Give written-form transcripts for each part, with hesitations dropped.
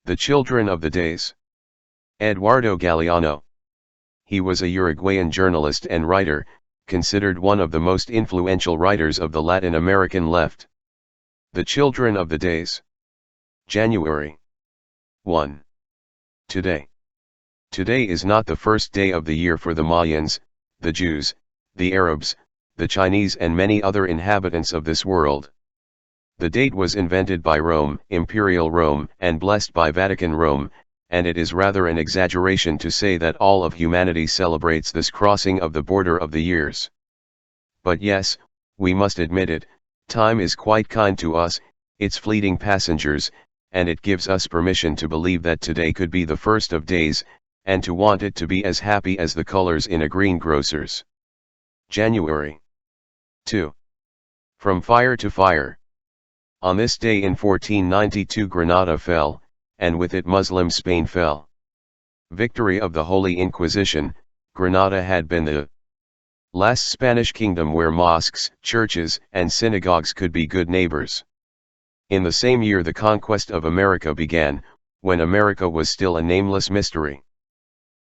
The Children of the Days. Eduardo Galeano. He was a Uruguayan journalist and writer, considered one of the most influential writers of the Latin American left. The Children of the Days. January 1. Today. Today is not the first day of the year for the Mayans, the Jews, the Arabs, the Chinese and many other inhabitants of this world. The date was invented by Rome, Imperial Rome, and blessed by Vatican Rome, and it is rather an exaggeration to say that all of humanity celebrates this crossing of the border of the years. But yes, we must admit it, time is quite kind to us, its fleeting passengers, and it gives us permission to believe that today could be the first of days, and to want it to be as happy as the colors in a greengrocer's. January 2. From fire to fire. On this day in 1492 Granada fell, and with it Muslim Spain fell. Victory of the Holy Inquisition. Granada had been the last Spanish kingdom where mosques, churches, and synagogues could be good neighbors. In the same year the conquest of America began, when America was still a nameless mystery.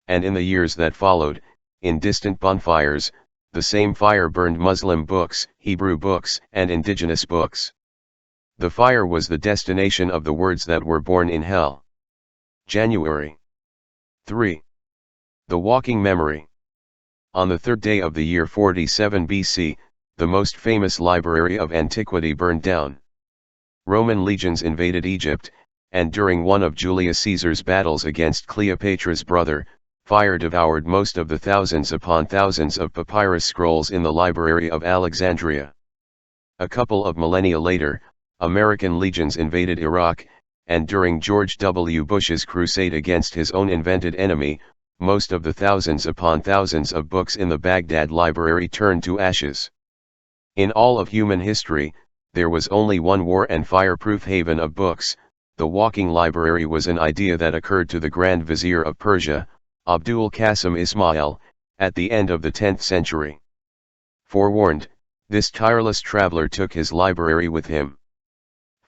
And in the years that followed, in distant bonfires, the same fire burned Muslim books, Hebrew books, and indigenous books. The fire was the destination of the words that were born in hell. January 3. The Walking Memory. On the third day of the year 47 BC, the most famous library of antiquity burned down. Roman legions invaded Egypt, and during one of Julius Caesar's battles against Cleopatra's brother, fire devoured most of the thousands upon thousands of papyrus scrolls in the Library of Alexandria. A couple of millennia later, American legions invaded Iraq, and during George W. Bush's crusade against his own invented enemy, most of the thousands upon thousands of books in the Baghdad library turned to ashes. In all of human history, there was only one war and fireproof haven of books. The walking library was an idea that occurred to the Grand Vizier of Persia, Abdul Qasim Ismail, at the end of the 10th century. Forewarned, this tireless traveler took his library with him.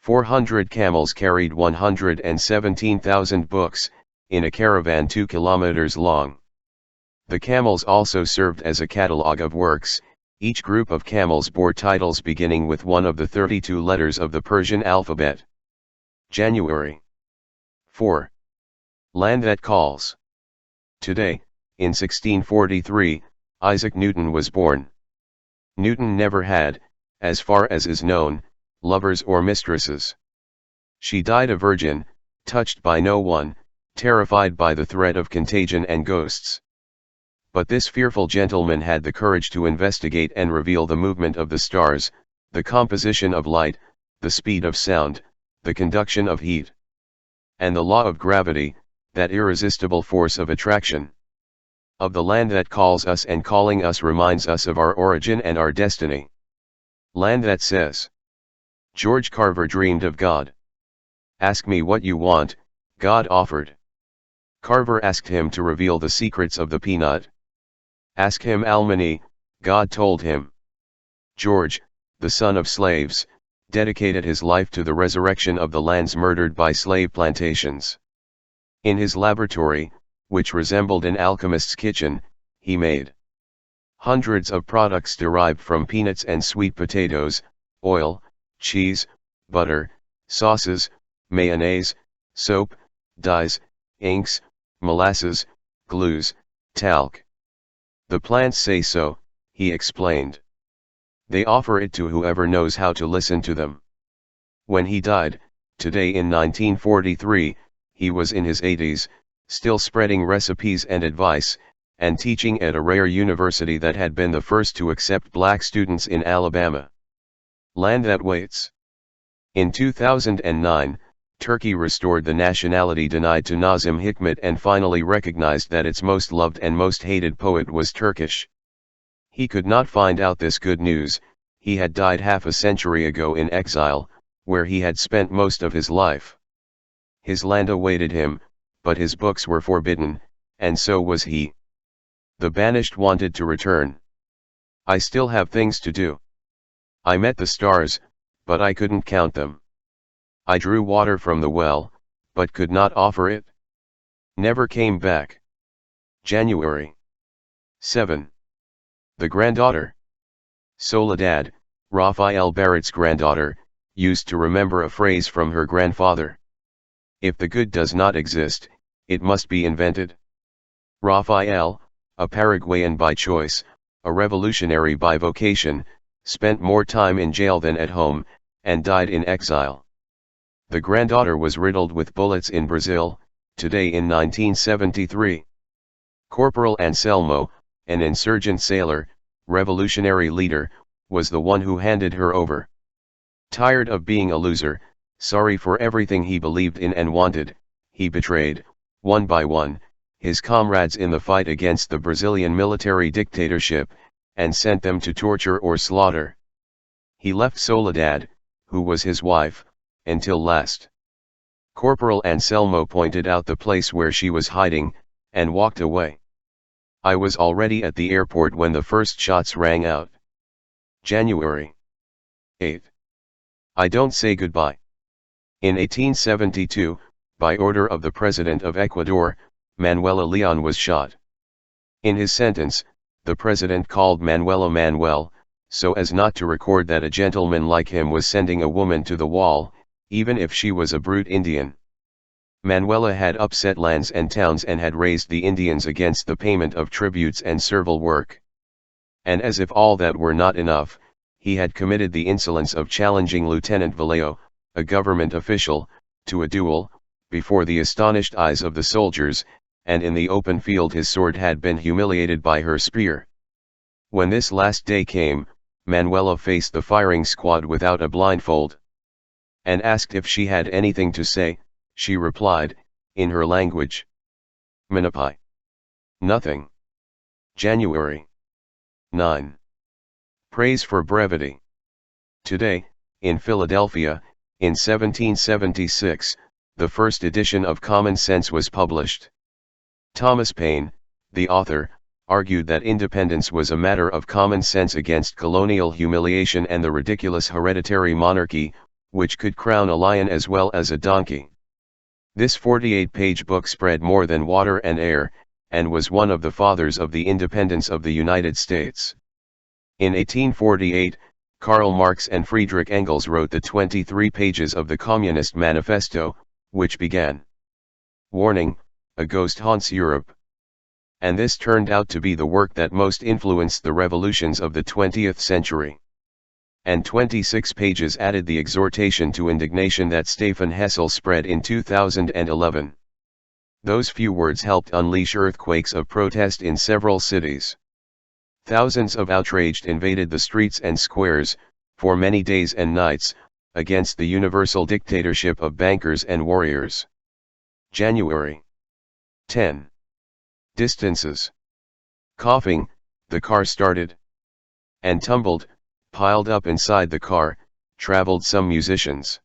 400 camels carried 117,000 books, in a caravan 2 kilometers long. The camels also served as a catalogue of works. Each group of camels bore titles beginning with one of the 32 letters of the Persian alphabet. January 4. Land That Calls. Today, in 1643, Isaac Newton was born. Newton never had, as far as is known, lovers or mistresses. She died a virgin, touched by no one, terrified by the threat of contagion and ghosts. But this fearful gentleman had the courage to investigate and reveal the movement of the stars, the composition of light, the speed of sound, the conduction of heat, and the law of gravity, that irresistible force of attraction. Of the land that calls us and calling us reminds us of our origin and our destiny. Land that says. George Carver dreamed of God. Ask me what you want, God offered. Carver asked him to reveal the secrets of the peanut. Ask him Almany, God told him. George, the son of slaves, dedicated his life to the resurrection of the lands murdered by slave plantations. In his laboratory, which resembled an alchemist's kitchen, he made hundreds of products derived from peanuts and sweet potatoes, oil, cheese, butter, sauces, mayonnaise, soap, dyes, inks, molasses, glues, talc. The plants say so, he explained. They offer it to whoever knows how to listen to them. When he died, today in 1943, he was in his 80s, still spreading recipes and advice, and teaching at a rare university that had been the first to accept black students in Alabama. Land that waits. In 2009, Turkey restored the nationality denied to Nazım Hikmet and finally recognized that its most loved and most hated poet was Turkish. He could not find out this good news. He had died half a century ago in exile, where he had spent most of his life. His land awaited him, but his books were forbidden, and so was he. The banished wanted to return. I still have things to do. I met the stars, but I couldn't count them. I drew water from the well, but could not offer it. Never came back. January 7. The granddaughter. Soledad, Rafael Barrett's granddaughter, used to remember a phrase from her grandfather. If the good does not exist, it must be invented. Rafael, a Paraguayan by choice, a revolutionary by vocation, spent more time in jail than at home, and died in exile. The granddaughter was riddled with bullets in Brazil, today in 1973. Corporal Anselmo, an insurgent sailor, revolutionary leader, was the one who handed her over. Tired of being a loser, sorry for everything he believed in and wanted, he betrayed, one by one, his comrades in the fight against the Brazilian military dictatorship, and sent them to torture or slaughter. He left Soledad, who was his wife, until last. Corporal Anselmo pointed out the place where she was hiding, and walked away. I was already at the airport when the first shots rang out. January 8. I don't say goodbye. In 1872, by order of the President of Ecuador, Manuela Leon was shot. In his sentence, the President called Manuela Manuel, so as not to record that a gentleman like him was sending a woman to the wall, even if she was a brute Indian. Manuela had upset lands and towns and had raised the Indians against the payment of tributes and servile work. And as if all that were not enough, he had committed the insolence of challenging Lieutenant Vallejo, a government official, to a duel, before the astonished eyes of the soldiers, and in the open field his sword had been humiliated by her spear. When this last day came, Manuela faced the firing squad without a blindfold. And asked if she had anything to say, she replied, in her language. Manapai. Nothing. January 9. Praise for brevity. Today, in Philadelphia, in 1776, the first edition of Common Sense was published. Thomas Paine, the author, argued that independence was a matter of common sense against colonial humiliation and the ridiculous hereditary monarchy, which could crown a lion as well as a donkey. This 48-page book spread more than water and air, and was one of the fathers of the independence of the United States. In 1848, Karl Marx and Friedrich Engels wrote the 23 pages of the Communist Manifesto, which began, "Warning, a ghost haunts Europe." And this turned out to be the work that most influenced the revolutions of the 20th century. And 26 pages added the exhortation to indignation that Stefan Hessel spread in 2011. Those few words helped unleash earthquakes of protest in several cities. Thousands of outraged invaded the streets and squares, for many days and nights, against the universal dictatorship of bankers and warriors. January 10. Distances. Coughing, the car started and tumbled. Piled up inside the car, traveled some musicians.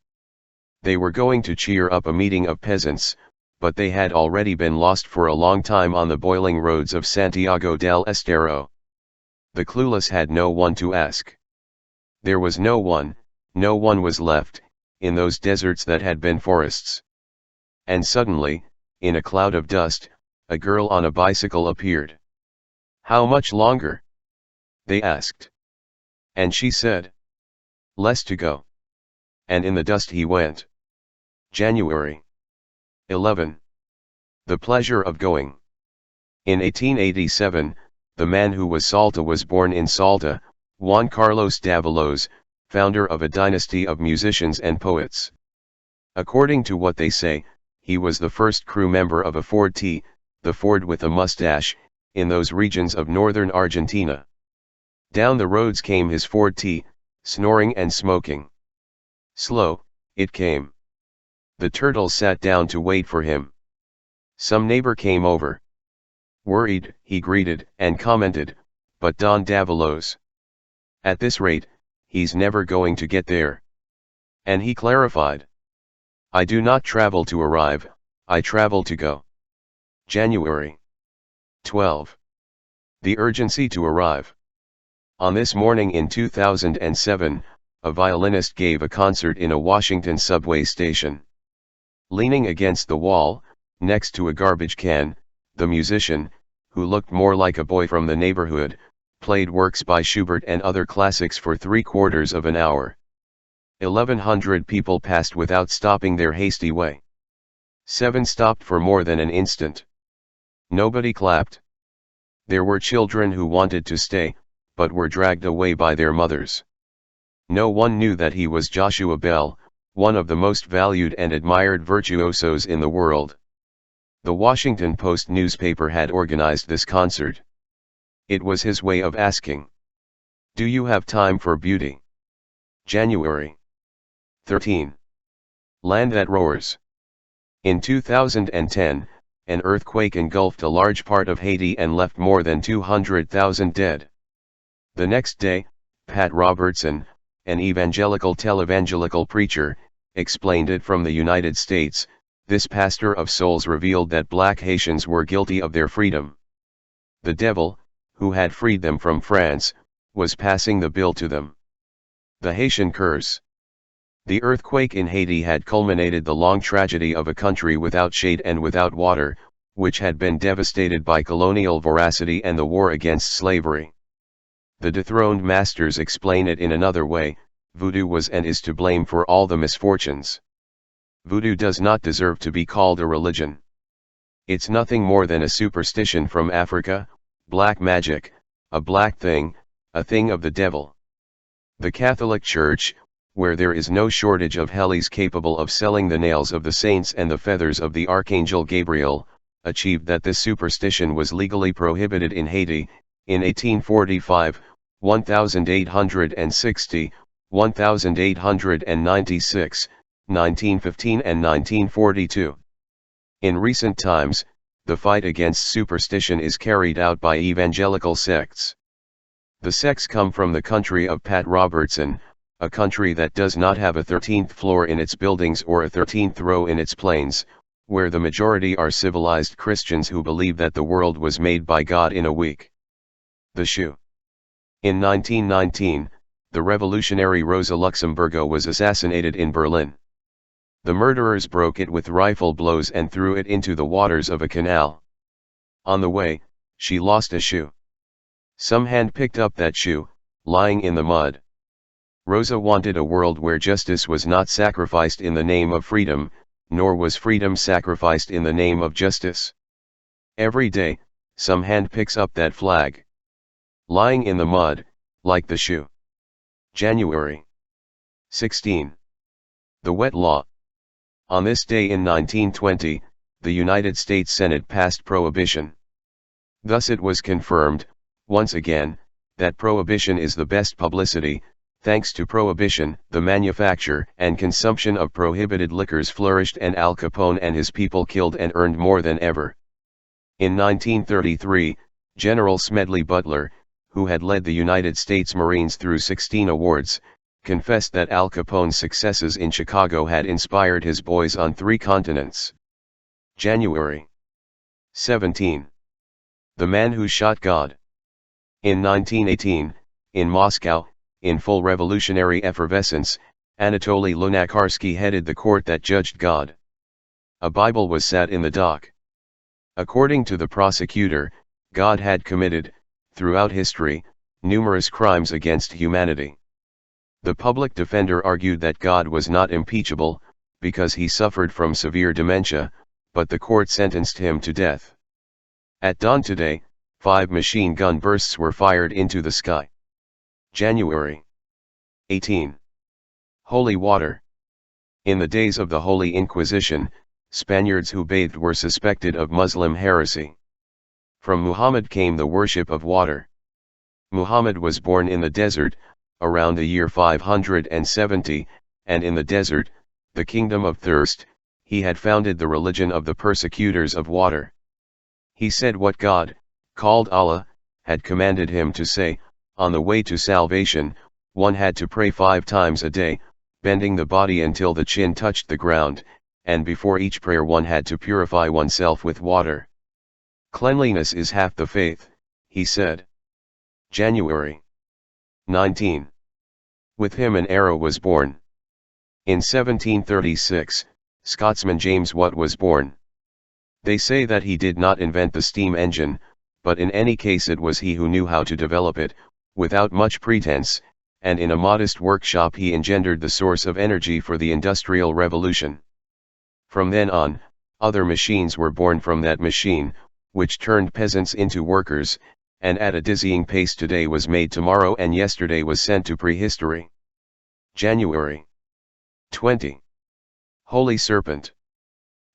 They were going to cheer up a meeting of peasants, but they had already been lost for a long time on the boiling roads of Santiago del Estero. The clueless had no one to ask. There was no one was left, in those deserts that had been forests. And suddenly, in a cloud of dust, a girl on a bicycle appeared. "How much longer?" they asked. And she said, "Less to go." And in the dust he went. January 11. The pleasure of going. In 1887, the man who was Salta was born in Salta, Juan Carlos Davalos, founder of a dynasty of musicians and poets. According to what they say, he was the first crew member of a Ford T, the Ford with a mustache, in those regions of northern Argentina. Down the roads came his Ford T, snoring and smoking. Slow, it came. The turtles sat down to wait for him. Some neighbor came over. Worried, he greeted and commented, "But Don Davalos. At this rate, he's never going to get there." And he clarified, "I do not travel to arrive, I travel to go." January 12. The urgency to arrive. On this morning in 2007, a violinist gave a concert in a Washington subway station. Leaning against the wall, next to a garbage can, the musician, who looked more like a boy from the neighborhood, played works by Schubert and other classics for 3/4 of an hour. 1,100 people passed without stopping their hasty way. 7 stopped for more than an instant. Nobody clapped. There were children who wanted to stay, but were dragged away by their mothers. No one knew that he was Joshua Bell, one of the most valued and admired virtuosos in the world. The Washington Post newspaper had organized this concert. It was his way of asking, "Do you have time for beauty?" January 13. Land that roars. In 2010, an earthquake engulfed a large part of Haiti and left more than 200,000 dead. The next day, Pat Robertson, an evangelical televangelical preacher, explained it from the United States. This pastor of souls revealed that black Haitians were guilty of their freedom. The devil, who had freed them from France, was passing the bill to them. The Haitian curse. The earthquake in Haiti had culminated the long tragedy of a country without shade and without water, which had been devastated by colonial voracity and the war against slavery. The dethroned masters explain it in another way: voodoo was and is to blame for all the misfortunes. Voodoo does not deserve to be called a religion. It's nothing more than a superstition from Africa, black magic, a black thing, a thing of the devil. The Catholic Church, where there is no shortage of hellies capable of selling the nails of the saints and the feathers of the Archangel Gabriel, achieved that this superstition was legally prohibited in Haiti, in 1845, 1860, 1896, 1915 and 1942. In recent times, the fight against superstition is carried out by evangelical sects. The sects come from the country of Pat Robertson, a country that does not have a 13th floor in its buildings or a 13th row in its planes, where the majority are civilized Christians who believe that the world was made by God in a week. The shoe. In 1919, the revolutionary Rosa Luxemburgo was assassinated in Berlin. The murderers broke it with rifle blows and threw it into the waters of a canal. On the way, she lost a shoe. Some hand picked up that shoe, lying in the mud. Rosa wanted a world where justice was not sacrificed in the name of freedom, nor was freedom sacrificed in the name of justice. Every day, some hand picks up that flag. Lying in the mud, like the shoe. January 16. The wet law. On this day in 1920, the United States Senate passed prohibition. Thus it was confirmed, once again, that prohibition is the best publicity. Thanks to prohibition, the manufacture and consumption of prohibited liquors flourished and Al Capone and his people killed and earned more than ever. In 1933, General Smedley Butler, who had led the United States Marines through 16 awards, confessed that Al Capone's successes in Chicago had inspired his boys on 3 continents. January 17. The man who shot God. In 1918, in Moscow, in full revolutionary effervescence, Anatoly Lunacharsky headed the court that judged God. A Bible was sat in the dock. According to the prosecutor, God had committed, throughout history, numerous crimes against humanity. The public defender argued that God was not impeachable, because he suffered from severe dementia, but the court sentenced him to death. At dawn today, 5 machine gun bursts were fired into the sky. January 18. Holy water. In the days of the Holy Inquisition, Spaniards who bathed were suspected of Muslim heresy. From Muhammad came the worship of water. Muhammad was born in the desert, around the year 570, and in the desert, the kingdom of thirst, he had founded the religion of the persecutors of water. He said what God, called Allah, had commanded him to say. On the way to salvation, one had to pray 5 times a day, bending the body until the chin touched the ground, and before each prayer one had to purify oneself with water. Cleanliness is half the faith, he said. January 19. With him an arrow was born. In 1736, Scotsman James Watt was born. They say that he did not invent the steam engine, but in any case it was he who knew how to develop it, without much pretense, and in a modest workshop he engendered the source of energy for the Industrial Revolution. From then on, other machines were born from that machine, which turned peasants into workers, and at a dizzying pace today was made tomorrow and yesterday was sent to prehistory. January 20. Holy Serpent.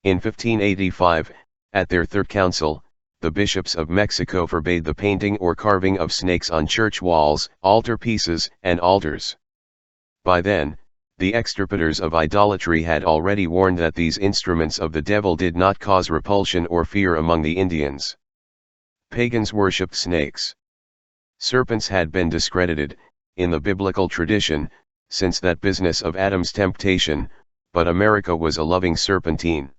In 1585, at their third council, the bishops of Mexico forbade the painting or carving of snakes on church walls, altar pieces, and altars. By then, the extirpators of idolatry had already warned that these instruments of the devil did not cause repulsion or fear among the Indians. Pagans worshipped snakes. Serpents had been discredited, in the biblical tradition, since that business of Adam's temptation, but America was a loving serpentine.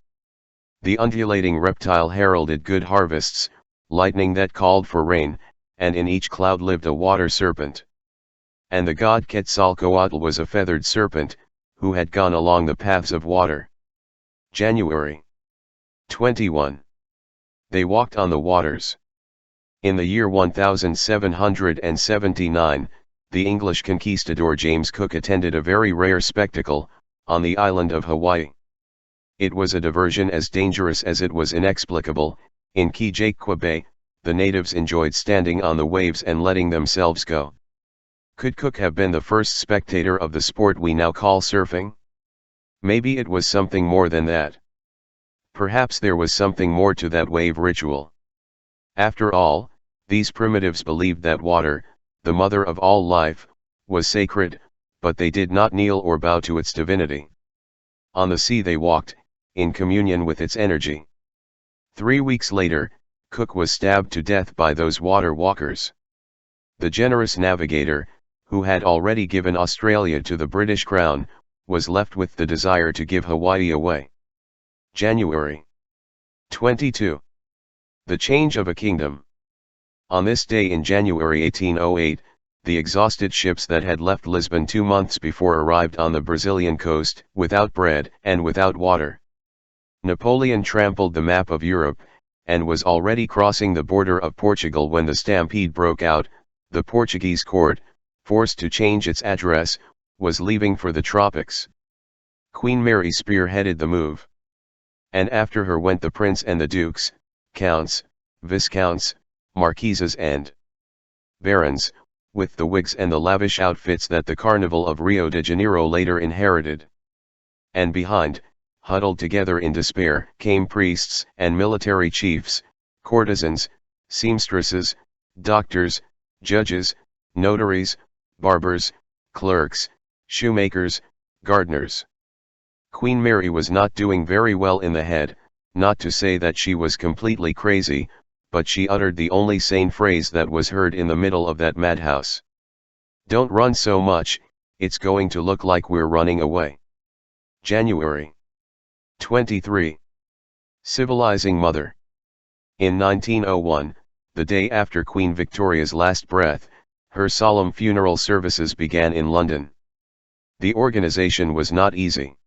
The undulating reptile heralded good harvests, lightning that called for rain, and in each cloud lived a water serpent. And the god Quetzalcoatl was a feathered serpent, who had gone along the paths of water. January 21. They walked on the waters. In the year 1779, the English conquistador James Cook attended a very rare spectacle, on the island of Hawaii. It was a diversion as dangerous as it was inexplicable. In Kijequa Bay, the natives enjoyed standing on the waves and letting themselves go. Could Cook have been the first spectator of the sport we now call surfing? Maybe it was something more than that. Perhaps there was something more to that wave ritual. After all, these primitives believed that water, the mother of all life, was sacred, but they did not kneel or bow to its divinity. On the sea they walked, in communion with its energy. 3 weeks later, Cook was stabbed to death by those water walkers. The generous navigator, who had already given Australia to the British Crown, was left with the desire to give Hawaii away. January 22. The change of a kingdom. On this day in January 1808, the exhausted ships that had left Lisbon 2 months before arrived on the Brazilian coast, without bread and without water. Napoleon trampled the map of Europe, and was already crossing the border of Portugal when the stampede broke out. The Portuguese court, forced to change its address, was leaving for the tropics. Queen Mary spearheaded the move. And after her went the prince and the dukes, counts, viscounts, marquises and barons, with the wigs and the lavish outfits that the Carnival of Rio de Janeiro later inherited. And behind, huddled together in despair, came priests and military chiefs, courtesans, seamstresses, doctors, judges, notaries, barbers, clerks, shoemakers, gardeners. Queen Mary was not doing very well in the head, not to say that she was completely crazy, but she uttered the only sane phrase that was heard in the middle of that madhouse. "Don't run so much, it's going to look like we're running away." January 23. Civilizing Mother. In 1901, the day after Queen Victoria's last breath, her solemn funeral services began in London. The organization was not easy.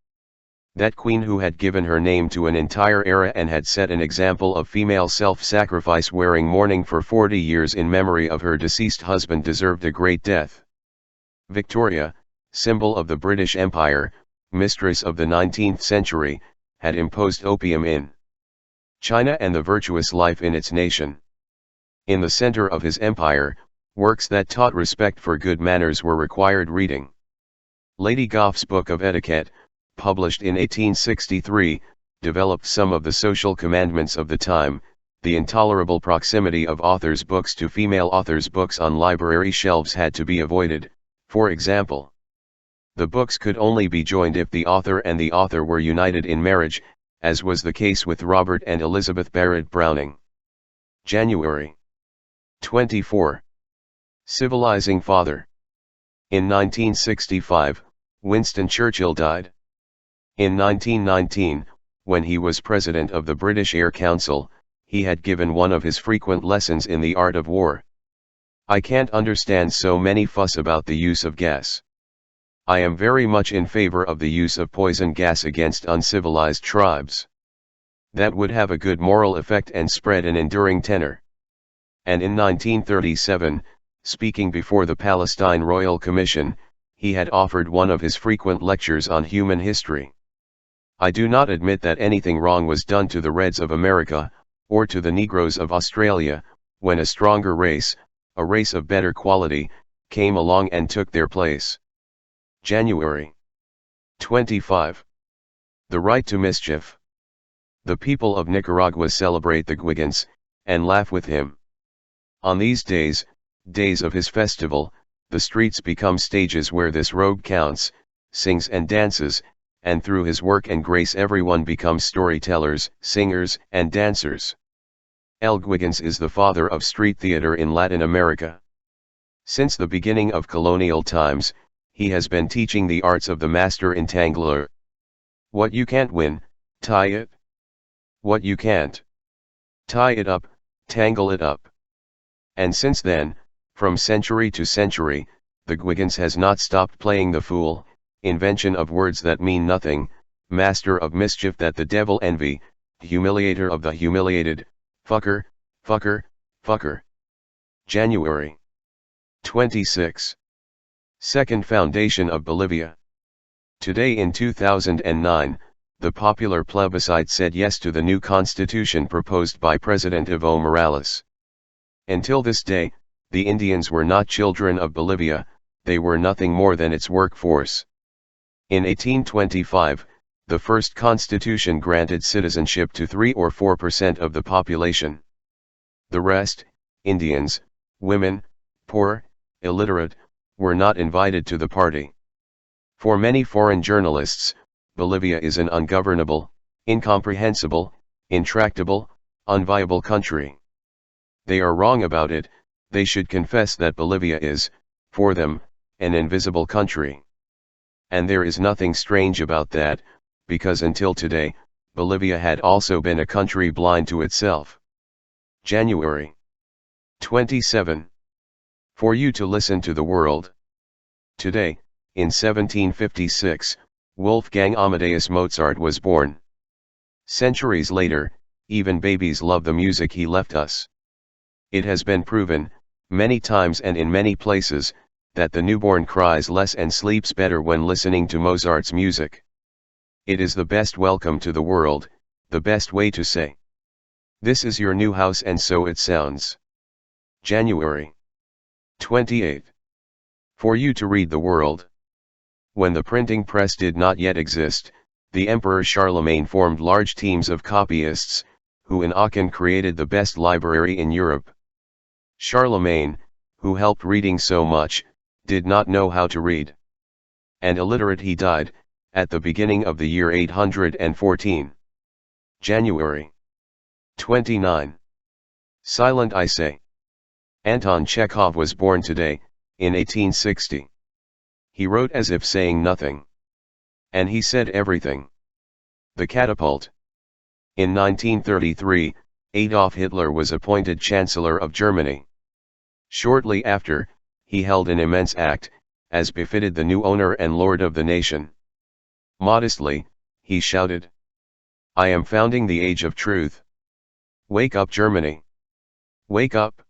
That queen who had given her name to an entire era and had set an example of female self-sacrifice wearing mourning for 40 years in memory of her deceased husband deserved a great death. Victoria, symbol of the British Empire, mistress of the 19th century, had imposed opium in China and the virtuous life in its nation. In the center of his empire, works that taught respect for good manners were required reading. Lady Gough's Book of Etiquette, published in 1863, developed some of the social commandments of the time. The intolerable proximity of authors' books to female authors' books on library shelves had to be avoided. For example, the books could only be joined if the author and the author were united in marriage, as was the case with Robert and Elizabeth Barrett Browning. January 24. Civilizing Father. In 1965, Winston Churchill died. In 1919, when he was president of the British Air Council, he had given one of his frequent lessons in the art of war. "I can't understand so many fuss about the use of gas. I am very much in favor of the use of poison gas against uncivilized tribes. That would have a good moral effect and spread an enduring tenor. And in 1937, speaking before the Palestine Royal Commission, he had offered one of his frequent lectures on human history. I do not admit that anything wrong was done to the Reds of America, or to the Negroes of Australia, when a stronger race, a race of better quality, came along and took their place. January 25. The right to mischief. The people of Nicaragua celebrate the Guigans, and laugh with him. On these days, days of his festival, the streets become stages where this rogue counts, sings and dances, and through his work and grace everyone becomes storytellers, singers, and dancers. El Guigans is the father of street theater in Latin America. Since the beginning of colonial times, he has been teaching the arts of the master entangler. What you can't win, tie it. What you can't tie it up, tangle it up. And since then, from century to century, the Guigans has not stopped playing the fool, invention of words that mean nothing, master of mischief that the devil envy, humiliator of the humiliated, fucker, fucker, fucker. January 26. Second Foundation of Bolivia. Today in 2009, the popular plebiscite said yes to the new constitution proposed by President Evo Morales. Until this day, the Indians were not children of Bolivia, they were nothing more than its workforce. In 1825, the first constitution granted citizenship to 3 or 4% of the population. The rest, Indians, women, poor, illiterate, were not invited to the party. For many foreign journalists, Bolivia is an ungovernable, incomprehensible, intractable, unviable country. They are wrong about it. They should confess that Bolivia is, for them, an invisible country. And there is nothing strange about that, because until today, Bolivia had also been a country blind to itself. January 27. For you to listen to the world. Today, in 1756, Wolfgang Amadeus Mozart was born. Centuries later, even babies love the music he left us. It has been proven, many times and in many places, that the newborn cries less and sleeps better when listening to Mozart's music. It is the best welcome to the world, the best way to say, "This is your new house," and so it sounds. January 28. For you to read the world. When the printing press did not yet exist, the Emperor Charlemagne formed large teams of copyists, who in Aachen created the best library in Europe. Charlemagne, who helped reading so much, did not know how to read. And illiterate he died, at the beginning of the year 814. January 29. Silent I say. Anton Chekhov was born today, in 1860. He wrote as if saying nothing. And he said everything. The catapult. In 1933, Adolf Hitler was appointed Chancellor of Germany. Shortly after, he held an immense act, as befitted the new owner and lord of the nation. Modestly, he shouted, "I am founding the age of truth. Wake up, Germany! Wake up!"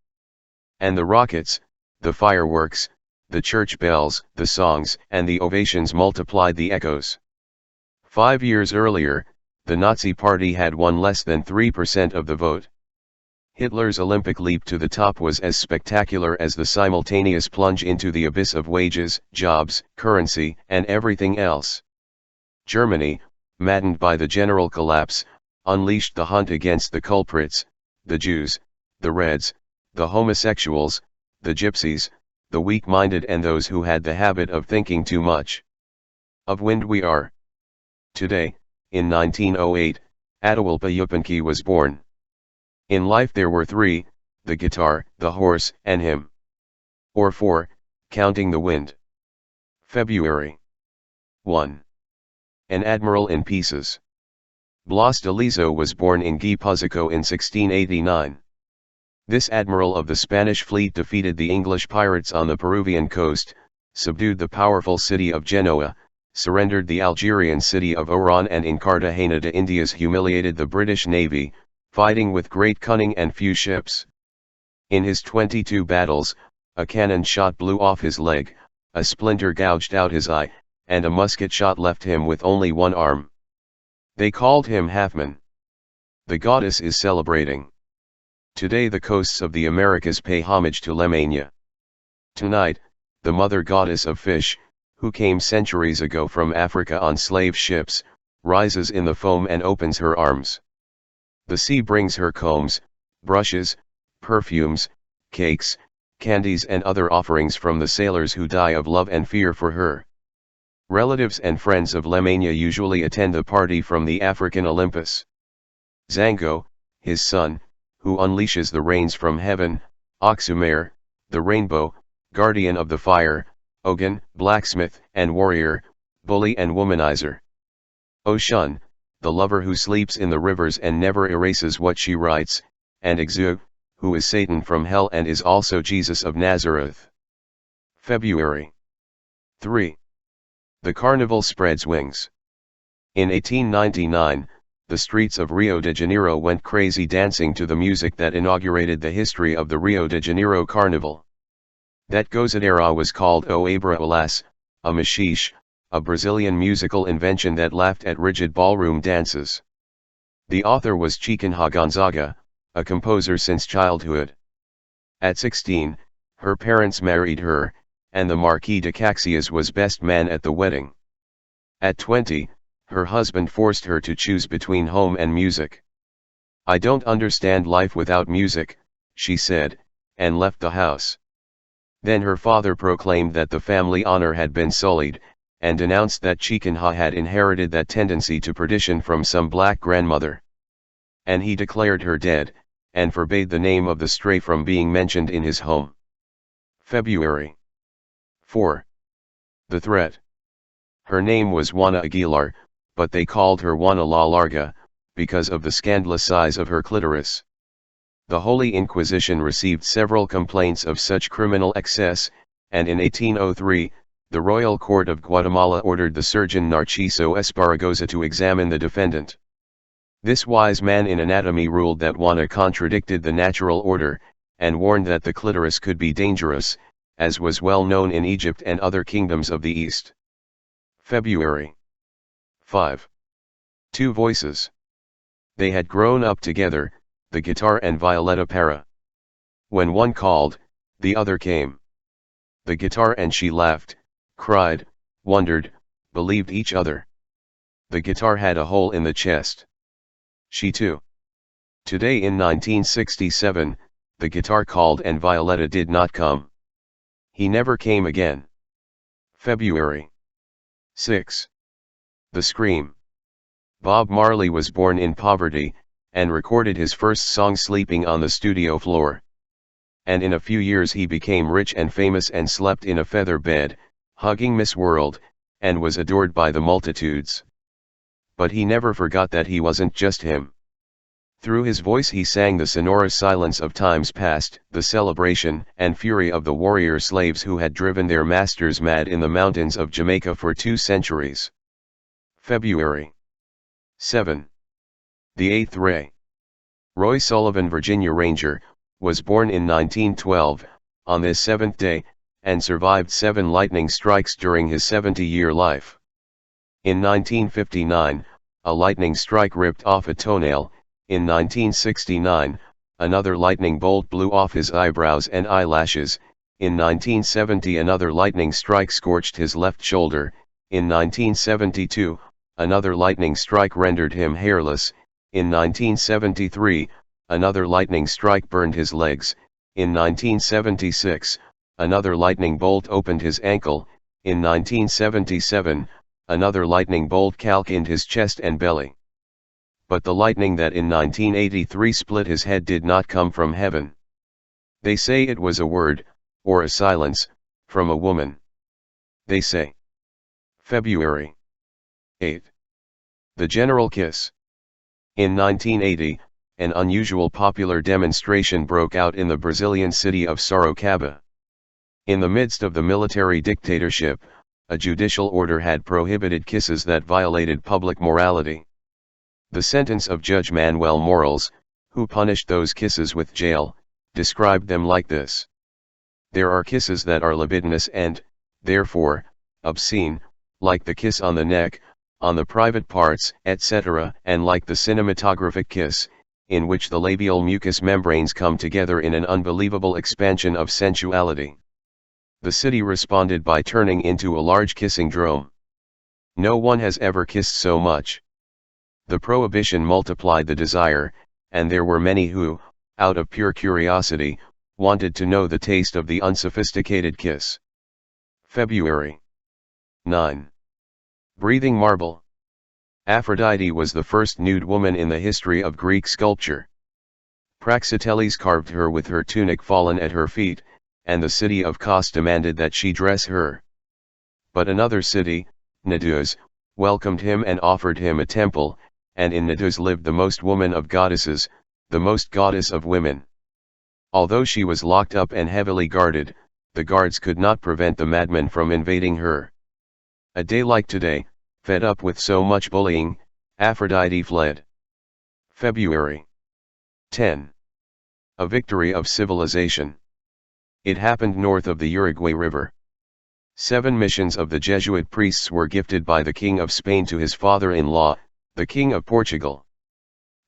And the rockets, the fireworks, the church bells, the songs, and the ovations multiplied the echoes. 5 years earlier, the Nazi Party had won less than 3% of the vote. Hitler's Olympic leap to the top was as spectacular as the simultaneous plunge into the abyss of wages, jobs, currency, and everything else. Germany, maddened by the general collapse, unleashed the hunt against the culprits, the Jews, the Reds, the homosexuals, the gypsies, the weak-minded, and those who had the habit of thinking too much. Of wind we are. Today, in 1908, Atahualpa Yupanqui was born. In life there were 3, the guitar, the horse, and him. Or 4, counting the wind. February 1. An admiral in pieces. Blas de Lezo was born in Guipúzcoa in 1689. This admiral of the Spanish fleet defeated the English pirates on the Peruvian coast, subdued the powerful city of Genoa, surrendered the Algerian city of Oran, and in Cartagena de Indias humiliated the British navy, fighting with great cunning and few ships. In his 22 battles, a cannon shot blew off his leg, a splinter gouged out his eye, and a musket shot left him with only one arm. They called him Halfman. The goddess is celebrating. Today the coasts of the Americas pay homage to Lemania. Tonight, the mother goddess of fish, who came centuries ago from Africa on slave ships, rises in the foam and opens her arms. The sea brings her combs, brushes, perfumes, cakes, candies and other offerings from the sailors who die of love and fear for her. Relatives and friends of Lemania usually attend the party from the African Olympus. Zango, his son, who unleashes the rains from heaven, Oxumer, the rainbow, guardian of the fire, Ogun, blacksmith and warrior, bully and womanizer. Oshun, the lover who sleeps in the rivers and never erases what she writes, and Exu, who is Satan from hell and is also Jesus of Nazareth. February 3. The carnival spreads wings. In 1899, the streets of Rio de Janeiro went crazy dancing to the music that inaugurated the history of the Rio de Janeiro Carnival. That gozadera was called O Abra Olas, a machixe, a Brazilian musical invention that laughed at rigid ballroom dances. The author was Chiquinha Gonzaga, a composer since childhood. At 16, her parents married her, and the Marquis de Caxias was best man at the wedding. At 20, her husband forced her to choose between home and music. "I don't understand life without music," she said, and left the house. Then her father proclaimed that the family honor had been sullied, and denounced that Chiquinha had inherited that tendency to perdition from some black grandmother. And he declared her dead, and forbade the name of the stray from being mentioned in his home. February 4. The threat. Her name was Juana Aguilar, but they called her Juana la Larga, because of the scandalous size of her clitoris. The Holy Inquisition received several complaints of such criminal excess, and in 1803, the Royal Court of Guatemala ordered the surgeon Narciso Esparragosa to examine the defendant. This wise man in anatomy ruled that Juana contradicted the natural order, and warned that the clitoris could be dangerous, as was well known in Egypt and other kingdoms of the East. February 5. Two voices. They had grown up together, the guitar and Violetta Parra. When one called, the other came. The guitar and she laughed, cried, wondered, believed each other. The guitar had a hole in the chest. She too. Today in 1967, the guitar called and Violetta did not come. He never came again. February 6. The Scream. Bob Marley was born in poverty, and recorded his first song sleeping on the studio floor. And in a few years he became rich and famous and slept in a feather bed, hugging Miss World, and was adored by the multitudes. But he never forgot that he wasn't just him. Through his voice he sang the sonorous silence of times past, the celebration and fury of the warrior slaves who had driven their masters mad in the mountains of Jamaica for 2 centuries. February 7. The Eighth Ray. Roy Sullivan, Virginia Ranger, was born in 1912, on this 7th day, and survived 7 lightning strikes during his 70-year life. In 1959, a lightning strike ripped off a toenail. In 1969, another lightning bolt blew off his eyebrows and eyelashes. In 1970, another lightning strike scorched his left shoulder. In 1972, another lightning strike rendered him hairless. In 1973, another lightning strike burned his legs. In 1976, another lightning bolt opened his ankle. In 1977, another lightning bolt calcined his chest and belly. But the lightning that in 1983 split his head did not come from heaven. They say it was a word, or a silence, from a woman. They say. February 8. The General Kiss. In 1980, an unusual popular demonstration broke out in the Brazilian city of Sorocaba. In the midst of the military dictatorship, a judicial order had prohibited kisses that violated public morality. The sentence of Judge Manuel Morales, who punished those kisses with jail, described them like this. There are kisses that are libidinous and, therefore, obscene, like the kiss on the neck, on the private parts, etc., and like the cinematographic kiss, in which the labial mucous membranes come together in an unbelievable expansion of sensuality. The city responded by turning into a large kissing drome. No one has ever kissed so much. The prohibition multiplied the desire, and there were many who, out of pure curiosity, wanted to know the taste of the unsophisticated kiss. February 9. Breathing marble. Aphrodite was the first nude woman in the history of Greek sculpture. Praxiteles carved her with her tunic fallen at her feet, and the city of Kos demanded that she dress her. But another city, Cnidus, welcomed him and offered him a temple, and in Cnidus lived the most woman of goddesses, the most goddess of women. Although she was locked up and heavily guarded, the guards could not prevent the madmen from invading her. A day like today, fed up with so much bullying, Aphrodite fled. February 10. A victory of civilization. It happened north of the Uruguay River. 7 missions of the Jesuit priests were gifted by the King of Spain to his father-in-law, the King of Portugal.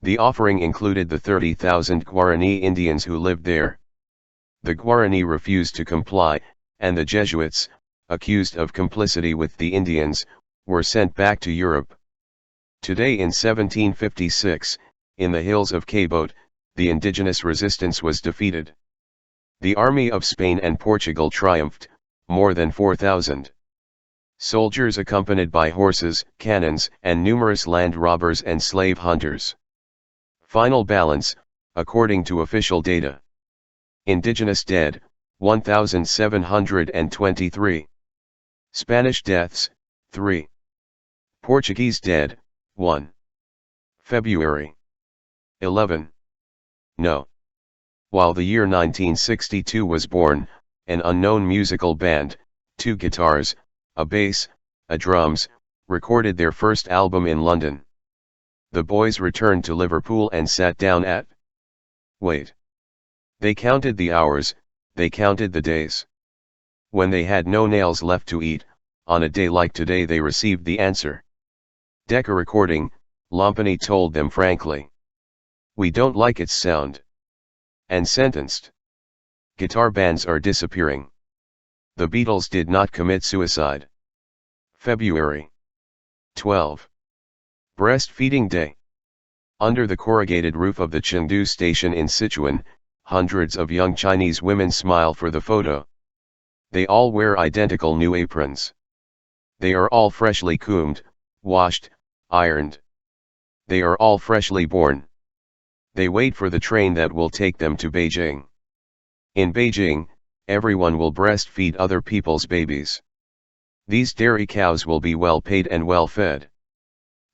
The offering included the 30,000 Guarani Indians who lived there. The Guarani refused to comply, and the Jesuits, accused of complicity with the Indians, were sent back to Europe. Today in 1756, in the hills of Cabot, the indigenous resistance was defeated. The army of Spain and Portugal triumphed, more than 4,000. Soldiers accompanied by horses, cannons, and numerous land robbers and slave hunters. Final balance, according to official data. Indigenous dead, 1,723. Spanish deaths, 3. Portuguese dead, 1. February 11. No. While the year 1962 was born, an unknown musical band, 2 guitars, a bass, a drums, recorded their first album in London. The boys returned to Liverpool and sat down at. Wait. They counted the hours, they counted the days. When they had no nails left to eat, on a day like today they received the answer. Decca Recording, Lompany told them frankly. We don't like its sound. And sentenced. Guitar bands are disappearing. The Beatles did not commit suicide. February 12. Breastfeeding Day. Under the corrugated roof of the Chengdu station in Sichuan, hundreds of young Chinese women smile for the photo. They all wear identical new aprons. They are all freshly combed, washed, ironed. They are all freshly born. They wait for the train that will take them to Beijing. In Beijing, everyone will breastfeed other people's babies. These dairy cows will be well paid and well fed.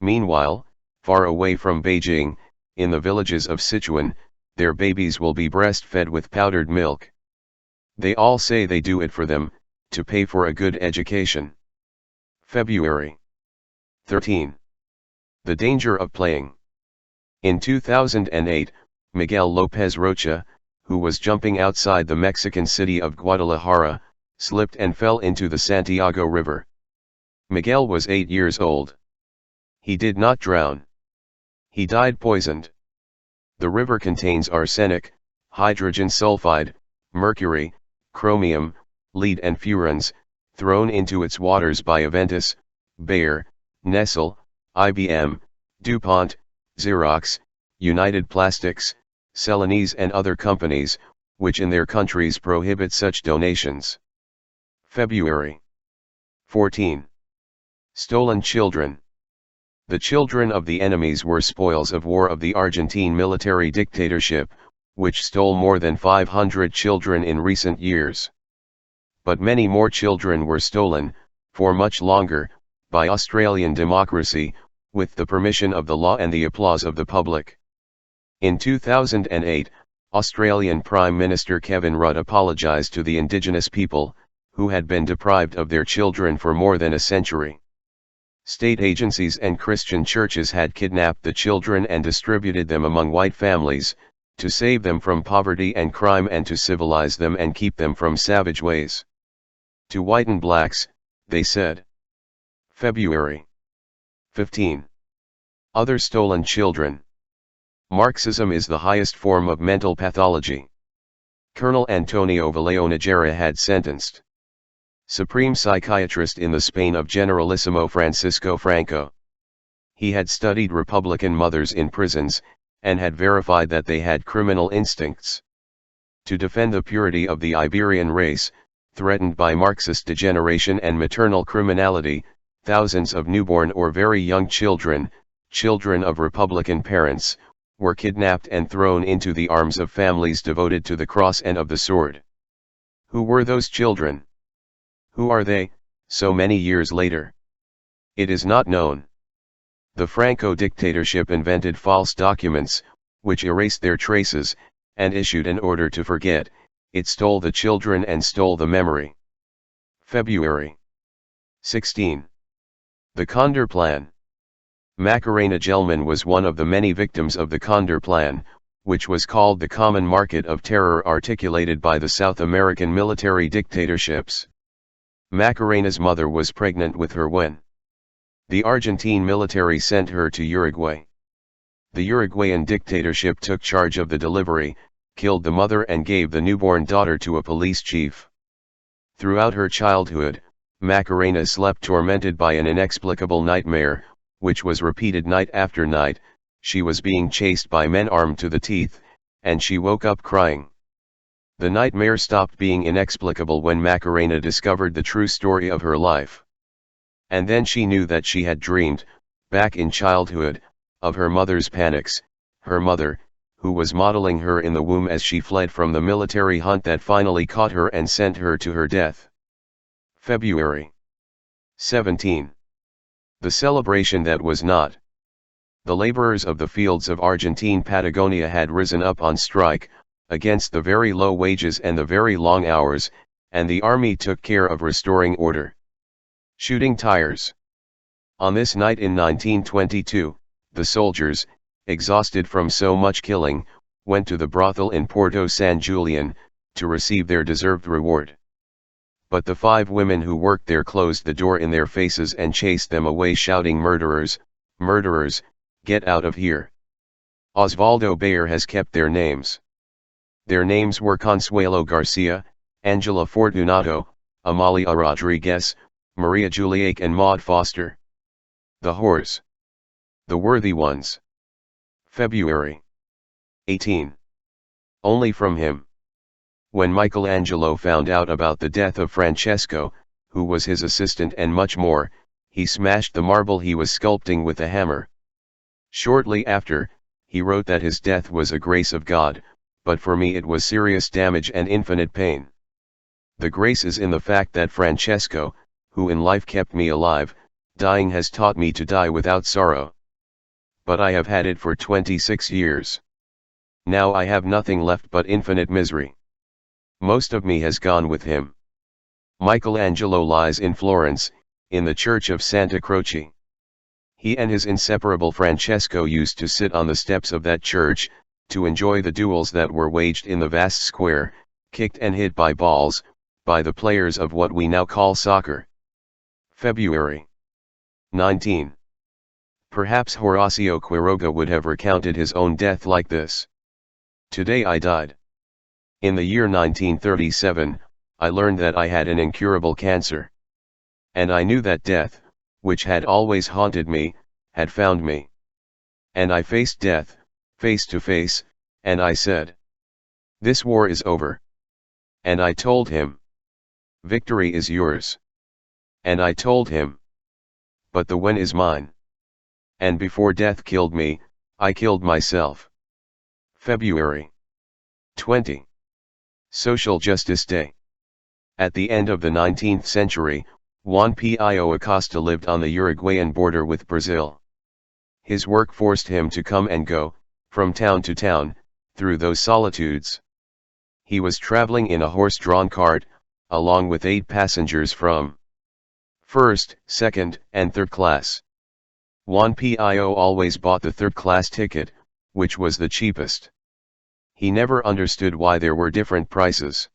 Meanwhile, far away from Beijing, in the villages of Sichuan, their babies will be breastfed with powdered milk. They all say they do it for them, to pay for a good education. February 13. The danger of playing. In 2008, Miguel Lopez Rocha, who was jumping outside the Mexican city of Guadalajara, slipped and fell into the Santiago River. Miguel was 8 years old. He did not drown. He died poisoned. The river contains arsenic, hydrogen sulfide, mercury, chromium, lead and furans, thrown into its waters by Aventis, Bayer, Nestle, IBM, DuPont, Xerox, United Plastics, Celanese and other companies, which in their countries prohibit such donations. February 14. Stolen children. The children of the enemies were spoils of war of the Argentine military dictatorship, which stole more than 500 children in recent years. But many more children were stolen, for much longer, by Australian democracy, with the permission of the law and the applause of the public. In 2008, Australian Prime Minister Kevin Rudd apologised to the indigenous people, who had been deprived of their children for more than a century. State agencies and Christian churches had kidnapped the children and distributed them among white families, to save them from poverty and crime and to civilize them and keep them from savage ways. To whiten blacks, they said. February 15. Other stolen children. Marxism is the highest form of mental pathology. Colonel Antonio Vallejo Najera had sentenced supreme psychiatrist in the Spain of Generalissimo Francisco Franco. He had studied Republican mothers in prisons, and had verified that they had criminal instincts. To defend the purity of the Iberian race, threatened by Marxist degeneration and maternal criminality, thousands of newborn or very young children, children of Republican parents, were kidnapped and thrown into the arms of families devoted to the cross and of the sword. Who were those children? Who are they, so many years later? It is not known. The Franco dictatorship invented false documents, which erased their traces, and issued an order to forget. It stole the children and stole the memory. February 16. The Condor Plan. Macarena Gelman was one of the many victims of the Condor Plan, which was called the common market of terror articulated by the South American military dictatorships. Macarena's mother was pregnant with her when the Argentine military sent her to Uruguay. The Uruguayan dictatorship took charge of the delivery, killed the mother and gave the newborn daughter to a police chief. Throughout her childhood, Macarena slept tormented by an inexplicable nightmare, which was repeated night after night. She was being chased by men armed to the teeth, and she woke up crying. The nightmare stopped being inexplicable when Macarena discovered the true story of her life. And then she knew that she had dreamed, back in childhood, of her mother's panics, her mother, who was modeling her in the womb as she fled from the military hunt that finally caught her and sent her to her death. February 17. The celebration that was not. The laborers of the fields of Argentine Patagonia had risen up on strike, against the very low wages and the very long hours, and the army took care of restoring order. Shooting tires. On this night in 1922, the soldiers, exhausted from so much killing, went to the brothel in Porto San Julian, to receive their deserved reward. But the 5 women who worked there closed the door in their faces and chased them away shouting, "Murderers, murderers, get out of here." Osvaldo Bayer has kept their names. Their names were Consuelo Garcia, Angela Fortunato, Amalia Rodriguez, Maria Juliac and Maud Foster. The whores. The worthy ones. February 18. Only from him. When Michelangelo found out about the death of Francesco, who was his assistant and much more, he smashed the marble he was sculpting with a hammer. Shortly after, he wrote that his death was a grace of God, but for me it was serious damage and infinite pain. The grace is in the fact that Francesco, who in life kept me alive, dying has taught me to die without sorrow. But I have had it for 26 years. Now I have nothing left but infinite misery. Most of me has gone with him. Michelangelo lies in Florence, in the church of Santa Croce. He and his inseparable Francesco used to sit on the steps of that church, to enjoy the duels that were waged in the vast square, kicked and hit by balls, by the players of what we now call soccer. February 19. Perhaps Horacio Quiroga would have recounted his own death like this. Today I died. In the year 1937, I learned that I had an incurable cancer. And I knew that death, which had always haunted me, had found me. And I faced death, face to face, and I said, "This war is over." And I told him, "Victory is yours." And I told him, "But the win is mine." And before death killed me, I killed myself. February 20. Social Justice Day. At the end of the 19th century, Juan Pio Acosta lived on the Uruguayan border with Brazil. His work forced him to come and go, from town to town, through those solitudes. He was traveling in a horse-drawn cart, along with 8 passengers from first, second, and third class. Juan Pio always bought the third-class ticket, which was the cheapest. He never understood why there were different prices.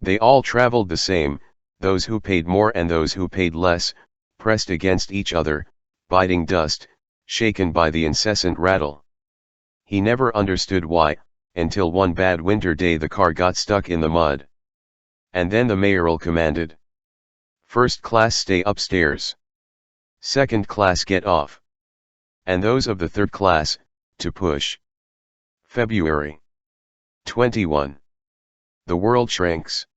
They all traveled the same, those who paid more and those who paid less, pressed against each other, biting dust, shaken by the incessant rattle. He never understood why, until one bad winter day the car got stuck in the mud. And then the mayoral commanded. First class stay upstairs. Second class get off. And those of the third class, to push. February 21. The world shrinks.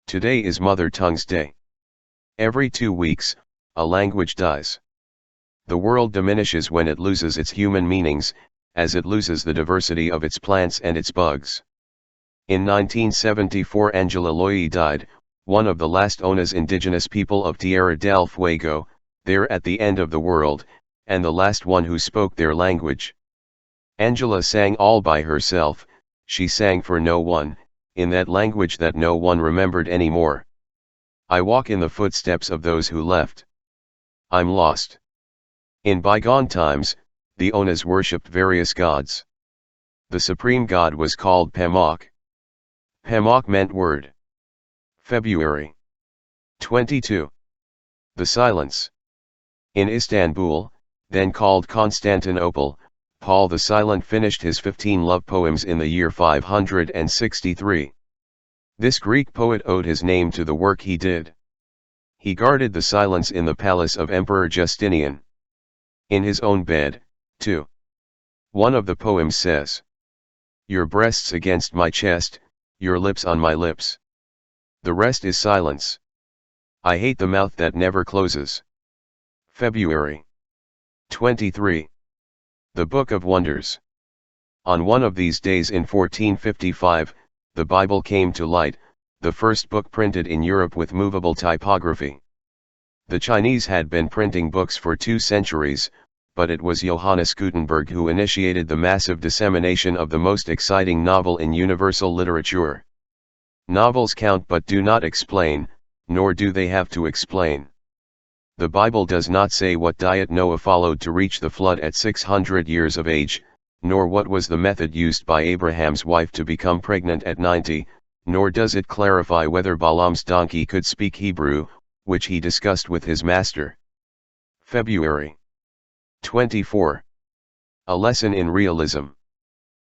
Today is Mother Tongue's Day. Every 2 weeks, a language dies. The world diminishes when it loses its human meanings, as it loses the diversity of its plants and its bugs. In 1974 Angela Loyi died, one of the last Onas indigenous people of Tierra del Fuego, there at the end of the world, and the last one who spoke their language. Angela sang all by herself, she sang for no one, in that language that no one remembered anymore. I walk in the footsteps of those who left. I'm lost. In bygone times, the Onas worshipped various gods. The supreme god was called Pamuk. Pamuk meant word. February 22. The silence. In Istanbul, then called Constantinople, Paul the Silent finished his 15 love poems in the year 563. This Greek poet owed his name to the work he did. He guarded the silence in the palace of Emperor Justinian. In his own bed, too. One of the poems says, "Your breasts against my chest, your lips on my lips. The rest is silence. I hate the mouth that never closes." February 23. The Book of Wonders. On one of these days in 1455, the Bible came to light, the first book printed in Europe with movable typography. The Chinese had been printing books for 2 centuries, but it was Johannes Gutenberg who initiated the massive dissemination of the most exciting novel in universal literature. Novels count but do not explain, nor do they have to explain. The Bible does not say what diet Noah followed to reach the flood at 600 years of age, nor what was the method used by Abraham's wife to become pregnant at 90, nor does it clarify whether Balaam's donkey could speak Hebrew, which he discussed with his master. February 24. A lesson in realism.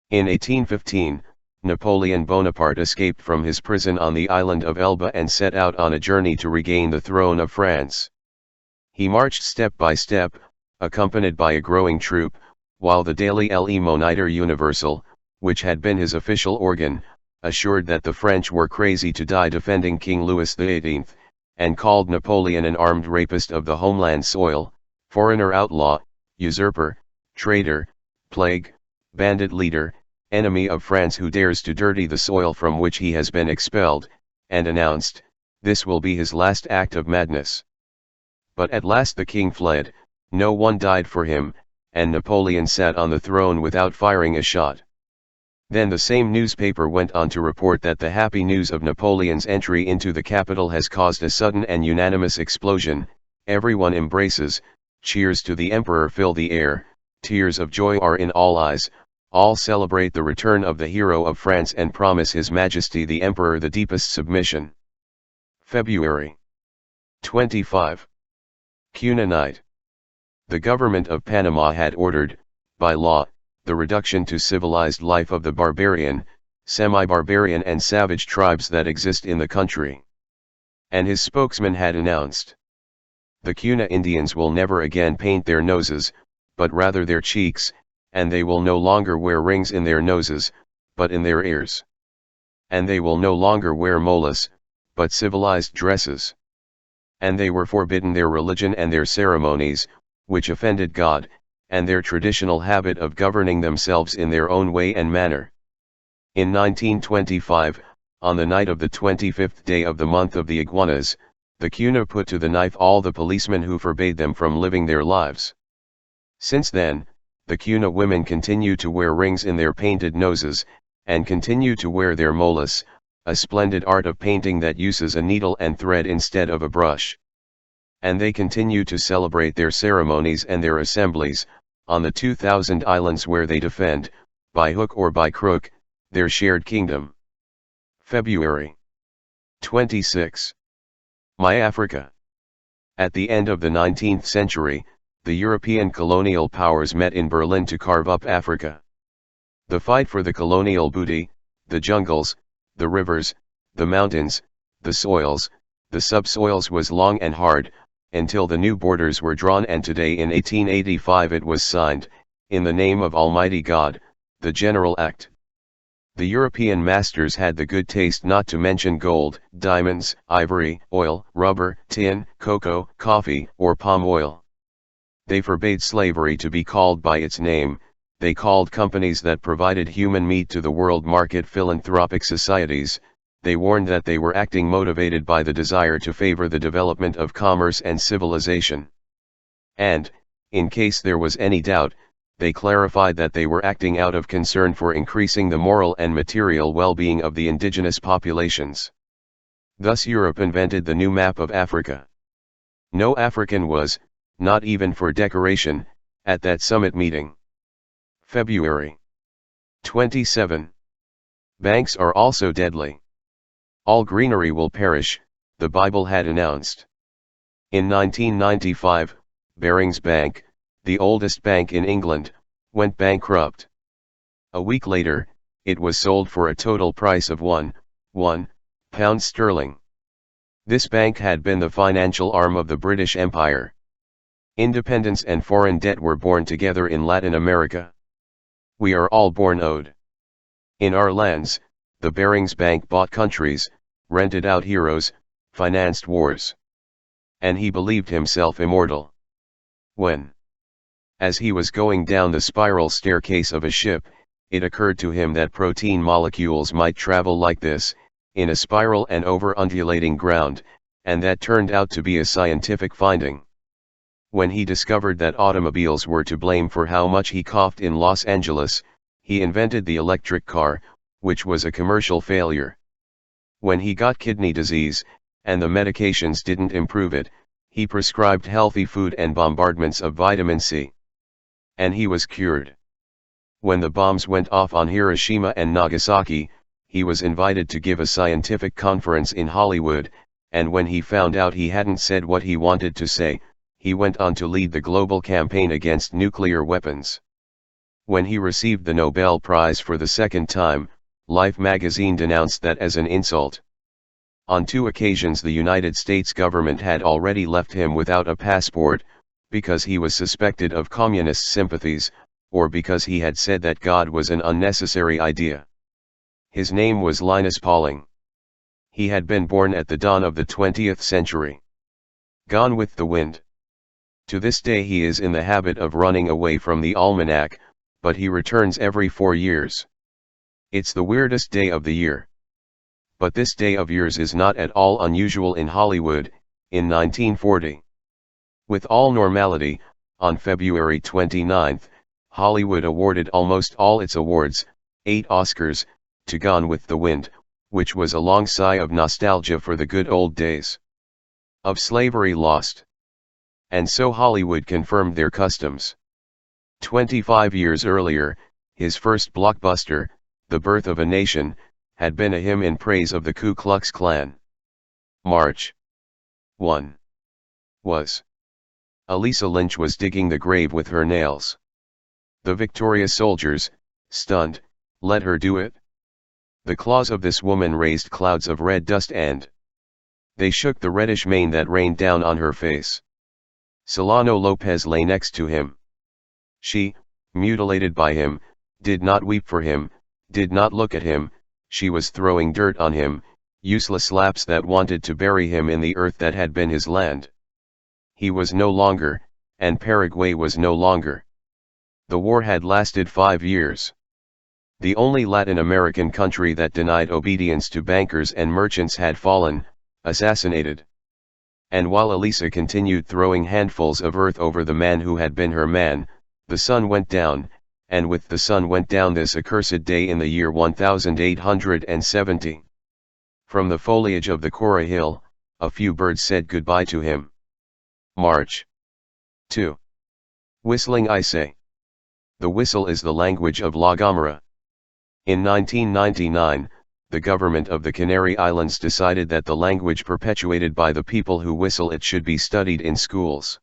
In 1815, Napoleon Bonaparte escaped from his prison on the island of Elba and set out on a journey to regain the throne of France. He marched step by step, accompanied by a growing troop, while the daily Le Moniteur Universel, which had been his official organ, assured that the French were crazy to die defending King Louis XVIII, and called Napoleon an armed rapist of the homeland soil, foreigner outlaw, usurper, traitor, plague, bandit leader, enemy of France who dares to dirty the soil from which he has been expelled, and announced, this will be his last act of madness. But at last the king fled, no one died for him, and Napoleon sat on the throne without firing a shot. Then the same newspaper went on to report that the happy news of Napoleon's entry into the capital has caused a sudden and unanimous explosion, everyone embraces, cheers to the emperor fill the air, tears of joy are in all eyes, all celebrate the return of the hero of France and promise His Majesty the Emperor the deepest submission. February 25. Cuna night. The government of Panama had ordered, by law, the reduction to civilized life of the barbarian, semi-barbarian and savage tribes that exist in the country. And his spokesman had announced, the Cuna Indians will never again paint their noses, but rather their cheeks, and they will no longer wear rings in their noses, but in their ears. And they will no longer wear molas, but civilized dresses. And they were forbidden their religion and their ceremonies, which offended God, and their traditional habit of governing themselves in their own way and manner. In 1925, on the night of the 25th day of the month of the iguanas, the Cuna put to the knife all the policemen who forbade them from living their lives. Since then, the Cuna women continue to wear rings in their painted noses, and continue to wear their molas, a splendid art of painting that uses a needle and thread instead of a brush. And they continue to celebrate their ceremonies and their assemblies, on the 2,000 islands where they defend, by hook or by crook, their shared kingdom. February 26. My Africa. At the end of the 19th century, the European colonial powers met in Berlin to carve up Africa. The fight for the colonial booty, the jungles, the rivers, the mountains, the soils, the subsoils was long and hard, until the new borders were drawn, and today in 1885 it was signed, in the name of Almighty God, the General Act. The European masters had the good taste not to mention gold, diamonds, ivory, oil, rubber, tin, cocoa, coffee, or palm oil. They forbade slavery to be called by its name. They called companies that provided human meat to the world market philanthropic societies. They warned that they were acting motivated by the desire to favor the development of commerce and civilization. And, in case there was any doubt, they clarified that they were acting out of concern for increasing the moral and material well-being of the indigenous populations. Thus Europe invented the new map of Africa. No African was, not even for decoration, at that summit meeting. February 27. Banks are also deadly. All greenery will perish, the Bible had announced. In 1995, Barings Bank, the oldest bank in England, went bankrupt. A week later, it was sold for a total price of £1 sterling. This bank had been the financial arm of the British Empire. Independence and foreign debt were born together in Latin America. We are all born owed. In our lands, the Barings Bank bought countries, rented out heroes, financed wars. And he believed himself immortal. When, as he was going down the spiral staircase of a ship, it occurred to him that protein molecules might travel like this, in a spiral and over undulating ground, and that turned out to be a scientific finding. When he discovered that automobiles were to blame for how much he coughed in Los Angeles, he invented the electric car, which was a commercial failure. When he got kidney disease, and the medications didn't improve it, he prescribed healthy food and bombardments of vitamin C. And he was cured. When the bombs went off on Hiroshima and Nagasaki, he was invited to give a scientific conference in Hollywood, and when he found out he hadn't said what he wanted to say, he went on to lead the global campaign against nuclear weapons. When he received the Nobel Prize for the second time, Life magazine denounced that as an insult. On 2 occasions the United States government had already left him without a passport, because he was suspected of communist sympathies, or because he had said that God was an unnecessary idea. His name was Linus Pauling. He had been born at the dawn of the 20th century. Gone with the wind. To this day he is in the habit of running away from the almanac, but he returns every 4 years. It's the weirdest day of the year. But this day of yours is not at all unusual in Hollywood, in 1940. With all normality, on February 29, Hollywood awarded almost all its awards, 8 Oscars, to Gone with the Wind, which was a long sigh of nostalgia for the good old days of slavery lost. And so Hollywood confirmed their customs. 25 years earlier, his first blockbuster, The Birth of a Nation, had been a hymn in praise of the Ku Klux Klan. March 1. Was. Elisa Lynch was digging the grave with her nails. The victorious soldiers, stunned, let her do it. The claws of this woman raised clouds of red dust and they shook the reddish mane that rained down on her face. Solano Lopez lay next to him. She, mutilated by him, did not weep for him, did not look at him, she was throwing dirt on him, useless slaps that wanted to bury him in the earth that had been his land. He was no longer, and Paraguay was no longer. The war had lasted 5 years. The only Latin American country that denied obedience to bankers and merchants had fallen, assassinated. And while Elisa continued throwing handfuls of earth over the man who had been her man, The sun went down, and with the sun went down this accursed day in the year 1870. From the foliage of the Kora hill, a few birds said goodbye to him. March 2. Whistling I say. The whistle is the language of La Gomera. In 1999, the government of the Canary Islands decided that the language perpetuated by the people who whistle it should be studied in schools.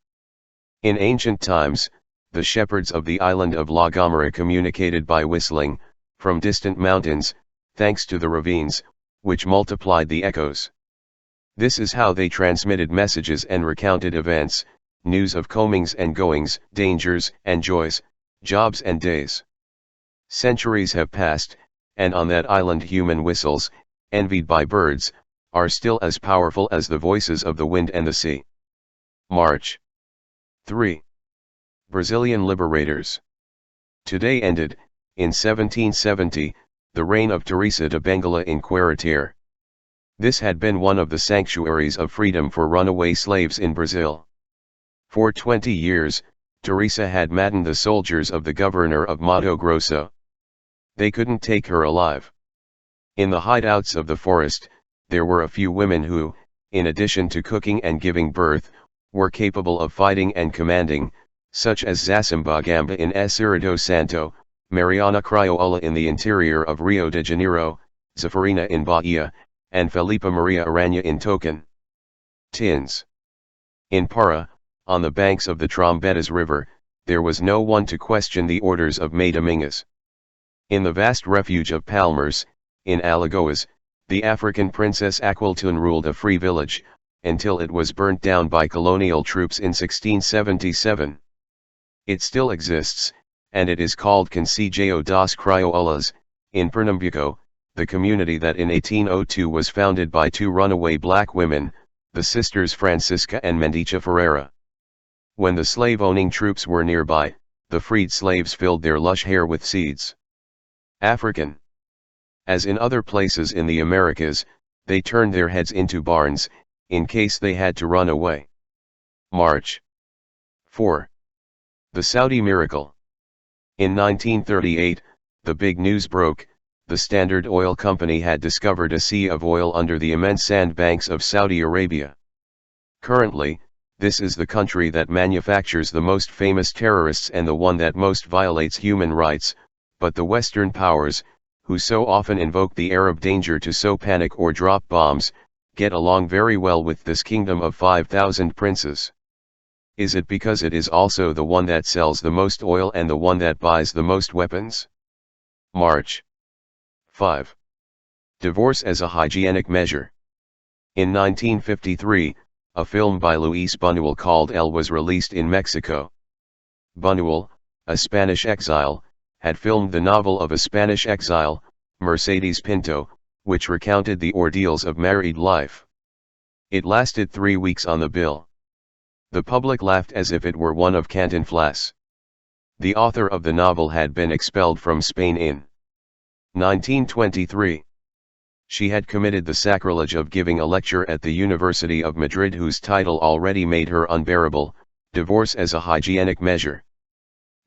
In ancient times, the shepherds of the island of La Gomera communicated by whistling, from distant mountains, thanks to the ravines, which multiplied the echoes. This is how they transmitted messages and recounted events, news of comings and goings, dangers and joys, jobs and days. Centuries have passed, and on that island human whistles, envied by birds, are still as powerful as the voices of the wind and the sea. March 3. Brazilian liberators. Today ended, in 1770, the reign of Teresa de Benguela in Quaratere. This had been one of the sanctuaries of freedom for runaway slaves in Brazil. For 20 years, Teresa had maddened the soldiers of the governor of Mato Grosso. They couldn't take her alive. In the hideouts of the forest, there were a few women who, in addition to cooking and giving birth, were capable of fighting and commanding, such as Zacimbagamba in Espírito Santo, Mariana Criolla in the interior of Rio de Janeiro, Zeferina in Bahia, and Felipa Maria Aranha in Tocantins. In Para, on the banks of the Trombetas River, there was no one to question the orders of May Domingues. In the vast refuge of Palmares, in Alagoas, the African princess Aquiltune ruled a free village, until it was burnt down by colonial troops in 1677. It still exists, and it is called Conselho das Crioulas, in Pernambuco, the community that in 1802 was founded by two runaway black women, the sisters Francisca and Mendicha Ferreira. When the slave-owning troops were nearby, the freed slaves filled their lush hair with seeds. African. As in other places in the Americas, they turned their heads into barns, in case they had to run away. March 4. The Saudi Miracle. In 1938, the big news broke: the Standard Oil Company had discovered a sea of oil under the immense sandbanks of Saudi Arabia. Currently, this is the country that manufactures the most famous terrorists and the one that most violates human rights, but the Western powers, who so often invoke the Arab danger to sow panic or drop bombs, get along very well with this kingdom of 5,000 princes. Is it because it is also the one that sells the most oil and the one that buys the most weapons? March 5. Divorce as a hygienic measure. In 1953, a film by Luis Buñuel called El was released in Mexico. Buñuel, a Spanish exile, had filmed the novel of a Spanish exile, Mercedes Pinto, which recounted the ordeals of married life. It lasted 3 weeks on the bill. The public laughed as if it were one of Cantinflas. The author of the novel had been expelled from Spain in 1923. She had committed the sacrilege of giving a lecture at the University of Madrid whose title already made her unbearable: Divorce as a Hygienic Measure.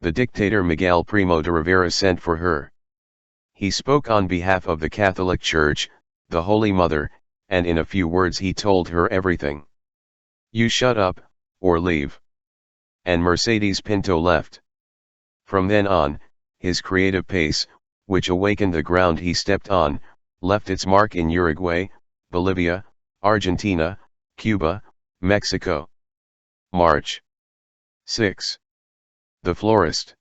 The dictator Miguel Primo de Rivera sent for her. He spoke on behalf of the Catholic Church, the Holy Mother, and in a few words he told her everything. You shut up, or leave. And Mercedes Pinto left. From then on, his creative pace, which awakened the ground he stepped on, left its mark in Uruguay, Bolivia, Argentina, Cuba, Mexico. March 6. The Florist.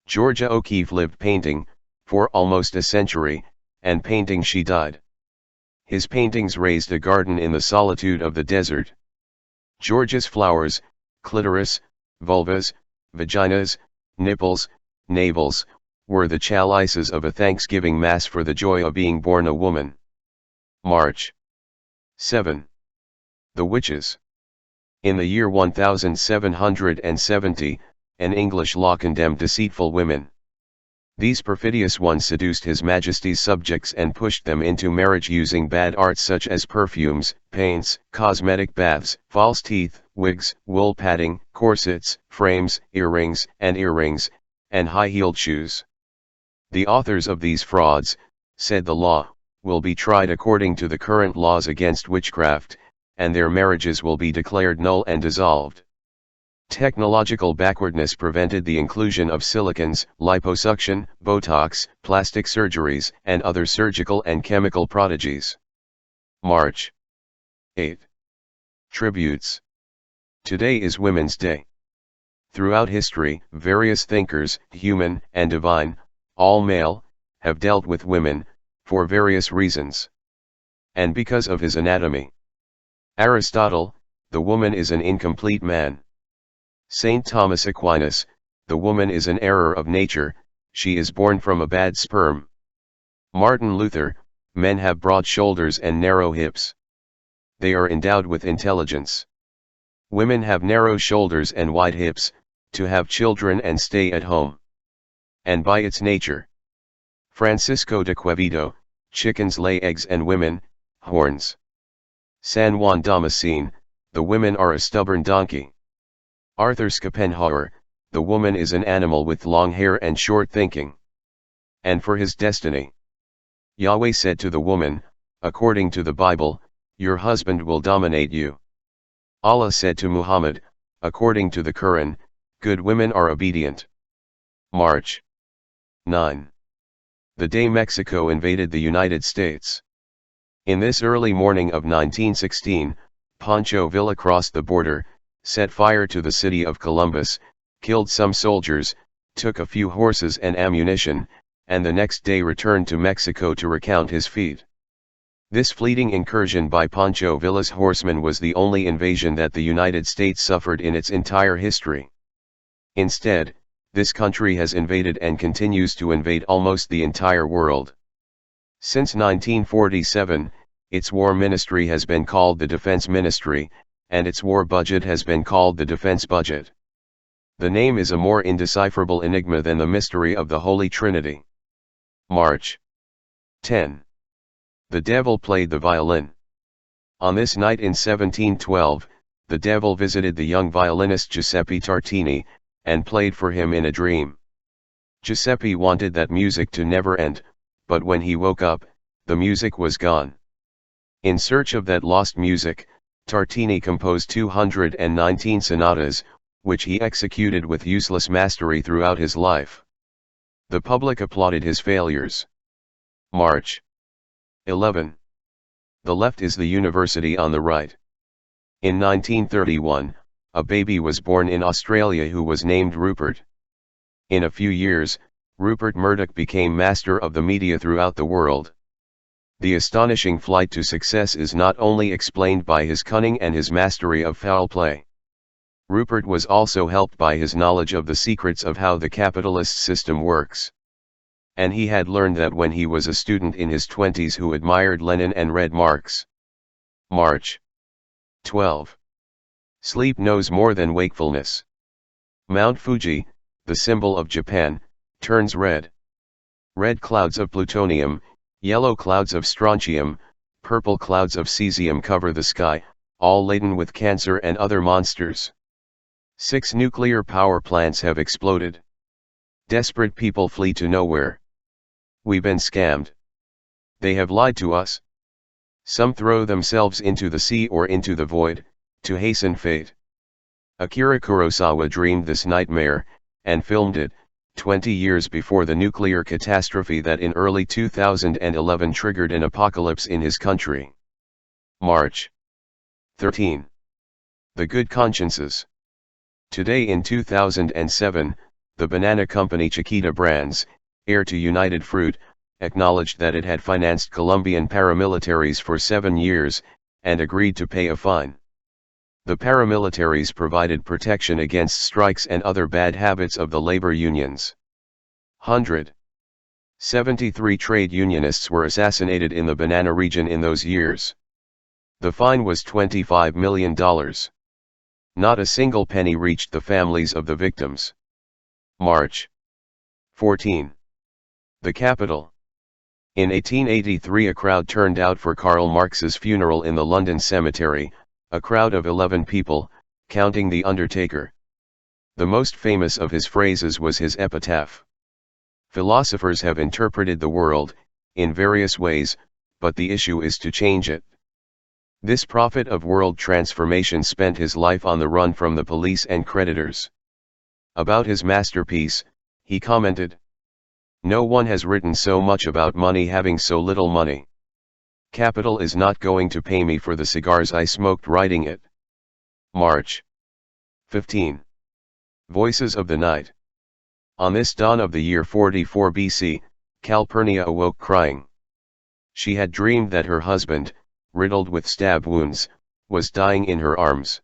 Georgia O'Keeffe lived painting, for almost a century, and painting she died. His paintings raised a garden in the solitude of the desert. Georgia's flowers, clitoris, vulvas, vaginas, nipples, navels, were the chalices of a Thanksgiving Mass for the joy of being born a woman. March 7. The Witches. In the year 1770, an English law condemned deceitful women. These perfidious ones seduced His Majesty's subjects and pushed them into marriage using bad arts such as perfumes, paints, cosmetic baths, false teeth, wigs, wool padding, corsets, frames, earrings, and high-heeled shoes. The authors of these frauds, said the law, will be tried according to the current laws against witchcraft, and their marriages will be declared null and dissolved. Technological backwardness prevented the inclusion of silicons, liposuction, Botox, plastic surgeries, and other surgical and chemical prodigies. March 8. Tributes. Today is Women's Day. Throughout history, various thinkers, human and divine, all male, have dealt with women, for various reasons. And because of his anatomy. Aristotle, the woman is an incomplete man. Saint Thomas Aquinas, the woman is an error of nature, she is born from a bad sperm. Martin Luther, men have broad shoulders and narrow hips. They are endowed with intelligence. Women have narrow shoulders and wide hips, to have children and stay at home. And by its nature. Francisco de Quevedo, chickens lay eggs and women, horns. San Juan Damascene, the women are a stubborn donkey. Arthur Schopenhauer, the woman is an animal with long hair and short thinking. And for his destiny. Yahweh said to the woman, according to the Bible, your husband will dominate you. Allah said to Muhammad, according to the Quran, good women are obedient. March 9. The day Mexico invaded the United States. In this early morning of 1916, Pancho Villa crossed the border, set fire to the city of Columbus, killed some soldiers, took a few horses and ammunition, and the next day returned to Mexico to recount his feat. This fleeting incursion by Pancho Villa's horsemen was the only invasion that the United States suffered in its entire history. Instead, this country has invaded and continues to invade almost the entire world. Since 1947, its war ministry has been called the Defense Ministry, and its war budget has been called the Defense Budget. The name is a more indecipherable enigma than the mystery of the Holy Trinity. March 10. The devil played the violin. On this night in 1712, the devil visited the young violinist Giuseppe Tartini, and played for him in a dream. Giuseppe wanted that music to never end, but when he woke up, the music was gone. In search of that lost music, Tartini composed 219 sonatas, which he executed with useless mastery throughout his life. The public applauded his failures. March 11. The left is the university on the right. In 1931, a baby was born in Australia who was named Rupert. In a few years, Rupert Murdoch became master of the media throughout the world. The astonishing flight to success is not only explained by his cunning and his mastery of foul play. Rupert was also helped by his knowledge of the secrets of how the capitalist system works. And he had learned that when he was a student in his 20s who admired Lenin and read Marx. March 12. Sleep knows more than wakefulness. Mount Fuji, the symbol of Japan, turns red. Red clouds of plutonium, yellow clouds of strontium, purple clouds of cesium cover the sky, all laden with cancer and other monsters. 6 nuclear power plants have exploded. Desperate people flee to nowhere. We've been scammed. They have lied to us. Some throw themselves into the sea or into the void, to hasten fate. Akira Kurosawa dreamed this nightmare, and filmed it, 20 years before the nuclear catastrophe that in early 2011 triggered an apocalypse in his country. March 13. The Good Consciences. Today in 2007, the banana company Chiquita Brands, heir to United Fruit, acknowledged that it had financed Colombian paramilitaries for 7 years, and agreed to pay a fine. The paramilitaries provided protection against strikes and other bad habits of the labor unions. 173 trade unionists were assassinated in the banana region in those years. The fine was $25 million. Not a single penny reached the families of the victims. March 14. The Capitol. In 1883 a crowd turned out for Karl Marx's funeral in the London cemetery, a crowd of 11 people, counting the undertaker. The most famous of his phrases was his epitaph. Philosophers have interpreted the world, in various ways, but the issue is to change it. This prophet of world transformation spent his life on the run from the police and creditors. About his masterpiece, he commented, "No one has written so much about money having so little money. Capital is not going to pay me for the cigars I smoked writing it." March 15. Voices of the Night. On this dawn of the year 44 BC, Calpurnia awoke crying. She had dreamed that her husband, riddled with stab wounds, was dying in her arms.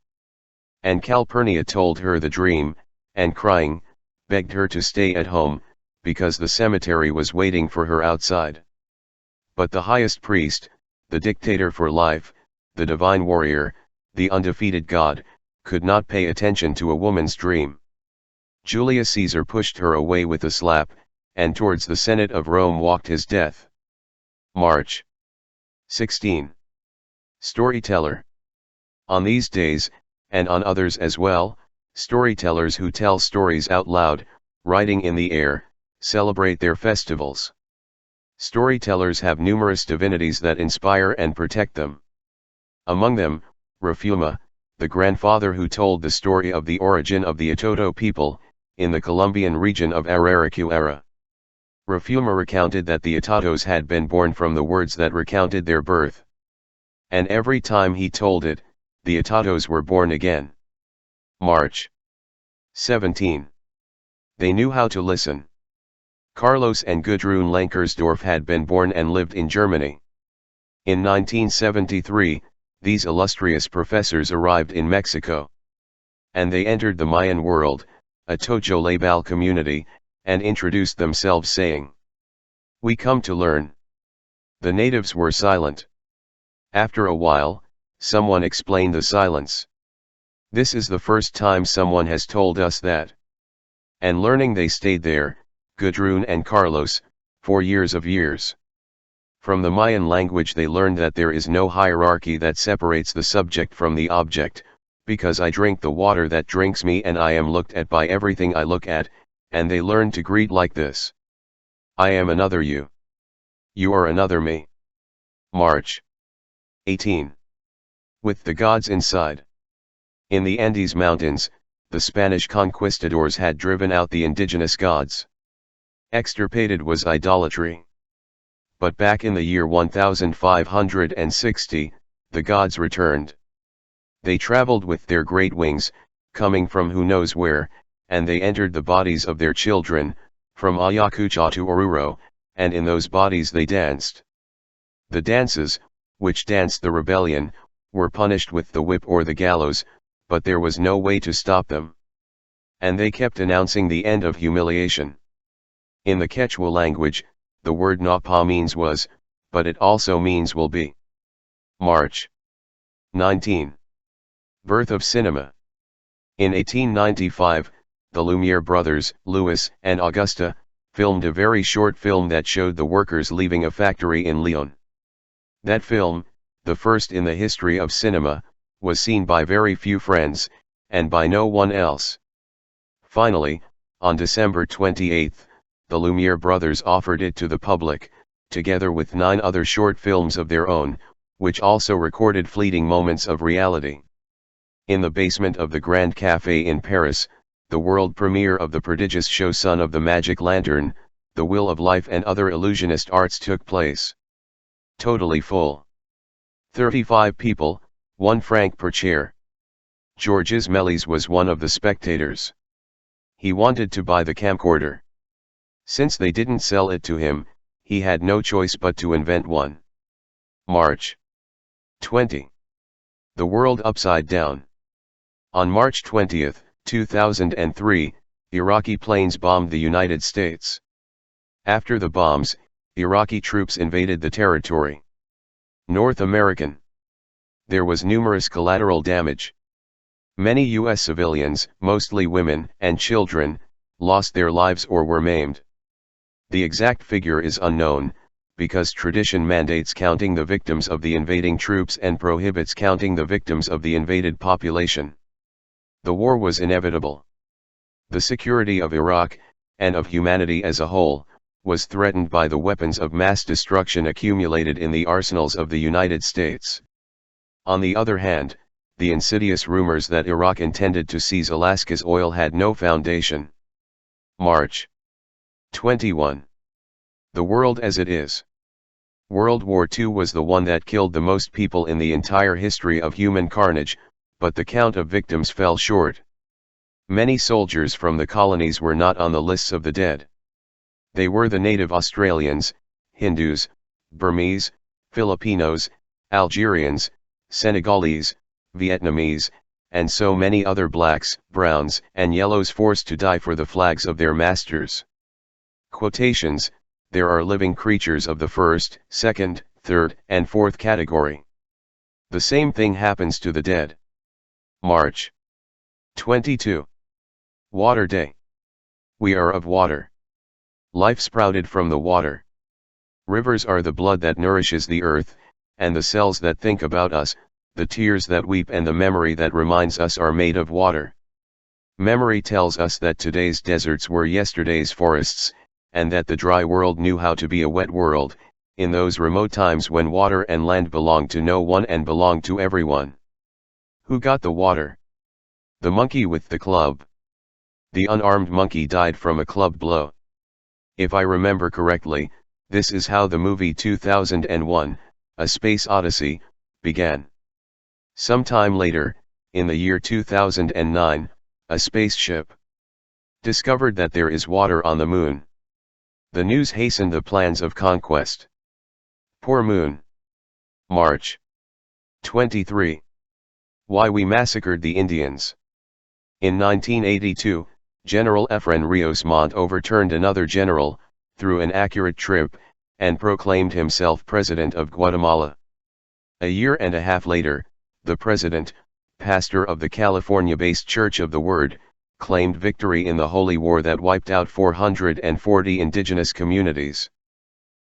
And Calpurnia told her the dream, and crying, begged her to stay at home, because the cemetery was waiting for her outside. But the highest priest, the dictator for life, the divine warrior, the undefeated god, could not pay attention to a woman's dream. Julius Caesar pushed her away with a slap, and towards the Senate of Rome walked his death. March 16. Storyteller. On these days, and on others as well, storytellers who tell stories out loud, writing in the air, celebrate their festivals. Storytellers have numerous divinities that inspire and protect them. Among them, Rafuma, the grandfather who told the story of the origin of the Atoto people, in the Colombian region of Araraquara. Rafuma recounted that the Atatos had been born from the words that recounted their birth. And every time he told it, the Atatos were born again. March 17. They knew how to listen. Carlos and Gudrun Lankersdorf had been born and lived in Germany. In 1973, these illustrious professors arrived in Mexico. And they entered the Mayan world, a Tojolabal community, and introduced themselves saying, "We come to learn." The natives were silent. After a while, someone explained the silence. "This is the first time someone has told us that." And learning they stayed there, Gudrun and Carlos, for years of years. From the Mayan language they learned that there is no hierarchy that separates the subject from the object, because I drink the water that drinks me and I am looked at by everything I look at, and they learned to greet like this. I am another you. You are another me. March 18. With the gods inside. In the Andes Mountains, the Spanish conquistadors had driven out the indigenous gods. Extirpated was idolatry. But back in the year 1560, the gods returned. They traveled with their great wings, coming from who knows where, and they entered the bodies of their children, from Ayacucho to Oruro, and in those bodies they danced. The dances, which danced the rebellion, were punished with the whip or the gallows, but there was no way to stop them. And they kept announcing the end of humiliation. In the Quechua language, the word napa means was, but it also means will be. March 19. Birth of cinema. In 1895, the Lumiere brothers, Louis and Augusta, filmed a very short film that showed the workers leaving a factory in Lyon. That film, the first in the history of cinema, was seen by very few friends, and by no one else. Finally, on December 28, the Lumiere brothers offered it to the public, together with 9 other short films of their own, which also recorded fleeting moments of reality. In the basement of the Grand Café in Paris, the world premiere of the prodigious show Son of the Magic Lantern, The Will of Life and other illusionist arts took place. Totally full. 35 people, 1 franc per chair. Georges Méliès was one of the spectators. He wanted to buy the camcorder. Since they didn't sell it to him, he had no choice but to invent one. March 20. The World Upside Down. On March 20, 2003, Iraqi planes bombed the United States. After the bombs, Iraqi troops invaded the territory. North American. There was numerous collateral damage. Many U.S. civilians, mostly women and children, lost their lives or were maimed. The exact figure is unknown, because tradition mandates counting the victims of the invading troops and prohibits counting the victims of the invaded population. The war was inevitable. The security of Iraq, and of humanity as a whole, was threatened by the weapons of mass destruction accumulated in the arsenals of the United States. On the other hand, the insidious rumors that Iraq intended to seize Alaska's oil had no foundation. March 21. The world as it is. World War II was the one that killed the most people in the entire history of human carnage, but the count of victims fell short. Many soldiers from the colonies were not on the lists of the dead. They were the native Australians, Hindus, Burmese, Filipinos, Algerians, Senegalese, Vietnamese, and so many other blacks, browns, and yellows forced to die for the flags of their masters. Quotations: there are living creatures of the first, second, third, and fourth category. The same thing happens to the dead. March 22. Water Day. We are of water. Life sprouted from the water. Rivers are the blood that nourishes the earth, and the cells that think about us, the tears that weep and the memory that reminds us are made of water. Memory tells us that today's deserts were yesterday's forests, and that the dry world knew how to be a wet world, in those remote times when water and land belonged to no one and belonged to everyone. Who got the water? The monkey with the club. The unarmed monkey died from a club blow. If I remember correctly, this is how the movie 2001, A Space Odyssey, began. Sometime later, in the year 2009, a spaceship discovered that there is water on the moon. The news hastened the plans of conquest. Poor moon. March 23. Why we massacred the Indians. In 1982, General Efrain Rios Montt overturned another general, through an accurate trip, and proclaimed himself president of Guatemala. A year and a half later, the president, pastor of the California-based Church of the Word, claimed victory in the holy war that wiped out 440 indigenous communities.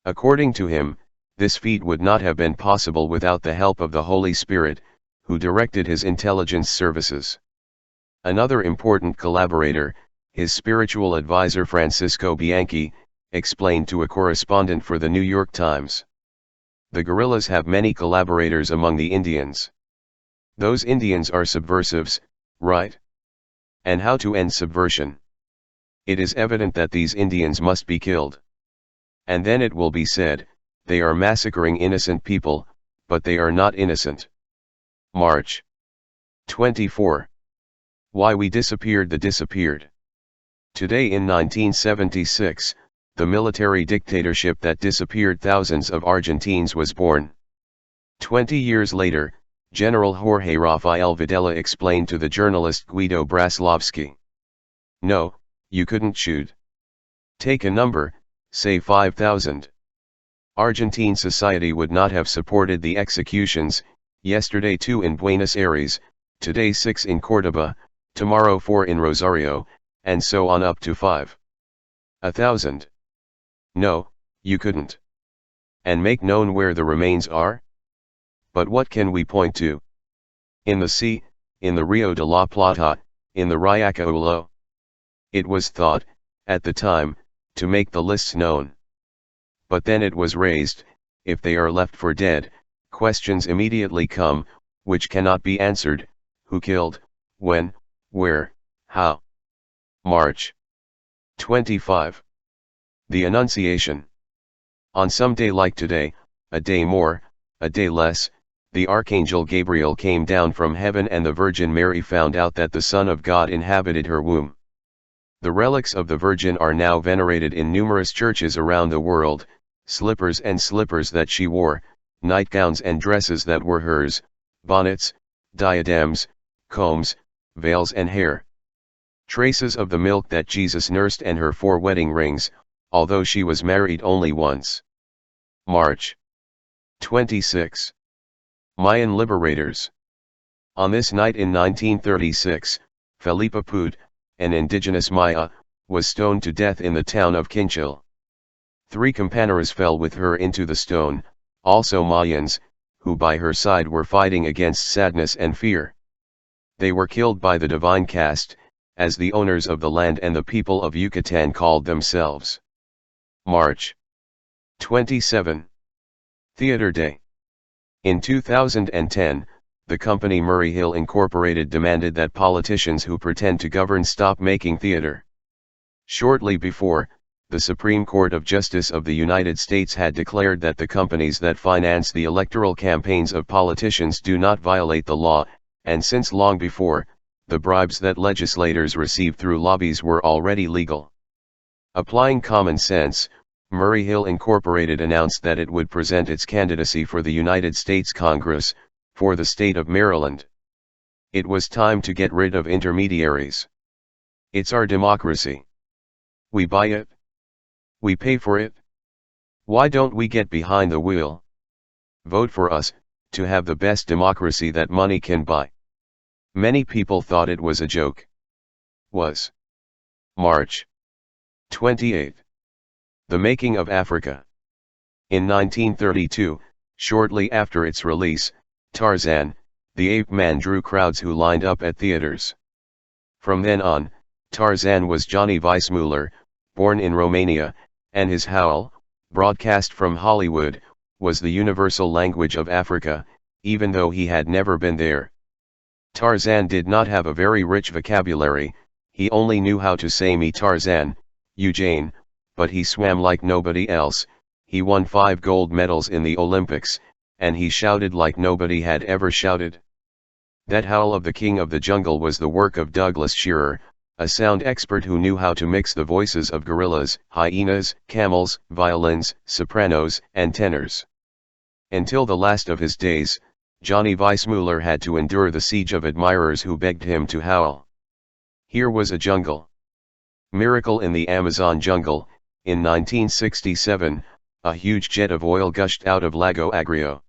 According to him, this feat would not have been possible without the help of the Holy Spirit, who directed his intelligence services. Another important collaborator, his spiritual advisor Francisco Bianchi, explained to a correspondent for the New York Times. The guerrillas have many collaborators among the Indians. Those Indians are subversives, right? And how to end subversion? It is evident that these Indians must be killed. And then it will be said, they are massacring innocent people, but they are not innocent. March 24. Why we disappeared the disappeared. Today in 1976, the military dictatorship that disappeared thousands of Argentines was born. 20 years later, General Jorge Rafael Videla explained to the journalist Guido Braslovsky. No, you couldn't shoot. Take a number, say 5,000. Argentine society would not have supported the executions, yesterday 2 in Buenos Aires, today 6 in Córdoba, tomorrow 4 in Rosario, and so on up to 5,000. No, you couldn't. And make known where the remains are? But what can we point to? In the sea, in the Rio de la Plata, in the Riachuelo. It was thought, at the time, to make the lists known. But then it was raised, if they are left for dead, questions immediately come, which cannot be answered: who killed, when, where, how? March 25. The Annunciation. On some day like today, a day more, a day less, the Archangel Gabriel came down from heaven and the Virgin Mary found out that the Son of God inhabited her womb. The relics of the Virgin are now venerated in numerous churches around the world: slippers and slippers that she wore, nightgowns and dresses that were hers, bonnets, diadems, combs, veils and hair. Traces of the milk that Jesus nursed and her 4 wedding rings, although she was married only once. March 26. Mayan liberators. On this night in 1936, Felipa Put, an indigenous Maya, was stoned to death in the town of Quinchil. 3 compañeros fell with her into the stone, also Mayans, who by her side were fighting against sadness and fear. They were killed by the divine caste, as the owners of the land and the people of Yucatan called themselves. March 27. Theater Day. In 2010, the company Murray Hill Incorporated demanded that politicians who pretend to govern stop making theater. Shortly before, the Supreme Court of Justice of the United States had declared that the companies that finance the electoral campaigns of politicians do not violate the law, and since long before, the bribes that legislators receive through lobbies were already legal. Applying common sense, Murray Hill Incorporated announced that it would present its candidacy for the United States Congress, for the state of Maryland. It was time to get rid of intermediaries. It's our democracy. We buy it. We pay for it. Why don't we get behind the wheel? Vote for us, to have the best democracy that money can buy. Many people thought it was a joke. Was. March 28. The Making of Africa. In 1932, shortly after its release, Tarzan, the ape man drew crowds who lined up at theaters. From then on, Tarzan was Johnny Weissmuller, born in Romania, and his howl, broadcast from Hollywood, was the universal language of Africa, even though he had never been there. Tarzan did not have a very rich vocabulary, he only knew how to say "Me Tarzan, Eugene," but he swam like nobody else, he won 5 gold medals in the Olympics, and he shouted like nobody had ever shouted. That howl of the king of the jungle was the work of Douglas Shearer, a sound expert who knew how to mix the voices of gorillas, hyenas, camels, violins, sopranos, and tenors. Until the last of his days, Johnny Weissmuller had to endure the siege of admirers who begged him to howl. Here was a jungle. Miracle in the Amazon jungle. In 1967, a huge jet of oil gushed out of Lago Agrio.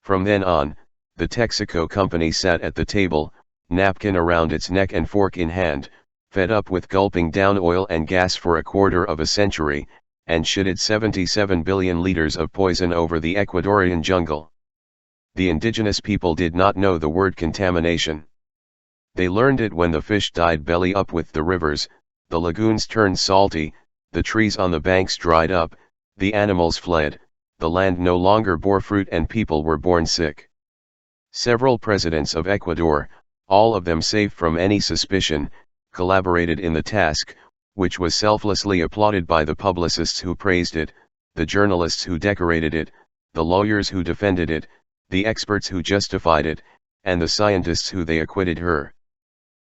From then on, the Texaco company sat at the table, napkin around its neck and fork in hand, fed up with gulping down oil and gas for a quarter of a century, and shitted 77 billion liters of poison over the Ecuadorian jungle. The indigenous people did not know the word contamination. They learned it when the fish died belly up with the rivers, the lagoons turned salty, the trees on the banks dried up, the animals fled, the land no longer bore fruit and people were born sick. Several presidents of Ecuador, all of them safe from any suspicion, collaborated in the task, which was selflessly applauded by the publicists who praised it, the journalists who decorated it, the lawyers who defended it, the experts who justified it, and the scientists who they acquitted her.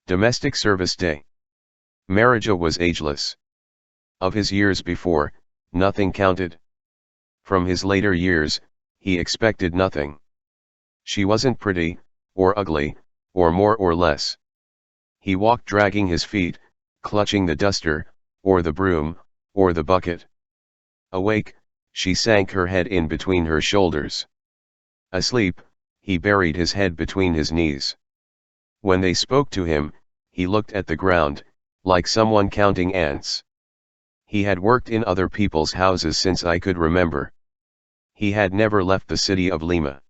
Domestic Service Day. Marija was ageless. Of his years before, nothing counted. From his later years, he expected nothing. She wasn't pretty, or ugly, or more or less. He walked dragging his feet, clutching the duster, or the broom, or the bucket. Awake, she sank her head in between her shoulders. Asleep, he buried his head between his knees. When they spoke to him, he looked at the ground, like someone counting ants. He had worked in other people's houses since I could remember. He had never left the city of Lima.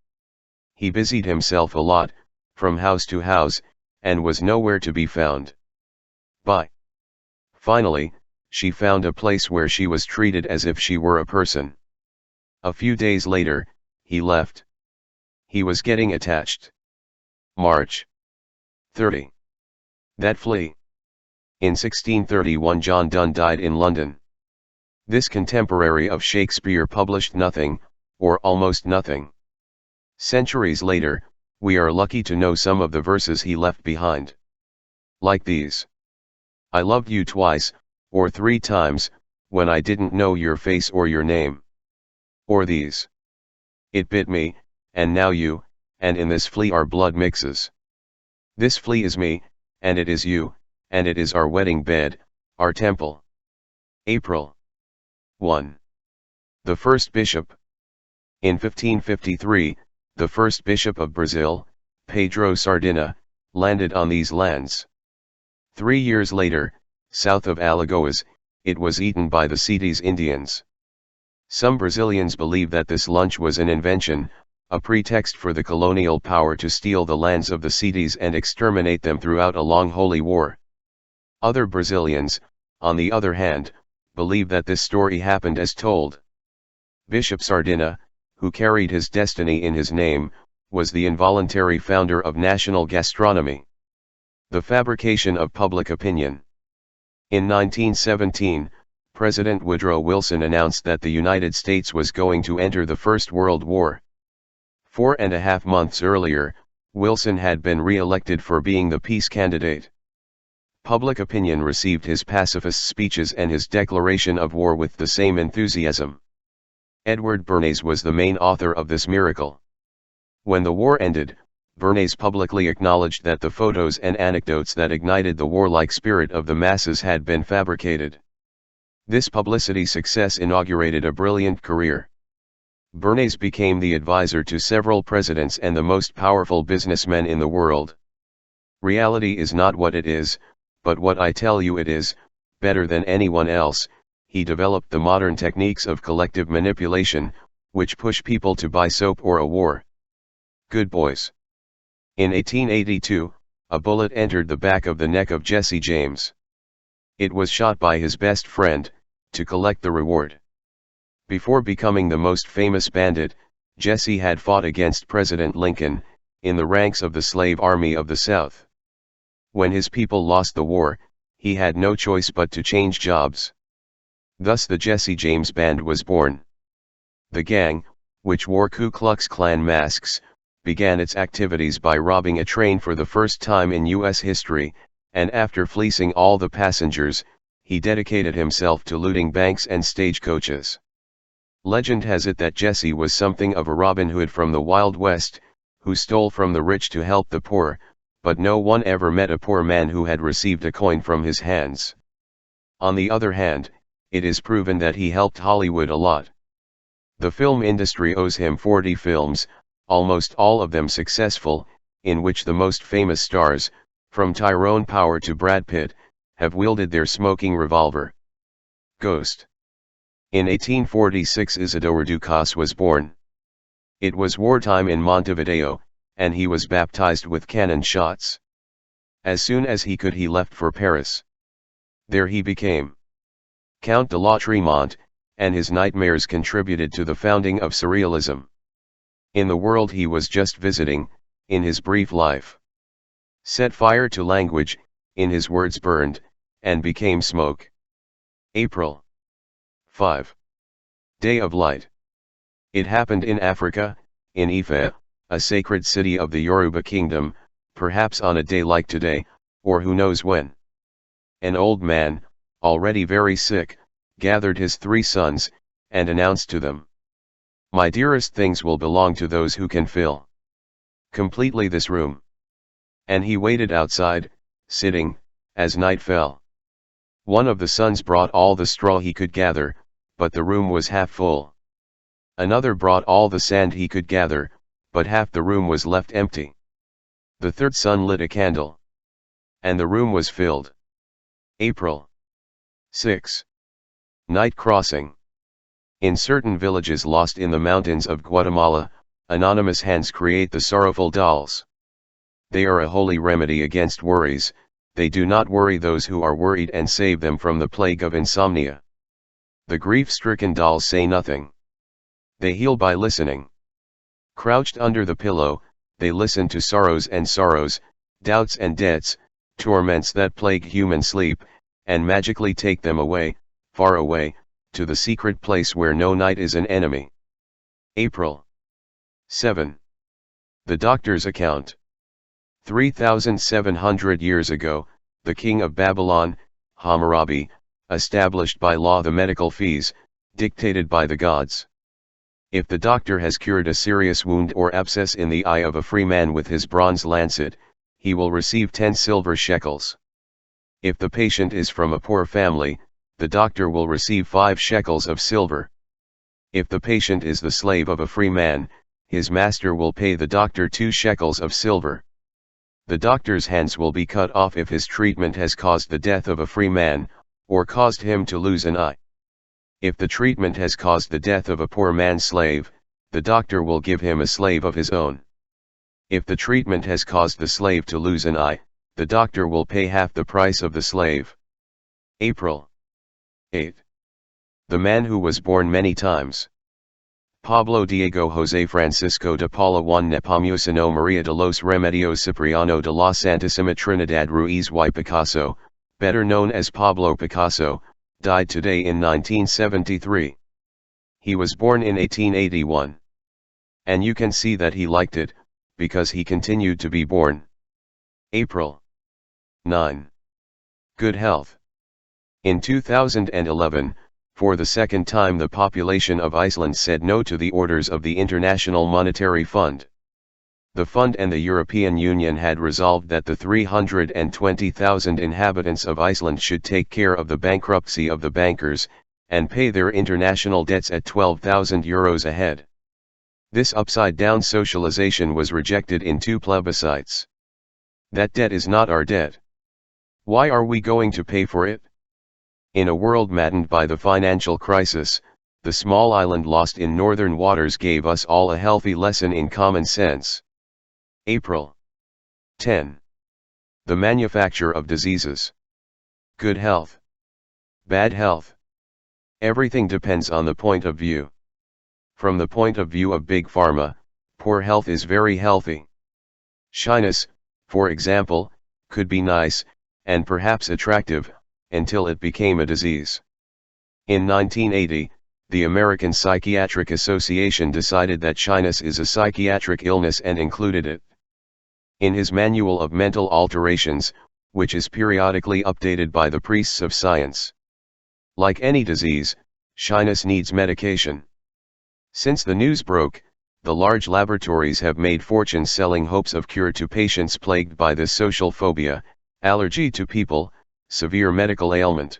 He busied himself a lot, from house to house, and was nowhere to be found. Finally, she found a place where she was treated as if she were a person. A few days later, he left. He was getting attached. March 30. That flea. In 1631 John Donne died in London. This contemporary of Shakespeare published nothing, or almost nothing. Centuries later, we are lucky to know some of the verses he left behind. Like these. I loved you twice, or 3 times, when I didn't know your face or your name. Or these. It bit me, and now you, and in this flea our blood mixes. This flea is me, and it is you, and it is our wedding bed, our temple. April 1. The first bishop. In 1553, the first bishop of Brazil, Pedro Sardina, landed on these lands. 3 years later, south of Alagoas, it was eaten by the Setis Indians. Some Brazilians believe that this lunch was an invention, a pretext for the colonial power to steal the lands of the cities and exterminate them throughout a long holy war. Other Brazilians, on the other hand, believe that this story happened as told. Bishop Sardina, who carried his destiny in his name, was the involuntary founder of national gastronomy. The fabrication of public opinion. In 1917, President Woodrow Wilson announced that the United States was going to enter the First World War. 4.5 months earlier, Wilson had been re-elected for being the peace candidate. Public opinion received his pacifist speeches and his declaration of war with the same enthusiasm. Edward Bernays was the main author of this miracle. When the war ended, Bernays publicly acknowledged that the photos and anecdotes that ignited the warlike spirit of the masses had been fabricated. This publicity success inaugurated a brilliant career. Bernays became the advisor to several presidents and the most powerful businessmen in the world. Reality is not what it is, but what I tell you it is. Better than anyone else, he developed the modern techniques of collective manipulation, which push people to buy soap or a war. Good boys. In 1882, a bullet entered the back of the neck of Jesse James. It was shot by his best friend, to collect the reward. Before becoming the most famous bandit, Jesse had fought against President Lincoln, in the ranks of the slave army of the South. When his people lost the war, he had no choice but to change jobs. Thus the Jesse James Band was born. The gang, which wore Ku Klux Klan masks, began its activities by robbing a train for the first time in U.S. history, and after fleecing all the passengers, he dedicated himself to looting banks and stagecoaches. Legend has it that Jesse was something of a Robin Hood from the Wild West, who stole from the rich to help the poor, but no one ever met a poor man who had received a coin from his hands. On the other hand, it is proven that he helped Hollywood a lot. The film industry owes him 40 films, almost all of them successful, in which the most famous stars, from Tyrone Power to Brad Pitt, have wielded their smoking revolver. Ghost. In 1846 Isidore Ducasse was born. It was wartime in Montevideo, and he was baptized with cannon shots. As soon as he could he left for Paris. There he became Count de la Tremont, and his nightmares contributed to the founding of Surrealism. In the world he was just visiting, in his brief life. Set fire to language, in his words burned, and became smoke. April 5. Day of Light. It happened in Africa, in Ife, a sacred city of the Yoruba kingdom, perhaps on a day like today, or who knows when. An old man, already very sick, gathered his 3 sons, and announced to them, "My dearest things will belong to those who can fill completely this room." And he waited outside, sitting, as night fell. One of the sons brought all the straw he could gather, but the room was half full. Another brought all the sand he could gather, but half the room was left empty. The third son lit a candle, and the room was filled. April 6. Night crossing. In certain villages lost in the mountains of Guatemala, anonymous hands create the sorrowful dolls. They are a holy remedy against worries. They do not worry those who are worried and save them from the plague of insomnia. The grief-stricken dolls say nothing. They heal by listening. Crouched under the pillow, they listen to sorrows and sorrows, doubts and debts, torments that plague human sleep, and magically take them away, far away, to the secret place where no night is an enemy. April 7. The Doctor's Account. 3,700 years ago, the king of Babylon, Hammurabi, established by law the medical fees, dictated by the gods. If the doctor has cured a serious wound or abscess in the eye of a free man with his bronze lancet, he will receive 10 silver shekels. If the patient is from a poor family, the doctor will receive 5 shekels of silver. If the patient is the slave of a free man, his master will pay the doctor 2 shekels of silver. The doctor's hands will be cut off if his treatment has caused the death of a free man, or caused him to lose an eye. If the treatment has caused the death of a poor man's slave, the doctor will give him a slave of his own. If the treatment has caused the slave to lose an eye, the doctor will pay half the price of the slave. April 8. The man who was born many times. Pablo Diego José Francisco de Paula Juan Nepomuceno María de los Remedios Cipriano de la Santísima Trinidad Ruiz y Picasso, better known as Pablo Picasso, died today in 1973. He was born in 1881. And you can see that he liked it, because he continued to be born. April 9. Good health. In 2011, for the second time the population of Iceland said no to the orders of the International Monetary Fund. The fund and the European Union had resolved that the 320,000 inhabitants of Iceland should take care of the bankruptcy of the bankers, and pay their international debts at €12,000 a head. This upside-down socialization was rejected in 2 plebiscites. That debt is not our debt. Why are we going to pay for it? In a world maddened by the financial crisis, the small island lost in northern waters gave us all a healthy lesson in common sense. April 10. The manufacture of diseases. Good health. Bad health. Everything depends on the point of view. From the point of view of Big Pharma, poor health is very healthy. Shyness, for example, could be nice, and perhaps attractive, until it became a disease. In 1980, the American Psychiatric Association decided that shyness is a psychiatric illness and included it in his Manual of Mental Alterations, which is periodically updated by the priests of science. Like any disease, shyness needs medication. Since the news broke, the large laboratories have made fortunes selling hopes of cure to patients plagued by this social phobia, allergy to people, severe medical ailment.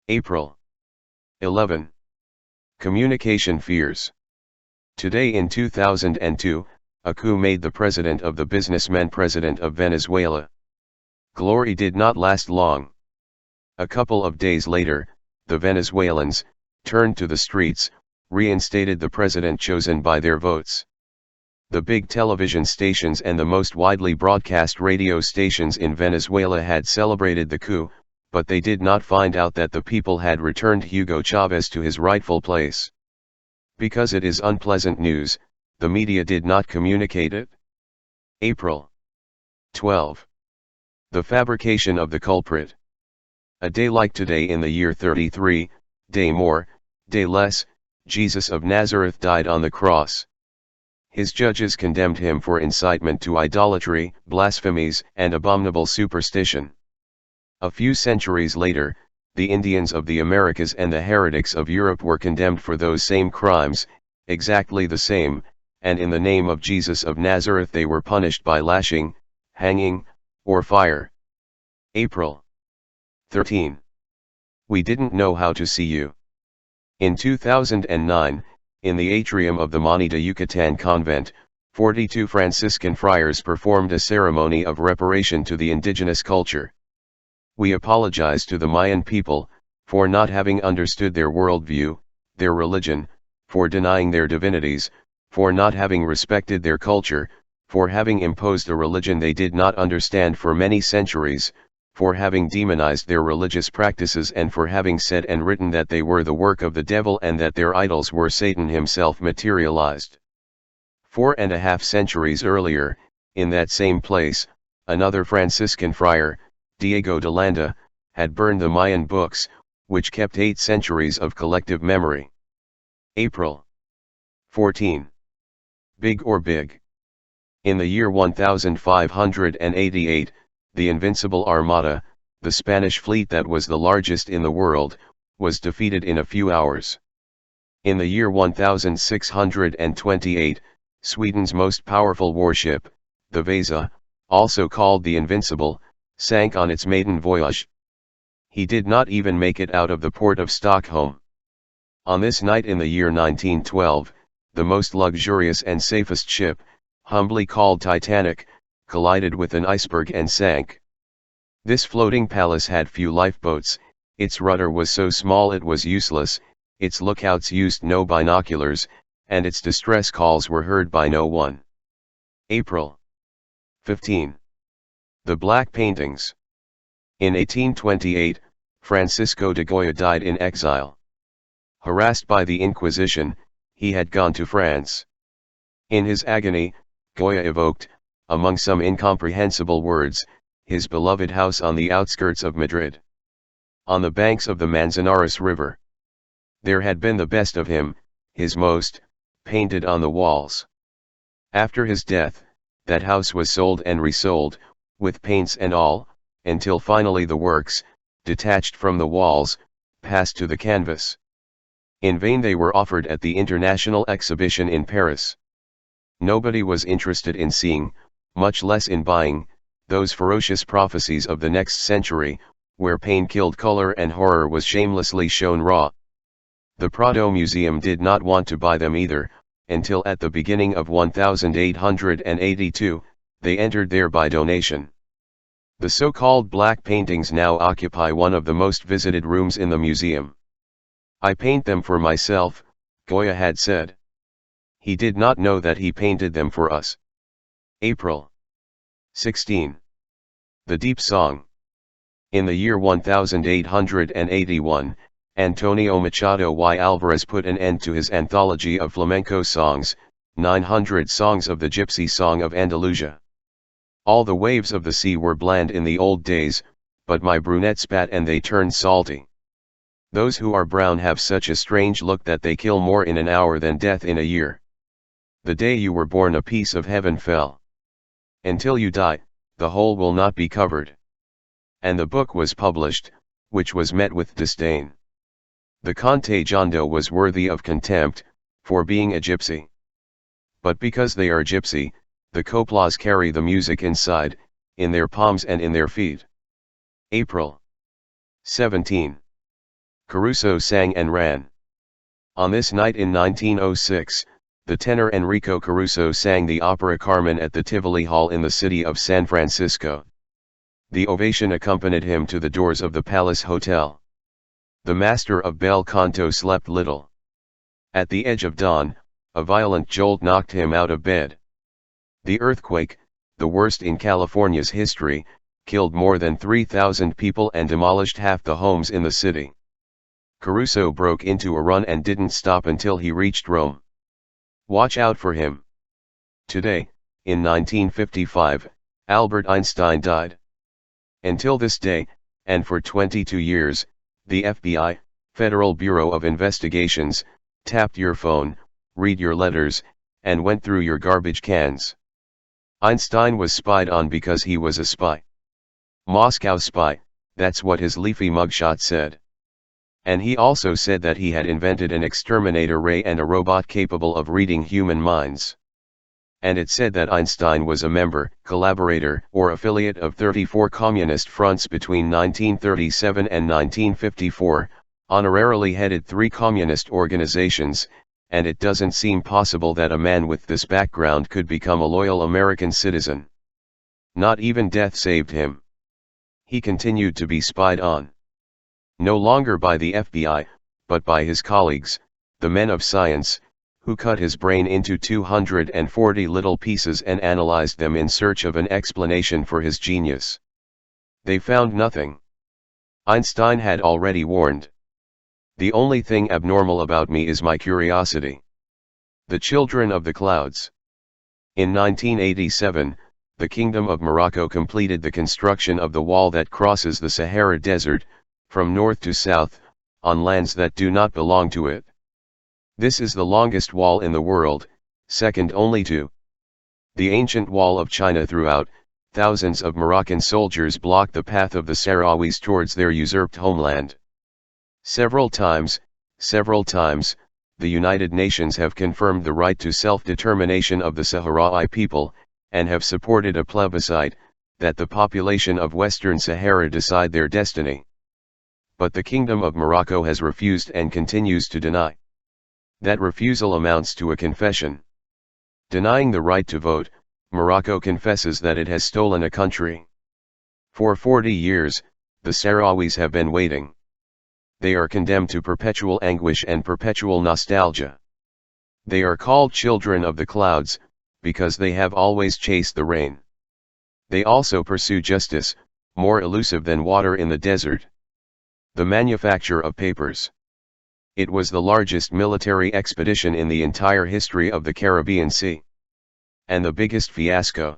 April 11. Communication fears. Today in 2002, a coup made the president of the businessmen president of Venezuela. Glory did not last long. A couple of days later, the Venezuelans turned to the streets, reinstated the president chosen by their votes. The big television stations and the most widely broadcast radio stations in Venezuela had celebrated the coup, but they did not find out that the people had returned Hugo Chavez to his rightful place. Because it is unpleasant news, the media did not communicate it. April 12. The fabrication of the culprit. A day like today in the year 33, day more, day less, Jesus of Nazareth died on the cross. His judges condemned him for incitement to idolatry, blasphemies, and abominable superstition. A few centuries later, the Indians of the Americas and the heretics of Europe were condemned for those same crimes, exactly the same, and in the name of Jesus of Nazareth they were punished by lashing, hanging, or fire. April 13. We didn't know how to see you. In 2009, in the atrium of the Mani de Yucatan convent, 42 Franciscan friars performed a ceremony of reparation to the indigenous culture. We apologize to the Mayan people, for not having understood their worldview, their religion, for denying their divinities, for not having respected their culture, for having imposed a religion they did not understand for many centuries, for having demonized their religious practices and for having said and written that they were the work of the devil and that their idols were Satan himself materialized. 4.5 centuries earlier, in that same place, another Franciscan friar, Diego de Landa, had burned the Mayan books, which kept 8 centuries of collective memory. April 14. Big or big. In the year 1588, the Invincible Armada, the Spanish fleet that was the largest in the world, was defeated in a few hours. In the year 1628, Sweden's most powerful warship, the Vasa, also called the Invincible, sank on its maiden voyage. He did not even make it out of the port of Stockholm. On this night in the year 1912, the most luxurious and safest ship, humbly called Titanic, collided with an iceberg and sank. This floating palace had few lifeboats, its rudder was so small it was useless, its lookouts used no binoculars, and its distress calls were heard by no one. April 15. The Black Paintings. In 1828, Francisco de Goya died in exile. Harassed by the Inquisition, he had gone to France. In his agony, Goya evoked, among some incomprehensible words, his beloved house on the outskirts of Madrid, on the banks of the Manzanares River. There had been the best of him, his most, painted on the walls. After his death, that house was sold and resold, with paints and all, until finally the works, detached from the walls, passed to the canvas. In vain they were offered at the International Exhibition in Paris. Nobody was interested in seeing, much less in buying, those ferocious prophecies of the next century, where pain killed color and horror was shamelessly shown raw. The Prado Museum did not want to buy them either, until at the beginning of 1882, they entered there by donation. The so-called black paintings now occupy one of the most visited rooms in the museum. "I paint them for myself," Goya had said. He did not know that he painted them for us. April 16. The Deep Song. In the year 1881, Antonio Machado y Alvarez put an end to his anthology of flamenco songs, 900 songs of the gypsy song of Andalusia. All the waves of the sea were bland in the old days, but my brunette spat and they turned salty. Those who are brown have such a strange look that they kill more in an hour than death in a year. The day you were born a piece of heaven fell. Until you die, the whole will not be covered. And the book was published, which was met with disdain. The Conte Jondo was worthy of contempt, for being a gypsy. But because they are gypsy, the coplas carry the music inside, in their palms and in their feet. April 17. Caruso sang and ran. On this night in 1906, the tenor Enrico Caruso sang the opera Carmen at the Tivoli Hall in the city of San Francisco. The ovation accompanied him to the doors of the Palace Hotel. The master of bel canto slept little. At the edge of dawn, a violent jolt knocked him out of bed. The earthquake, the worst in California's history, killed more than 3,000 people and demolished half the homes in the city. Caruso broke into a run and didn't stop until he reached Rome. Watch out for him. Today, in 1955, Albert Einstein died. Until this day, and for 22 years, the FBI, Federal Bureau of Investigations, tapped your phone, read your letters, and went through your garbage cans. Einstein was spied on because he was a spy. Moscow spy, that's what his leafy mugshot said. And he also said that he had invented an exterminator ray and a robot capable of reading human minds. And it said that Einstein was a member, collaborator, or affiliate of 34 communist fronts between 1937 and 1954, honorarily headed 3 communist organizations, and it doesn't seem possible that a man with this background could become a loyal American citizen. Not even death saved him. He continued to be spied on. No longer by the FBI, but by his colleagues, the men of science, who cut his brain into 240 little pieces and analyzed them in search of an explanation for his genius. They found nothing. Einstein had already warned. The only thing abnormal about me is my curiosity. The Children of the Clouds. In 1987, the Kingdom of Morocco completed the construction of the wall that crosses the Sahara Desert, from north to south, on lands that do not belong to it. This is the longest wall in the world, second only to the ancient wall of China. Throughout, thousands of Moroccan soldiers blocked the path of the Sahrawis towards their usurped homeland. Several times, the United Nations have confirmed the right to self-determination of the Sahrawi people, and have supported a plebiscite, that the population of Western Sahara decide their destiny. But the Kingdom of Morocco has refused and continues to deny. That refusal amounts to a confession. Denying the right to vote, Morocco confesses that it has stolen a country. For 40 years, the Sahrawis have been waiting. They are condemned to perpetual anguish and perpetual nostalgia. They are called children of the clouds, because they have always chased the rain. They also pursue justice, more elusive than water in the desert. The manufacture of papers. It was the largest military expedition in the entire history of the Caribbean Sea. And the biggest fiasco.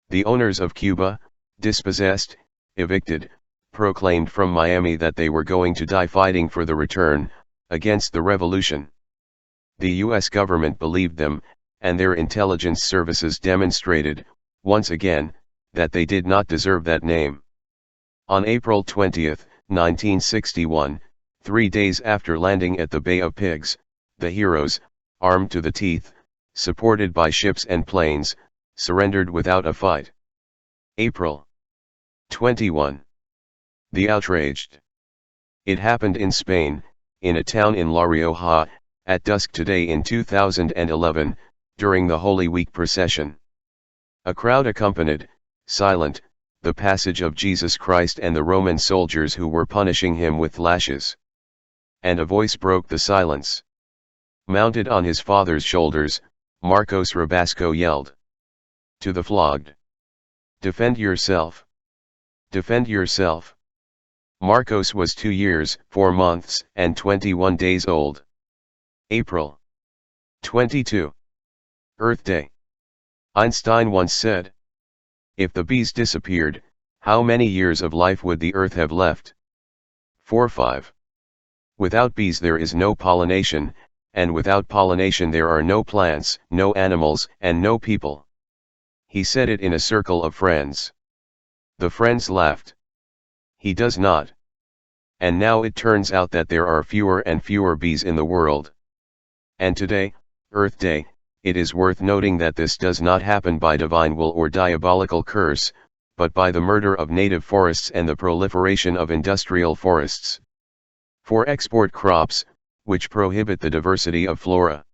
The owners of Cuba, dispossessed, evicted, proclaimed from Miami that they were going to die fighting for the return, against the revolution. The U.S. government believed them, and their intelligence services demonstrated, once again, that they did not deserve that name. On April 20, 1961, 3 days after landing at the Bay of Pigs, the heroes, armed to the teeth, supported by ships and planes, surrendered without a fight. April 21. The outraged. It happened in Spain, in a town in La Rioja, at dusk today in 2011, during the Holy Week procession. A crowd accompanied, silent, the passage of Jesus Christ and the Roman soldiers who were punishing him with lashes. And a voice broke the silence. Mounted on his father's shoulders, Marcos Rabasco yelled to the flogged, "Defend yourself! Defend yourself!" Marcos was 2 years, 4 months, and 21 days old. April 22. Earth Day. Einstein once said, "If the bees disappeared, how many years of life would the earth have left?" 4-5. Without bees there is no pollination, and without pollination there are no plants, no animals, and no people. He said it in a circle of friends. The friends laughed. He does not. And now it turns out that there are fewer and fewer bees in the world. And today, Earth Day, it is worth noting that this does not happen by divine will or diabolical curse, but by the murder of native forests and the proliferation of industrial forests. For export crops, which prohibit the diversity of flora.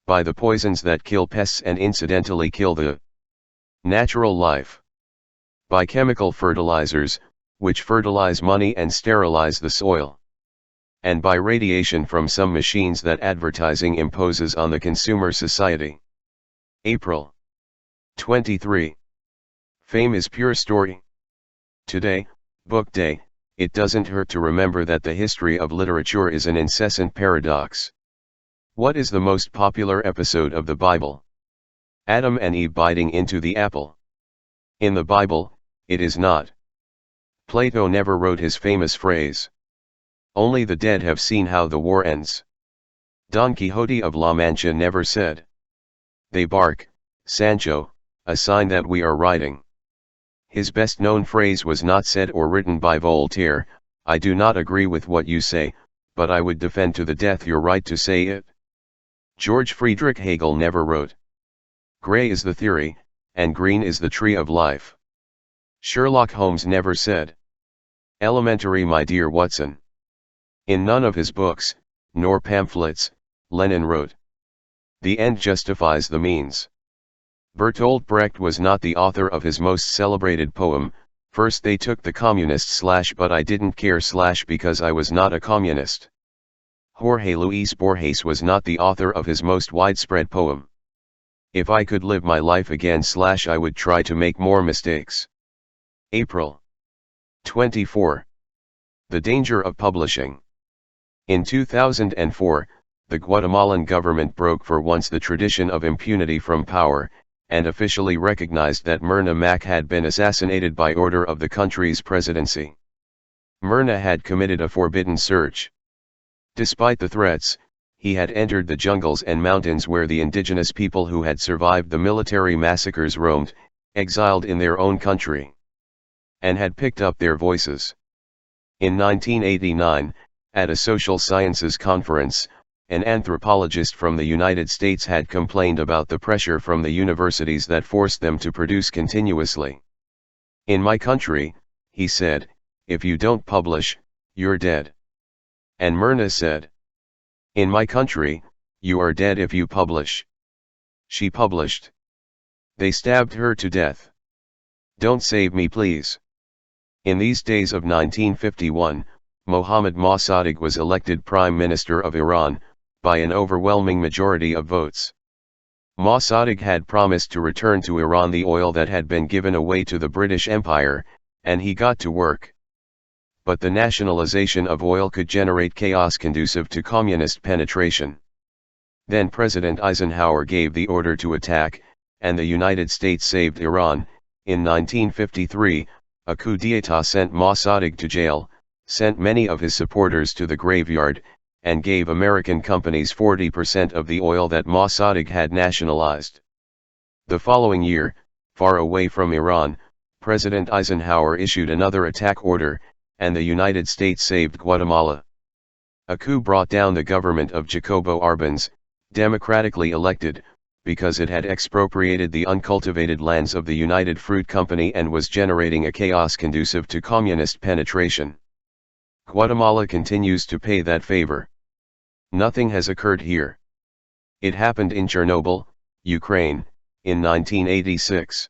By the poisons that kill pests and incidentally kill the natural life. By chemical fertilizers, which fertilize money and sterilize the soil. And by radiation from some machines that advertising imposes on the consumer society. April 23. Fame is pure story. Today, Book Day, it doesn't hurt to remember that the history of literature is an incessant paradox. What is the most popular episode of the Bible? Adam and Eve biting into the apple. In the Bible, it is not. Plato never wrote his famous phrase, "Only the dead have seen how the war ends." Don Quixote of La Mancha never said, "They bark, Sancho, a sign that we are riding." His best-known phrase was not said or written by Voltaire, "I do not agree with what you say, but I would defend to the death your right to say it." George Friedrich Hegel never wrote, "Gray is the theory, and green is the tree of life." Sherlock Holmes never said, "Elementary, my dear Watson." In none of his books, nor pamphlets, Lenin wrote, "The end justifies the means." Bertolt Brecht was not the author of his most celebrated poem, "First they took the communists but I didn't care because I was not a communist." Jorge Luis Borges was not the author of his most widespread poem, "If I could live my life again I would try to make more mistakes." April 24. The danger of publishing. In 2004, the Guatemalan government broke for once the tradition of impunity from power, and officially recognized that Myrna Mac had been assassinated by order of the country's presidency. Myrna had committed a forbidden search. Despite the threats, he had entered the jungles and mountains where the indigenous people who had survived the military massacres roamed, exiled in their own country, and had picked up their voices. In 1989, at a social sciences conference, an anthropologist from the United States had complained about the pressure from the universities that forced them to produce continuously. "In my country," he said, "if you don't publish, you're dead." And Myrna said, "In my country, you are dead if you publish." She published. They stabbed her to death. Don't save me, please. In these days of 1951, Mohammad Mossadegh was elected Prime Minister of Iran, by an overwhelming majority of votes. Mossadegh had promised to return to Iran the oil that had been given away to the British Empire, and he got to work. But the nationalization of oil could generate chaos conducive to communist penetration. Then President Eisenhower gave the order to attack, and the United States saved Iran. In 1953, a coup d'état sent Mossadegh to jail, sent many of his supporters to the graveyard, and gave American companies 40% of the oil that Mossadegh had nationalized. The following year, far away from Iran, President Eisenhower issued another attack order, and the United States saved Guatemala. A coup brought down the government of Jacobo Arbenz, democratically elected, because it had expropriated the uncultivated lands of the United Fruit Company and was generating a chaos conducive to communist penetration. Guatemala continues to pay that favor. Nothing has occurred here. It happened in Chernobyl, Ukraine, in 1986.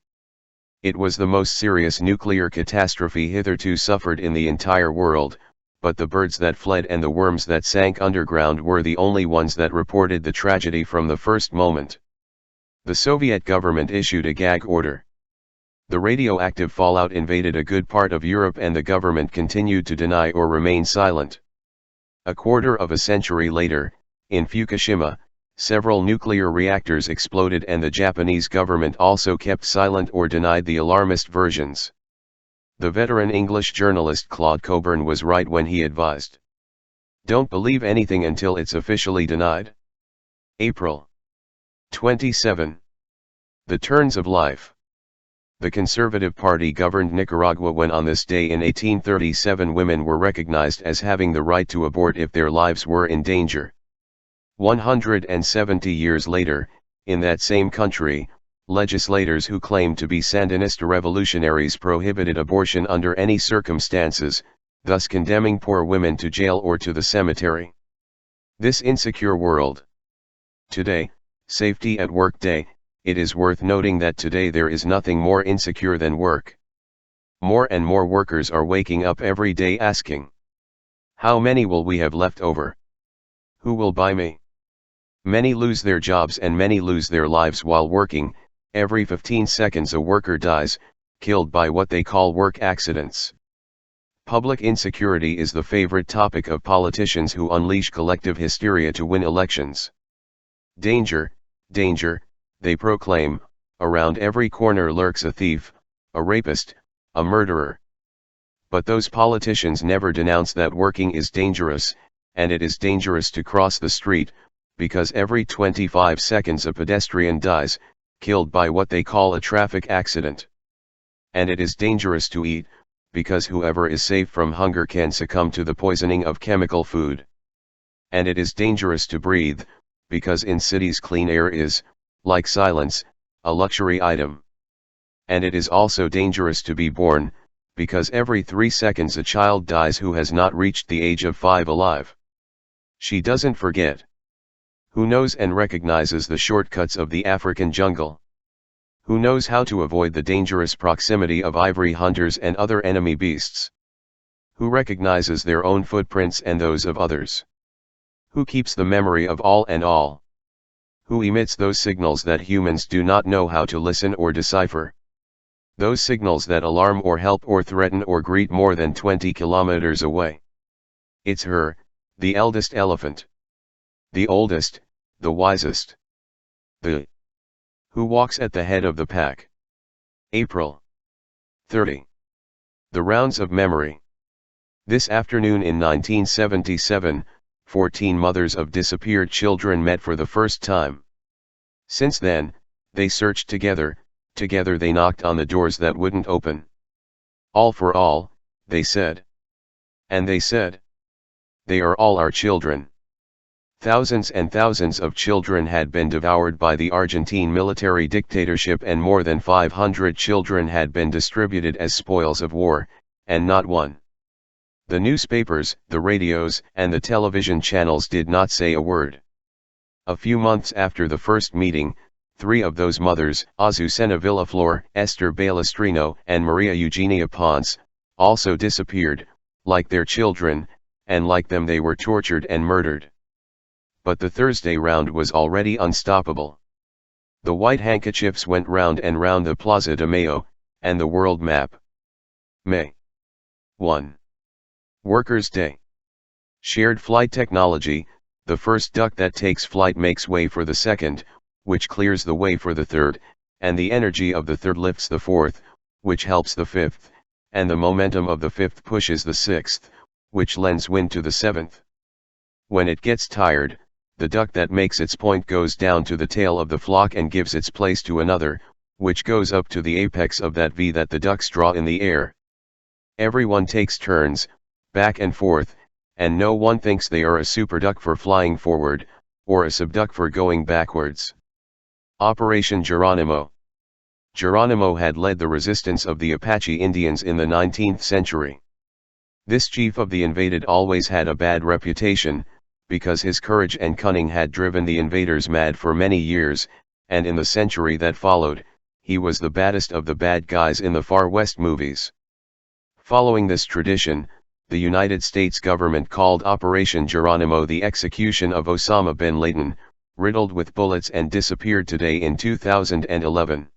It was the most serious nuclear catastrophe hitherto suffered in the entire world, but the birds that fled and the worms that sank underground were the only ones that reported the tragedy from the first moment. The Soviet government issued a gag order. The radioactive fallout invaded a good part of Europe and the government continued to deny or remain silent. A quarter of a century later, in Fukushima, several nuclear reactors exploded and the Japanese government also kept silent or denied the alarmist versions. The veteran English journalist Claude Coburn was right when he advised, "Don't believe anything until it's officially denied." April 27. The turns of life. The Conservative Party governed Nicaragua when on this day in 1837 women were recognized as having the right to abort if their lives were in danger. 170 years later, in that same country, legislators who claimed to be Sandinista revolutionaries prohibited abortion under any circumstances, thus condemning poor women to jail or to the cemetery. This insecure world. Today, Safety at Work Day. It is worth noting that today there is nothing more insecure than work. More and more workers are waking up every day asking, "How many will we have left over? Who will buy me?" Many lose their jobs and many lose their lives while working. Every 15 seconds a worker dies, killed by what they call work accidents. Public insecurity is the favorite topic of politicians who unleash collective hysteria to win elections. Danger, danger, they proclaim, around every corner lurks a thief, a rapist, a murderer. But those politicians never denounce that working is dangerous, and it is dangerous to cross the street, because every 25 seconds a pedestrian dies, killed by what they call a traffic accident. And it is dangerous to eat, because whoever is safe from hunger can succumb to the poisoning of chemical food. And it is dangerous to breathe, because in cities clean air is, like silence, a luxury item. And it is also dangerous to be born, because every 3 seconds a child dies who has not reached the age of 5 alive. She doesn't forget. Who knows and recognizes the shortcuts of the African jungle? Who knows how to avoid the dangerous proximity of ivory hunters and other enemy beasts? Who recognizes their own footprints and those of others? Who keeps the memory of all and all? Who emits those signals that humans do not know how to listen or decipher? Those signals that alarm or help or threaten or greet more than 20 kilometers away. It's her, the eldest elephant. The oldest, the wisest. The who walks at the head of the pack. April 30. The rounds of memory. This afternoon in 1977, 14 mothers of disappeared children met for the first time. Since then, they searched together, together they knocked on the doors that wouldn't open. All for all, they said. And they said, they are all our children. Thousands and thousands of children had been devoured by the Argentine military dictatorship and more than 500 children had been distributed as spoils of war, and not one. The newspapers, the radios, and the television channels did not say a word. A few months after the first meeting, 3 of those mothers, Azucena Villaflor, Esther Balestrino, and Maria Eugenia Ponce, also disappeared, like their children, and like them they were tortured and murdered. but the Thursday round was already unstoppable. The white handkerchiefs went round and round the Plaza de Mayo, and the world map. May 1. Workers' Day. Shared flight technology, the first duck that takes flight makes way for the second, which clears the way for the third, and the energy of the third lifts the fourth, which helps the fifth, and the momentum of the fifth pushes the sixth, which lends wind to the seventh. When it gets tired, the duck that makes its point goes down to the tail of the flock and gives its place to another, which goes up to the apex of that V that the ducks draw in the air. Everyone takes turns, back and forth, and no one thinks they are a super duck for flying forward, or a subduck for going backwards. Operation Geronimo. Geronimo had led the resistance of the Apache Indians in the 19th century. This chief of the invaded always had a bad reputation, because his courage and cunning had driven the invaders mad for many years, and in the century that followed, he was the baddest of the bad guys in the Far West movies. Following this tradition, the United States government called Operation Geronimo the execution of Osama bin Laden, riddled with bullets and disappeared today in 2011.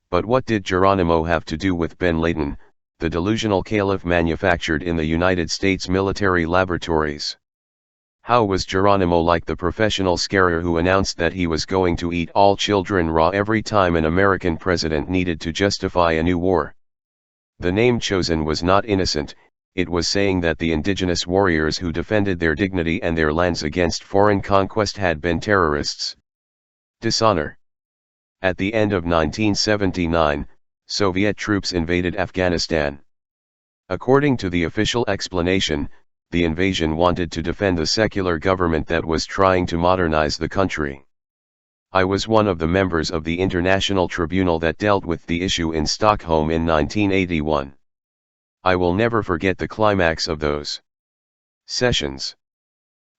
But what did Geronimo have to do with bin Laden, the delusional caliph manufactured in the United States military laboratories? How was Geronimo like the professional scarer who announced that he was going to eat all children raw every time an American president needed to justify a new war? The name chosen was not innocent, it was saying that the indigenous warriors who defended their dignity and their lands against foreign conquest had been terrorists. Dishonor. At the end of 1979, Soviet troops invaded Afghanistan. According to the official explanation, the invasion wanted to defend the secular government that was trying to modernize the country. I was one of the members of the international tribunal that dealt with the issue in Stockholm in 1981. I will never forget the climax of those sessions.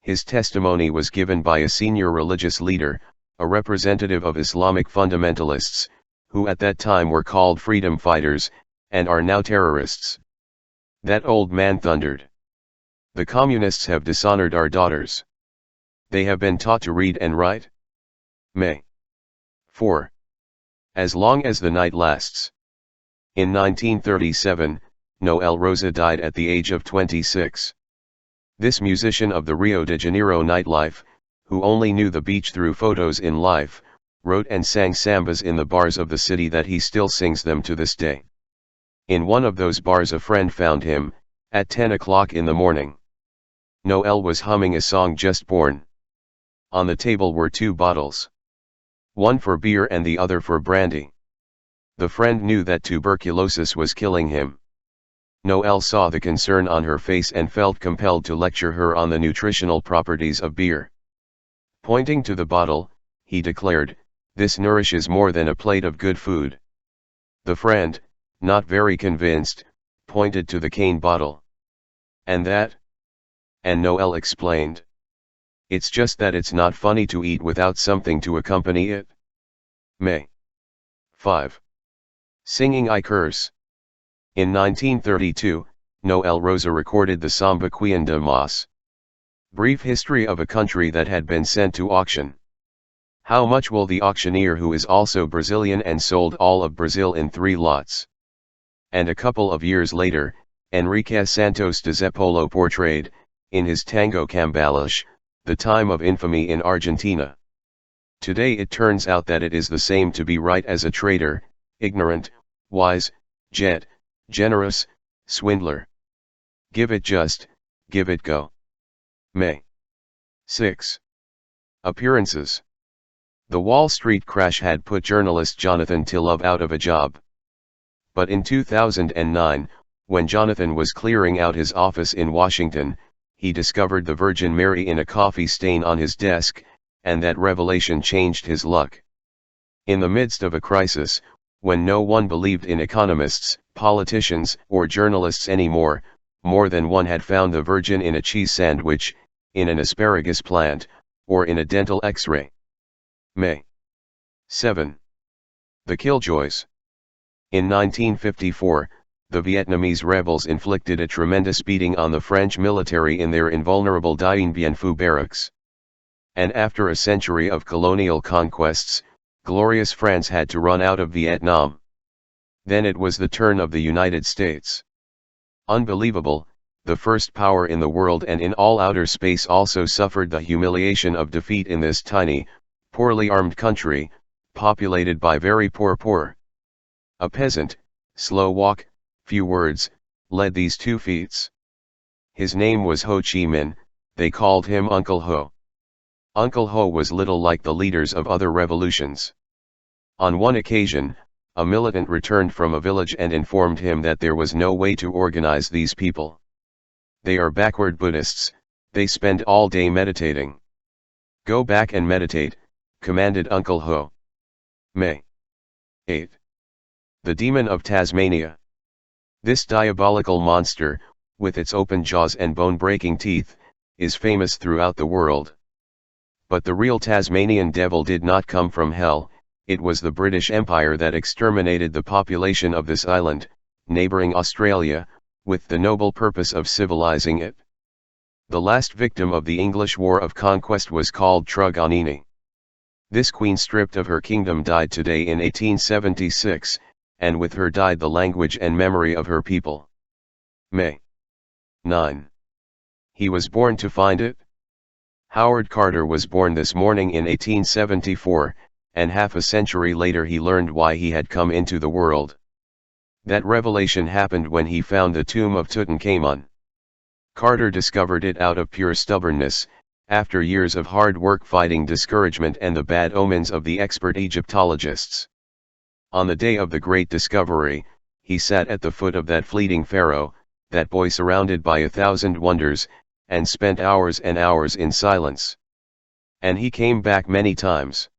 His testimony was given by a senior religious leader, a representative of Islamic fundamentalists, who at that time were called freedom fighters, and are now terrorists. That old man thundered. The communists have dishonored our daughters. They have been taught to read and write. May 4. As long as the night lasts. In 1937, Noel Rosa died at the age of 26. This musician of the Rio de Janeiro nightlife, who only knew the beach through photos in life, wrote and sang sambas in the bars of the city that he still sings them to this day. In one of those bars a friend found him, at 10 o'clock in the morning. Noel was humming a song just born. On the table were two bottles. One for beer and the other for brandy. The friend knew that tuberculosis was killing him. Noel saw the concern on her face and felt compelled to lecture her on the nutritional properties of beer. Pointing to the bottle, he declared, "This nourishes more than a plate of good food." The friend, not very convinced, pointed to the cane bottle. "And that?" And Noel explained. "It's just that it's not funny to eat without something to accompany it." May 5. Singing I Curse. In 1932, Noel Rosa recorded the samba Quien de Mas. Brief history of a country that had been sent to auction. How much will the auctioneer, who is also Brazilian and sold all of Brazil in 3 lots? And a couple of years later, Enrique Santos de Zepolo portrayed, in his tango Cambalache, the time of infamy in Argentina. Today it turns out that it is the same to be right as a traitor, ignorant, wise, generous, swindler. Give it just, give it go. May 6. Appearances. The Wall Street crash had put journalist Jonathan Tillove out of a job. But in 2009, when Jonathan was clearing out his office in Washington, he discovered the Virgin Mary in a coffee stain on his desk, and that revelation changed his luck. In the midst of a crisis, when no one believed in economists, politicians, or journalists anymore, more than one had found the Virgin in a cheese sandwich, in an asparagus plant, or in a dental X-ray. May 7. The Killjoys. In 1954, the Vietnamese rebels inflicted a tremendous beating on the French military in their invulnerable Dien Bien Phu barracks. and after a century of colonial conquests, glorious France had to run out of Vietnam. Then it was the turn of the United States. Unbelievable, the first power in the world and in all outer space also suffered the humiliation of defeat in this tiny, poorly armed country, populated by very poor. A peasant, slow walk, few words, led these two feats. His name was Ho Chi Minh, they called him Uncle Ho. Uncle Ho was little like the leaders of other revolutions. On one occasion, a militant returned from a village and informed him that there was no way to organize these people. They are backward Buddhists, they spend all day meditating. Go back and meditate, commanded Uncle Ho. May 8. The Demon of Tasmania. This diabolical monster, with its open jaws and bone-breaking teeth, is famous throughout the world. But the real Tasmanian devil did not come from hell, it was the British Empire that exterminated the population of this island, neighbouring Australia, with the noble purpose of civilizing it. The last victim of the English War of Conquest was called Truganini. This queen stripped of her kingdom died today in 1876, and with her died the language and memory of her people. May 9. He was born to find it. Howard Carter was born this morning in 1874, and half a century later he learned why he had come into the world. That revelation happened when he found the tomb of Tutankhamun. Carter discovered it out of pure stubbornness, after years of hard work fighting discouragement and the bad omens of the expert Egyptologists. On the day of the great discovery, he sat at the foot of that fleeting pharaoh, that boy surrounded by 1,000 wonders, and spent hours and hours in silence. And he came back many times.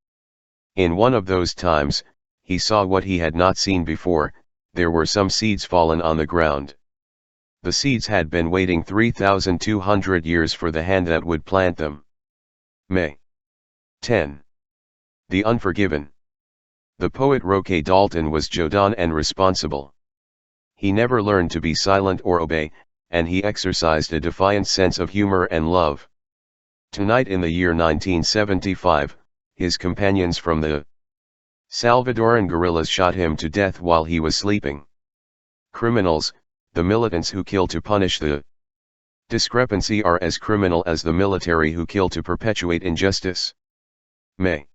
In one of those times, he saw what he had not seen before, there were some seeds fallen on the ground. The seeds had been waiting 3,200 years for the hand that would plant them. May 10. The Unforgiven. The poet Roque Dalton was Jodan and responsible. He never learned to be silent or obey, and he exercised a defiant sense of humor and love. Tonight in the year 1975, his companions from the Salvadoran guerrillas shot him to death while he was sleeping. Criminals, the militants who kill to punish the discrepancy, are as criminal as the military who kill to perpetuate injustice. May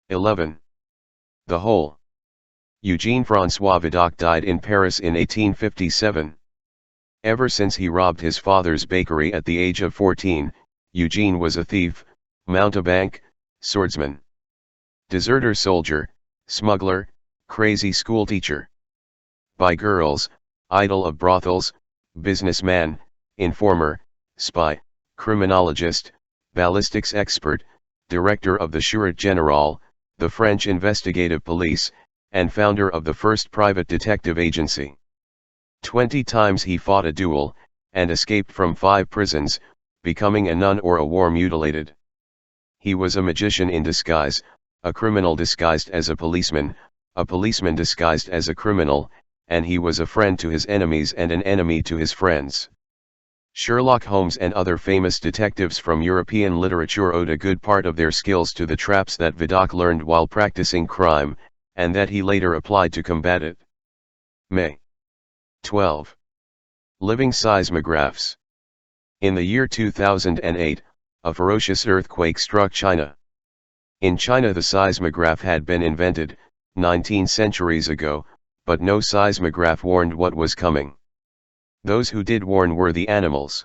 11. The Hole. Eugène-François Vidocq died in Paris in 1857. Ever since he robbed his father's bakery at the age of 14, Eugene was a thief, mountebank, swordsman, deserter soldier, smuggler, crazy schoolteacher. By girls, idol of brothels, businessman, informer, spy, criminologist, ballistics expert, director of the Sûreté Générale, the French investigative police, and founder of the first private detective agency. 20 times he fought a duel, and escaped from 5 prisons, becoming a nun or a war mutilated. He was a magician in disguise, a criminal disguised as a policeman disguised as a criminal, and he was a friend to his enemies and an enemy to his friends. Sherlock Holmes and other famous detectives from European literature owed a good part of their skills to the traps that Vidocq learned while practicing crime, and that he later applied to combat it. May 12. Living seismographs. In the year 2008, a ferocious earthquake struck China. In China the seismograph had been invented, 19 centuries ago, but no seismograph warned what was coming. Those who did warn were the animals.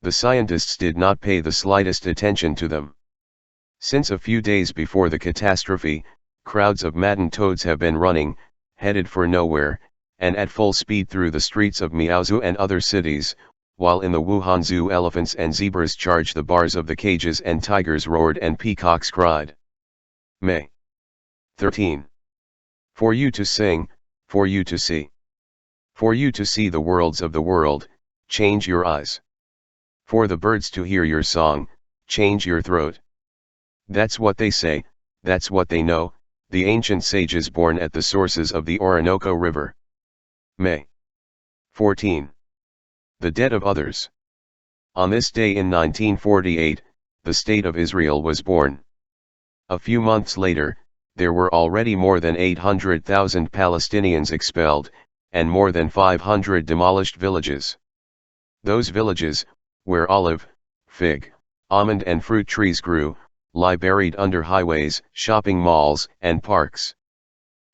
The scientists did not pay the slightest attention to them. Since a few days before the catastrophe, crowds of maddened toads have been running, headed for nowhere, and at full speed through the streets of Miaozhou and other cities, while in the Wuhan Zoo elephants and zebras charged the bars of the cages and tigers roared and peacocks cried. May 13. For you to sing, for you to see. For you to see the worlds of the world, change your eyes. For the birds to hear your song, change your throat. That's what they say, that's what they know, the ancient sages born at the sources of the Orinoco River. May 14. The dead of others. On this day in 1948, the State of Israel was born. A few months later, there were already more than 800,000 Palestinians expelled, and more than 500 demolished villages. Those villages, where olive, fig, almond and fruit trees grew, lie buried under highways, shopping malls, and parks.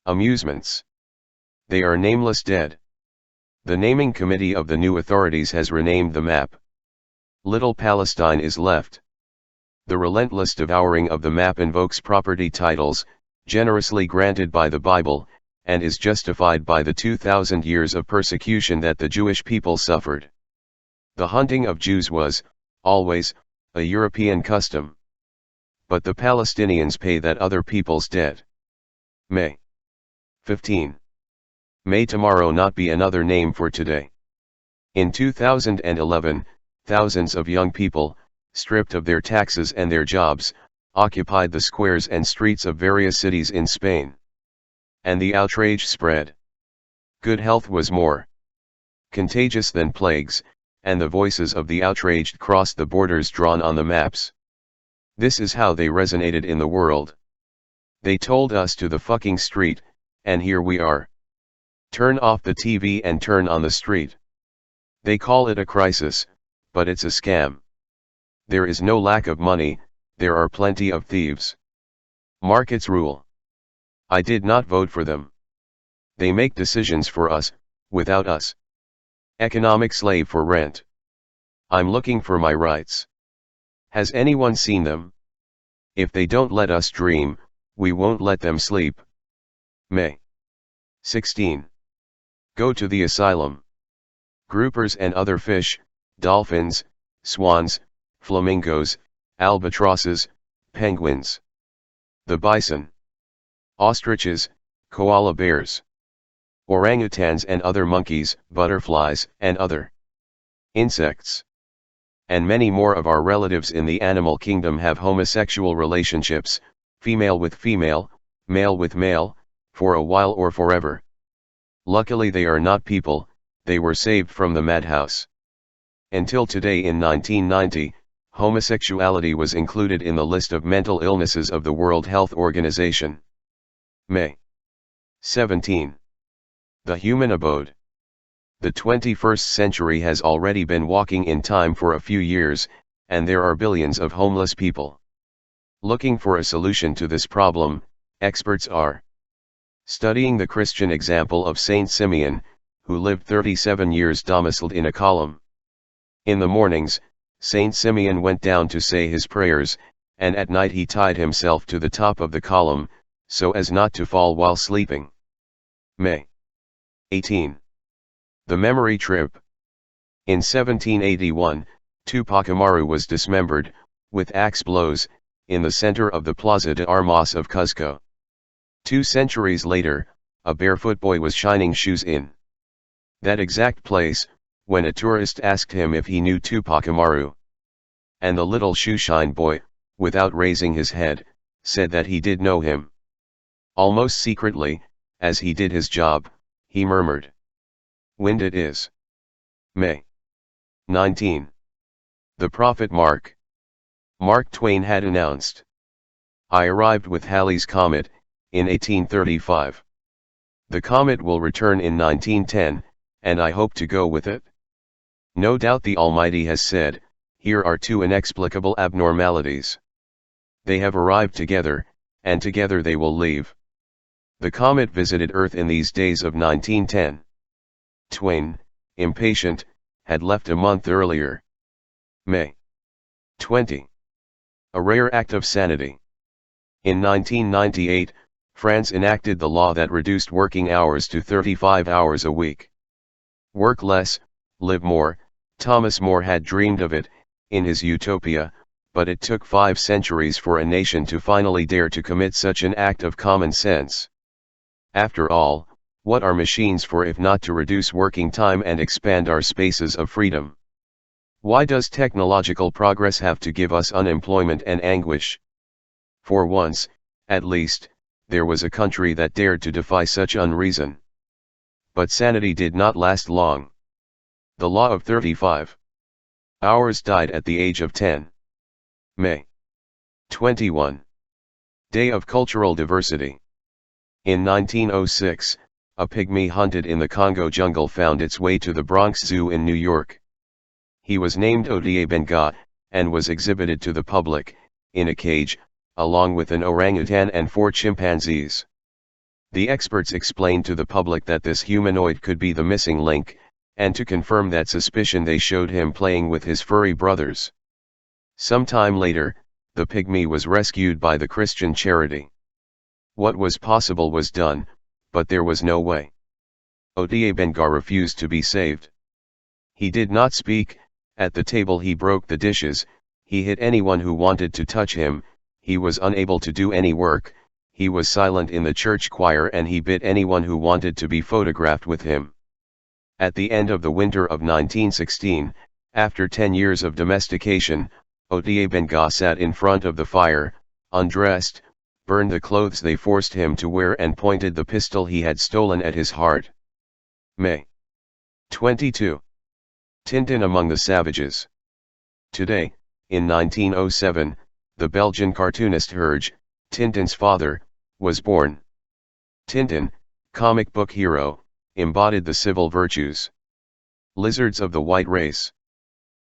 Amusements. They are nameless dead. The naming committee of the new authorities has renamed the map. Little Palestine is left. The relentless devouring of the map invokes property titles, generously granted by the Bible, and is justified by the 2,000 years of persecution that the Jewish people suffered. The hunting of Jews was, always, a European custom. But the Palestinians pay that other people's debt. May 15. May tomorrow not be another name for today. In 2011, thousands of young people, stripped of their taxes and their jobs, occupied the squares and streets of various cities in Spain. And the outrage spread. Good health was more contagious than plagues, and the voices of the outraged crossed the borders drawn on the maps. This is how they resonated in the world. They told us to the fucking street, and here we are. Turn off the TV and turn on the street. They call it a crisis, but it's a scam. There is no lack of money, there are plenty of thieves. Markets rule. I did not vote for them. They make decisions for us, without us. Economic slave for rent. I'm looking for my rights. Has anyone seen them? If they don't let us dream, we won't let them sleep. May 16. Go to the asylum. Groupers and other fish, dolphins, swans, flamingos, albatrosses, penguins. The bison. Ostriches, koala bears. Orangutans and other monkeys, butterflies, and other insects. And many more of our relatives in the animal kingdom have homosexual relationships, female with female, male with male, for a while or forever. Luckily they are not people, they were saved from the madhouse. Until today in 1990, homosexuality was included in the list of mental illnesses of the World Health Organization. May 17. The human abode. The 21st century has already been walking in time for a few years, and there are billions of homeless people. Looking for a solution to this problem, experts are studying the Christian example of Saint Simeon, who lived 37 years domiciled in a column. In the mornings, Saint Simeon went down to say his prayers, and at night he tied himself to the top of the column, so as not to fall while sleeping. May 18. The memory trip. In 1781, Tupac Amaru was dismembered, with axe blows, in the center of the Plaza de Armas of Cuzco. 2 centuries later, a barefoot boy was shining shoes in that exact place, when a tourist asked him if he knew Tupac Amaru. And the little shoeshine boy, without raising his head, said that he did know him. Almost secretly, as he did his job, he murmured, "Wind it is." May 19. The Prophet Mark. Mark Twain had announced, "I arrived with Halley's Comet, in 1835. The comet will return in 1910, and I hope to go with it." No doubt the Almighty has said, "Here are 2 inexplicable abnormalities. They have arrived together, and together they will leave." The comet visited Earth in these days of 1910. Twain, impatient, had left a month earlier. May 20. A rare act of sanity. In 1998, France enacted the law that reduced working hours to 35 hours a week. Work less, live more. Thomas More had dreamed of it, in his utopia, but it took 5 centuries for a nation to finally dare to commit such an act of common sense. After all, what are machines for if not to reduce working time and expand our spaces of freedom? Why does technological progress have to give us unemployment and anguish? For once, at least, there was a country that dared to defy such unreason. But sanity did not last long. The law of 35 hours died at the age of 10. May 21. Day of Cultural Diversity. In 1906, a pygmy hunted in the Congo jungle found its way to the Bronx Zoo in New York. He was named Odie and was exhibited to the public, in a cage, along with an orangutan and 4 chimpanzees. The experts explained to the public that this humanoid could be the missing link, and to confirm that suspicion they showed him playing with his furry brothers. Some time later, the pygmy was rescued by the Christian charity. What was possible was done, but there was no way. Odie refused to be saved. He did not speak. At the table he broke the dishes, he hit anyone who wanted to touch him, he was unable to do any work, he was silent in the church choir, and he bit anyone who wanted to be photographed with him. At the end of the winter of 1916, after 10 years of domestication, Odie sat in front of the fire, undressed, burned the clothes they forced him to wear, and pointed the pistol he had stolen at his heart. May 22. Tintin among the savages. Today, in 1907, the Belgian cartoonist Herge, Tintin's father, was born. Tintin, comic book hero, embodied the civil virtues. Lizards of the white race.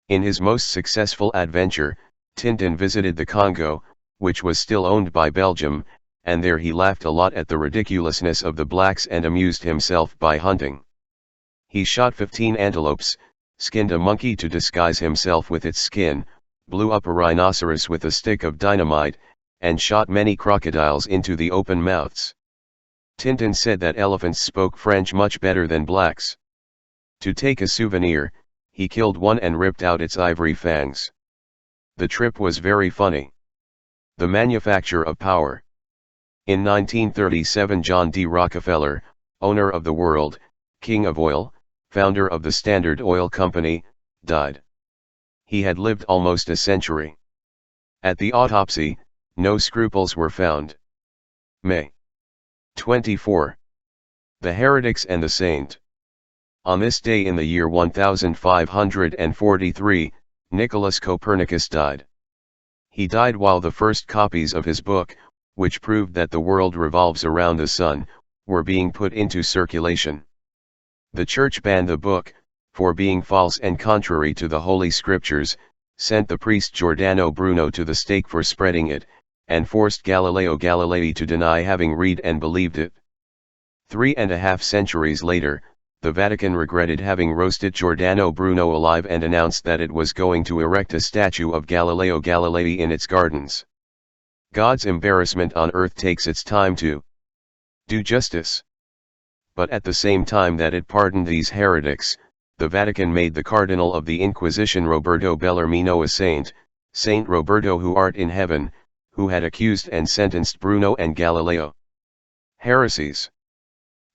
In his most successful adventure, Tintin visited the Congo, which was still owned by Belgium, and there he laughed a lot at the ridiculousness of the blacks and amused himself by hunting. He shot 15 antelopes, skinned a monkey to disguise himself with its skin, blew up a rhinoceros with a stick of dynamite, and shot many crocodiles into the open mouths. Tintin said that elephants spoke French much better than blacks. To take a souvenir, he killed one and ripped out its ivory fangs. The trip was very funny. The manufacture of power. In 1937, John D. Rockefeller, owner of the world, king of oil, founder of the Standard Oil Company, died. He had lived almost a century. At the autopsy, no scruples were found. May 24. The Heretics and the Saint. On this day in the year 1543, Nicholas Copernicus died. He died while the first copies of his book, which proved that the world revolves around the sun, were being put into circulation. The Church banned the book, for being false and contrary to the Holy Scriptures, sent the priest Giordano Bruno to the stake for spreading it, and forced Galileo Galilei to deny having read and believed it. 3.5 centuries later, the Vatican regretted having roasted Giordano Bruno alive and announced that it was going to erect a statue of Galileo Galilei in its gardens. God's embarrassment on earth takes its time to do justice. But at the same time that it pardoned these heretics, the Vatican made the Cardinal of the Inquisition Roberto Bellarmino a saint, Saint Roberto who art in heaven, who had accused and sentenced Bruno and Galileo. Heresies.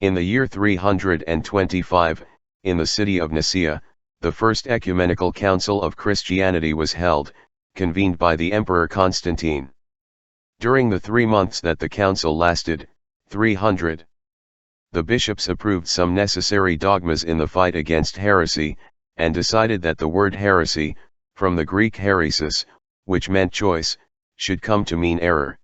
In the year 325, in the city of Nicaea, the first ecumenical council of Christianity was held, convened by the Emperor Constantine. During the 3 months that the council lasted, 300, the bishops approved some necessary dogmas in the fight against heresy, and decided that the word heresy, from the Greek heresis, which meant choice, should come to mean error.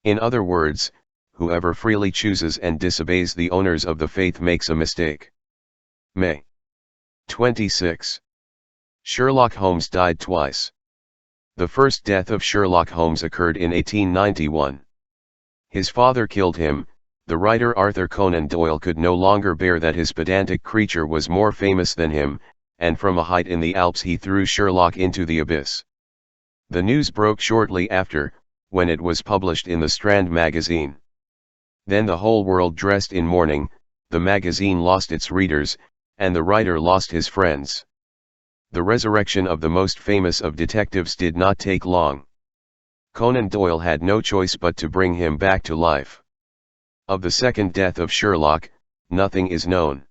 In other words, whoever freely chooses and disobeys the owners of the faith makes a mistake. May 26. Sherlock Holmes died twice. The first death of Sherlock Holmes occurred in 1891. His father killed him. The writer Arthur Conan Doyle could no longer bear that his pedantic creature was more famous than him, and from a height in the Alps he threw Sherlock into the abyss. The news broke shortly after, when it was published in the Strand magazine. Then the whole world dressed in mourning, the magazine lost its readers, and the writer lost his friends. The resurrection of the most famous of detectives did not take long. Conan Doyle had no choice but to bring him back to life. Of the second death of Sherlock, nothing is known.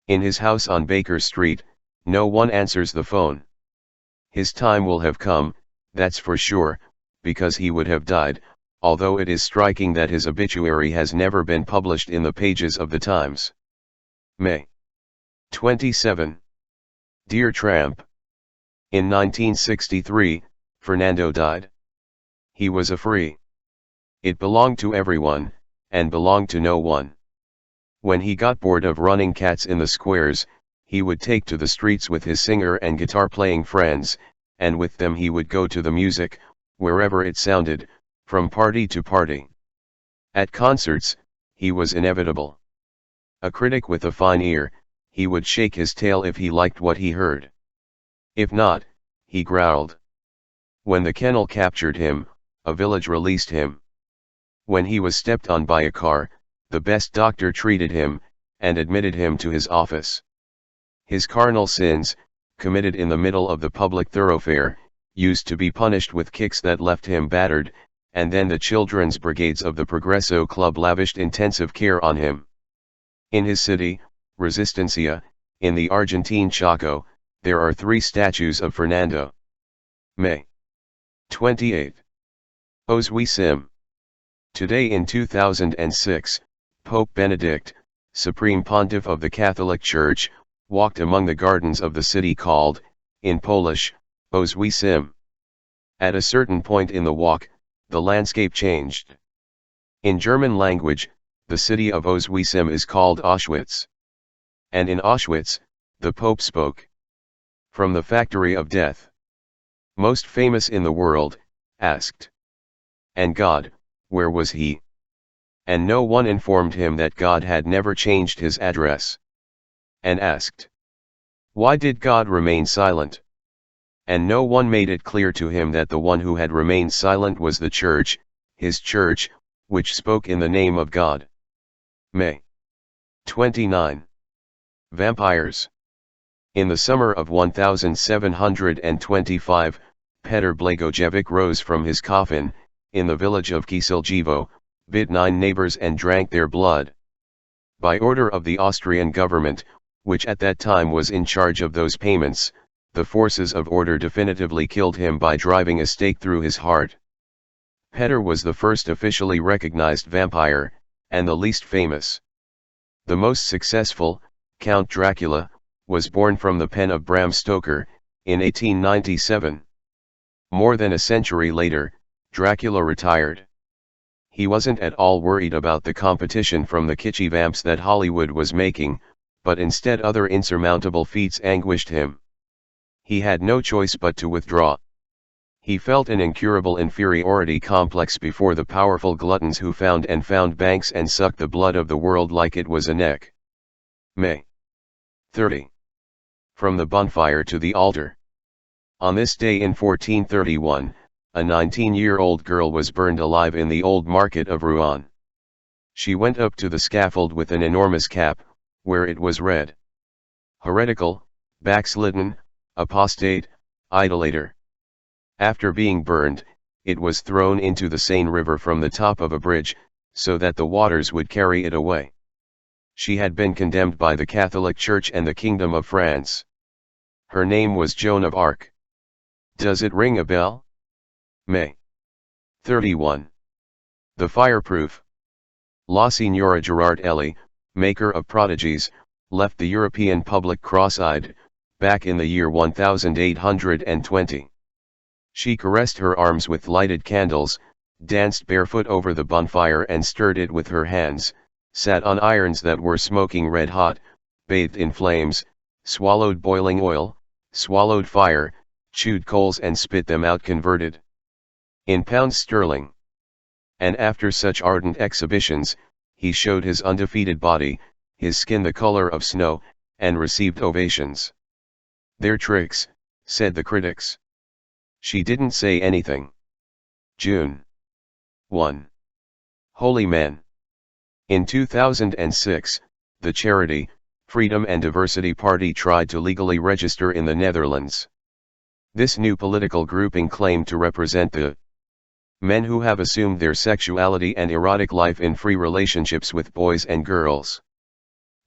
In his house on Baker Street, no one answers the phone. His time will have come, that's for sure, because he would have died, although it is striking that his obituary has never been published in the pages of the Times. May 27. Dear Tramp. In 1963, Fernando died. He was a free. It belonged to everyone, and belonged to no one. When he got bored of running cats in the squares, he would take to the streets with his singer and guitar-playing friends, and with them he would go to the music, wherever it sounded, from party to party. At concerts, he was inevitable. A critic with a fine ear, he would shake his tail if he liked what he heard. If not, he growled. When the kennel captured him, a village released him. When he was stepped on by a car, the best doctor treated him, and admitted him to his office. His carnal sins, committed in the middle of the public thoroughfare, used to be punished with kicks that left him battered, and then the children's brigades of the Progreso Club lavished intensive care on him. In his city, Resistencia, in the Argentine Chaco, there are 3 statues of Fernando. May 28. Oswi Sim. Today in 2006, Pope Benedict, Supreme Pontiff of the Catholic Church, walked among the gardens of the city called, in Polish, Oswi Sim. At a certain point in the walk, the landscape changed. In German language, the city of Oswi Sim is called Auschwitz. And in Auschwitz, the Pope spoke. From the factory of death. Most famous in the world, asked. And God, where was he? And no one informed him that God had never changed his address. And asked. Why did God remain silent? And no one made it clear to him that the one who had remained silent was the Church, his Church, which spoke in the name of God. May 29. Vampires. In the summer of 1725, Petr Blagojevic rose from his coffin, in the village of Kisiljevo, bit 9 neighbors and drank their blood. By order of the Austrian government, which at that time was in charge of those payments, the forces of order definitively killed him by driving a stake through his heart. Petr was the first officially recognized vampire, and the least famous. The most successful, Count Dracula, was born from the pen of Bram Stoker, in 1897. More than a century later, Dracula retired. He wasn't at all worried about the competition from the kitschy vamps that Hollywood was making, but instead other insurmountable feats anguished him. He had no choice but to withdraw. He felt an incurable inferiority complex before the powerful gluttons who found banks and sucked the blood of the world like it was a neck. May 30. From the bonfire to the altar. On this day in 1431, a 19-year-old girl was burned alive in the old market of Rouen. She went up to the scaffold with an enormous cap, where it was read, "Heretical, backslidden, apostate, idolater." After being burned, it was thrown into the Seine River from the top of a bridge, so that the waters would carry it away. She had been condemned by the Catholic Church and the Kingdom of France. Her name was Joan of Arc. Does it ring a bell? May 31. The Fireproof. La Signora Girardelli, maker of prodigies, left the European public cross-eyed, back in the year 1820. She caressed her arms with lighted candles, danced barefoot over the bonfire and stirred it with her hands, sat on irons that were smoking red hot, bathed in flames, swallowed boiling oil, swallowed fire, chewed coals and spit them out converted in pounds sterling. And after such ardent exhibitions, he showed his undefeated body, his skin the color of snow, and received ovations. "They're tricks," said the critics. She didn't say anything. June 1. Holy Man. In 2006, the charity, Freedom and Diversity Party tried to legally register in the Netherlands. This new political grouping claimed to represent the men who have assumed their sexuality and erotic life in free relationships with boys and girls.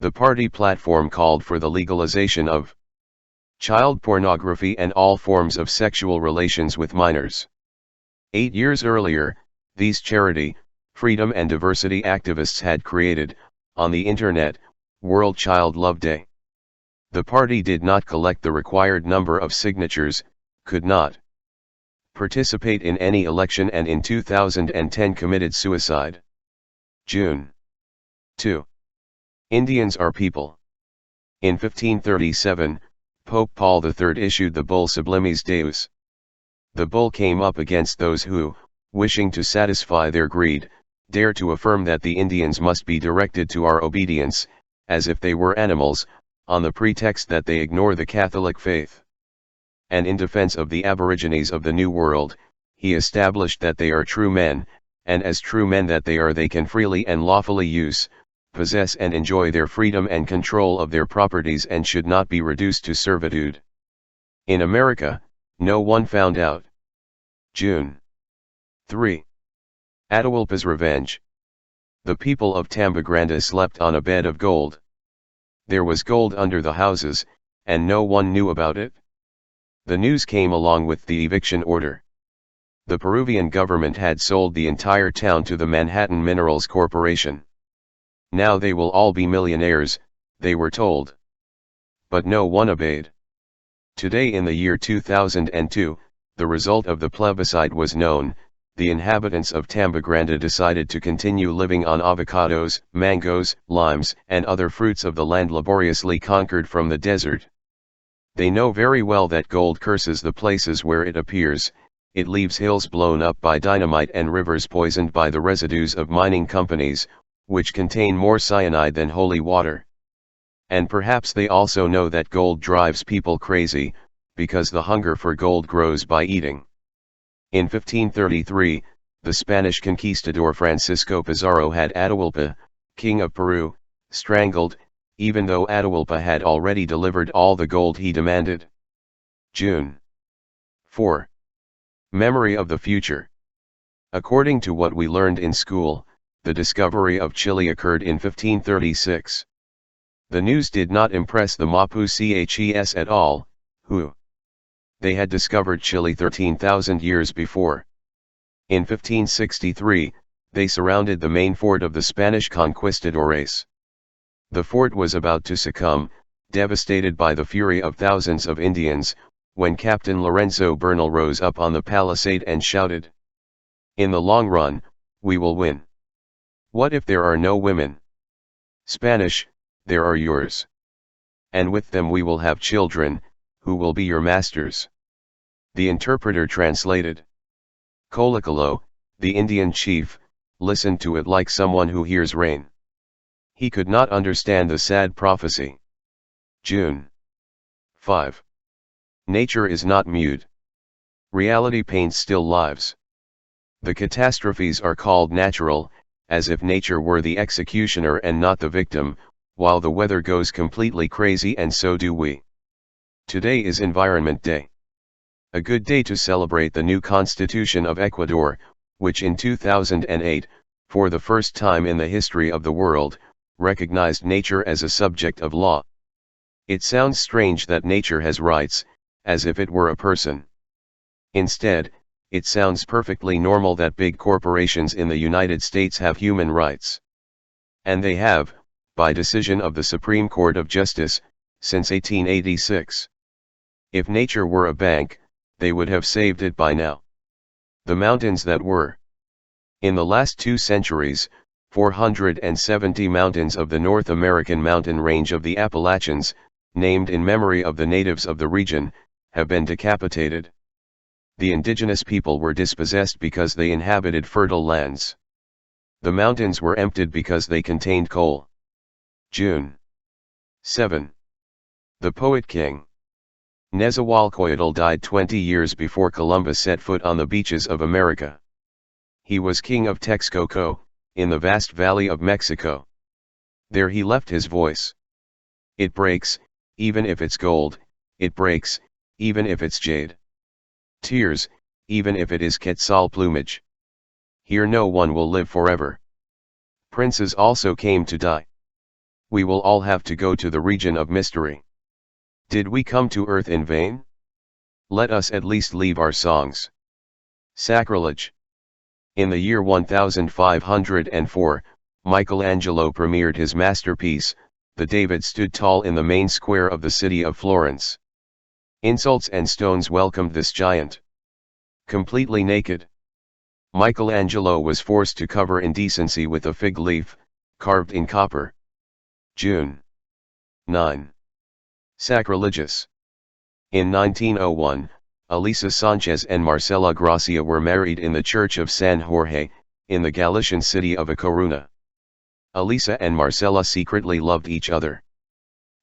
The party platform called for the legalization of child pornography and all forms of sexual relations with minors. 8 years earlier, these charity, freedom and diversity activists had created, on the internet, World Child Love Day. The party did not collect the required number of signatures, could not participate in any election, and in 2010 committed suicide. June 2. Indians are people. In 1537, Pope Paul III issued the bull Sublimis Deus. The bull came up against those who, wishing to satisfy their greed, dare to affirm that the Indians must be directed to our obedience, as if they were animals, on the pretext that they ignore the Catholic faith. And in defense of the aborigines of the New World, he established that they are true men, and as true men that they are, they can freely and lawfully use, possess and enjoy their freedom and control of their properties, and should not be reduced to servitude. In America, no one found out. June 3. Atahualpa's revenge. The people of Tambagranda slept on a bed of gold. There was gold under the houses, and no one knew about it. The news came along with the eviction order. The Peruvian government had sold the entire town to the Manhattan Minerals Corporation. Now they will all be millionaires, they were told. But no one obeyed. Today, in the year 2002, the result of the plebiscite was known. The inhabitants of Tambagranda decided to continue living on avocados, mangoes, limes, and other fruits of the land laboriously conquered from the desert. They know very well that gold curses the places where it appears. It leaves hills blown up by dynamite and rivers poisoned by the residues of mining companies, which contain more cyanide than holy water. And perhaps they also know that gold drives people crazy, because the hunger for gold grows by eating. In 1533, the Spanish conquistador Francisco Pizarro had Atahualpa, king of Peru, strangled, even though Atahualpa had already delivered all the gold he demanded. June 4. Memory of the future. According to what we learned in school, the discovery of Chile occurred in 1536. The news did not impress the Mapuches at all, who they had discovered Chile 13,000 years before. In 1563, they surrounded the main fort of the Spanish conquistadores. The fort was about to succumb, devastated by the fury of thousands of Indians, when Captain Lorenzo Bernal rose up on the palisade and shouted, "In the long run, we will win. What if there are no women? Spanish, there are yours. And with them we will have children, who will be your masters." The interpreter translated. Colocolo, the Indian chief, listened to it like someone who hears rain. He could not understand the sad prophecy. June 5. Nature is not mute. Reality paints still lives. The catastrophes are called natural, as if nature were the executioner and not the victim, while the weather goes completely crazy, and so do we. Today is Environment Day. A good day to celebrate the new Constitution of Ecuador, which in 2008, for the first time in the history of the world, recognized nature as a subject of law. It sounds strange that nature has rights, as if it were a person. Instead, it sounds perfectly normal that big corporations in the United States have human rights. And they have, by decision of the Supreme Court of Justice, since 1886. If nature were a bank, they would have saved it by now. The mountains that were. In the last 2 centuries, 470 mountains of the North American mountain range of the Appalachians, named in memory of the natives of the region, have been decapitated. The indigenous people were dispossessed because they inhabited fertile lands. The mountains were emptied because they contained coal. June 7. The Poet King. Nezahualcóyotl died 20 years before Columbus set foot on the beaches of America. He was king of Texcoco, in the vast valley of Mexico. There he left his voice. It breaks, even if it's gold, it breaks, even if it's jade. Tears, even if it is quetzal plumage. Here no one will live forever. Princes also came to die. We will all have to go to the region of mystery. Did we come to earth in vain? Let us at least leave our songs. Sacrilege. In the year 1504, Michelangelo premiered his masterpiece, The David stood tall in the main square of the city of Florence. Insults and stones welcomed this giant. Completely naked. Michelangelo was forced to cover indecency with a fig leaf, carved in copper. June 9. Sacrilegious. In 1901, Elisa Sanchez and Marcela Gracia were married in the Church of San Jorge, in the Galician city of A Coruña. Elisa and Marcela secretly loved each other.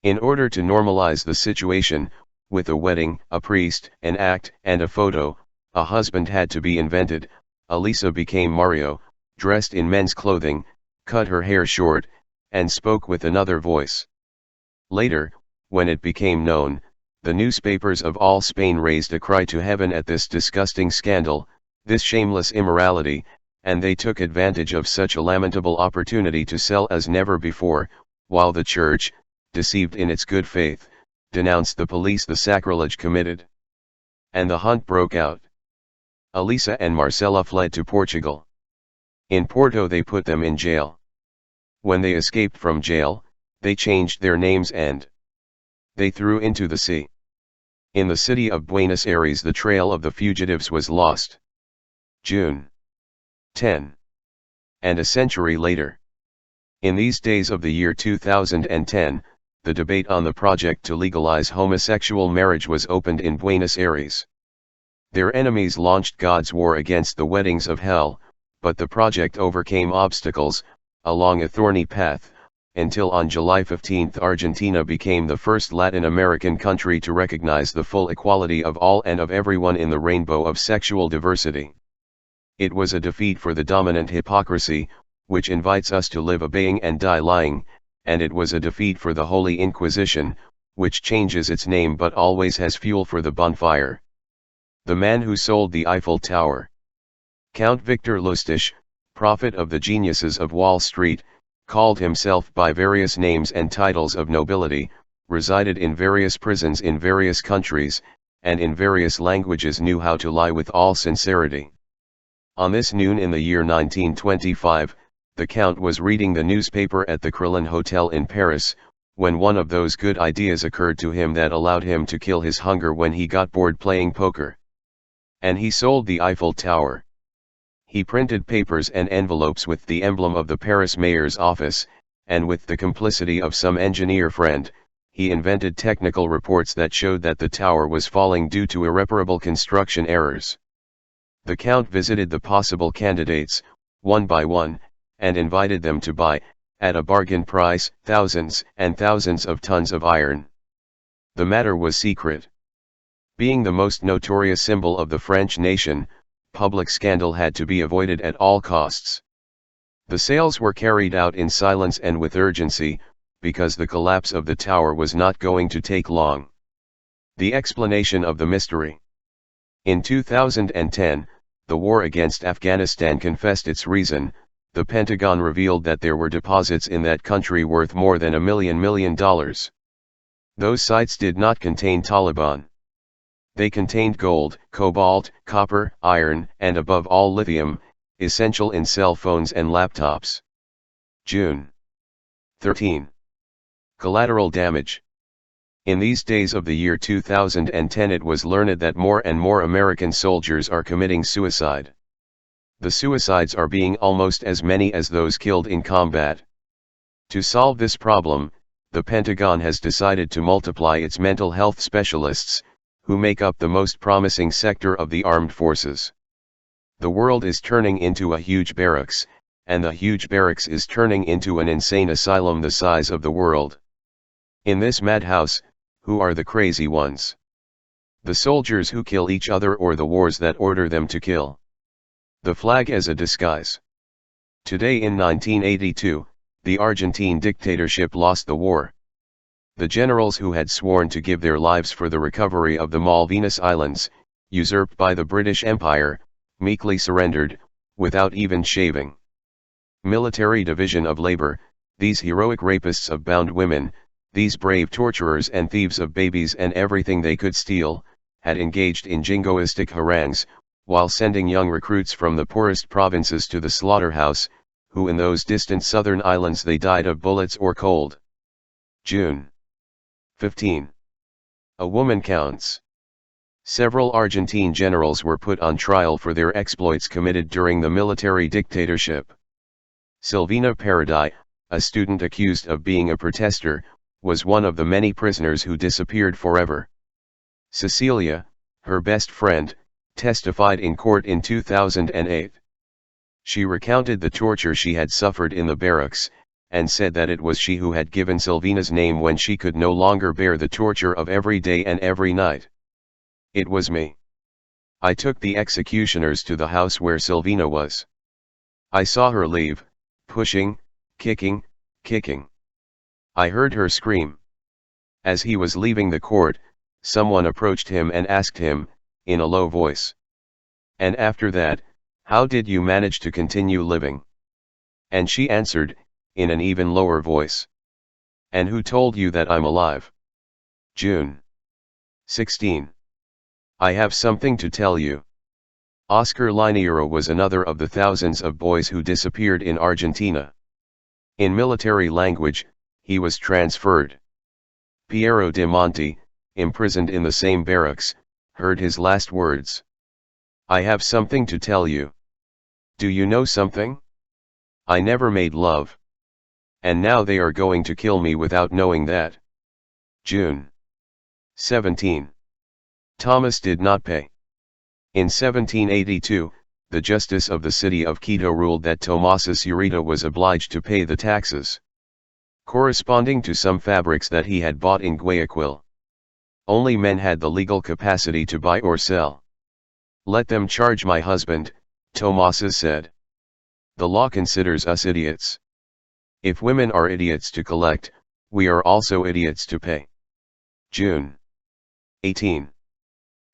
In order to normalize the situation, with a wedding, a priest, an act, and a photo, a husband had to be invented. Elisa became Mario, dressed in men's clothing, cut her hair short, and spoke with another voice. Later, when it became known, the newspapers of all Spain raised a cry to heaven at this disgusting scandal, this shameless immorality, and they took advantage of such a lamentable opportunity to sell as never before, while the church, deceived in its good faith, denounced the police the sacrilege committed. And the hunt broke out. Elisa and Marcela fled to Portugal. In Porto they put them in jail. When they escaped from jail, they changed their names and they threw into the sea. In the city of Buenos Aires the trail of the fugitives was lost. June 10. And a century later. In these days of the year 2010, the debate on the project to legalize homosexual marriage was opened in Buenos Aires. Their enemies launched God's war against the weddings of hell, but the project overcame obstacles, along a thorny path, until on July 15 Argentina became the first Latin American country to recognize the full equality of all and of everyone in the rainbow of sexual diversity. It was a defeat for the dominant hypocrisy, which invites us to live obeying and die lying, and it was a defeat for the Holy Inquisition, which changes its name but always has fuel for the bonfire. The man who sold the Eiffel Tower. Count Victor Lustig, prophet of the geniuses of Wall Street, called himself by various names and titles of nobility, resided in various prisons in various countries, and in various languages knew how to lie with all sincerity. On this noon in the year 1925, the Count was reading the newspaper at the Crillon Hotel in Paris, when one of those good ideas occurred to him that allowed him to kill his hunger when he got bored playing poker. And he sold the Eiffel Tower. He printed papers and envelopes with the emblem of the Paris mayor's office, and with the complicity of some engineer friend, he invented technical reports that showed that the tower was falling due to irreparable construction errors. The Count visited the possible candidates, one by one, and invited them to buy, at a bargain price, thousands and thousands of tons of iron. The matter was secret. Being the most notorious symbol of the French nation, public scandal had to be avoided at all costs. The sales were carried out in silence and with urgency, because the collapse of the tower was not going to take long. The explanation of the mystery. In 2010, the war against Afghanistan confessed its reason. The Pentagon revealed that there were deposits in that country worth more than $1 million. Those sites did not contain Taliban. They contained gold, cobalt, copper, iron, and above all lithium, essential in cell phones and laptops. June 13. Collateral damage. In these days of the year 2010 it was learned that more and more American soldiers are committing suicide. The suicides are being almost as many as those killed in combat. To solve this problem, the Pentagon has decided to multiply its mental health specialists, who make up the most promising sector of the armed forces. The world is turning into a huge barracks, and the huge barracks is turning into an insane asylum the size of the world. In this madhouse, who are the crazy ones? The soldiers who kill each other or the wars that order them to kill? The flag as a disguise. Today in 1982, the Argentine dictatorship lost the war. The generals who had sworn to give their lives for the recovery of the Malvinas Islands, usurped by the British Empire, meekly surrendered, without even shaving. Military division of labor, these heroic rapists of bound women, these brave torturers and thieves of babies and everything they could steal, had engaged in jingoistic harangues, while sending young recruits from the poorest provinces to the slaughterhouse, who in those distant southern islands they died of bullets or cold. June 15. A woman counts. Several Argentine generals were put on trial for their exploits committed during the military dictatorship. Silvina Paradis, a student accused of being a protester, was one of the many prisoners who disappeared forever. Cecilia, her best friend, testified in court in 2008. She recounted the torture she had suffered in the barracks, and said that it was she who had given Silvina's name when she could no longer bear the torture of every day and every night. It was me. I took the executioners to the house where Silvina was. I saw her leave, pushing, kicking. I heard her scream. As he was leaving the court, someone approached him and asked him, in a low voice, "And after that, how did you manage to continue living?" And she answered, in an even lower voice, "And who told you that I'm alive?" June 16. I have something to tell you. Oscar Liniero was another of the thousands of boys who disappeared in Argentina. In military language, he was transferred. Piero de Monte, imprisoned in the same barracks, heard his last words. "I have something to tell you. Do you know something? I never made love. And now they are going to kill me without knowing that." June 17. Thomas did not pay. In 1782, the justice of the city of Quito ruled that Tomas's Ureta was obliged to pay the taxes corresponding to some fabrics that he had bought in Guayaquil. Only men had the legal capacity to buy or sell. "Let them charge my husband," Tomas said. "The law considers us idiots. If women are idiots to collect, we are also idiots to pay." June 18.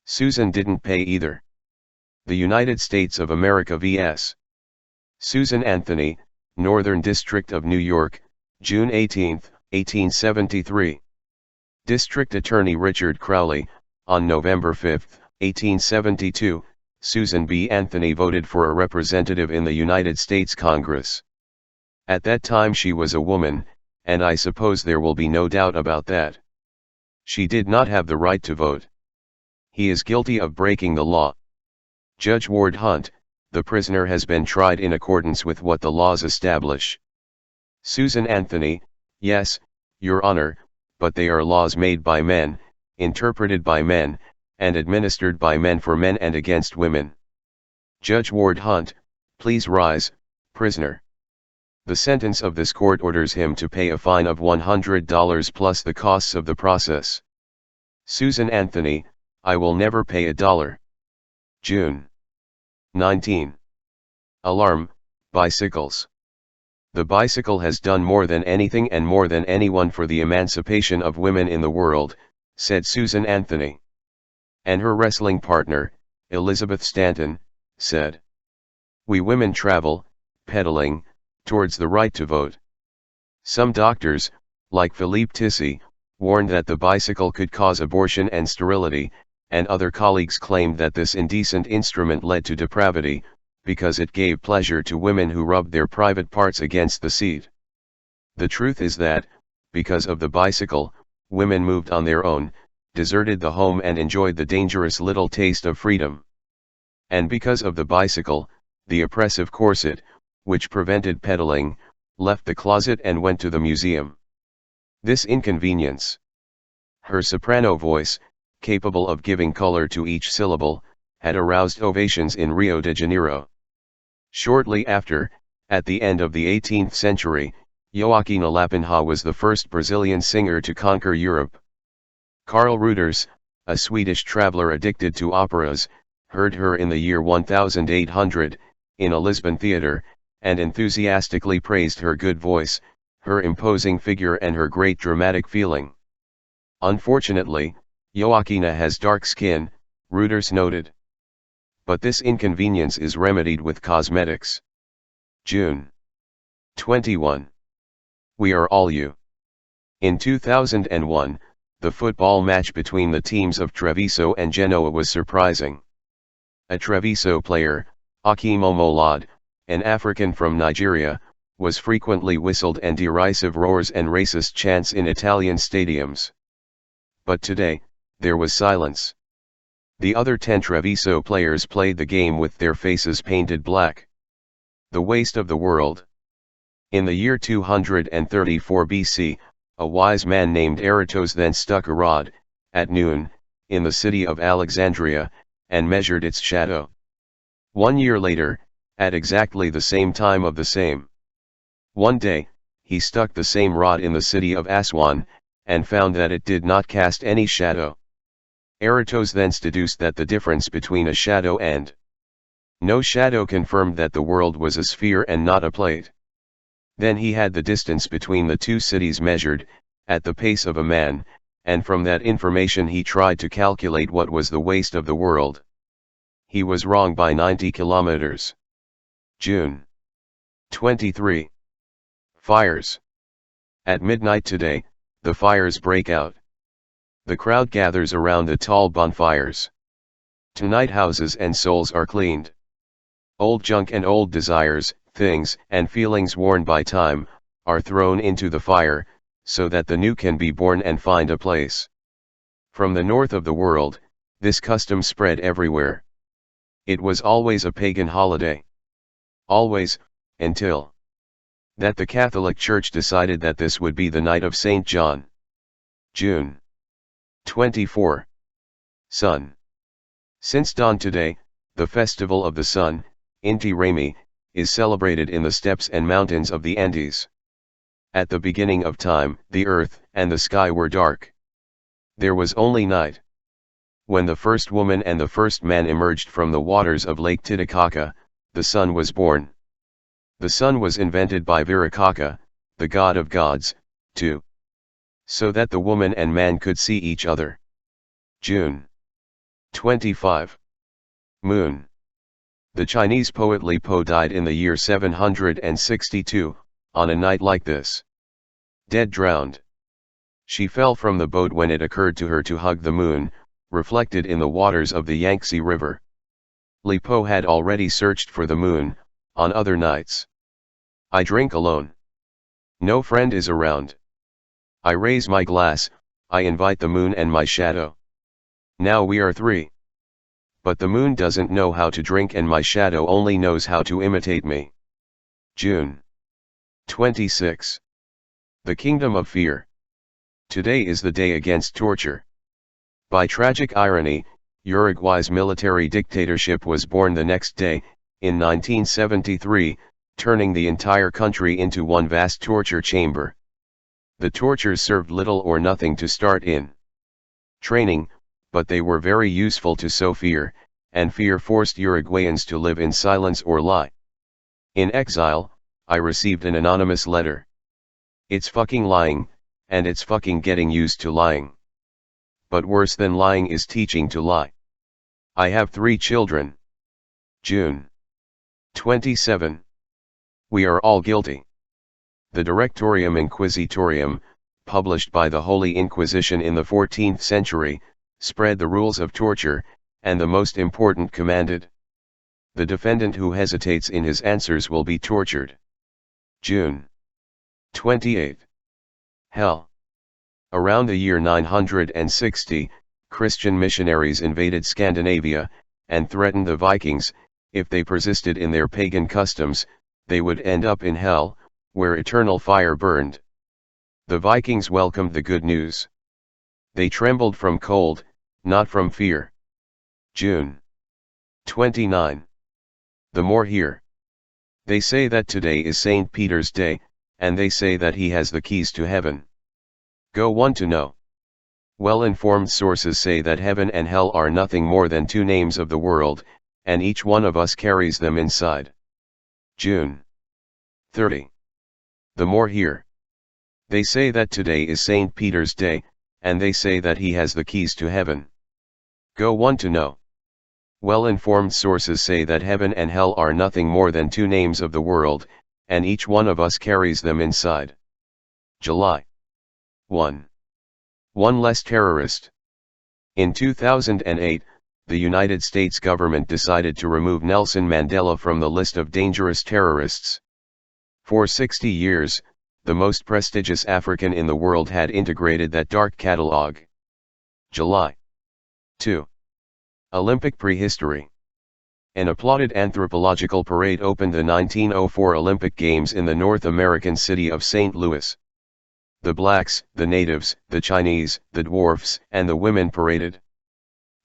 Susan didn't pay either. The United States of America vs. Susan Anthony, Northern District of New York, June 18, 1873. District Attorney Richard Crowley, on November 5, 1872, Susan B. Anthony voted for a representative in the United States Congress. At that time she was a woman, and I suppose there will be no doubt about that. She did not have the right to vote. He is guilty of breaking the law. Judge Ward Hunt, the prisoner has been tried in accordance with what the laws establish. Susan Anthony, yes, Your Honor, but they are laws made by men, interpreted by men, and administered by men for men and against women. Judge Ward Hunt, please rise, prisoner. The sentence of this court orders him to pay a fine of $100 plus the costs of the process. Susan Anthony, I will never pay $1. June 19. Alarm, bicycles. The bicycle has done more than anything and more than anyone for the emancipation of women in the world, said Susan Anthony. And her wrestling partner, Elizabeth Stanton, said, "We women travel, pedaling, towards the right to vote." Some doctors, like Philippe Tissi, warned that the bicycle could cause abortion and sterility, and other colleagues claimed that this indecent instrument led to depravity, because it gave pleasure to women who rubbed their private parts against the seat. The truth is that, because of the bicycle, women moved on their own, deserted the home and enjoyed the dangerous little taste of freedom. And because of the bicycle, the oppressive corset, which prevented pedaling, left the closet and went to the museum. This inconvenience. Her soprano voice, capable of giving color to each syllable, had aroused ovations in Rio de Janeiro. Shortly after, at the end of the 18th century, Joaquina Lapinha was the first Brazilian singer to conquer Europe. Carl Reuters, a Swedish traveler addicted to operas, heard her in the year 1800, in a Lisbon theater, and enthusiastically praised her good voice, her imposing figure and her great dramatic feeling. Unfortunately, Joaquina has dark skin, Reuters noted. But this inconvenience is remedied with cosmetics. June 21. We are all you. In 2001, the football match between the teams of Treviso and Genoa was surprising. A Treviso player, Akeem Omolade, an African from Nigeria, was frequently whistled and derisive roars and racist chants in Italian stadiums. But today, there was silence. The other 10 Treviso players played the game with their faces painted black. The waste of the world. In the year 234 BC, a wise man named Eratosthenes stuck a rod, at noon, in the city of Alexandria, and measured its shadow. 1 year later, at exactly the same time of the same. One day, he stuck the same rod in the city of Aswan, and found that it did not cast any shadow. Eratosthenes deduced that the difference between a shadow and no shadow confirmed that the world was a sphere and not a plate. Then he had the distance between the two cities measured, at the pace of a man, and from that information he tried to calculate what was the waste of the world. He was wrong by 90 kilometers. June 23. Fires. At midnight today, the fires break out. The crowd gathers around the tall bonfires. Tonight houses and souls are cleaned. Old junk and old desires, things and feelings worn by time, are thrown into the fire, so that the new can be born and find a place. From the north of the world, this custom spread everywhere. It was always a pagan holiday. Always, until that the Catholic Church decided that this would be the night of St. John. June 24. Sun. Since dawn today, the festival of the sun, Inti Raymi, is celebrated in the steppes and mountains of the Andes. At the beginning of time, the earth and the sky were dark. There was only night. When the first woman and the first man emerged from the waters of Lake Titicaca, the sun was born. The sun was invented by Viracocha, the god of gods, too, so that the woman and man could see each other. June 25. Moon. The Chinese poet Li Po died in the year 762, on a night like this. Dead drowned. She fell from the boat when it occurred to her to hug the moon, reflected in the waters of the Yangtze River. Li Po had already searched for the moon, on other nights. I drink alone. No friend is around. I raise my glass, I invite the moon and my shadow. Now we are three. But the moon doesn't know how to drink and my shadow only knows how to imitate me. June 26. The Kingdom of Fear. Today is the day against torture. By tragic irony, Uruguay's military dictatorship was born the next day, in 1973, turning the entire country into one vast torture chamber. The tortures served little or nothing to start in training, but they were very useful to sow fear, and fear forced Uruguayans to live in silence or lie. In exile, I received an anonymous letter. It's fucking lying, and it's fucking getting used to lying. But worse than lying is teaching to lie. I have 3 children. June 27. We are all guilty. The Directorium Inquisitorium, published by the Holy Inquisition in the 14th century, spread the rules of torture, and the most important commanded. The defendant who hesitates in his answers will be tortured. June 28. Hell. Around the year 960, Christian missionaries invaded Scandinavia, and threatened the Vikings, if they persisted in their pagan customs, they would end up in hell, where eternal fire burned. The Vikings welcomed the good news. They trembled from cold, not from fear. June 29. The more here. They say that today is St. Peter's Day, and they say that he has the keys to heaven. Go want to know. Well-informed sources say that heaven and hell are nothing more than 2 names of the world, and each one of us carries them inside. June 30. The more here. They say that today is St. Peter's Day, and they say that he has the keys to heaven. Go want to know. Well-informed sources say that heaven and hell are nothing more than 2 names of the world, and each one of us carries them inside. July 1. One less terrorist. In 2008, the United States government decided to remove Nelson Mandela from the list of dangerous terrorists. For 60 years, the most prestigious African in the world had integrated that dark catalogue. July 2. Olympic prehistory. An applauded anthropological parade opened the 1904 Olympic Games in the North American city of St. Louis. The blacks, the natives, the Chinese, the dwarfs, and the women paraded.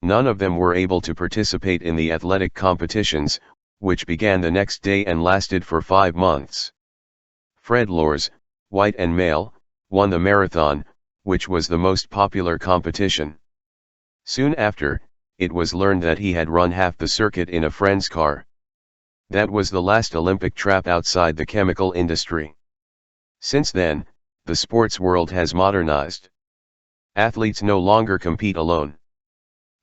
None of them were able to participate in the athletic competitions, which began the next day and lasted for 5 months. Fred Lors, white and male, won the marathon, which was the most popular competition. Soon after, it was learned that he had run half the circuit in a friend's car. That was the last Olympic trap outside the chemical industry. Since then, the sports world has modernized. Athletes no longer compete alone.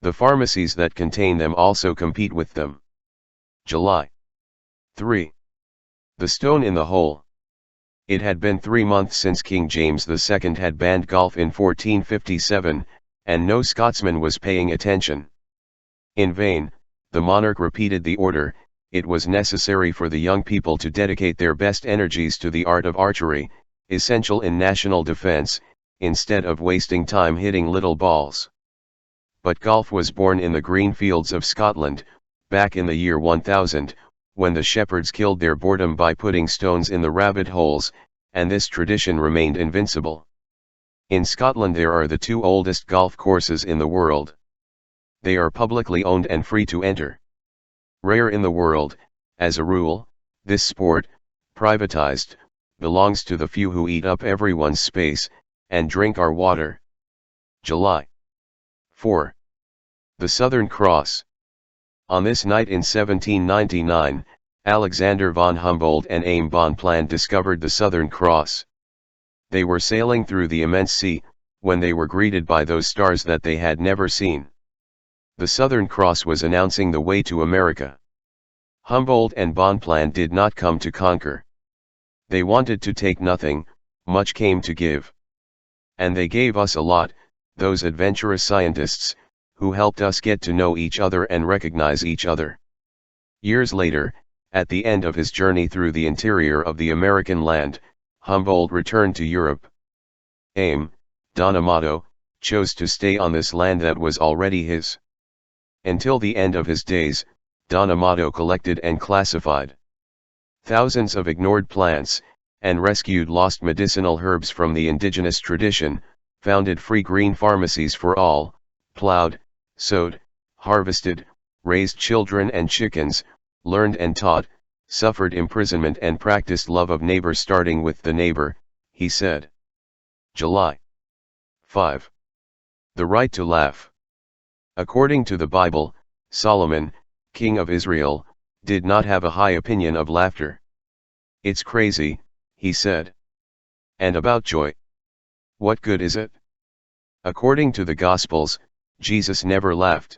The pharmacies that contain them also compete with them. July 3. The stone in the hole. It had been 3 months since King James II had banned golf in 1457, and no Scotsman was paying attention. In vain, the monarch repeated the order. It was necessary for the young people to dedicate their best energies to the art of archery, essential in national defense, instead of wasting time hitting little balls. But golf was born in the green fields of Scotland, back in the year 1000, when the shepherds killed their boredom by putting stones in the rabbit holes, and this tradition remained invincible. In Scotland there are the 2 oldest golf courses in the world. They are publicly owned and free to enter. Rare in the world, as a rule, this sport, privatized, belongs to the few who eat up everyone's space, and drink our water. July 4. The Southern Cross. On this night in 1799, Alexander von Humboldt and Aim Bonpland discovered the Southern Cross. They were sailing through the immense sea, when they were greeted by those stars that they had never seen. The Southern Cross was announcing the way to America. Humboldt and Bonpland did not come to conquer. They wanted to take nothing, much came to give. And they gave us a lot, those adventurous scientists, who helped us get to know each other and recognize each other. Years later, at the end of his journey through the interior of the American land, Humboldt returned to Europe. Aim, Don Amato, chose to stay on this land that was already his. Until the end of his days, Don Amato collected and classified thousands of ignored plants, and rescued lost medicinal herbs from the indigenous tradition, founded free green pharmacies for all, plowed, sowed, harvested, raised children and chickens, learned and taught, suffered imprisonment and practiced love of neighbor starting with the neighbor, he said. July 5. The right to laugh. According to the Bible, Solomon, king of Israel, did not have a high opinion of laughter. It's crazy, he said. And about joy? What good is it? According to the Gospels, Jesus never laughed.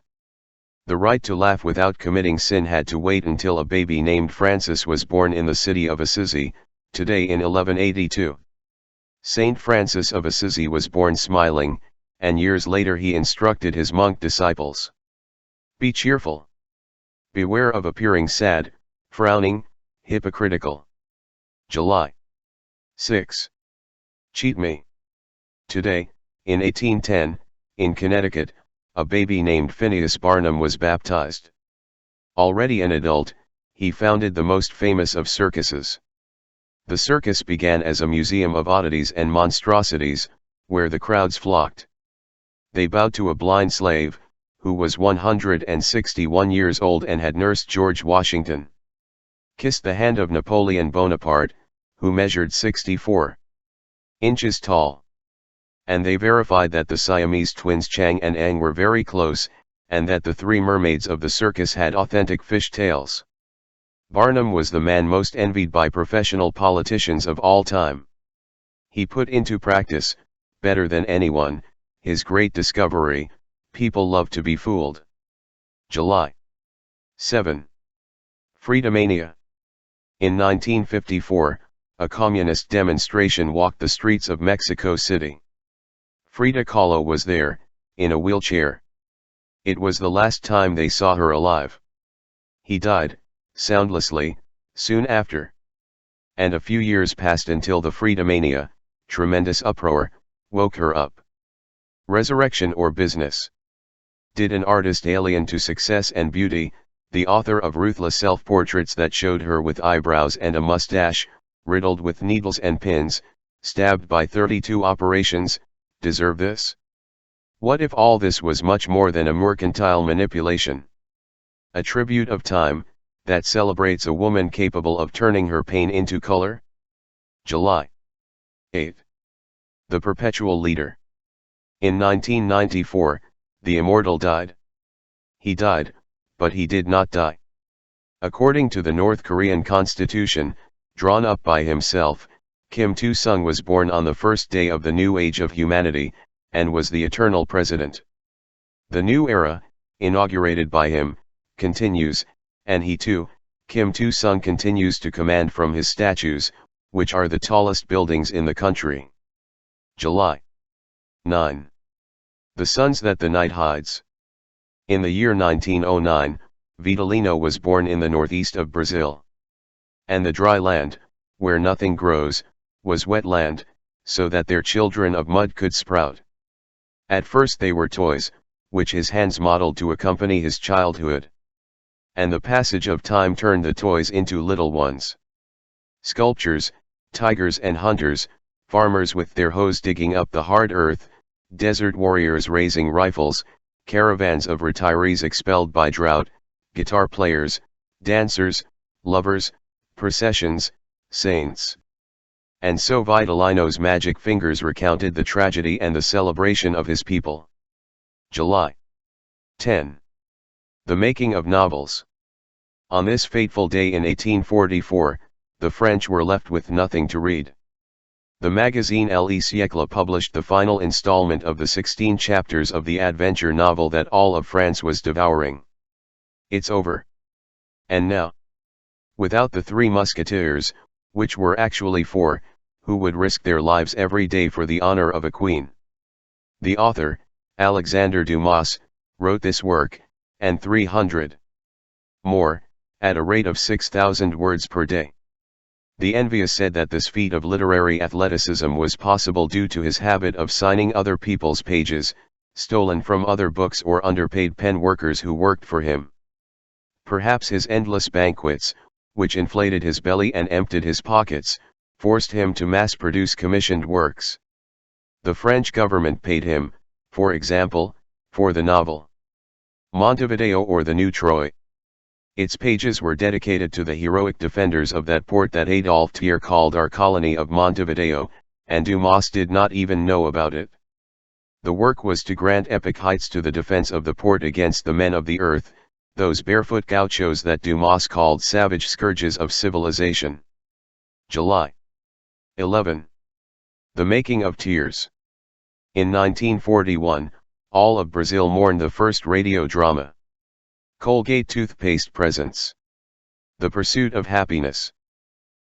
The right to laugh without committing sin had to wait until a baby named Francis was born in the city of Assisi, today in 1182. Saint Francis of Assisi was born smiling, and years later he instructed his monk disciples. Be cheerful. Beware of appearing sad, frowning, hypocritical. July 6. Cheat me. Today, in 1810, in Connecticut, a baby named Phineas Barnum was baptized. Already an adult, he founded the most famous of circuses. The circus began as a museum of oddities and monstrosities, where the crowds flocked. They bowed to a blind slave, who was 161 years old and had nursed George Washington. Kissed the hand of Napoleon Bonaparte, who measured 64 inches tall. And they verified that the Siamese twins Chang and Ang were very close, and that the 3 mermaids of the circus had authentic fish tails. Barnum was the man most envied by professional politicians of all time. He put into practice, better than anyone, his great discovery: people love to be fooled. July 7. Freedomania. In 1954, a communist demonstration walked the streets of Mexico City. Frida Kahlo was there, in a wheelchair. It was the last time they saw her alive. He died, soundlessly, soon after. And a few years passed until the Freedomania, tremendous uproar, woke her up. Resurrection or business? Did an artist alien to success and beauty, the author of ruthless self-portraits that showed her with eyebrows and a mustache, riddled with needles and pins, stabbed by 32 operations, deserve this? What if all this was much more than a mercantile manipulation? A tribute of time, that celebrates a woman capable of turning her pain into color? July 8. The Perpetual Leader. In 1994, the immortal died. He died, but he did not die. According to the North Korean constitution, drawn up by himself, Kim Il-sung was born on the first day of the new age of humanity, and was the eternal president. The new era, inaugurated by him, continues, and he too, Kim Il-sung, continues to command from his statues, which are the tallest buildings in the country. July 9. The suns that the night hides. In the year 1909, Vitalino was born in the northeast of Brazil. And the dry land, where nothing grows, was wet land, so that their children of mud could sprout. At first they were toys, which his hands modeled to accompany his childhood. And the passage of time turned the toys into little ones. Sculptures, tigers and hunters, farmers with their hoes digging up the hard earth, desert warriors raising rifles, caravans of retirees expelled by drought, guitar players, dancers, lovers, processions, saints. And so Vitalino's magic fingers recounted the tragedy and the celebration of his people. July 10. The making of novels. On this fateful day in 1844, the French were left with nothing to read. The magazine Le Siècle published the final installment of the 16 chapters of the adventure novel that all of France was devouring. It's over. And now? Without the Three Musketeers, which were actually four, who would risk their lives every day for the honor of a queen. The author, Alexandre Dumas, wrote this work, and 300 more, at a rate of 6,000 words per day. The envious said that this feat of literary athleticism was possible due to his habit of signing other people's pages, stolen from other books or underpaid pen workers who worked for him. Perhaps his endless banquets, which inflated his belly and emptied his pockets, forced him to mass-produce commissioned works. The French government paid him, for example, for the novel Montevideo or the New Troy. Its pages were dedicated to the heroic defenders of that port that Adolphe Thiers called our colony of Montevideo, and Dumas did not even know about it. The work was to grant epic heights to the defense of the port against the men of the earth, those barefoot gauchos that Dumas called savage scourges of civilization. July 11. The Making of Tears. In 1941, all of Brazil mourned the first radio drama. Colgate toothpaste presents The Pursuit of Happiness.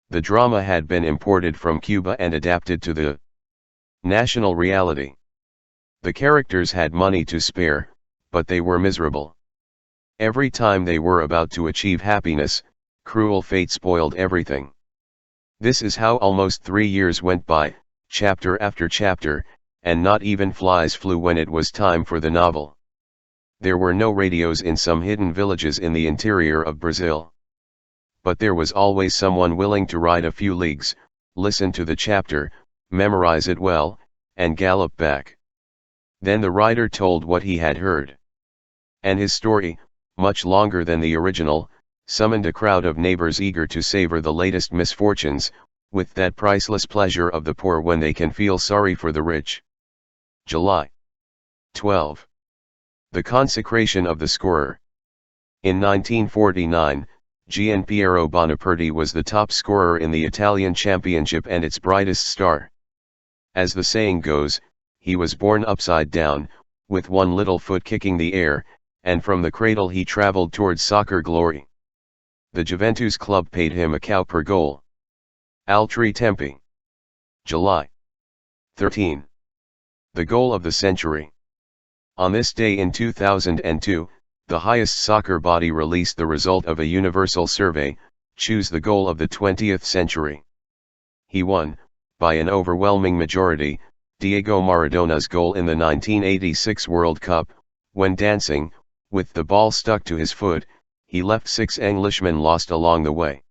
The drama had been imported from Cuba and adapted to the national reality. The characters had money to spare, but they were miserable. Every time they were about to achieve happiness, cruel fate spoiled everything. This is how almost 3 years went by, chapter after chapter, and not even flies flew when it was time for the novel. There were no radios in some hidden villages in the interior of Brazil. But there was always someone willing to ride a few leagues, listen to the chapter, memorize it well, and gallop back. Then the writer told what he had heard. And his story, much longer than the original, summoned a crowd of neighbors eager to savor the latest misfortunes, with that priceless pleasure of the poor when they can feel sorry for the rich. July 12. The Consecration of the Scorer. In 1949, Gianpiero Bonaparti was the top scorer in the Italian championship and its brightest star. As the saying goes, he was born upside down, with one little foot kicking the air, and from the cradle he traveled towards soccer glory. The Juventus club paid him a cow per goal. Altri Tempi. July 13. The Goal of the Century. On this day in 2002, the highest soccer body released the result of a universal survey, Choose the Goal of the 20th Century. He won, by an overwhelming majority, Diego Maradona's goal in the 1986 World Cup, When dancing, with the ball stuck to his foot, he left 6 Englishmen lost along the way.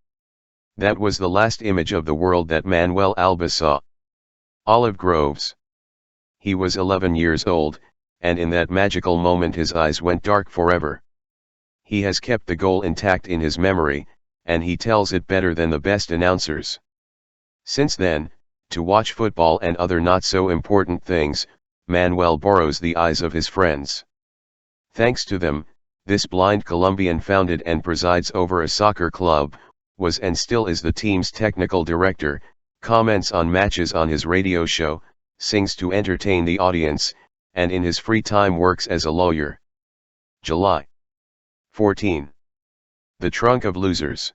That was the last image of the world that Manuel Alba saw. Olive groves. He was 11 years old, and in that magical moment his eyes went dark forever. He has kept the goal intact in his memory, and he tells it better than the best announcers. Since then, to watch football and other not so important things, Manuel borrows the eyes of his friends. Thanks to them, this blind Colombian founded and presides over a soccer club, was and still is the team's technical director, comments on matches on his radio show, sings to entertain the audience, and in his free time works as a lawyer. July 14. The Trunk of Losers.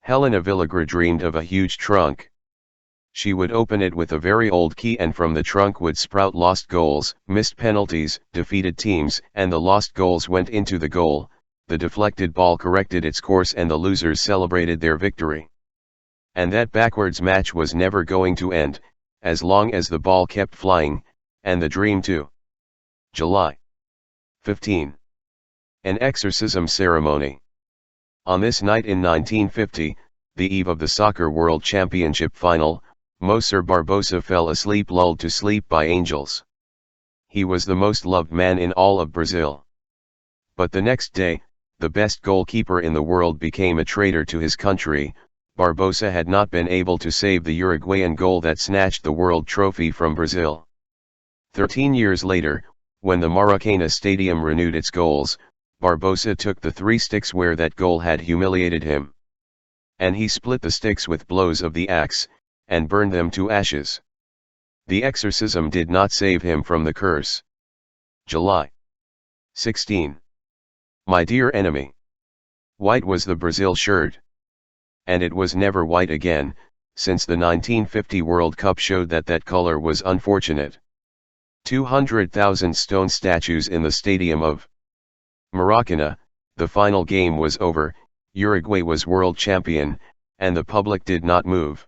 Helena Villagra dreamed of a huge trunk. She would open it with a very old key, and from the trunk would sprout lost goals, missed penalties, defeated teams, and the lost goals went into the goal, the deflected ball corrected its course, and the losers celebrated their victory. And that backwards match was never going to end, as long as the ball kept flying, and the dream too. July 15. An exorcism ceremony. On this night in 1950, the eve of the Soccer World Championship final, Moser Barbosa fell asleep, lulled to sleep by angels. He was the most loved man in all of Brazil. But the next day, the best goalkeeper in the world became a traitor to his country. Barbosa had not been able to save the Uruguayan goal that snatched the world trophy from Brazil. 13 years later, when the Maracana Stadium renewed its goals, Barbosa took the 3 sticks where that goal had humiliated him. And he split the sticks with blows of the axe, and burned them to ashes. The exorcism did not save him from the curse. July 16. My dear enemy. White was the Brazil shirt. And it was never white again, since the 1950 World Cup showed that that color was unfortunate. 200,000 stone statues in the stadium of Maracana. The final game was over, Uruguay was world champion, and the public did not move.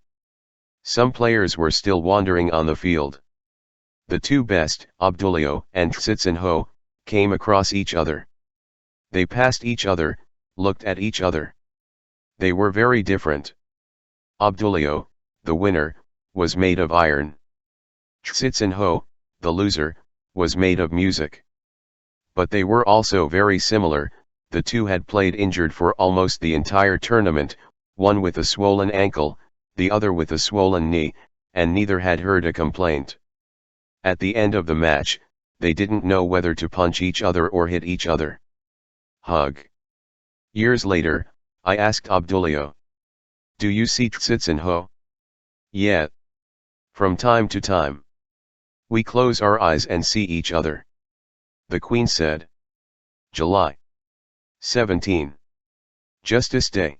Some players were still wandering on the field. The 2 best, Obdulio and Citzenho, came across each other. They passed each other, looked at each other. They were very different. Obdulio, the winner, was made of iron. Citzenho, the loser, was made of music. But they were also very similar. The 2 had played injured for almost the entire tournament, one with a swollen ankle, the other with a swollen knee, and neither had heard a complaint. At the end of the match, they didn't know whether to punch each other or hit each other. Hug. Years later, I asked Obdulio, "Do you see Citzenho?" "Yeah. From time to time. We close our eyes and see each other," the Queen said. July 17. Justice Day.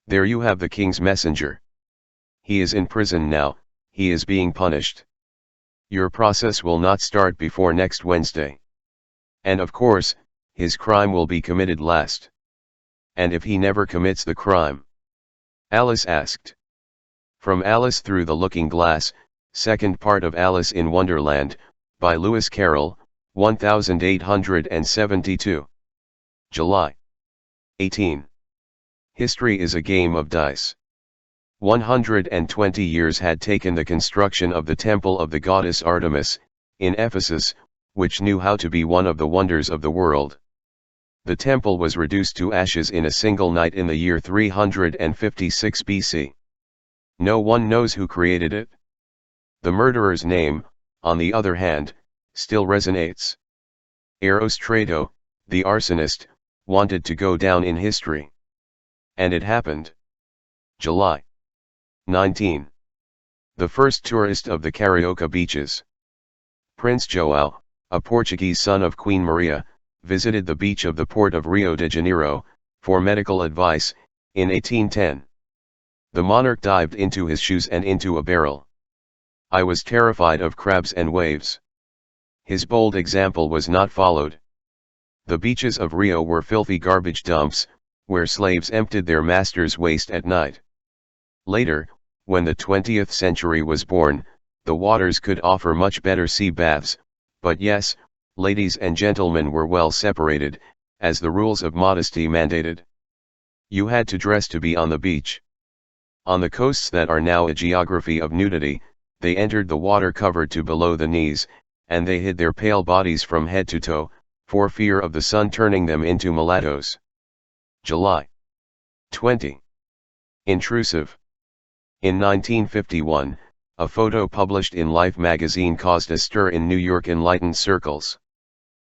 There you have the King's messenger. He is in prison now, he is being punished. Your process will not start before next Wednesday. And of course, his crime will be committed last. And if he never commits the crime? Alice asked. From Alice Through the Looking Glass, second part of Alice in Wonderland, by Lewis Carroll, 1872. July 18. History is a game of dice. 120 years had taken the construction of the temple of the goddess Artemis, in Ephesus, which knew how to be one of the wonders of the world. The temple was reduced to ashes in a single night in the year 356 BC. No one knows who created it. The murderer's name, on the other hand, still resonates. Erostrato, the arsonist, wanted to go down in history. And it happened. July 19. The first tourist of the Carioca beaches. Prince João, a Portuguese son of Queen Maria, visited the beach of the port of Rio de Janeiro, for medical advice, in 1810. The monarch dived into his shoes and into a barrel. I was terrified of crabs and waves. His bold example was not followed. The beaches of Rio were filthy garbage dumps, where slaves emptied their masters' waste at night. Later, when the 20th century was born, the waters could offer much better sea baths, but yes, ladies and gentlemen were well separated, as the rules of modesty mandated. You had to dress to be on the beach. On the coasts that are now a geography of nudity, they entered the water covered to below the knees, and they hid their pale bodies from head to toe, for fear of the sun turning them into mulattoes. July 20. Intrusive. In 1951, a photo published in Life magazine caused a stir in New York enlightened circles.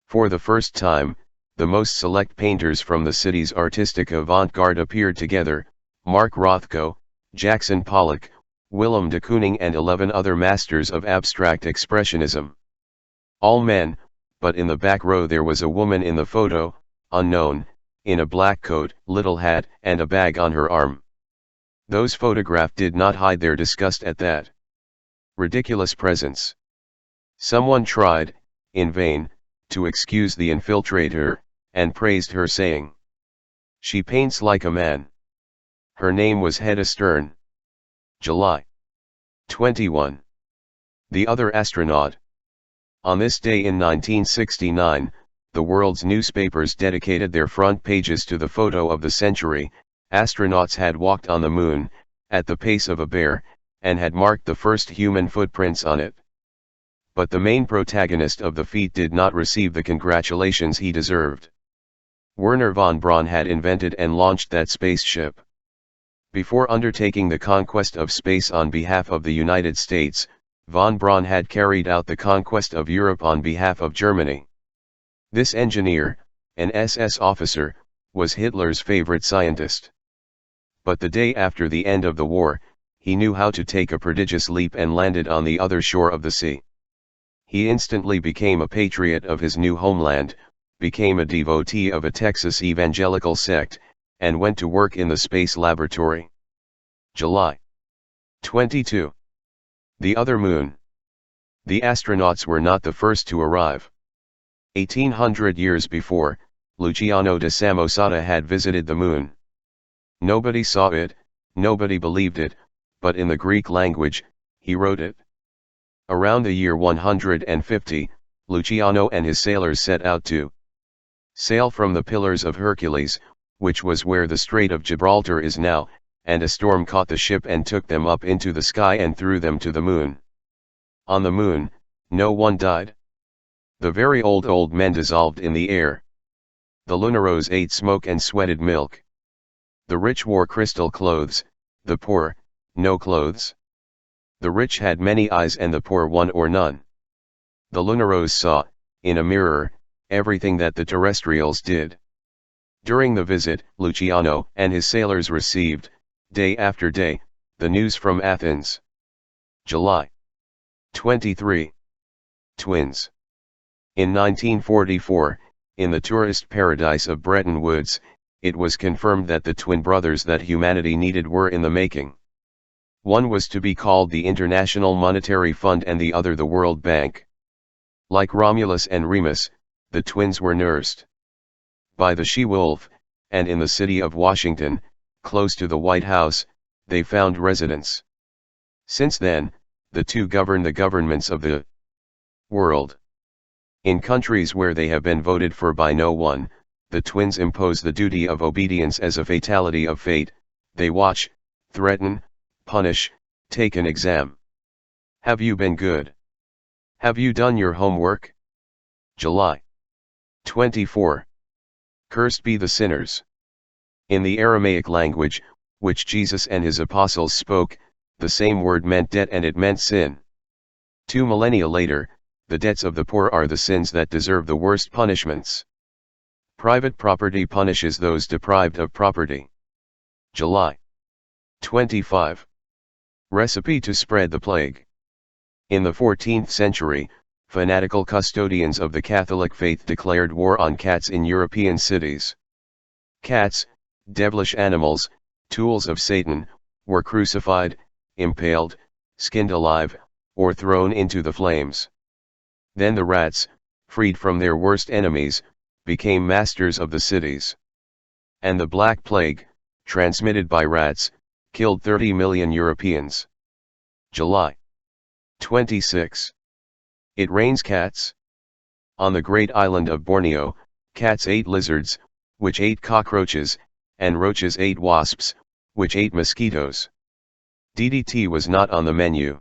For the first time, the most select painters from the city's artistic avant-garde appeared together: Mark Rothko, Jackson Pollock, Willem de Kooning and 11 other masters of abstract expressionism. All men, but in the back row there was a woman in the photo, unknown, in a black coat, little hat, and a bag on her arm. Those photographed did not hide their disgust at that ridiculous presence. Someone tried, in vain, to excuse the infiltrator, and praised her, saying, "She paints like a man." Her name was Hedda Stern. July 21. The other astronaut. On this day in 1969, the world's newspapers dedicated their front pages to the photo of the century. Astronauts had walked on the moon, at the pace of a bear, and had marked the first human footprints on it. But the main protagonist of the feat did not receive the congratulations he deserved. Wernher von Braun had invented and launched that spaceship. Before undertaking the conquest of space on behalf of the United States, von Braun had carried out the conquest of Europe on behalf of Germany. This engineer, an SS officer, was Hitler's favorite scientist. But the day after the end of the war, he knew how to take a prodigious leap and landed on the other shore of the sea. He instantly became a patriot of his new homeland, became a devotee of a Texas evangelical sect, and went to work in the space laboratory. July 22. The other moon. The astronauts were not the first to arrive. 1800 years before, Luciano da Samosata had visited the moon. Nobody saw it, nobody believed it, but in the Greek language, he wrote it. Around the year 150, Luciano and his sailors set out to sail from the Pillars of Hercules, which was where the Strait of Gibraltar is now, and a storm caught the ship and took them up into the sky and threw them to the moon. On the moon, no one died. The very old men dissolved in the air. The Lunaros ate smoke and sweated milk. The rich wore crystal clothes, the poor, no clothes. The rich had many eyes and the poor one or none. The Lunaros saw, in a mirror, everything that the terrestrials did. During the visit, Luciano and his sailors received, day after day, the news from Athens. July 23. Twins. In 1944, in the tourist paradise of Bretton Woods, it was confirmed that the twin brothers that humanity needed were in the making. One was to be called the International Monetary Fund and the other the World Bank. Like Romulus and Remus, the twins were nursed by the she-wolf, and in the city of Washington, close to the White House, they found residence. Since then, the two govern the governments of the world. In countries where they have been voted for by no one, the twins impose the duty of obedience as a fatality of fate. They watch, threaten, punish, take an exam. Have you been good? Have you done your homework? July 24. Cursed be the sinners. In the Aramaic language, which Jesus and his apostles spoke, the same word meant debt and it meant sin. 2 millennia later, the debts of the poor are the sins that deserve the worst punishments. Private property punishes those deprived of property. July 25. Recipe to spread the plague. In the 14th century, fanatical custodians of the Catholic faith declared war on cats in European cities. Cats, devilish animals, tools of Satan, were crucified, impaled, skinned alive, or thrown into the flames. Then the rats, freed from their worst enemies, became masters of the cities. And the Black Plague, transmitted by rats, killed 30 million Europeans. July 26. It rains cats. On the great island of Borneo, cats ate lizards, which ate cockroaches, and roaches ate wasps, which ate mosquitoes. DDT was not on the menu.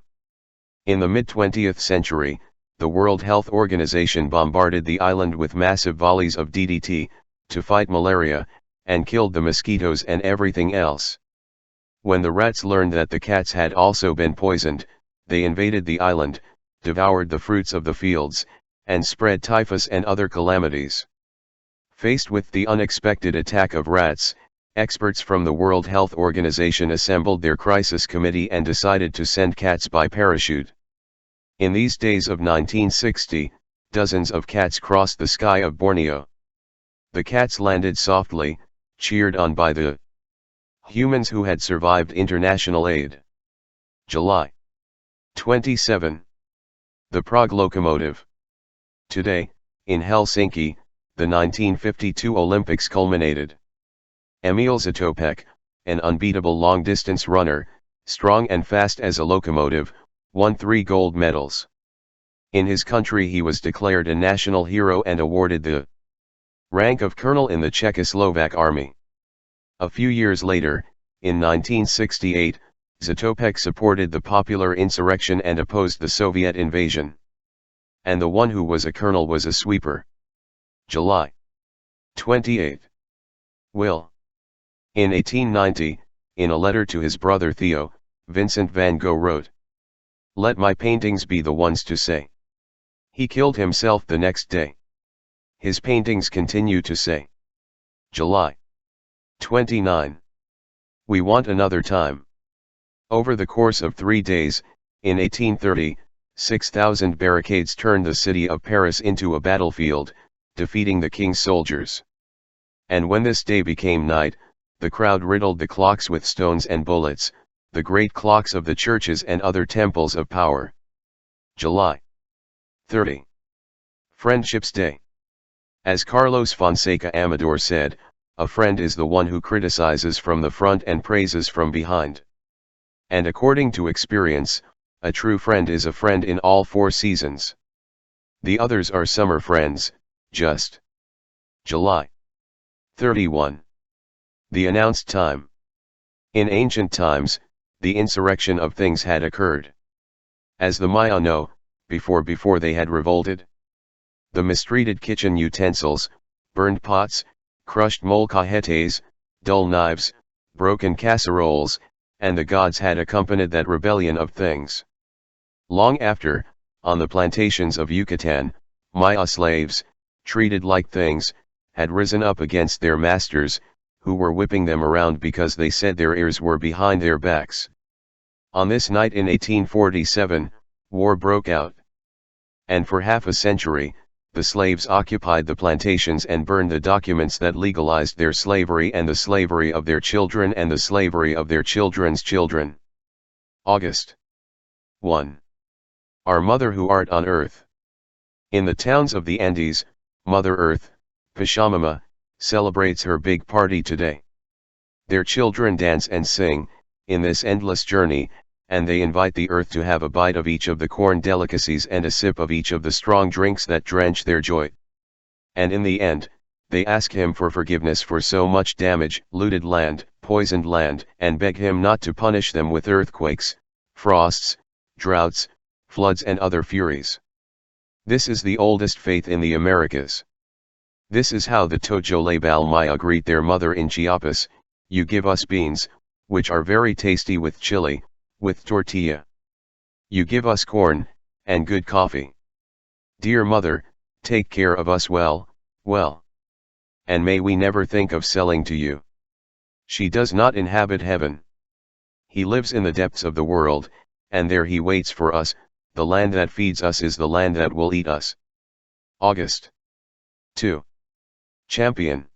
In the mid-20th century, the World Health Organization bombarded the island with massive volleys of DDT, to fight malaria, and killed the mosquitoes and everything else. When the rats learned that the cats had also been poisoned, they invaded the island, devoured the fruits of the fields, and spread typhus and other calamities. Faced with the unexpected attack of rats, experts from the World Health Organization assembled their crisis committee and decided to send cats by parachute. In these days of 1960, dozens of cats crossed the sky of Borneo. The cats landed softly, cheered on by the humans who had survived international aid. July 27. The Prague locomotive. Today, in Helsinki, the 1952 Olympics culminated. Emil Zatopek, an unbeatable long-distance runner, strong and fast as a locomotive, won 3 gold medals. In his country he was declared a national hero and awarded the rank of colonel in the Czechoslovak army. A few years later, in 1968, Zatopek supported the popular insurrection and opposed the Soviet invasion. And the one who was a colonel was a sweeper. July 28. Will. In 1890, in a letter to his brother Theo, Vincent van Gogh wrote, "Let my paintings be the ones to say." He killed himself the next day. His paintings continue to say. July 29. We want another time. Over the course of 3 days, in 1830, 6,000 barricades turned the city of Paris into a battlefield, defeating the king's soldiers. And when this day became night, the crowd riddled the clocks with stones and bullets, the great clocks of the churches and other temples of power. July 30. Friendship's Day. As Carlos Fonseca Amador said, a friend is the one who criticizes from the front and praises from behind. And according to experience, a true friend is a friend in all 4 seasons. The others are summer friends, just. July 31. The announced time. In ancient times, the insurrection of things had occurred. As the Maya know, before they had revolted. The mistreated kitchen utensils, burned pots, crushed molcajetes, dull knives, broken casseroles, and the gods had accompanied that rebellion of things. Long after, on the plantations of Yucatan, Maya slaves, treated like things, had risen up against their masters, who were whipping them around because they said their ears were behind their backs. On this night in 1847, war broke out. And for half a century, the slaves occupied the plantations and burned the documents that legalized their slavery and the slavery of their children and the slavery of their children's children. August 1. Our Mother who art on earth. In the towns of the Andes, Mother Earth, Pachamama, celebrates her big party today. Their children dance and sing, in this endless journey, and they invite the earth to have a bite of each of the corn delicacies and a sip of each of the strong drinks that drench their joy. And in the end, they ask him for forgiveness for so much damage, looted land, poisoned land, and beg him not to punish them with earthquakes, frosts, droughts, floods and other furies. This is the oldest faith in the Americas. This is how the Tojolabal Maya greet their mother in Chiapas: "You give us beans, which are very tasty with chili, with tortilla. You give us corn, and good coffee. Dear mother, take care of us well, well. And may we never think of selling to you." She does not inhabit heaven. He lives in the depths of the world, and there he waits for us. The land that feeds us is the land that will eat us. August 2. Champion.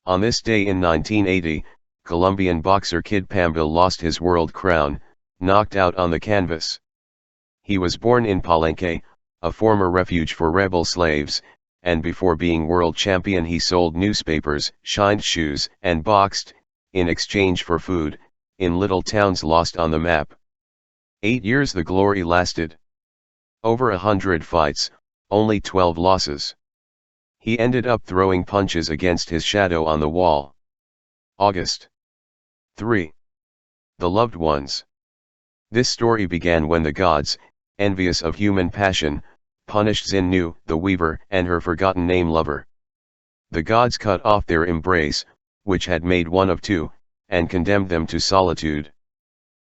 On this day in 1980, Colombian boxer Kid Pambil lost his world crown, knocked out on the canvas. He was born in Palenque, a former refuge for rebel slaves, and before being world champion he sold newspapers, shined shoes, and boxed, in exchange for food, in little towns lost on the map. 8 years the glory lasted. Over 100 fights, only 12 losses. He ended up throwing punches against his shadow on the wall. August 3. The Loved Ones. This story began when the gods, envious of human passion, punished Xinnu, the weaver, and her forgotten name lover. The gods cut off their embrace, which had made one of two, and condemned them to solitude.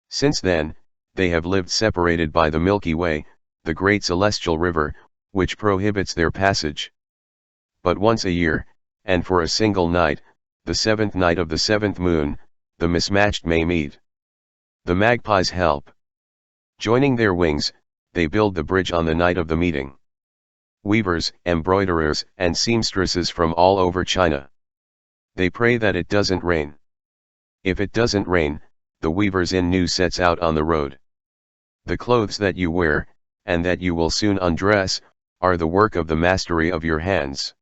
Since then, they have lived separated by the Milky Way, the great celestial river, which prohibits their passage. But once a year, and for a single night, the seventh night of the seventh moon, the mismatched may meet. The magpies help. Joining their wings, they build the bridge on the night of the meeting. Weavers, embroiderers, and seamstresses from all over China. They pray that it doesn't rain. If it doesn't rain, the weavers in new sets out on the road. The clothes that you wear, and that you will soon undress, are the work of the mastery of your hands.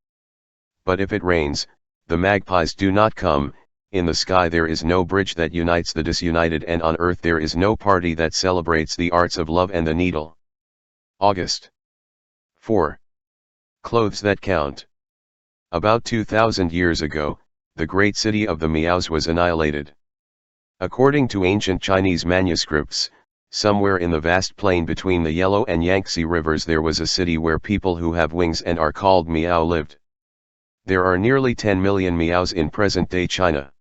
But if it rains, the magpies do not come. In the sky there is no bridge that unites the disunited, and on earth there is no party that celebrates the arts of love and the needle. August 4. Clothes that count. About 2,000 years ago, the great city of the Miaos was annihilated. According to ancient Chinese manuscripts, somewhere in the vast plain between the Yellow and Yangtze rivers there was a city where people who have wings and are called Miao lived. There are nearly 10 million Miaos in present-day China.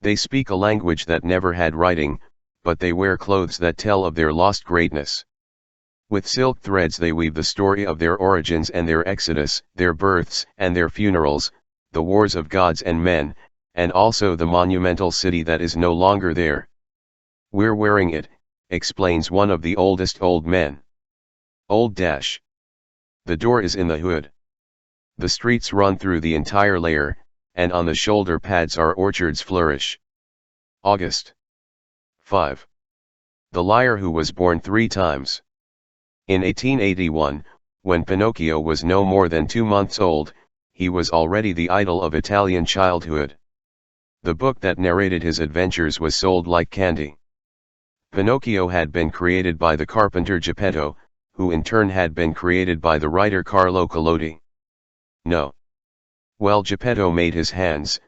They speak a language that never had writing, but they wear clothes that tell of their lost greatness. With silk threads they weave the story of their origins and their exodus, their births and their funerals, the wars of gods and men, and also the monumental city that is no longer there. "We're wearing it," explains one of the oldest old men. Old dash. The door is in the hood. The streets run through the entire layer, and on the shoulder pads our orchards flourish. August 5. The liar who was born 3 times. In 1881, when Pinocchio was no more than 2 months old, he was already the idol of Italian childhood. The book that narrated his adventures was sold like candy. Pinocchio had been created by the carpenter Geppetto, who in turn had been created by the writer Carlo Collodi. No. Well, Geppetto made his hands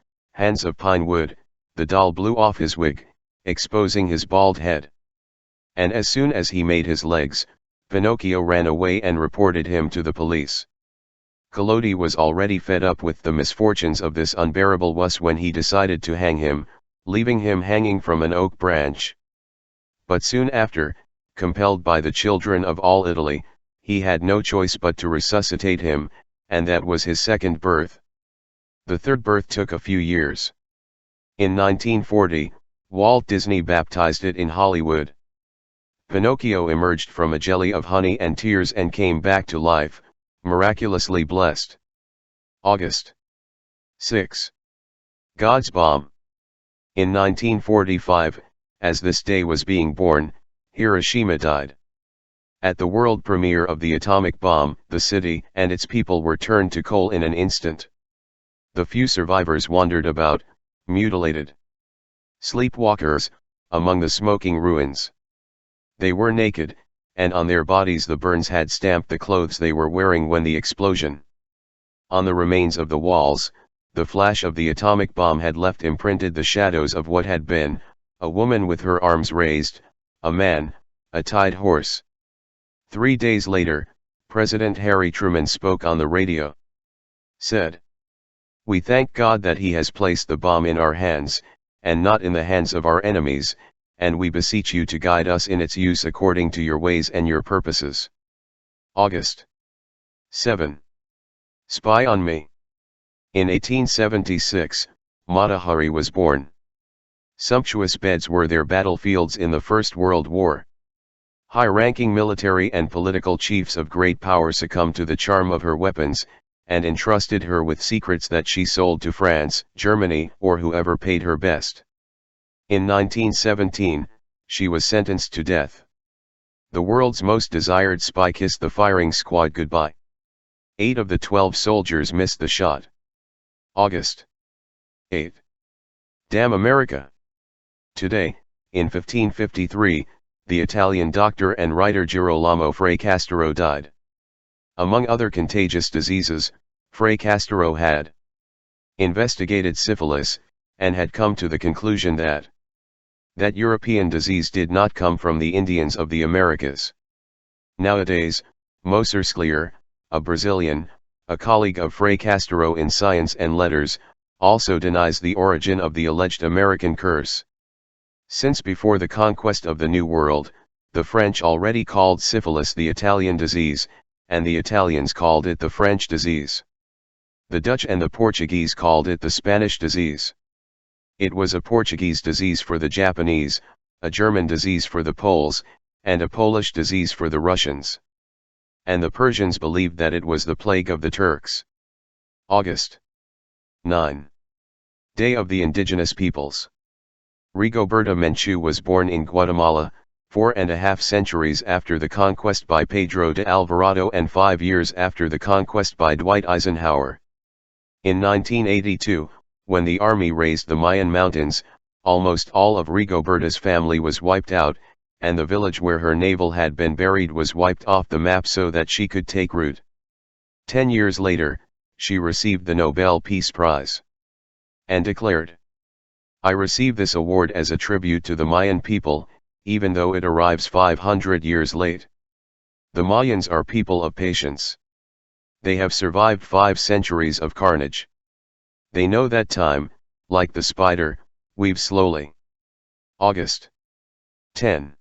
of pine wood. The doll blew off his wig, exposing his bald head. And as soon as he made his legs, Pinocchio ran away and reported him to the police. Collodi was already fed up with the misfortunes of this unbearable wuss when he decided to hang him, leaving him hanging from an oak branch. But soon after, compelled by the children of all Italy, he had no choice but to resuscitate him, and that was his second birth. The third birth took a few years. In 1940, Walt Disney baptized it in Hollywood. Pinocchio emerged from a jelly of honey and tears and came back to life, miraculously blessed. August 6. God's Bomb. In 1945, as this day was being born, Hiroshima died. At the world premiere of the atomic bomb, the city and its people were turned to coal in an instant. The few survivors wandered about, mutilated. Sleepwalkers, among the smoking ruins. They were naked, and on their bodies the burns had stamped the clothes they were wearing when the explosion. On the remains of the walls, the flash of the atomic bomb had left imprinted the shadows of what had been, a woman with her arms raised, a man, a tied horse. 3 days later, President Harry Truman spoke on the radio. Said, "We thank God that He has placed the bomb in our hands, and not in the hands of our enemies, and we beseech you to guide us in its use according to your ways and your purposes." August 7. Spy on Me. In 1876, Mata Hari was born. Sumptuous beds were their battlefields in the First World War. High-ranking military and political chiefs of great power succumbed to the charm of her weapons, and entrusted her with secrets that she sold to France, Germany, or whoever paid her best. In 1917, she was sentenced to death. The world's most desired spy kissed the firing squad goodbye. 8 of the 12 soldiers missed the shot. August 8. Damn America! Today, in 1553, the Italian doctor and writer Girolamo Fracastoro died. Among other contagious diseases, Fray Castro had investigated syphilis, and had come to the conclusion that European disease did not come from the Indians of the Americas. Nowadays, Moser, a Brazilian, a colleague of Fray Castro in science and letters, also denies the origin of the alleged American curse. Since before the conquest of the New World, the French already called syphilis the Italian disease, and the Italians called it the French disease. The Dutch and the Portuguese called it the Spanish disease. It was a Portuguese disease for the Japanese, a German disease for the Poles, and a Polish disease for the Russians. And the Persians believed that it was the plague of the Turks. August 9. Day of the Indigenous Peoples. Rigoberta Menchú was born in Guatemala, 4.5 centuries after the conquest by Pedro de Alvarado and 5 years after the conquest by Dwight Eisenhower. In 1982, when the army raised the Mayan Mountains, almost all of Rigoberta's family was wiped out, and the village where her navel had been buried was wiped off the map so that she could take root. 10 years later, she received the Nobel Peace Prize. And declared, "I receive this award as a tribute to the Mayan people, even though it arrives 500 years late. The Mayans are people of patience. They have survived 5 centuries of carnage. They know that time, like the spider, weaves slowly." August 10.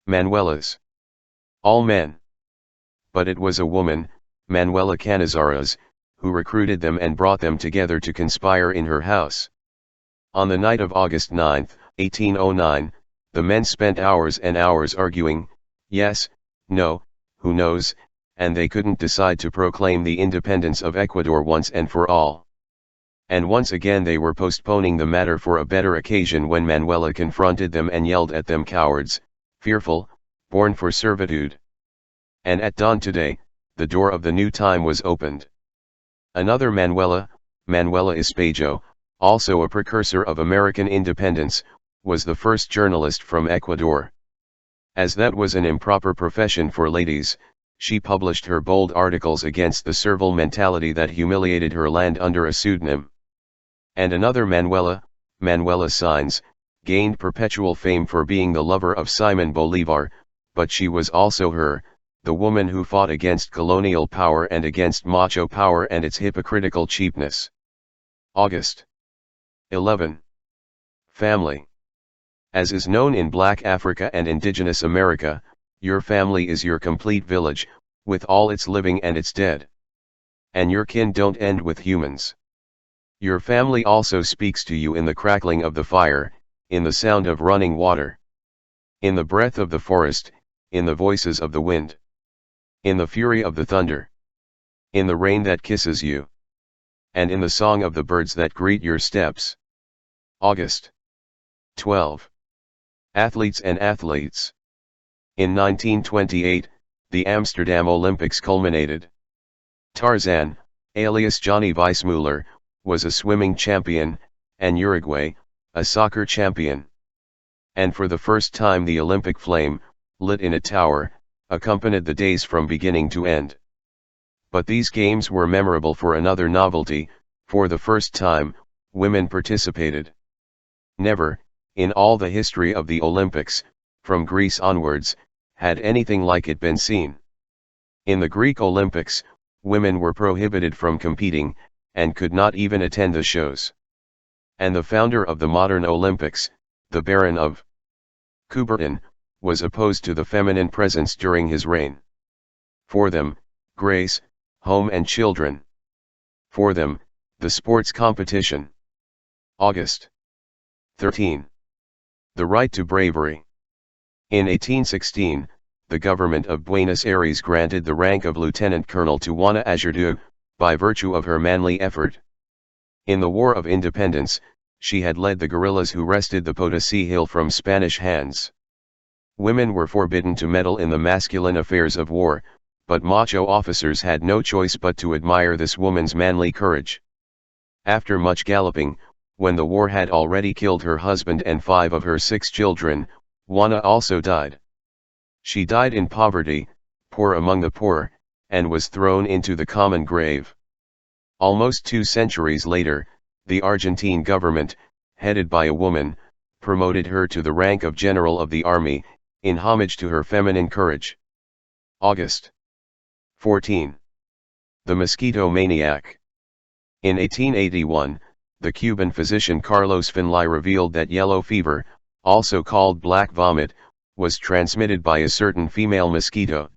Manuelas. All men. But it was a woman, Manuela Canizares, who recruited them and brought them together to conspire in her house. On the night of August 9, 1809, the men spent hours and hours arguing, yes, no, who knows, and they couldn't decide to proclaim the independence of Ecuador once and for all. And once again they were postponing the matter for a better occasion when Manuela confronted them and yelled at them, "Cowards, fearful, born for servitude." And at dawn today, the door of the new time was opened. Another Manuela, Manuela Espaillo, also a precursor of American independence, was the first journalist from Ecuador. As that was an improper profession for ladies, she published her bold articles against the servile mentality that humiliated her land under a pseudonym. And another Manuela, Manuela Sáenz, gained perpetual fame for being the lover of Simon Bolivar, but she was also the woman who fought against colonial power and against macho power and its hypocritical cheapness. August 11. Family. As is known in Black Africa and Indigenous America, your family is your complete village, with all its living and its dead. And your kin don't end with humans. Your family also speaks to you in the crackling of the fire, in the sound of running water, in the breath of the forest, in the voices of the wind, in the fury of the thunder, in the rain that kisses you, and in the song of the birds that greet your steps. August 12. Athletes and athletes. In 1928, the Amsterdam Olympics culminated. Tarzan, alias Johnny Weissmuller, was a swimming champion, and Uruguay, a soccer champion. And for the first time the Olympic flame, lit in a tower, accompanied the days from beginning to end. But these games were memorable for another novelty: for the first time, women participated. Never, in all the history of the Olympics, from Greece onwards, had anything like it been seen. In the Greek Olympics, women were prohibited from competing, and could not even attend the shows. And the founder of the modern Olympics, the Baron of Coubertin, was opposed to the feminine presence during his reign. For them, grace, home and children. For them, the sports competition. August 13. The right to bravery. In 1816, the government of Buenos Aires granted the rank of lieutenant colonel to Juana Azurduy, by virtue of her manly effort. In the War of Independence, she had led the guerrillas who wrested the Potosí Hill from Spanish hands. Women were forbidden to meddle in the masculine affairs of war, but macho officers had no choice but to admire this woman's manly courage. After much galloping, when the war had already killed her husband and 5 of her 6 children, Juana also died. She died in poverty, poor among the poor, and was thrown into the common grave. Almost 2 centuries later, the Argentine government, headed by a woman, promoted her to the rank of General of the Army, in homage to her feminine courage. August 14. The mosquito maniac. In 1881, the Cuban physician Carlos Finlay revealed that yellow fever, also called black vomit, was transmitted by a certain female mosquito.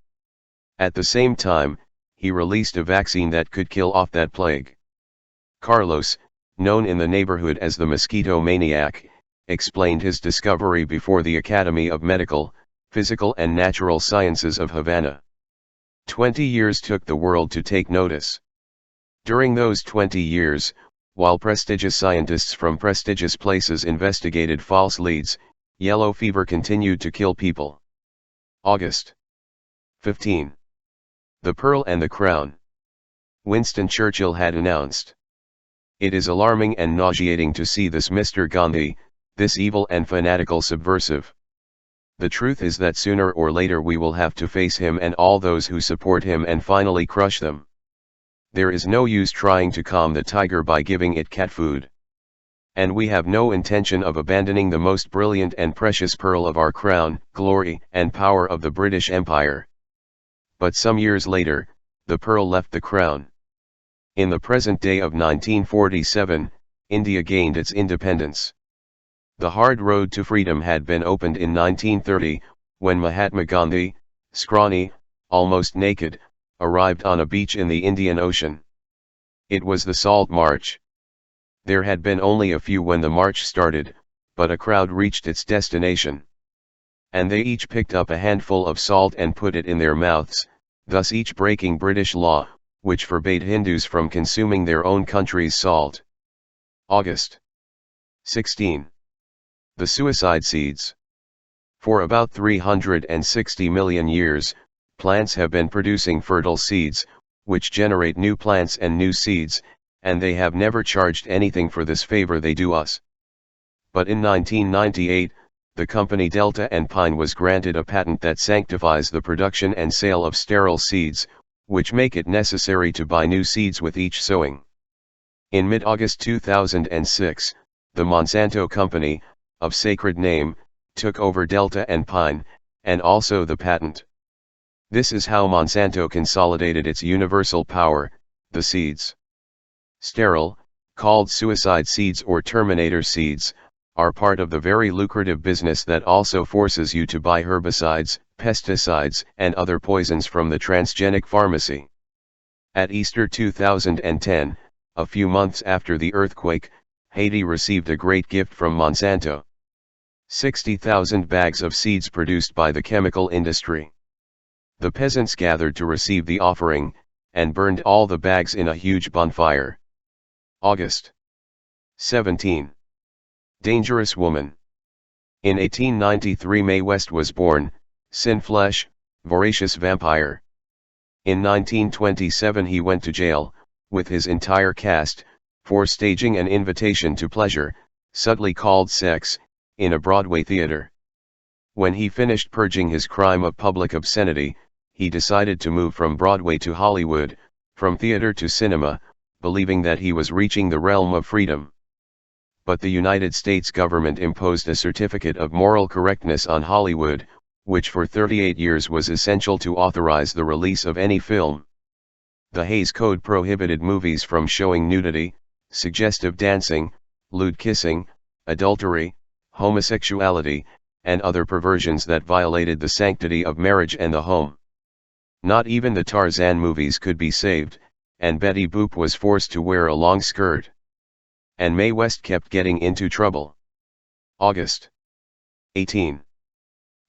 At the same time, he released a vaccine that could kill off that plague. Carlos, known in the neighborhood as the mosquito maniac, explained his discovery before the Academy of Medical, Physical and Natural Sciences of Havana. 20 years took the world to take notice. During those 20 years, while prestigious scientists from prestigious places investigated false leads, yellow fever continued to kill people. August 15. The Pearl and the Crown. Winston Churchill had announced, "It is alarming and nauseating to see this Mr. Gandhi, this evil and fanatical subversive. The truth is that sooner or later we will have to face him and all those who support him and finally crush them. There is no use trying to calm the tiger by giving it cat food. And we have no intention of abandoning the most brilliant and precious pearl of our crown, glory and power of the British Empire." But some years later, the pearl left the crown. In the present day of 1947, India gained its independence. The hard road to freedom had been opened in 1930, when Mahatma Gandhi, scrawny, almost naked, arrived on a beach in the Indian Ocean. It was the Salt March. There had been only a few when the march started, but a crowd reached its destination. And they each picked up a handful of salt and put it in their mouths, thus each breaking British law, which forbade Hindus from consuming their own country's salt. August 16. The suicide seeds. For about 360 million years, plants have been producing fertile seeds, which generate new plants and new seeds, and they have never charged anything for this favor they do us. But in 1998, the company Delta and Pine was granted a patent that sanctifies the production and sale of sterile seeds, which make it necessary to buy new seeds with each sowing. In mid-August 2006, the Monsanto Company, of sacred name, took over Delta and Pine, and also the patent. This is how Monsanto consolidated its universal power, the seeds. Sterile, called suicide seeds or terminator seeds, are part of the very lucrative business that also forces you to buy herbicides, pesticides and other poisons from the transgenic pharmacy. At Easter 2010, a few months after the earthquake, Haiti received a great gift from Monsanto. 60,000 bags of seeds produced by the chemical industry. The peasants gathered to receive the offering, and burned all the bags in a huge bonfire. August 17. Dangerous woman. In 1893 Mae West was born, sin flesh, voracious vampire. In 1927 he went to jail, with his entire cast, for staging an invitation to pleasure, subtly called sex, in a Broadway theater. When he finished purging his crime of public obscenity, he decided to move from Broadway to Hollywood, from theater to cinema, believing that he was reaching the realm of freedom. But the United States government imposed a certificate of moral correctness on Hollywood, which for 38 years was essential to authorize the release of any film. The Hays Code prohibited movies from showing nudity, suggestive dancing, lewd kissing, adultery, homosexuality, and other perversions that violated the sanctity of marriage and the home. Not even the Tarzan movies could be saved, and Betty Boop was forced to wear a long skirt. And Mae West kept getting into trouble. August 18.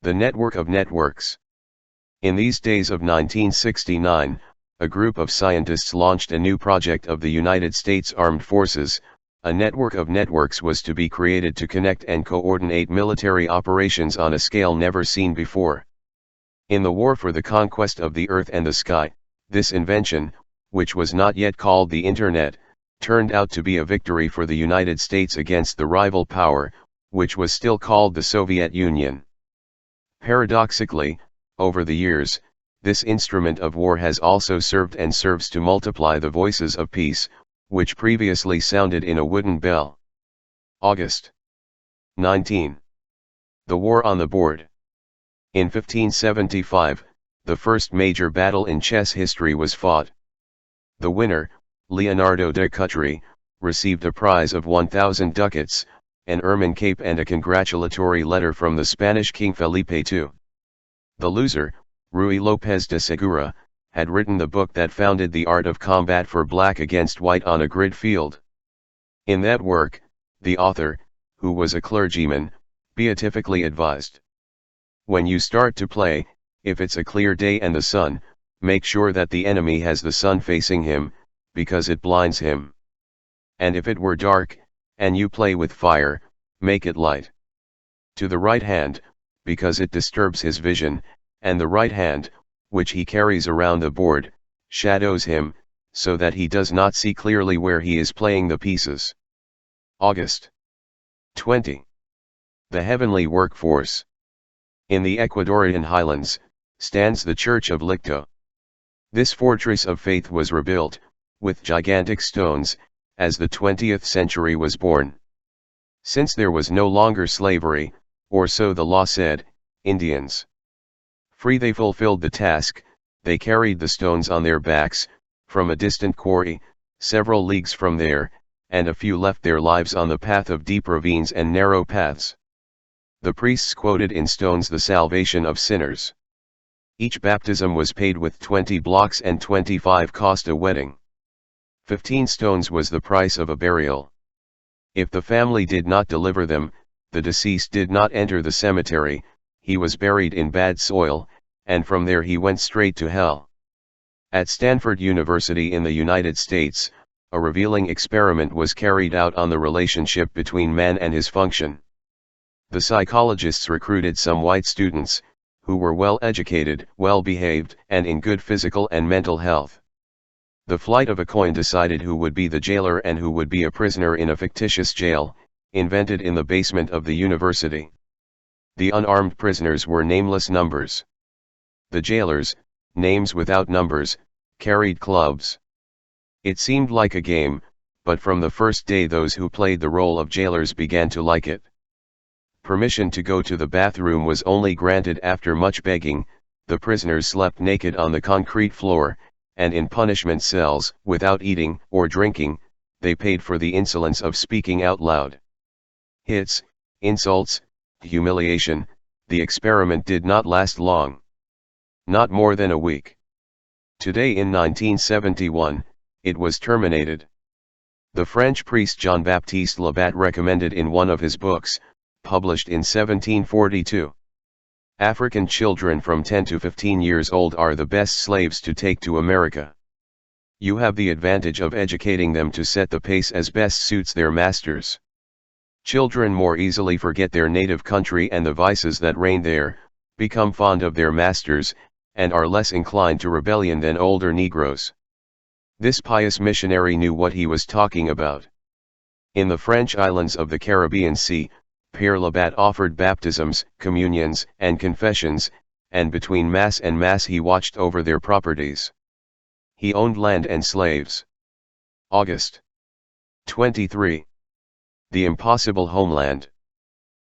The network of networks. In these days of 1969, a group of scientists launched a new project of the United States Armed Forces. A network of networks was to be created to connect and coordinate military operations on a scale never seen before. In the war for the conquest of the earth and the sky, this invention, which was not yet called the Internet, turned out to be a victory for the United States against the rival power, which was still called the Soviet Union. Paradoxically, over the years, This instrument of war has also served and serves to multiply the voices of peace, which previously sounded in a wooden bell. August 19. The War on the Board. In 1575, the first major battle in chess history was fought. The winner, Leonardo da Cutri, received a prize of 1,000 ducats, an ermine cape and a congratulatory letter from the Spanish King Felipe II. The loser, Ruy López de Segura, had written the book that founded the art of combat for black against white on a grid field. In that work, the author, who was a clergyman, beatifically advised: when you start to play, if it's a clear day and the sun, make sure that the enemy has the sun facing him, because it blinds him. And if it were dark, and you play with fire, make it light to the right hand, because it disturbs his vision, and the right hand, which he carries around the board, shadows him, so that he does not see clearly where he is playing the pieces. August 20. The Heavenly Workforce. In the Ecuadorian highlands, stands the Church of Licto. This fortress of faith was rebuilt, with gigantic stones, as the 20th century was born. Since there was no longer slavery, or so the law said, Indians free, they fulfilled the task. They carried the stones on their backs, from a distant quarry, several leagues from there, and a few left their lives on the path of deep ravines and narrow paths. The priests quoted in stones the salvation of sinners. Each baptism was paid with 20 blocks and 25 cost a wedding. 15 stones was the price of a burial. If the family did not deliver them, the deceased did not enter the cemetery, he was buried in bad soil, and from there he went straight to hell. At Stanford University in the United States, a revealing experiment was carried out on the relationship between man and his function. The psychologists recruited some white students, who were well educated, well behaved, and in good physical and mental health. The flight of a coin decided who would be the jailer and who would be a prisoner in a fictitious jail, invented in the basement of the university. The unarmed prisoners were nameless numbers. The jailers, names without numbers, carried clubs. It seemed like a game, but from the first day those who played the role of jailers began to like it. Permission to go to the bathroom was only granted after much begging. The prisoners slept naked on the concrete floor, and in punishment cells, without eating or drinking. They paid for the insolence of speaking out loud. Hits, insults, humiliation. The experiment did not last long. Not more than a week. Today in 1971, it was terminated. The French priest Jean-Baptiste Labat recommended in one of his books, published in 1742. African children from 10 to 15 years old are the best slaves to take to America. You have the advantage of educating them to set the pace as best suits their masters. Children more easily forget their native country and the vices that reign there, become fond of their masters, and are less inclined to rebellion than older Negroes. This pious missionary knew what he was talking about. In the French islands of the Caribbean Sea, Père Labat offered baptisms, communions, and confessions, and between Mass and Mass he watched over their properties. He owned land and slaves. August 23. The Impossible Homeland.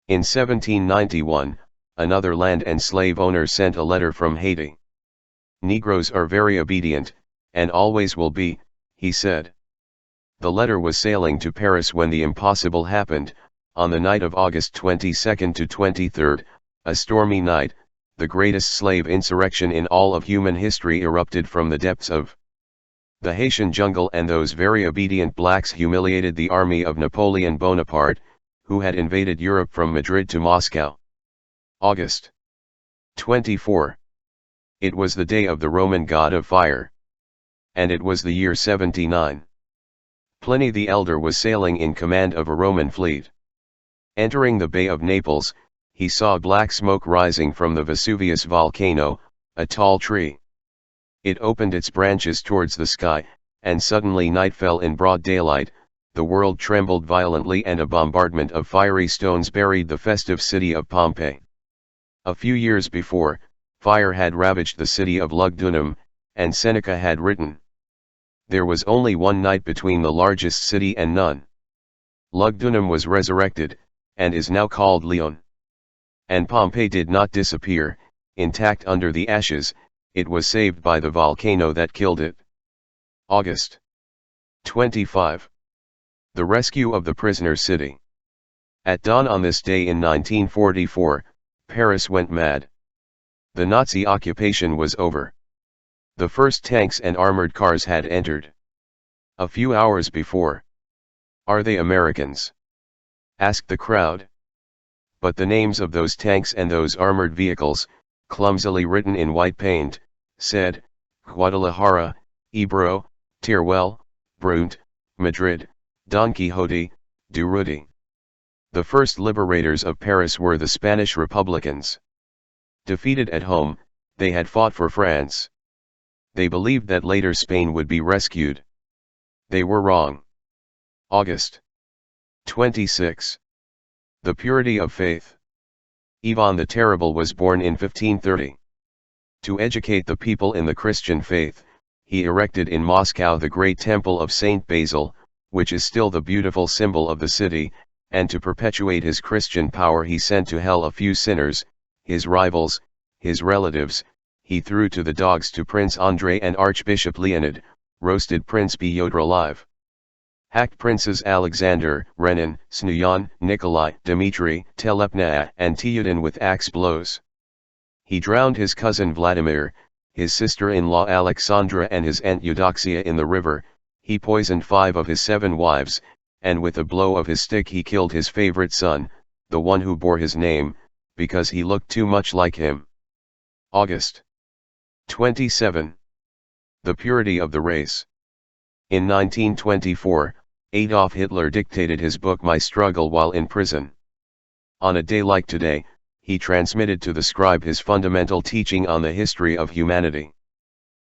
In 1791, another land and slave owner sent a letter from Haiti. Negroes are very obedient, and always will be, he said. The letter was sailing to Paris when the impossible happened. On the night of August 22 to 23, a stormy night, the greatest slave insurrection in all of human history erupted from the depths of the Haitian jungle, and those very obedient blacks humiliated the army of Napoleon Bonaparte, who had invaded Europe from Madrid to Moscow. August 24. It was the day of the Roman god of fire. And it was the year 79. Pliny the Elder was sailing in command of a Roman fleet. Entering the Bay of Naples, he saw black smoke rising from the Vesuvius volcano, a tall tree. It opened its branches towards the sky, and suddenly night fell in broad daylight. The world trembled violently and a bombardment of fiery stones buried the festive city of Pompeii. A few years before, Fire had ravaged the city of Lugdunum, and Seneca had written, "There was only one night between the largest city and none." Lugdunum was resurrected, and is now called Leon. And Pompeii did not disappear, intact under the ashes, it was saved by the volcano that killed it. August 25. The rescue of the prisoner city. At dawn on this day in 1944, Paris went mad. The Nazi occupation was over. The first tanks and armored cars had entered. A few hours before. "Are they Americans?" asked the crowd. But the names of those tanks and those armored vehicles, clumsily written in white paint, said, Guadalajara, Ebro, Teruel, Brunt, Madrid, Don Quixote, Durruti. The first liberators of Paris were the Spanish Republicans. Defeated at home, they had fought for France. They believed that later Spain would be rescued. They were wrong. August 26. The purity of faith. Ivan the Terrible was born in 1530. To educate the people in the Christian faith, he erected in Moscow the great temple of Saint Basil, which is still the beautiful symbol of the city, and to perpetuate his Christian power he sent to hell a few sinners, his rivals, his relatives. He threw to the dogs to Prince Andrei and Archbishop Leonid, roasted Prince Pyotr alive. Hacked Princes Alexander, Renan, Snuyan, Nikolai, Dmitry, Telepna and Teodin with axe blows. He drowned his cousin Vladimir, his sister-in-law Alexandra and his aunt Eudoxia in the river. He poisoned 5 of his 7 wives, and with a blow of his stick he killed his favorite son, the one who bore his name, because he looked too much like him. August 27. The purity of the race. In 1924, Adolf Hitler dictated his book My Struggle while in prison. On a day like today, he transmitted to the scribe his fundamental teaching on the history of humanity.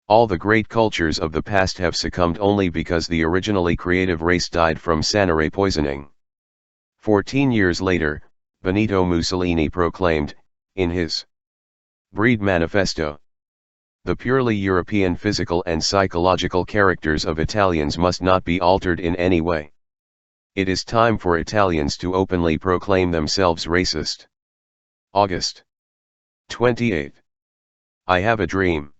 All the great cultures of the past have succumbed only because the originally creative race died from Sanare poisoning. 14 years later, Benito Mussolini proclaimed, in his Breed Manifesto, the purely European physical and psychological characters of Italians must not be altered in any way. It is time for Italians to openly proclaim themselves racist. August 28. I have a dream.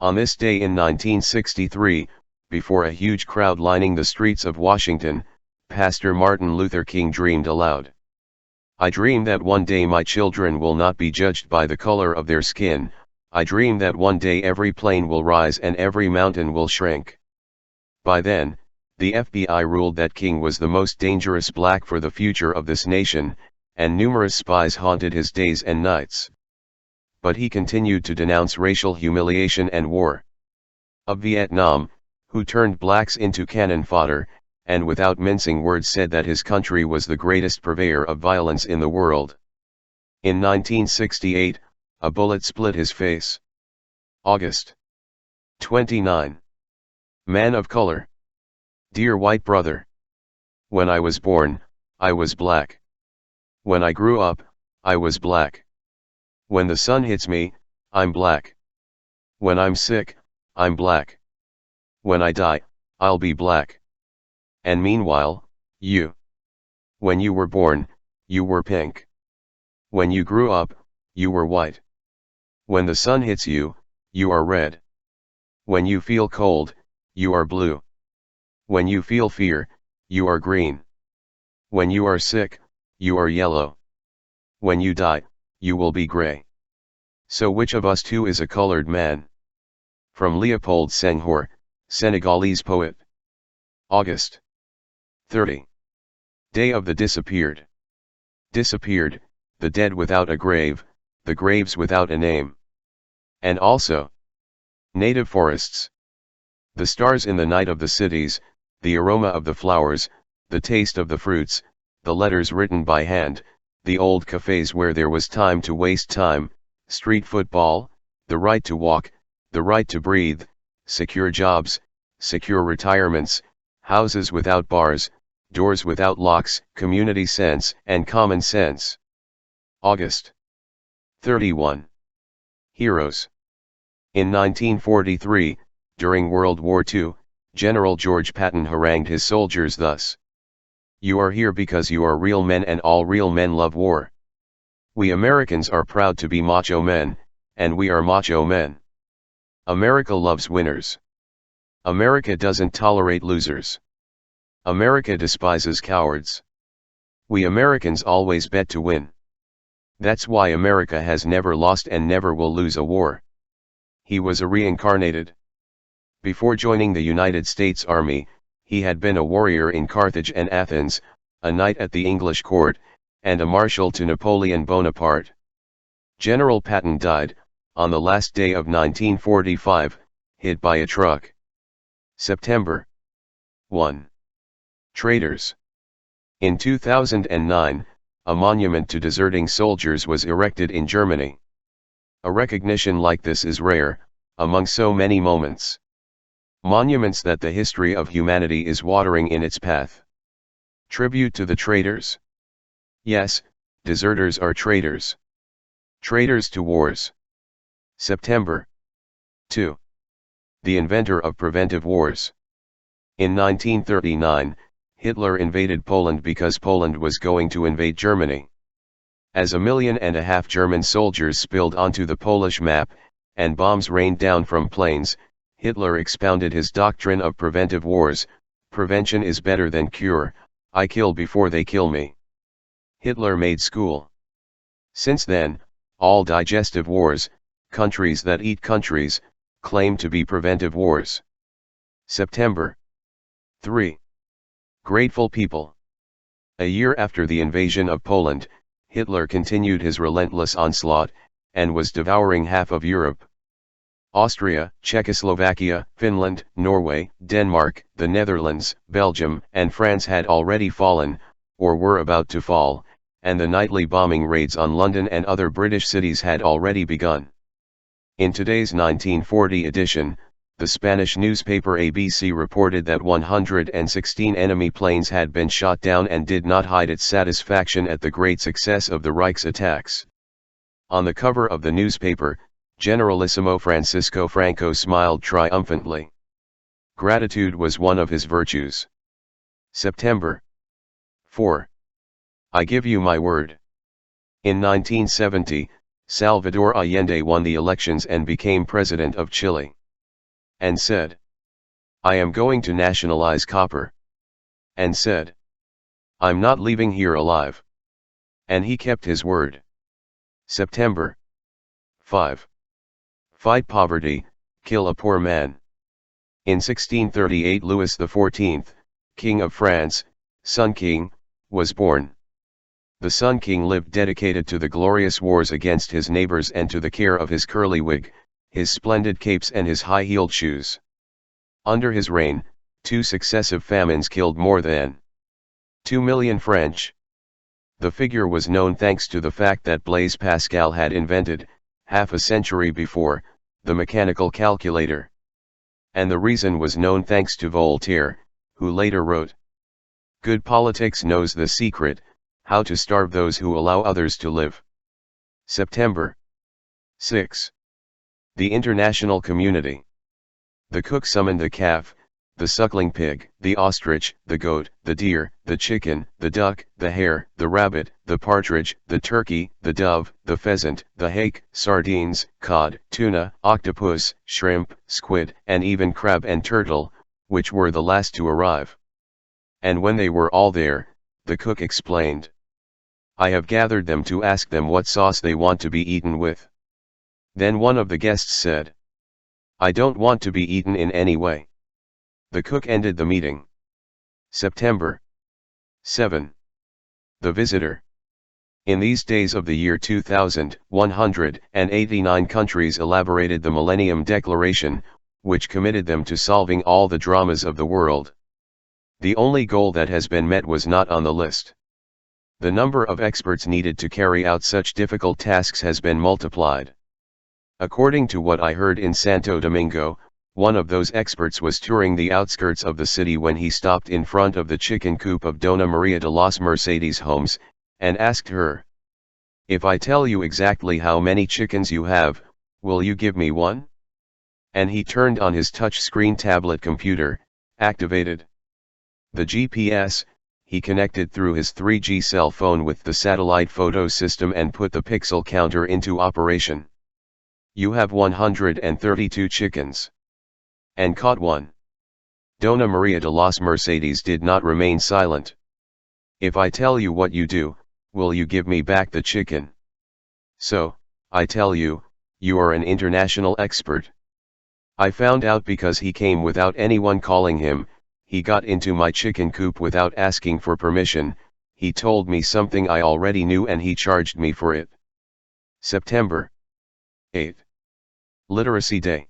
On this day in 1963, before a huge crowd lining the streets of Washington, Pastor Martin Luther King dreamed aloud. I dream that one day my children will not be judged by the color of their skin. I dream that one day every plane will rise and every mountain will shrink. By then, the FBI ruled that King was the most dangerous black for the future of this nation, and numerous spies haunted his days and nights. But he continued to denounce racial humiliation and war. Of Vietnam, who turned blacks into cannon fodder, and without mincing words said that his country was the greatest purveyor of violence in the world. In 1968, a bullet split his face. August 29. Man of color. Dear white brother. When I was born, I was black. When I grew up, I was black. When the sun hits me, I'm black. When I'm sick, I'm black. When I die, I'll be black. And meanwhile, you. When you were born, you were pink. When you grew up, you were white. When the sun hits you, you are red. When you feel cold, you are blue. When you feel fear, you are green. When you are sick, you are yellow. When you die, you will be gray. So which of us two is a colored man? From Leopold Senghor, Senegalese poet. August 30. Day of the Disappeared. Disappeared, the dead without a grave, the graves without a name. And also, native forests. The stars in the night of the cities, the aroma of the flowers, the taste of the fruits, the letters written by hand, the old cafes where there was time to waste time, street football, the right to walk, the right to breathe, secure jobs, secure retirements, houses without bars, doors without locks, community sense and common sense. August 31. Heroes. In 1943, during World War II, General George Patton harangued his soldiers thus: "You are here because you are real men, and all real men love war. We Americans are proud to be macho men, and we are macho men. America loves winners. America doesn't tolerate losers. America despises cowards. We Americans always bet to win. That's why America has never lost and never will lose a war." He was a reincarnated. Before joining the United States Army, he had been a warrior in Carthage and Athens, a knight at the English court, and a marshal to Napoleon Bonaparte. General Patton died, on the last day of 1945, hit by a truck. September 1. Traitors. In 2009, a monument to deserting soldiers was erected in Germany. A recognition like this is rare, among so many moments. Monuments that the history of humanity is watering in its path. Tribute to the traitors. Yes, deserters are traitors. Traitors to wars. September 2. The inventor of preventive wars. In 1939, Hitler invaded Poland because Poland was going to invade Germany. As 1.5 million German soldiers spilled onto the Polish map, and bombs rained down from planes, Hitler expounded his doctrine of preventive wars: "Prevention is better than cure, I kill before they kill me." Hitler made school. Since then, all digestive wars, countries that eat countries, claim to be preventive wars. September 3. Grateful people. A year after the invasion of Poland, Hitler continued his relentless onslaught, and was devouring half of Europe. Austria, Czechoslovakia, Finland, Norway, Denmark, the Netherlands, Belgium, and France had already fallen, or were about to fall, and the nightly bombing raids on London and other British cities had already begun. In today's 1940 edition, the Spanish newspaper ABC reported that 116 enemy planes had been shot down, and did not hide its satisfaction at the great success of the Reich's attacks. On the cover of the newspaper, Generalissimo Francisco Franco smiled triumphantly. Gratitude was one of his virtues. September 4. I give you my word. In 1970, Salvador Allende won the elections and became president of Chile. And said, "I am going to nationalize copper." And said, "I'm not leaving here alive." And he kept his word. September 5. Fight poverty, kill a poor man. In 1638 Louis XIV, King of France, Sun King, was born. The Sun King lived dedicated to the glorious wars against his neighbors and to the care of his curly wig, his splendid capes and his high-heeled shoes. Under his reign, 2 successive famines killed more than 2 million French. The figure was known thanks to the fact that Blaise Pascal had invented, half a century before, the mechanical calculator. And the reason was known thanks to Voltaire, who later wrote, "Good politics knows the secret, how to starve those who allow others to live." September 6. The international community. The cook summoned the calf, the suckling pig, the ostrich, the goat, the deer, the chicken, the duck, the hare, the rabbit, the partridge, the turkey, the dove, the pheasant, the hake, sardines, cod, tuna, octopus, shrimp, squid, and even crab and turtle, which were the last to arrive. And when they were all there, the cook explained, "I have gathered them to ask them what sauce they want to be eaten with." Then one of the guests said, "I don't want to be eaten in any way." The cook ended the meeting. September 7. The visitor. In these days of the year 2000, 189 countries elaborated the Millennium Declaration, which committed them to solving all the dramas of the world. The only goal that has been met was not on the list. The number of experts needed to carry out such difficult tasks has been multiplied. According to what I heard in Santo Domingo, one of those experts was touring the outskirts of the city when he stopped in front of the chicken coop of Dona Maria de los Mercedes Homes, and asked her, "If I tell you exactly how many chickens you have, will you give me one? And he turned on his touch-screen tablet computer, activated the GPS, he connected through his 3G cell phone with the satellite photo system and put the pixel counter into operation. You have 132 chickens. And caught one. Dona Maria de las Mercedes did not remain silent. If I tell you what you do, will you give me back the chicken? So, I tell you, you are an international expert. I found out because he came without anyone calling him, he got into my chicken coop without asking for permission, he told me something I already knew and he charged me for it. September 8. Literacy Day.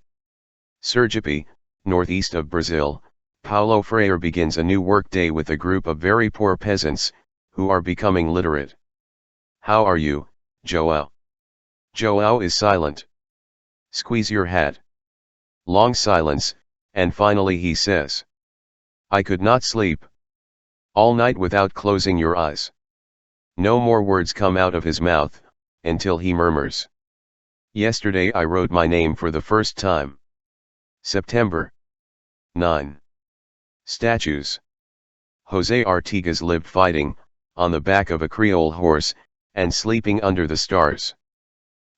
Sergipe, northeast of Brazil, Paulo Freire begins a new work day with a group of very poor peasants, who are becoming literate. How are you, João? João is silent. Squeeze your hat. Long silence, and finally he says. I could not sleep. All night without closing your eyes. No more words come out of his mouth, until he murmurs. Yesterday I wrote my name for the first time. September 9. Statues. José Artigas lived fighting, on the back of a Creole horse, and sleeping under the stars.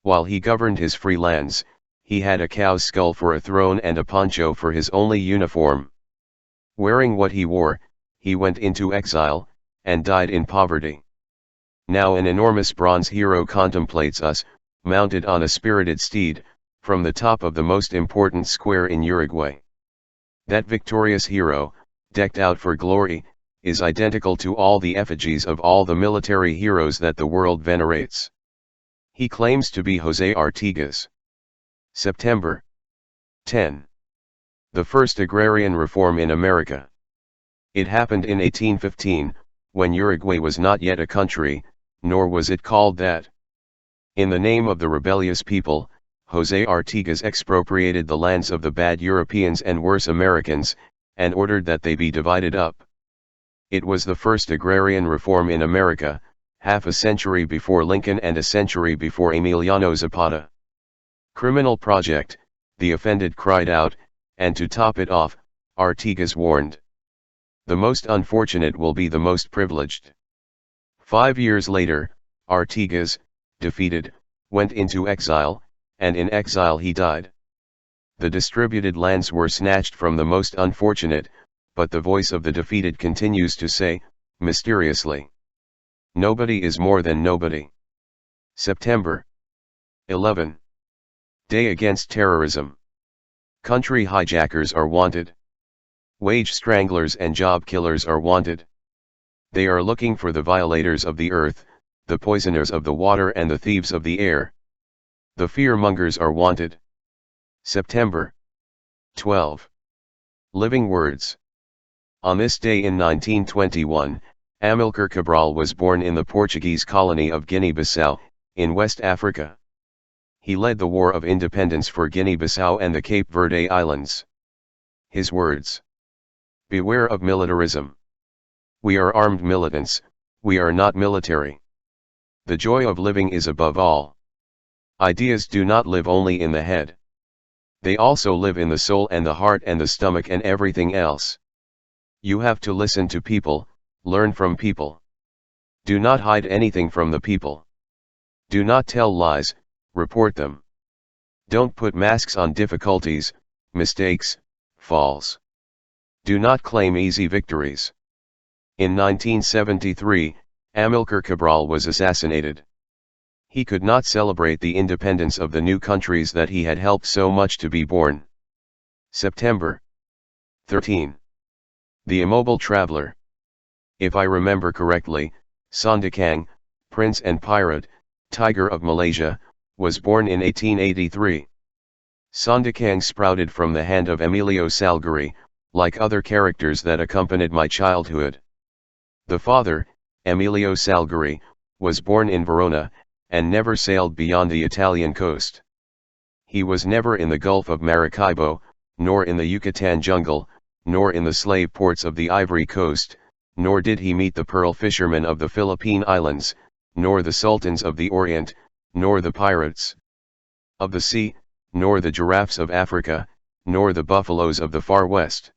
While he governed his free lands, he had a cow's skull for a throne and a poncho for his only uniform. Wearing what he wore, he went into exile, and died in poverty. Now an enormous bronze hero contemplates us, mounted on a spirited steed, from the top of the most important square in Uruguay. That victorious hero, decked out for glory, is identical to all the effigies of all the military heroes that the world venerates. He claims to be José Artigas. September 10. The first agrarian reform in America. It happened in 1815, when Uruguay was not yet a country, nor was it called that. In the name of the rebellious people, José Artigas expropriated the lands of the bad Europeans and worse Americans, and ordered that they be divided up. It was the first agrarian reform in America, half a century before Lincoln and a century before Emiliano Zapata. Criminal project, the offended cried out, and to top it off, Artigas warned. The most unfortunate will be the most privileged. 5 years later, Artigas, defeated, went into exile, and in exile he died. The distributed lands were snatched from the most unfortunate, but the voice of the defeated continues to say, mysteriously. Nobody is more than nobody. September 11. Day Against Terrorism. Country hijackers are wanted. Wage stranglers and job killers are wanted. They are looking for the violators of the earth, the poisoners of the water and the thieves of the air. The fearmongers are wanted. September 12. Living Words. On this day in 1921, Amilcar Cabral was born in the Portuguese colony of Guinea-Bissau, in West Africa. He led the War of Independence for Guinea-Bissau and the Cape Verde Islands. His words. Beware of militarism. We are armed militants, we are not military. The joy of living is above all. Ideas do not live only in the head. They also live in the soul and the heart and the stomach and everything else. You have to listen to people, learn from people. Do not hide anything from the people. Do not tell lies, report them. Don't put masks on difficulties, mistakes, falls. Do not claim easy victories. In 1973, Amilcar Cabral was assassinated. He could not celebrate the independence of the new countries that he had helped so much to be born. September 13. The Immobile Traveler. If I remember correctly, Sandakang, Prince and Pirate, Tiger of Malaysia, was born in 1883. Sandakang sprouted from the hand of Emilio Salgari, like other characters that accompanied my childhood. The father, Emilio Salgari, was born in Verona, and never sailed beyond the Italian coast. He was never in the Gulf of Maracaibo, nor in the Yucatan jungle, nor in the slave ports of the Ivory Coast, nor did he meet the pearl fishermen of the Philippine Islands, nor the sultans of the Orient, nor the pirates of the sea, nor the giraffes of Africa, nor the buffaloes of the far west.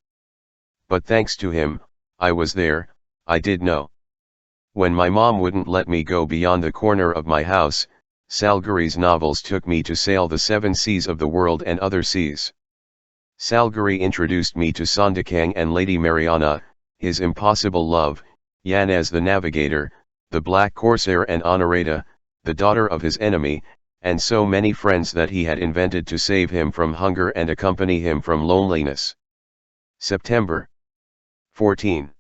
But thanks to him, I was there, I did know. When my mom wouldn't let me go beyond the corner of my house, Salgari's novels took me to sail the 7 seas of the world and other seas. Salgari introduced me to Sandakan and Lady Mariana, his impossible love, Yanez the navigator, the black corsair and Honorata, the daughter of his enemy, and so many friends that he had invented to save him from hunger and accompany him from loneliness. September 14.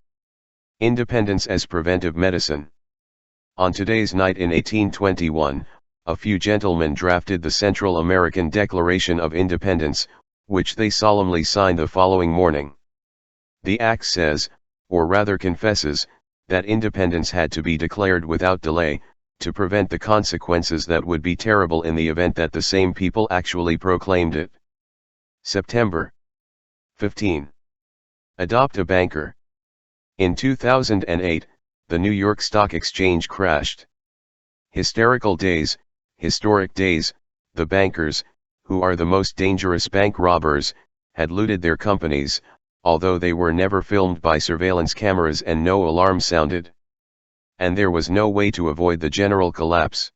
Independence as preventive medicine. On today's night in 1821, a few gentlemen drafted the Central American Declaration of Independence, which they solemnly signed the following morning. The act says, or rather confesses, that independence had to be declared without delay, to prevent the consequences that would be terrible in the event that the same people actually proclaimed it. September 15. Adopt a banker. In 2008, the New York Stock Exchange crashed. Hysterical days, historic days, the bankers, who are the most dangerous bank robbers, had looted their companies, although they were never filmed by surveillance cameras and no alarm sounded. And there was no way to avoid the general collapse.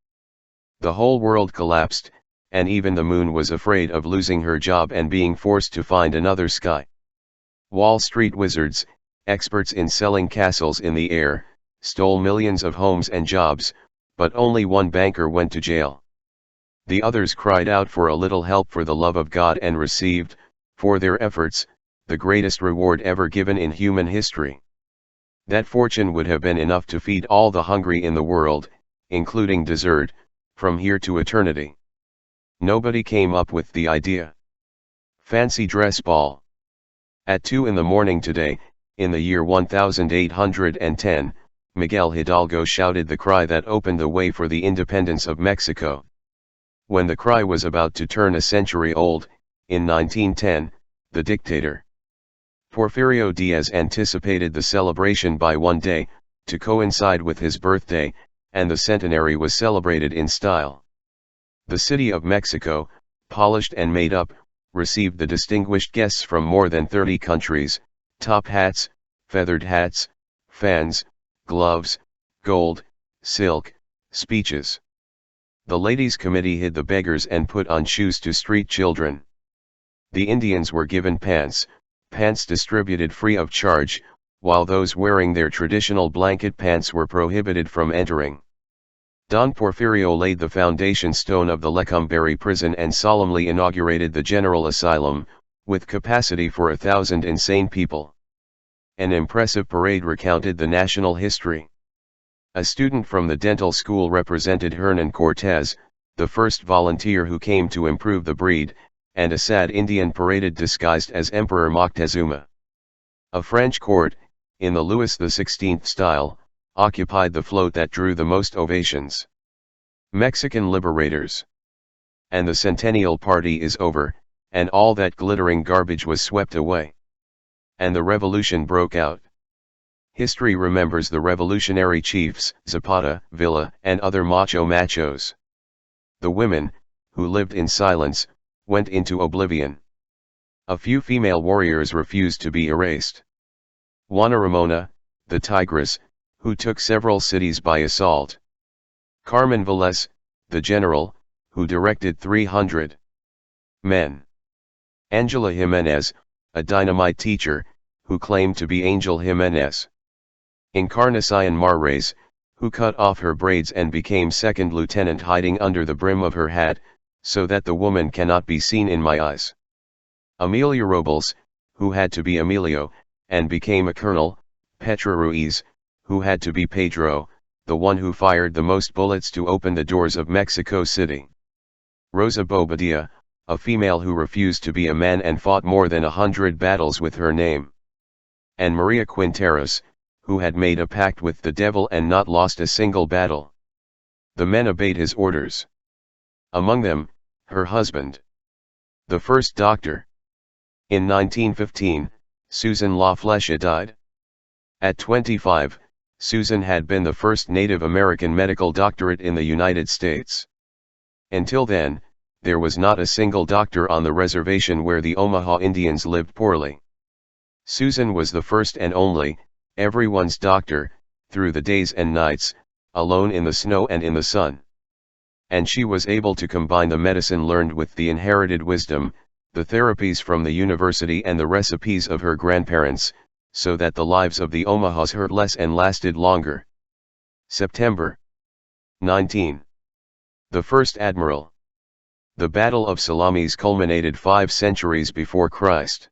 The whole world collapsed, and even the moon was afraid of losing her job and being forced to find another sky. Wall Street wizards, experts in selling castles in the air, stole millions of homes and jobs, but only one banker went to jail. The others cried out for a little help for the love of God and received, for their efforts, the greatest reward ever given in human history. That fortune would have been enough to feed all the hungry in the world, including dessert, from here to eternity. Nobody came up with the idea. Fancy dress ball. At 2 in the morning today, in the year 1810, Miguel Hidalgo shouted the cry that opened the way for the independence of Mexico. When the cry was about to turn a century old, in 1910, the dictator Porfirio Diaz anticipated the celebration by 1 day, to coincide with his birthday, and the centenary was celebrated in style. The City of Mexico, polished and made up, received the distinguished guests from more than 30 countries, top hats, feathered hats, fans, gloves, gold, silk, speeches. The ladies' committee hid the beggars and put on shoes to street children. The Indians were given pants distributed free of charge, while those wearing their traditional blanket pants were prohibited from entering. Don Porfirio laid the foundation stone of the Lecumberri prison and solemnly inaugurated the General Asylum, with capacity for 1,000 insane people. An impressive parade recounted the national history. A student from the dental school represented Hernan Cortez, the first volunteer who came to improve the breed, and a sad Indian paraded disguised as Emperor Moctezuma. A French court, in the Louis XVI style, occupied the float that drew the most ovations. Mexican liberators. And the Centennial Party is over, and all that glittering garbage was swept away. And the revolution broke out. History remembers the revolutionary chiefs, Zapata, Villa, and other machos. The women, who lived in silence, went into oblivion. A few female warriors refused to be erased. Juana Ramona, the tigress, who took several cities by assault. Carmen Velez, the general, who directed 300 men. Angela Jimenez, a dynamite teacher, who claimed to be Angel Jimenez. Encarnacion Marrez, who cut off her braids and became second lieutenant hiding under the brim of her hat, so that the woman cannot be seen in my eyes. Amelia Robles, who had to be Emilio, and became a colonel. Petra Ruiz, who had to be Pedro, the one who fired the most bullets to open the doors of Mexico City. Rosa Bobadilla, a female who refused to be a man and fought more than 100 battles with her name. And Maria Quinteros, who had made a pact with the devil and not lost a single battle. The men obeyed his orders. Among them, her husband, the first doctor. In 1915, Susan La Flecha died. At 25, Susan had been the first Native American medical doctorate in the United States. Until then, there was not a single doctor on the reservation where the Omaha Indians lived poorly. Susan was the first and only, everyone's doctor, through the days and nights, alone in the snow and in the sun. And she was able to combine the medicine learned with the inherited wisdom, the therapies from the university and the recipes of her grandparents, so that the lives of the Omahas hurt less and lasted longer. September 19. The First Admiral. The Battle of Salamis culminated 5 centuries before Christ.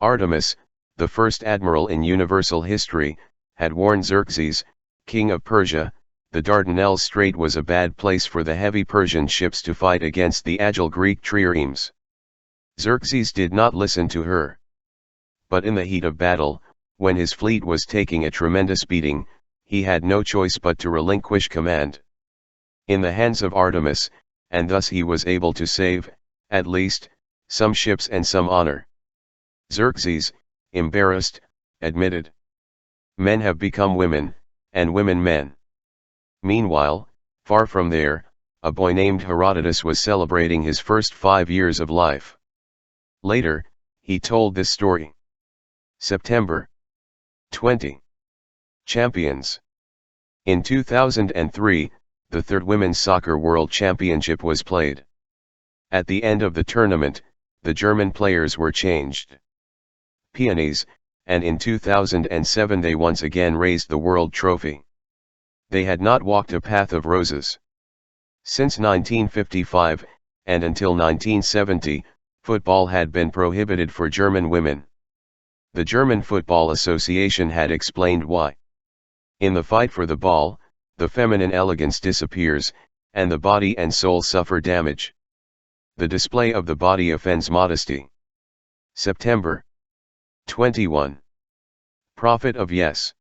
Artemis, the first admiral in universal history, had warned Xerxes, king of Persia, the Dardanelles Strait was a bad place for the heavy Persian ships to fight against the agile Greek triremes. Xerxes did not listen to her. But in the heat of battle, when his fleet was taking a tremendous beating, he had no choice but to relinquish command in the hands of Artemis, and thus he was able to save, at least, some ships and some honor. Xerxes, embarrassed, admitted, "Men have become women, and women men." Meanwhile, far from there, a boy named Herodotus was celebrating his first 5 years of life. Later, he told this story. September 20. Champions. In 2003, the third Women's Soccer World Championship was played. At the end of the tournament, the German players were changed peonies, and in 2007 they once again raised the world trophy. They had not walked a path of roses. Since 1955, and until 1970, football had been prohibited for German women. The German Football Association had explained why. In the fight for the ball, the feminine elegance disappears, and the body and soul suffer damage. The display of the body offends modesty. September 21. Prophet of Yes.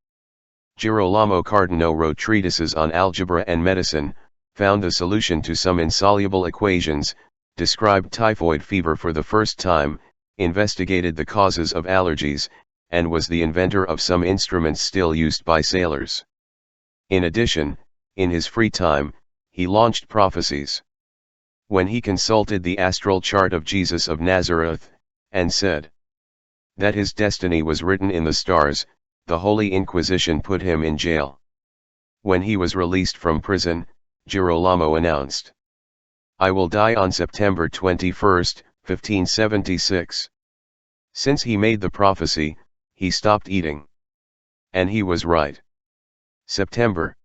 Girolamo Cardano wrote treatises on algebra and medicine, found the solution to some insoluble equations, described typhoid fever for the first time, investigated the causes of allergies, and was the inventor of some instruments still used by sailors. In addition, in his free time, he launched prophecies. When he consulted the astral chart of Jesus of Nazareth, and said that his destiny was written in the stars, the Holy Inquisition put him in jail. When he was released from prison, Girolamo announced, "I will die on September 21, 1576. Since he made the prophecy, he stopped eating. And he was right. September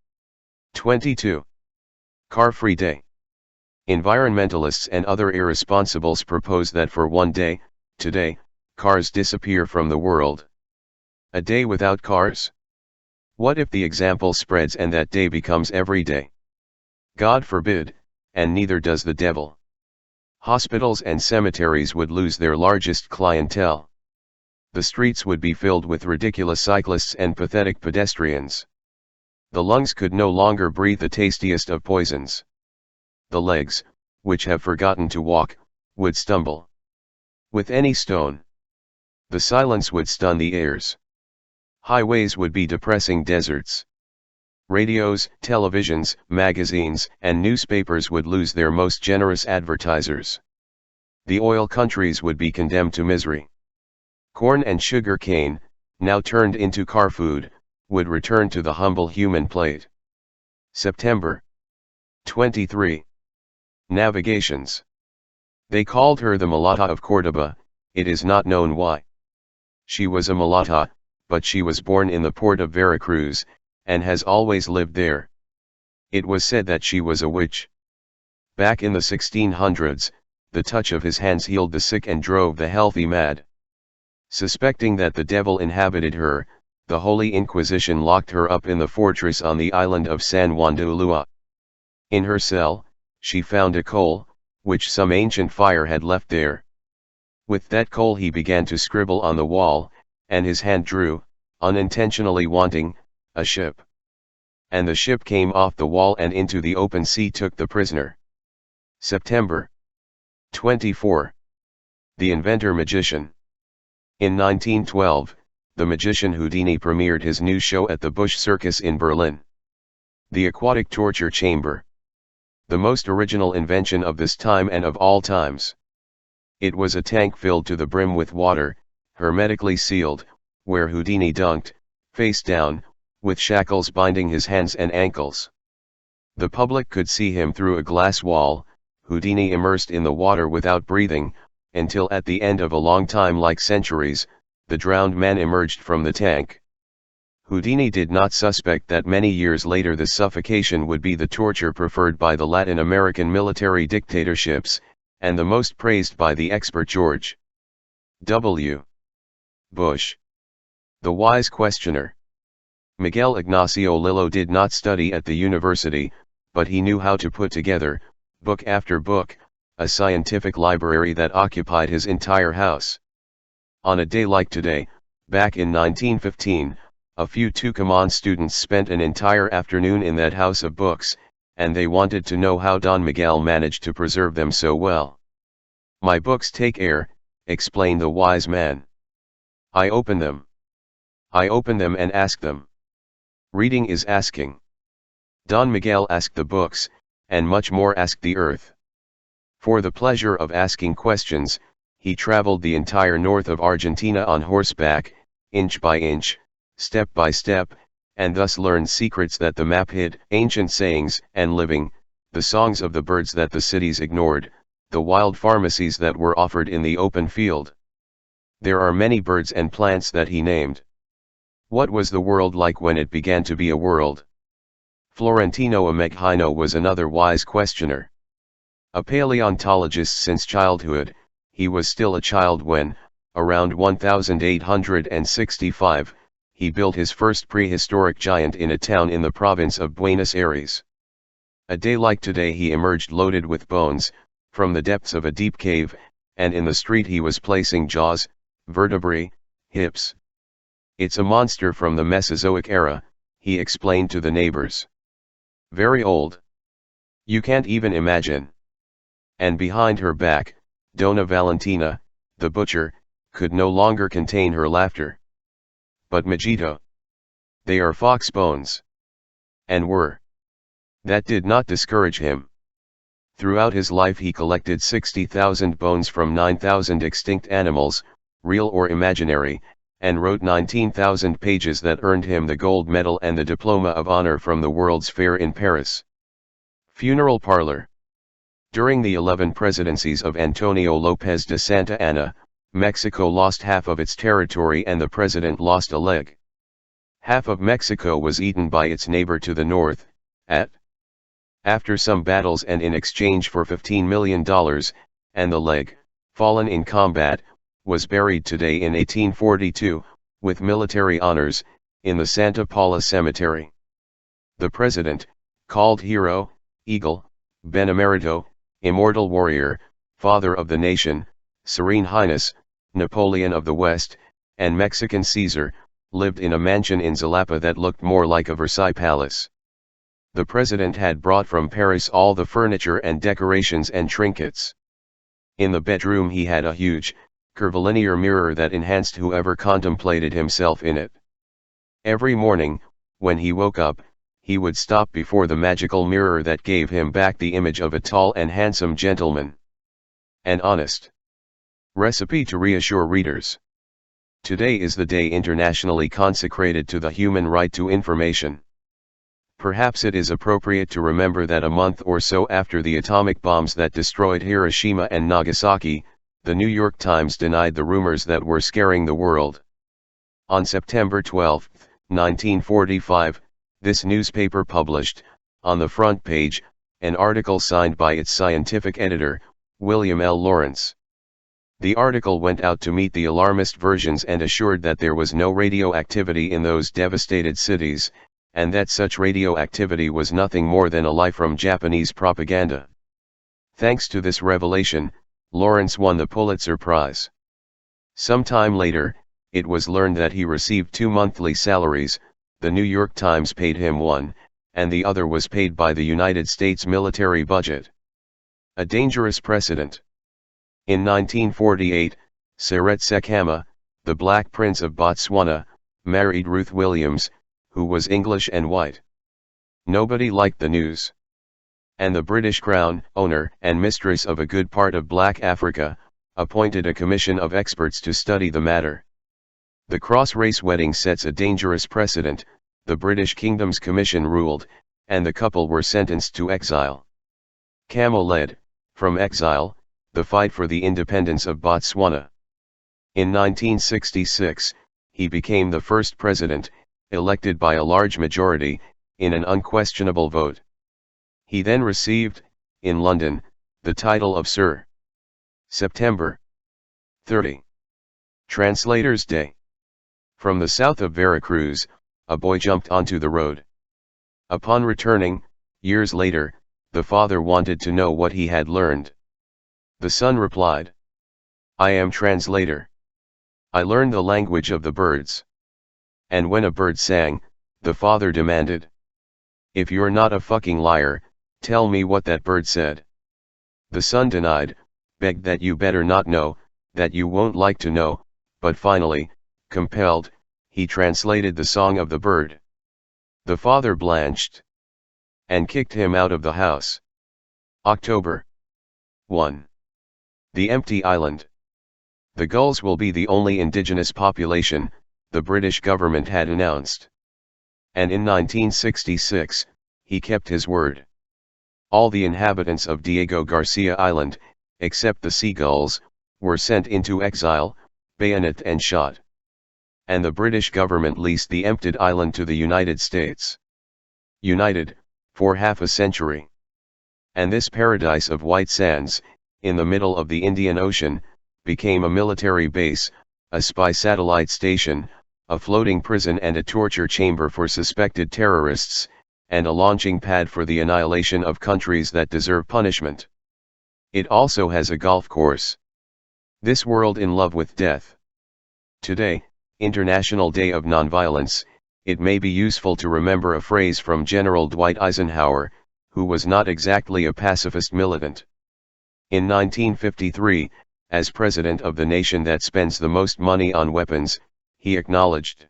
22. Car-free day. Environmentalists and other irresponsibles propose that for one day, today, cars disappear from the world. A day without cars? What if the example spreads and that day becomes every day? God forbid, and neither does the devil. Hospitals and cemeteries would lose their largest clientele. The streets would be filled with ridiculous cyclists and pathetic pedestrians. The lungs could no longer breathe the tastiest of poisons. The legs, which have forgotten to walk, would stumble with any stone. The silence would stun the ears. Highways would be depressing deserts. Radios, televisions, magazines, and newspapers would lose their most generous advertisers. The oil countries would be condemned to misery. Corn and sugar cane, now turned into car food, would return to the humble human plate. September 23. Navigations. They called her the Mulatta of Córdoba, it is not known why. She was a mulatta, but she was born in the port of Veracruz, and has always lived there. It was said that she was a witch. Back in the 1600s, the touch of his hands healed the sick and drove the healthy mad. Suspecting that the devil inhabited her, the Holy Inquisition locked her up in the fortress on the island of San Juan de Ulua. In her cell, she found a coal, which some ancient fire had left there. With that coal he began to scribble on the wall, and his hand drew, unintentionally wanting, a ship. And the ship came off the wall and into the open sea took the prisoner. September 24. The Inventor Magician. In 1912, the magician Houdini premiered his new show at the Busch Circus in Berlin. The Aquatic Torture Chamber. the most original invention of this time and of all times. It was a tank filled to the brim with water, hermetically sealed, where Houdini dunked, face down, with shackles binding his hands and ankles. The public could see him through a glass wall, Houdini immersed in the water without breathing, until at the end of a long time, like centuries, the drowned man emerged from the tank. Houdini did not suspect that many years later the suffocation would be the torture preferred by the Latin American military dictatorships, and the most praised by the expert George W. Bush. The wise questioner. Miguel Ignacio Lillo did not study at the university, but he knew how to put together, book after book, a scientific library that occupied his entire house. On a day like today, back in 1915, a few Tucumán students spent an entire afternoon in that house of books, and they wanted to know how Don Miguel managed to preserve them so well. "My books take air," explained the wise man. I open them and ask them. Reading is asking. Don Miguel asked the books, and much more asked the earth. For the pleasure of asking questions, he traveled the entire north of Argentina on horseback, inch by inch, step by step, and thus learned secrets that the map hid, ancient sayings and living, the songs of the birds that the cities ignored, the wild pharmacies that were offered in the open field. There are many birds and plants that he named. What was the world like when it began to be a world? Florentino Ameghino was another wise questioner. A paleontologist since childhood, he was still a child when, around 1865, he built his first prehistoric giant in a town in the province of Buenos Aires. A day like today he emerged loaded with bones, from the depths of a deep cave, and in the street he was placing jaws, vertebrae, hips. "It's a monster from the Mesozoic era," he explained to the neighbors. "Very old. You can't even imagine." And behind her back, Dona Valentina, the butcher, could no longer contain her laughter. "But Majito, they are fox bones." And were. That did not discourage him. Throughout his life he collected 60,000 bones from 9,000 extinct animals, real or imaginary, and wrote 19,000 pages that earned him the gold medal and the diploma of honor from the World's Fair in Paris. Funeral parlor. During the 11 presidencies of Antonio López de Santa Anna, Mexico lost half of its territory and the president lost a leg. Half of Mexico was eaten by its neighbor to the north, after some battles and in exchange for $15 million, and the leg, fallen in combat, was buried today in 1842, with military honors, in the Santa Paula Cemetery. The president, called hero, eagle, benemerito, immortal warrior, father of the nation, Serene Highness, Napoleon of the West, and Mexican Caesar, lived in a mansion in Jalapa that looked more like a Versailles palace. The president had brought from Paris all the furniture and decorations and trinkets. In the bedroom he had a huge, curvilinear mirror that enhanced whoever contemplated himself in it. Every morning, when he woke up, he would stop before the magical mirror that gave him back the image of a tall and handsome gentleman. An honest recipe to reassure readers. Today is the day internationally consecrated to the human right to information. Perhaps it is appropriate to remember that a month or so after the atomic bombs that destroyed Hiroshima and Nagasaki, the New York Times denied the rumors that were scaring the world. On September 12, 1945, this newspaper published, on the front page, an article signed by its scientific editor, William L. Lawrence. The article went out to meet the alarmist versions and assured that there was no radioactivity in those devastated cities, and that such radioactivity was nothing more than a lie from Japanese propaganda. Thanks to this revelation, Lawrence won the Pulitzer Prize. Some time later, it was learned that he received 2 monthly salaries, the New York Times paid him one, and the other was paid by the United States military budget. A dangerous precedent. In 1948, Seret Sekama, the Black Prince of Botswana, married Ruth Williams, who was English and white. Nobody liked the news. and the British Crown, owner and mistress of a good part of Black Africa, appointed a commission of experts to study the matter. The cross-race wedding sets a dangerous precedent, the British Kingdom's commission ruled, and the couple were sentenced to exile. Camel led, from exile, the fight for the independence of Botswana. In 1966, he became the first president, elected by a large majority, in an unquestionable vote. He then received, in London, the title of Sir. September 30. Translator's Day. From the south of Veracruz, a boy jumped onto the road. Upon returning, years later, the father wanted to know what he had learned. The son replied, "I am translator. I learned the language of the birds." And when a bird sang, the father demanded, "If you're not a fucking liar, tell me what that bird said." The son denied, begged that you better not know, that you won't like to know, but finally, compelled, he translated the song of the bird. The father blanched and kicked him out of the house. October 1. The Empty Island. The gulls will be the only indigenous population, the British government had announced. And in 1966, he kept his word. All the inhabitants of Diego Garcia Island, except the seagulls, were sent into exile, bayoneted and shot. And the British government leased the emptied island to the United States. United, for half a century. And this paradise of white sands, in the middle of the Indian Ocean, became a military base, a spy satellite station, a floating prison and a torture chamber for suspected terrorists, and a launching pad for the annihilation of countries that deserve punishment. It also has a golf course. This world in love with death. Today, International Day of Nonviolence, it may be useful to remember a phrase from General Dwight Eisenhower, who was not exactly a pacifist militant. In 1953, as president of the nation that spends the most money on weapons, he acknowledged,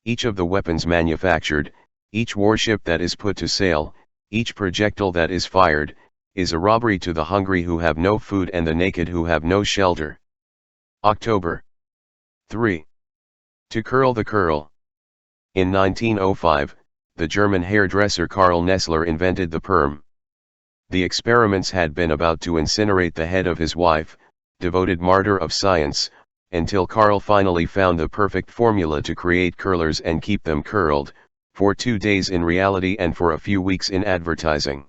"Each of the weapons manufactured, each warship that is put to sail, each projectile that is fired, is a robbery to the hungry who have no food and the naked who have no shelter." October 3. To curl the curl. In 1905, the German hairdresser Karl Nessler invented the perm. The experiments had been about to incinerate the head of his wife, devoted martyr of science, until Karl finally found the perfect formula to create curlers and keep them curled, for 2 days in reality and for a few weeks in advertising.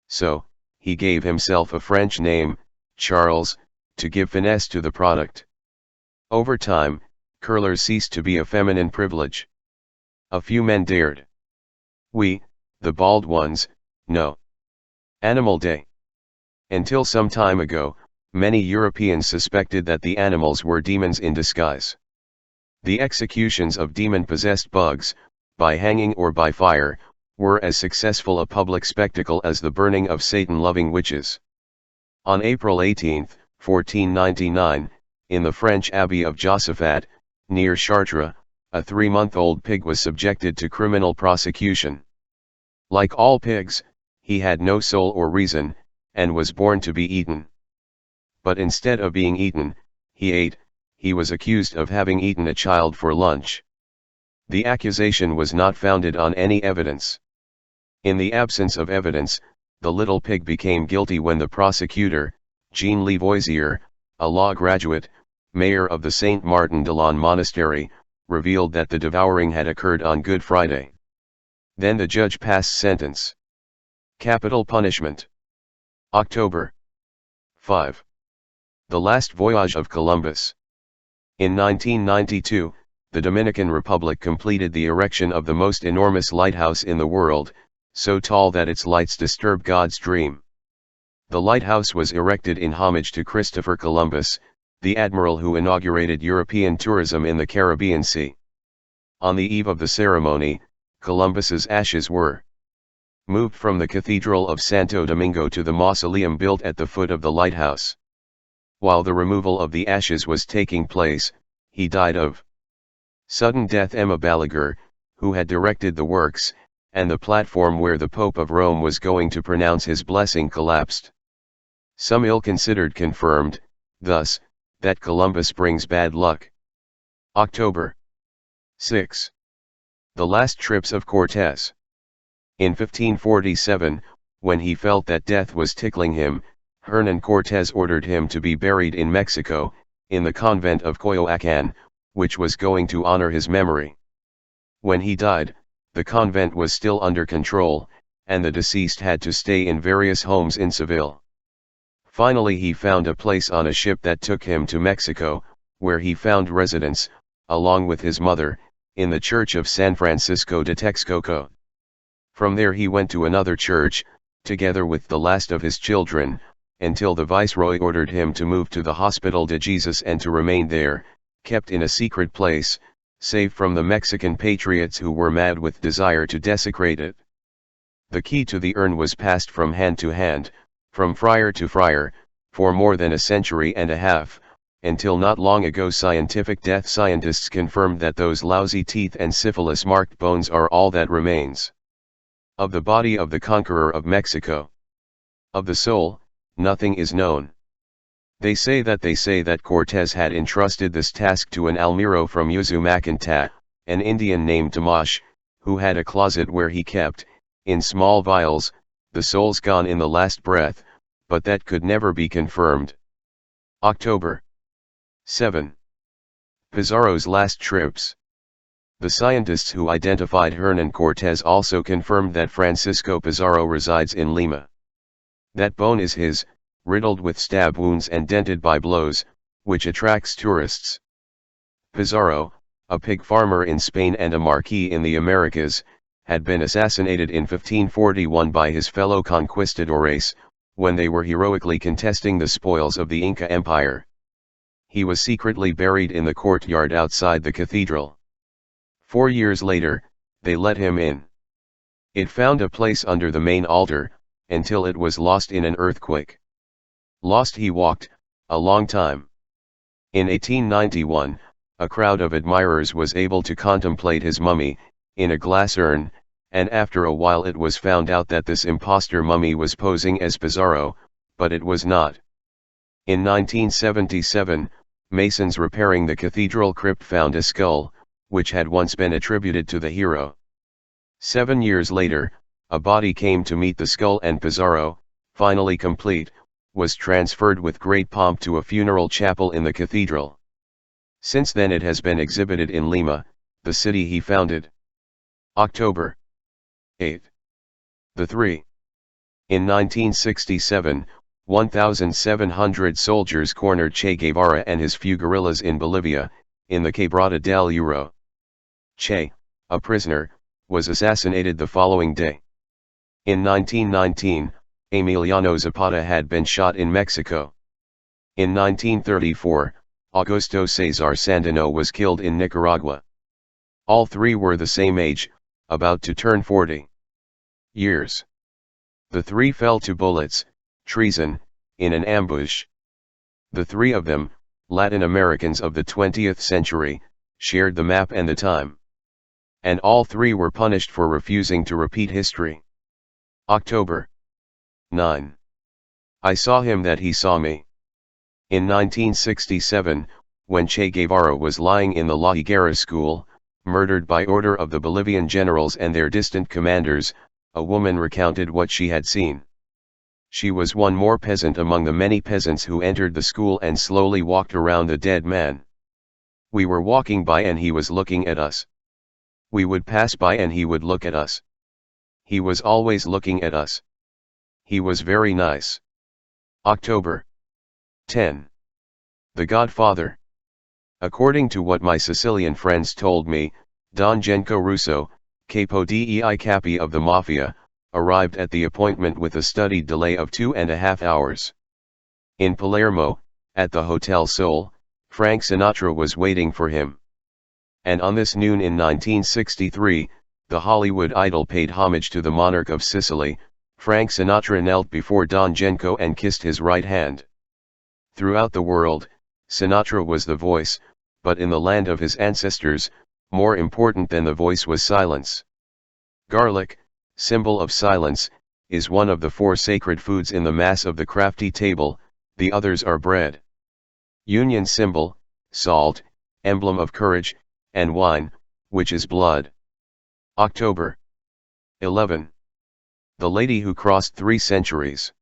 So, he gave himself a French name, Charles, to give finesse to the product. Over time, curlers ceased to be a feminine privilege. A few men dared. We, the bald ones, no. Animal Day. Until some time ago, many Europeans suspected that the animals were demons in disguise. The executions of demon-possessed bugs, by hanging or by fire, were as successful a public spectacle as the burning of Satan-loving witches. On April 18, 1499, in the French Abbey of Josaphat, near Chartres, a 3-month-old pig was subjected to criminal prosecution. Like all pigs, he had no soul or reason, and was born to be eaten. But instead of being eaten, he was accused of having eaten a child for lunch. The accusation was not founded on any evidence. In the absence of evidence, the little pig became guilty when the prosecutor, Jean Lavoisier, a law graduate, mayor of the Saint Martin de Laon monastery, revealed that the devouring had occurred on Good Friday. Then the judge passed sentence. Capital punishment. October 5. The last voyage of Columbus. In 1992, the Dominican Republic completed the erection of the most enormous lighthouse in the world, so tall that its lights disturb God's dream. The lighthouse was erected in homage to Christopher Columbus, the admiral who inaugurated European tourism in the Caribbean Sea. On the eve of the ceremony, Columbus's ashes were moved from the Cathedral of Santo Domingo to the mausoleum built at the foot of the lighthouse. While the removal of the ashes was taking place, he died of sudden death. Emma Balaguer, who had directed the works, and the platform where the Pope of Rome was going to pronounce his blessing collapsed. Some ill-considered confirmed, thus, that Columbus brings bad luck. October 6. The last trips of Cortés. In 1547, when he felt that death was tickling him, Hernán Cortés ordered him to be buried in Mexico, in the convent of Coyoacán, which was going to honor his memory. When he died, the convent was still under control, and the deceased had to stay in various homes in Seville. Finally he found a place on a ship that took him to Mexico, where he found residence, along with his mother, in the church of San Francisco de Texcoco. From there he went to another church, together with the last of his children, until the viceroy ordered him to move to the Hospital de Jesus and to remain there, kept in a secret place, safe from the Mexican patriots who were mad with desire to desecrate it. The key to the urn was passed from hand to hand, from friar to friar, for more than a century and a half, until not long ago scientific death scientists confirmed that those lousy teeth and syphilis-marked bones are all that remains. Of the body of the conqueror of Mexico. Of the soul, nothing is known. They say that Cortés had entrusted this task to an almiro from Usumacinta, an Indian named Tamash, who had a closet where he kept, in small vials, the souls gone in the last breath, but that could never be confirmed. October 7. Pizarro's last trips. The scientists who identified Hernán Cortés also confirmed that Francisco Pizarro resides in Lima. That bone is his, riddled with stab wounds and dented by blows, which attracts tourists. Pizarro, a pig farmer in Spain and a marquis in the Americas, had been assassinated in 1541 by his fellow conquistadores, when they were heroically contesting the spoils of the Inca Empire. He was secretly buried in the courtyard outside the cathedral. 4 years later, they let him in. It found a place under the main altar, until it was lost in an earthquake. Lost he walked, a long time. In 1891, a crowd of admirers was able to contemplate his mummy, in a glass urn, and after a while it was found out that this impostor mummy was posing as Pizarro, but it was not. In 1977, masons repairing the cathedral crypt found a skull, which had once been attributed to the hero. 7 years later, a body came to meet the skull, and Pizarro, finally complete, was transferred with great pomp to a funeral chapel in the cathedral. Since then it has been exhibited in Lima, the city he founded. October 8. The Three. In 1967, 1,700 soldiers cornered Che Guevara and his few guerrillas in Bolivia, in the Quebrada del Uro. Che, a prisoner, was assassinated the following day. In 1919, Emiliano Zapata had been shot in Mexico. In 1934, Augusto Cesar Sandino was killed in Nicaragua. All three were the same age, about to turn 40 years. The three fell to bullets, treason, in an ambush. The three of them, Latin Americans of the 20th century, shared the map and the time. And all three were punished for refusing to repeat history. October 9. I saw him that he saw me. In 1967, when Che Guevara was lying in the La Higuera school, murdered by order of the Bolivian generals and their distant commanders, a woman recounted what she had seen. She was one more peasant among the many peasants who entered the school and slowly walked around the dead man. We were walking by and he was looking at us. We would pass by and he would look at us. He was always looking at us. He was very nice. October 10. The Godfather. According to what my Sicilian friends told me, Don Genco Russo, capo dei capi of the Mafia, arrived at the appointment with a studied delay of 2.5 hours. In Palermo, at the Hotel Sol, Frank Sinatra was waiting for him. And on this noon in 1963, the Hollywood idol paid homage to the monarch of Sicily. Frank Sinatra knelt before Don Genco and kissed his right hand. Throughout the world, Sinatra was the voice, but in the land of his ancestors, more important than the voice was silence. Garlic, symbol of silence, is one of the 4 sacred foods in the mass of the crafty table, the others are bread. Union symbol, salt, emblem of courage, and wine, which is blood. October 11. The lady who crossed 3 centuries.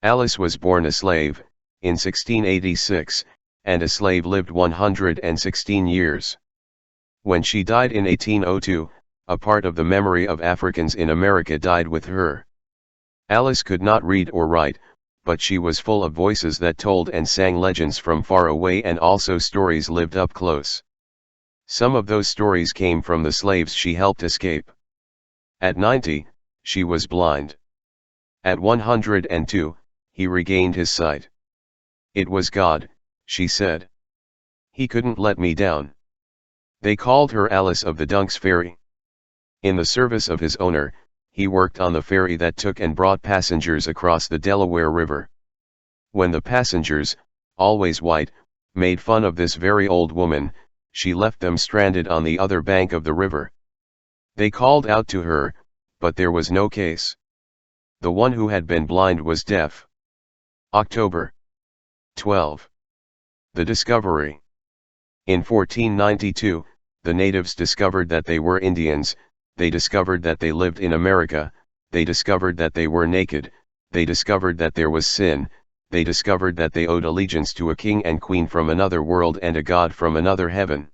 Alice was born a slave, in 1686, and a slave lived 116 years. When she died in 1802, a part of the memory of Africans in America died with her. Alice could not read or write, but she was full of voices that told and sang legends from far away and also stories lived up close. Some of those stories came from the slaves she helped escape. At 90, she was blind. At 102, he regained his sight. "It was God," she said. "He couldn't let me down." They called her Alice of the Dunks Ferry. In the service of his owner, he worked on the ferry that took and brought passengers across the Delaware River. When the passengers, always white, made fun of this very old woman, she left them stranded on the other bank of the river. They called out to her, but there was no case. The one who had been blind was deaf. October 12. The discovery. In 1492, the natives discovered that they were Indians, they discovered that they lived in America, they discovered that they were naked, they discovered that there was sin, they discovered that they owed allegiance to a king and queen from another world and a god from another heaven.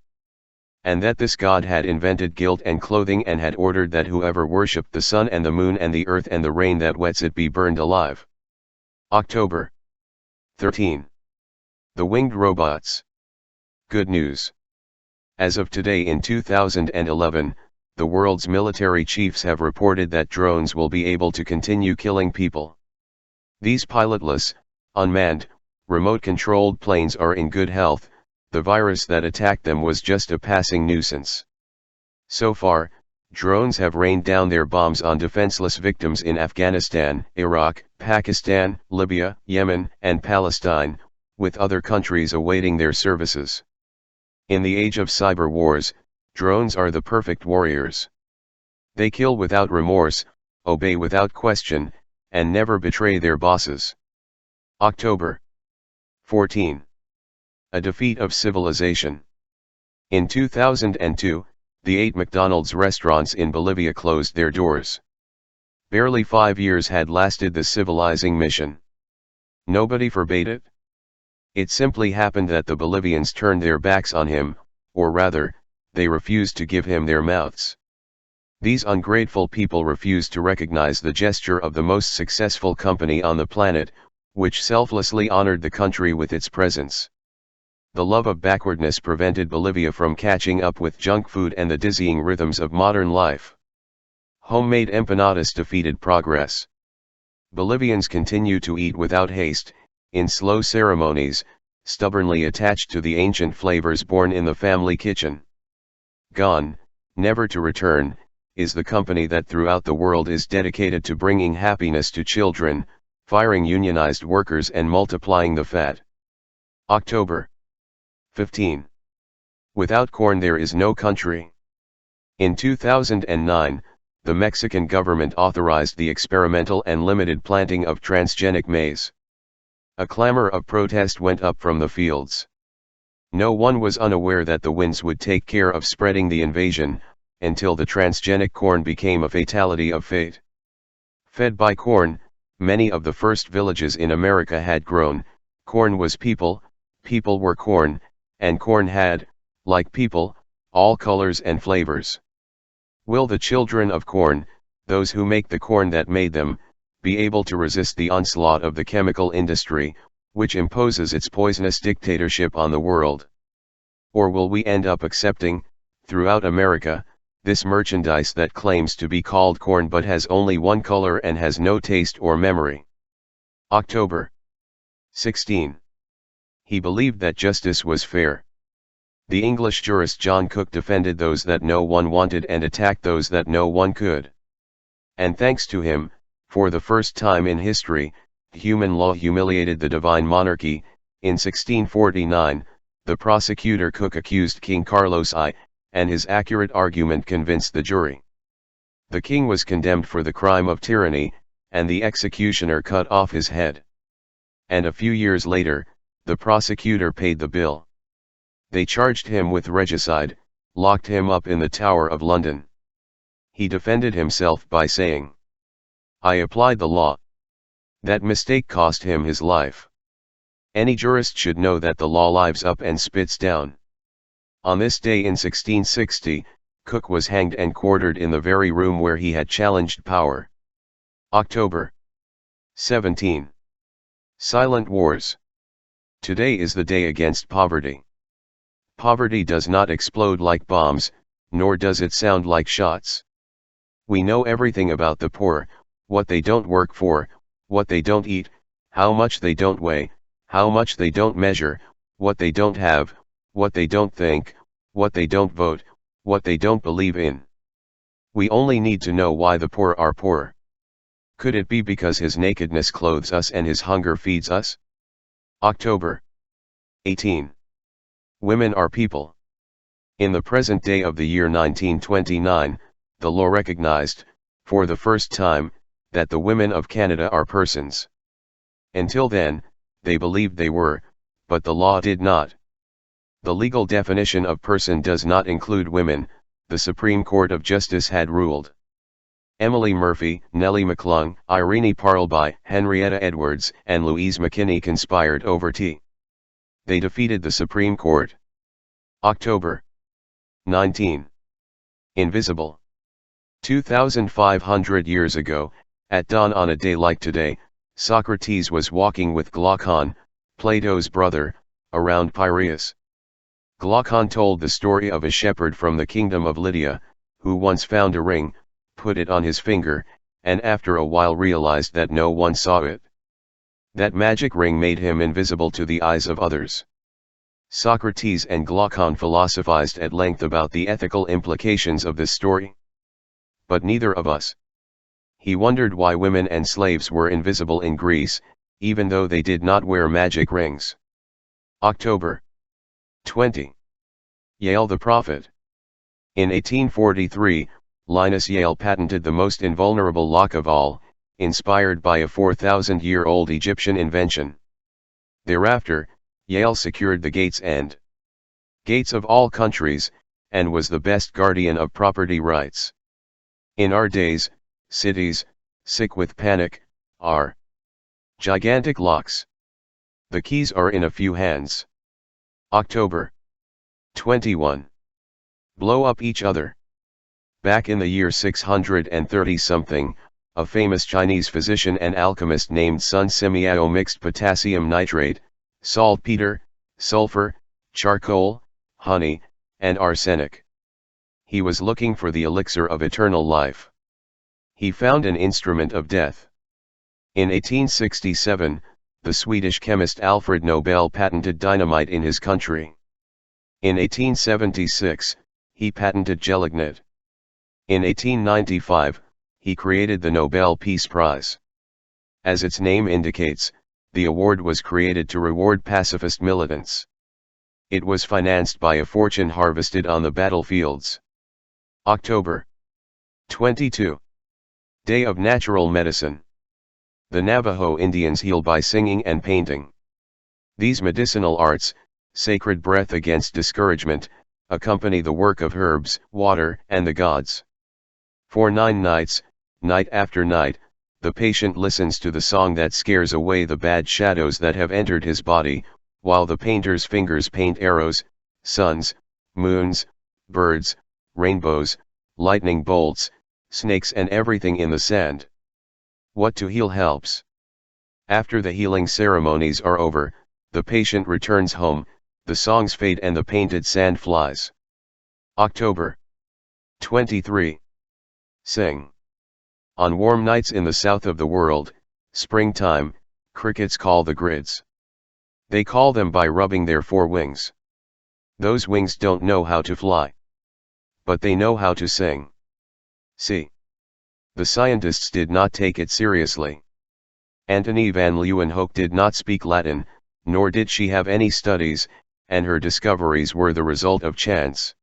And that this god had invented guilt and clothing and had ordered that whoever worshipped the sun and the moon and the earth and the rain that wets it be burned alive. October 13. The winged robots. Good news. As of today in 2011, the world's military chiefs have reported that drones will be able to continue killing people. These pilotless, unmanned, remote-controlled planes are in good health. The virus that attacked them was just a passing nuisance. So far, drones have rained down their bombs on defenseless victims in Afghanistan, Iraq, Pakistan, Libya, Yemen, and Palestine, with other countries awaiting their services. In the age of cyber wars, drones are the perfect warriors. They kill without remorse, obey without question, and never betray their bosses. October 14. A defeat of civilization. In 2002, the 8 McDonald's restaurants in Bolivia closed their doors. Barely 5 years had lasted the civilizing mission. Nobody forbade it. It simply happened that the Bolivians turned their backs on him, or rather, they refused to give him their mouths. These ungrateful people refused to recognize the gesture of the most successful company on the planet, which selflessly honored the country with its presence. The love of backwardness prevented Bolivia from catching up with junk food and the dizzying rhythms of modern life. Homemade empanadas defeated progress. Bolivians continue to eat without haste, in slow ceremonies, stubbornly attached to the ancient flavors born in the family kitchen. Gone, never to return, is the company that throughout the world is dedicated to bringing happiness to children, firing unionized workers and multiplying the fat. October 15. Without corn there is no country. In 2009, the Mexican government authorized the experimental and limited planting of transgenic maize. A clamor of protest went up from the fields. No one was unaware that the winds would take care of spreading the invasion, until the transgenic corn became a fatality of fate. Fed by corn, many of the first villages in America had grown. Corn was people, people were corn, and corn had, like people, all colors and flavors. Will the children of corn, those who make the corn that made them, be able to resist the onslaught of the chemical industry, which imposes its poisonous dictatorship on the world? Or will we end up accepting, throughout America, this merchandise that claims to be called corn but has only one color and has no taste or memory? October 16. He believed that justice was fair. The English jurist John Cook defended those that no one wanted and attacked those that no one could. And thanks to him, for the first time in history, human law humiliated the divine monarchy. In 1649, the prosecutor Cook accused King Carlos I, and his accurate argument convinced the jury. The king was condemned for the crime of tyranny, and the executioner cut off his head. And a few years later, the prosecutor paid the bill. They charged him with regicide, locked him up in the Tower of London. He defended himself by saying, "I applied the law." That mistake cost him his life. Any jurist should know that the law lives up and spits down. On this day in 1660, Cook was hanged and quartered in the very room where he had challenged power. October 17. Silent Wars. Today is the day against poverty. Poverty does not explode like bombs, nor does it sound like shots. We know everything about the poor: what they don't work for, what they don't eat, how much they don't weigh, how much they don't measure, what they don't have, what they don't think, what they don't vote, what they don't believe in. We only need to know why the poor are poor. Could it be because his nakedness clothes us and his hunger feeds us? October 18. Women are people. In the present day of the year 1929, the law recognized, for the first time, that the women of Canada are persons. Until then, they believed they were, but the law did not. The legal definition of person does not include women, the Supreme Court of Justice had ruled. Emily Murphy, Nellie McClung, Irene Parlby, Henrietta Edwards, and Louise McKinney conspired over tea. They defeated the Supreme Court. October 19. Invisible. 2,500 years ago, at dawn on a day like today, Socrates was walking with Glaucon, Plato's brother, around Piraeus. Glaucon told the story of a shepherd from the kingdom of Lydia, who once found a ring, put it on his finger, and after a while realized that no one saw it. That magic ring made him invisible to the eyes of others. Socrates and Glaucon philosophized at length about the ethical implications of this story. But neither of us. He wondered why women and slaves were invisible in Greece, even though they did not wear magic rings. October 20. Yale the Prophet. In 1843, Linus Yale patented the most invulnerable lock of all, inspired by a 4,000-year-old Egyptian invention. Thereafter, Yale secured the gates of all countries, and was the best guardian of property rights. In our days, cities, sick with panic, are gigantic locks. The keys are in a few hands. October 21. Blow up each other. Back in the year 630-something, a famous Chinese physician and alchemist named Sun Simiao mixed potassium nitrate, saltpeter, sulfur, charcoal, honey, and arsenic. He was looking for the elixir of eternal life. He found an instrument of death. In 1867, the Swedish chemist Alfred Nobel patented dynamite in his country. In 1876, he patented gelignite. In 1895, he created the Nobel Peace Prize. As its name indicates, the award was created to reward pacifist militants. It was financed by a fortune harvested on the battlefields. October 22. Day of Natural Medicine. The Navajo Indians heal by singing and painting. These medicinal arts, sacred breath against discouragement, accompany the work of herbs, water, and the gods. For 9 nights, night after night, the patient listens to the song that scares away the bad shadows that have entered his body, while the painter's fingers paint arrows, suns, moons, birds, rainbows, lightning bolts, snakes, and everything in the sand. What to heal helps. After the healing ceremonies are over, the patient returns home, the songs fade and the painted sand flies. October 23. Sing. On warm nights in the south of the world, springtime, crickets call the grids. They call them by rubbing their 4 wings. Those wings don't know how to fly, but they know how to sing. See. The scientists did not take it seriously. Antony van Leeuwenhoek did not speak Latin, nor did she have any studies, and her discoveries were the result of chance.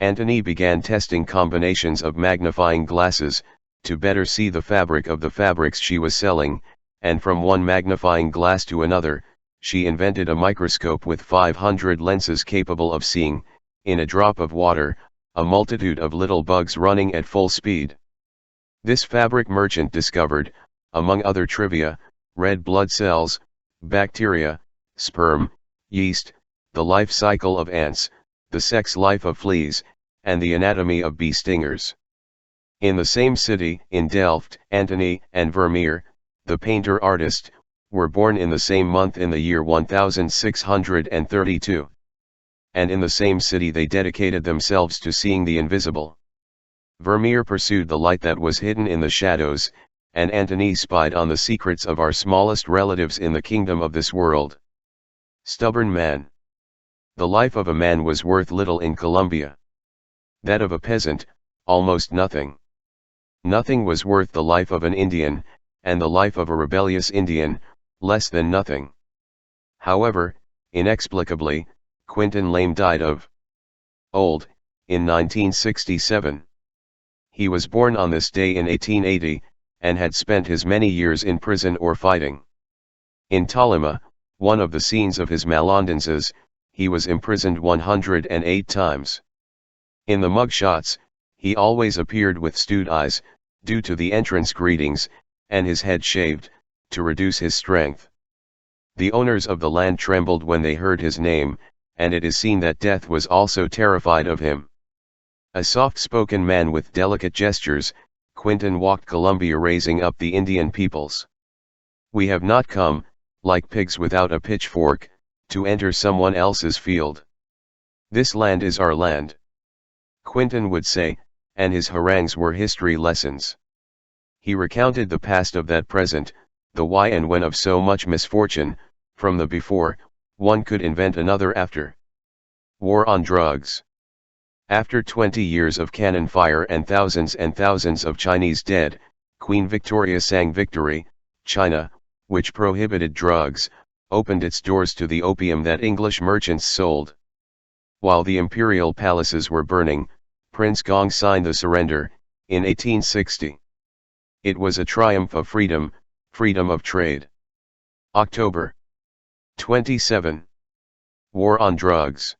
Antony began testing combinations of magnifying glasses, to better see the fabric of the fabrics she was selling, and from one magnifying glass to another, she invented a microscope with 500 lenses capable of seeing, in a drop of water, a multitude of little bugs running at full speed. This fabric merchant discovered, among other trivia, red blood cells, bacteria, sperm, yeast, the life cycle of ants, the sex life of fleas, and the anatomy of bee stingers. In the same city, in Delft, Antony and Vermeer, the painter-artist, were born in the same month in the year 1632. And in the same city they dedicated themselves to seeing the invisible. Vermeer pursued the light that was hidden in the shadows, and Antony spied on the secrets of our smallest relatives in the kingdom of this world. Stubborn man. The life of a man was worth little in Colombia. That of a peasant, almost nothing. Nothing was worth the life of an Indian, and the life of a rebellious Indian, less than nothing. However, inexplicably, Quintin Lame died of old, in 1967. He was born on this day in 1880, and had spent his many years in prison or fighting. In Tolima, one of the scenes of his malondances, he was imprisoned 108 times. In the mugshots, he always appeared with stewed eyes, due to the entrance greetings, and his head shaved, to reduce his strength. The owners of the land trembled when they heard his name, and it is seen that death was also terrified of him. A soft-spoken man with delicate gestures, Quintin walked Colombia raising up the Indian peoples. We have not come, like pigs without a pitchfork, to enter someone else's field. This land is our land, Quintin would say, and his harangues were history lessons. He recounted the past of that present, the why and when of so much misfortune, from the before, one could invent another after. War on drugs. After 20 years of cannon fire and thousands of Chinese dead, Queen Victoria sang Victory. China, which prohibited drugs, opened its doors to the opium that English merchants sold. While the imperial palaces were burning, Prince Gong signed the surrender, in 1860. It was a triumph of freedom, freedom of trade. October 27. War on drugs.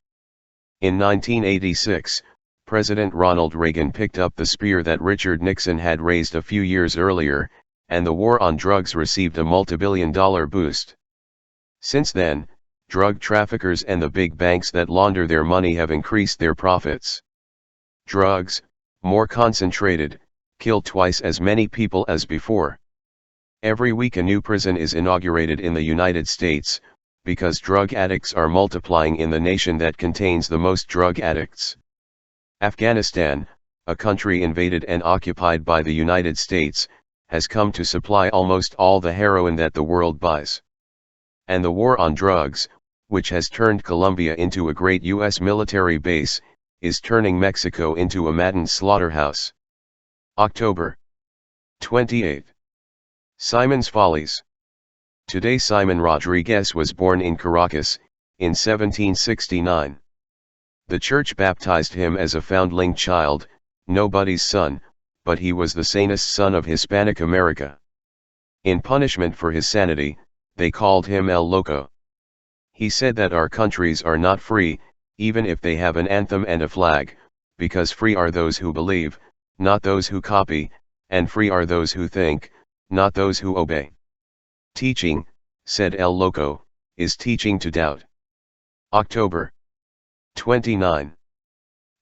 In 1986, President Ronald Reagan picked up the spear that Richard Nixon had raised a few years earlier, and the war on drugs received a multi-billion-dollar boost. Since then, drug traffickers and the big banks that launder their money have increased their profits. Drugs, more concentrated, kill twice as many people as before. Every week a new prison is inaugurated in the United States, because drug addicts are multiplying in the nation that contains the most drug addicts. Afghanistan, a country invaded and occupied by the United States, has come to supply almost all the heroin that the world buys. And the war on drugs, which has turned Colombia into a great U.S. military base, is turning Mexico into a maddened slaughterhouse. October 28. Simon's Follies. Today Simon Rodriguez was born in Caracas, in 1769. The church baptized him as a foundling child, nobody's son, but he was the sanest son of Hispanic America. In punishment for his sanity, they called him El Loco. He said that our countries are not free, even if they have an anthem and a flag, because free are those who believe, not those who copy, and free are those who think, not those who obey. Teaching, said El Loco, is teaching to doubt. October 29.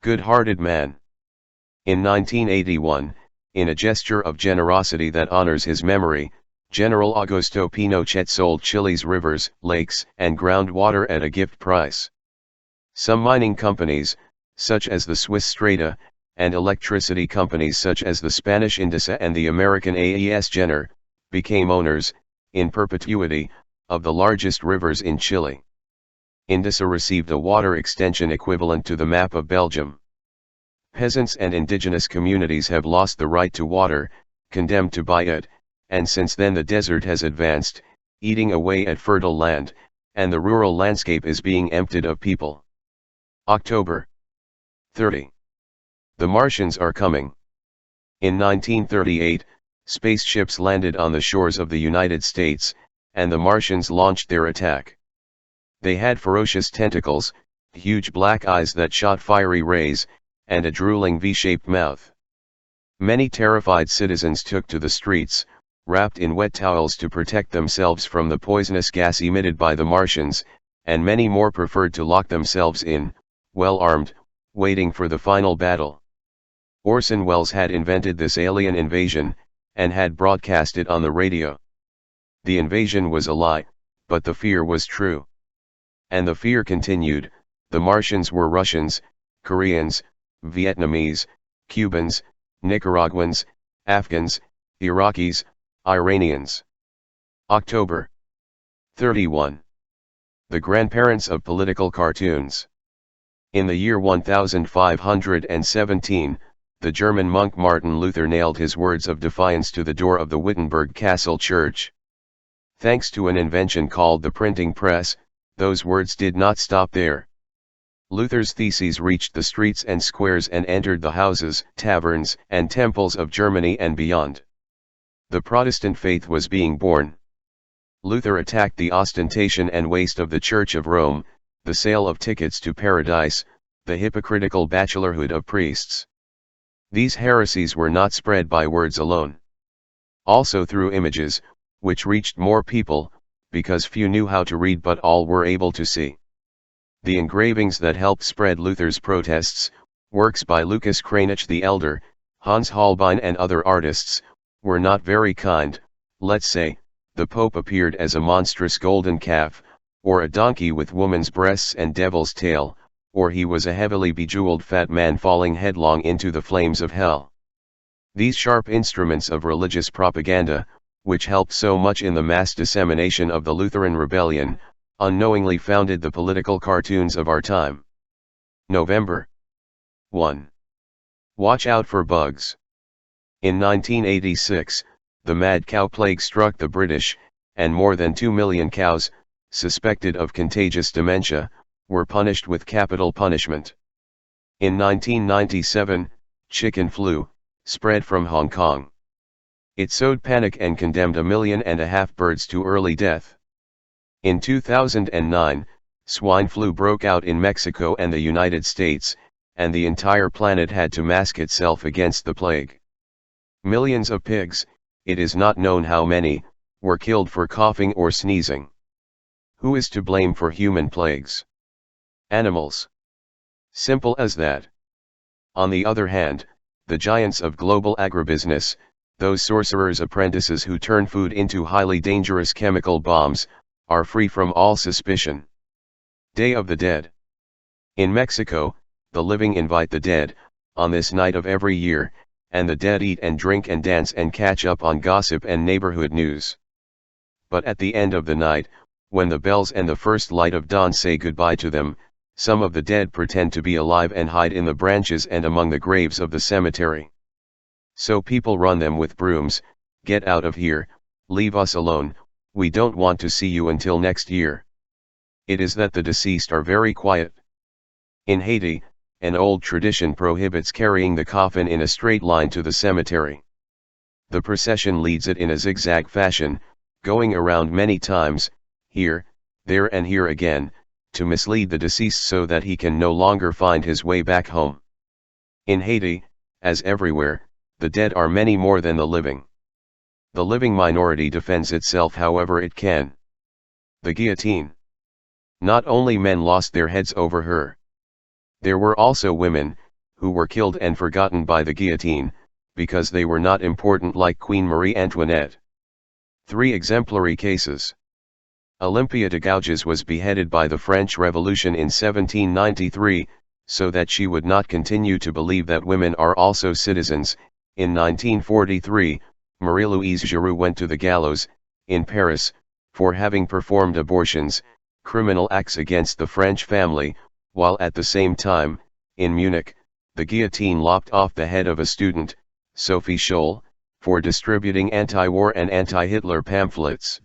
Good-hearted man. In 1981, in a gesture of generosity that honors his memory, General Augusto Pinochet sold Chile's rivers, lakes, and groundwater at a gift price. Some mining companies, such as the Swiss Strata, and electricity companies such as the Spanish Endesa and the American AES Gener, became owners, in perpetuity, of the largest rivers in Chile. Endesa received a water extension equivalent to the map of Belgium. Peasants and indigenous communities have lost the right to water, condemned to buy it, and since then the desert has advanced, eating away at fertile land, and the rural landscape is being emptied of people. October 30. The Martians are coming. In 1938, spaceships landed on the shores of the United States, and the Martians launched their attack. They had ferocious tentacles, huge black eyes that shot fiery rays, and a drooling V-shaped mouth. Many terrified citizens took to the streets, wrapped in wet towels to protect themselves from the poisonous gas emitted by the Martians, and many more preferred to lock themselves in, well armed, waiting for the final battle. Orson Welles had invented this alien invasion, and had broadcast it on the radio. The invasion was a lie, but the fear was true. And the fear continued. The Martians were Russians, Koreans, Vietnamese, Cubans, Nicaraguans, Afghans, Iraqis, Iranians. October 31. The grandparents of political cartoons. In the year 1517, the German monk Martin Luther nailed his words of defiance to the door of the Wittenberg Castle Church. Thanks to an invention called the printing press, those words did not stop there. Luther's theses reached the streets and squares and entered the houses, taverns, and temples of Germany and beyond. The Protestant faith was being born. Luther attacked the ostentation and waste of the Church of Rome, the sale of tickets to paradise, the hypocritical bachelorhood of priests. These heresies were not spread by words alone. Also through images, which reached more people, because few knew how to read but all were able to see. The engravings that helped spread Luther's protests, works by Lucas Cranach the Elder, Hans Holbein and other artists, were not very kind. Let's say, the Pope appeared as a monstrous golden calf, or a donkey with woman's breasts and devil's tail, or he was a heavily bejeweled fat man falling headlong into the flames of hell. These sharp instruments of religious propaganda, which helped so much in the mass dissemination of the Lutheran rebellion, unknowingly founded the political cartoons of our time. November 1. Watch out for bugs. In 1986, the mad cow plague struck the British, and more than 2 million cows, suspected of contagious dementia, were punished with capital punishment. In 1997, chicken flu spread from Hong Kong. It sowed panic and condemned 1.5 million birds to early death. In 2009, swine flu broke out in Mexico and the United States, and the entire planet had to mask itself against the plague. Millions of pigs, it is not known how many, were killed for coughing or sneezing. Who is to blame for human plagues? Animals. Simple as that. On the other hand, the giants of global agribusiness, those sorcerers' apprentices who turn food into highly dangerous chemical bombs, are free from all suspicion. Day of the Dead. In Mexico, the living invite the dead, on this night of every year, and the dead eat and drink and dance and catch up on gossip and neighborhood news. But at the end of the night, when the bells and the first light of dawn say goodbye to them, some of the dead pretend to be alive and hide in the branches and among the graves of the cemetery. So people run them with brooms, "Get out of here, leave us alone, we don't want to see you until next year." It is that the deceased are very quiet. In Haiti, an old tradition prohibits carrying the coffin in a straight line to the cemetery. The procession leads it in a zigzag fashion, going around many times, here, there and here again, to mislead the deceased so that he can no longer find his way back home. In Haiti, as everywhere, the dead are many more than the living. The living minority defends itself however it can. The guillotine. Not only men lost their heads over her. There were also women, who were killed and forgotten by the guillotine, because they were not important like Queen Marie Antoinette. 3 exemplary cases. Olympia de Gouges was beheaded by the French Revolution in 1793, so that she would not continue to believe that women are also citizens. In 1943, Marie-Louise Giroux went to the gallows, in Paris, for having performed abortions, criminal acts against the French family, while at the same time, in Munich, the guillotine lopped off the head of a student, Sophie Scholl, for distributing anti-war and anti-Hitler pamphlets.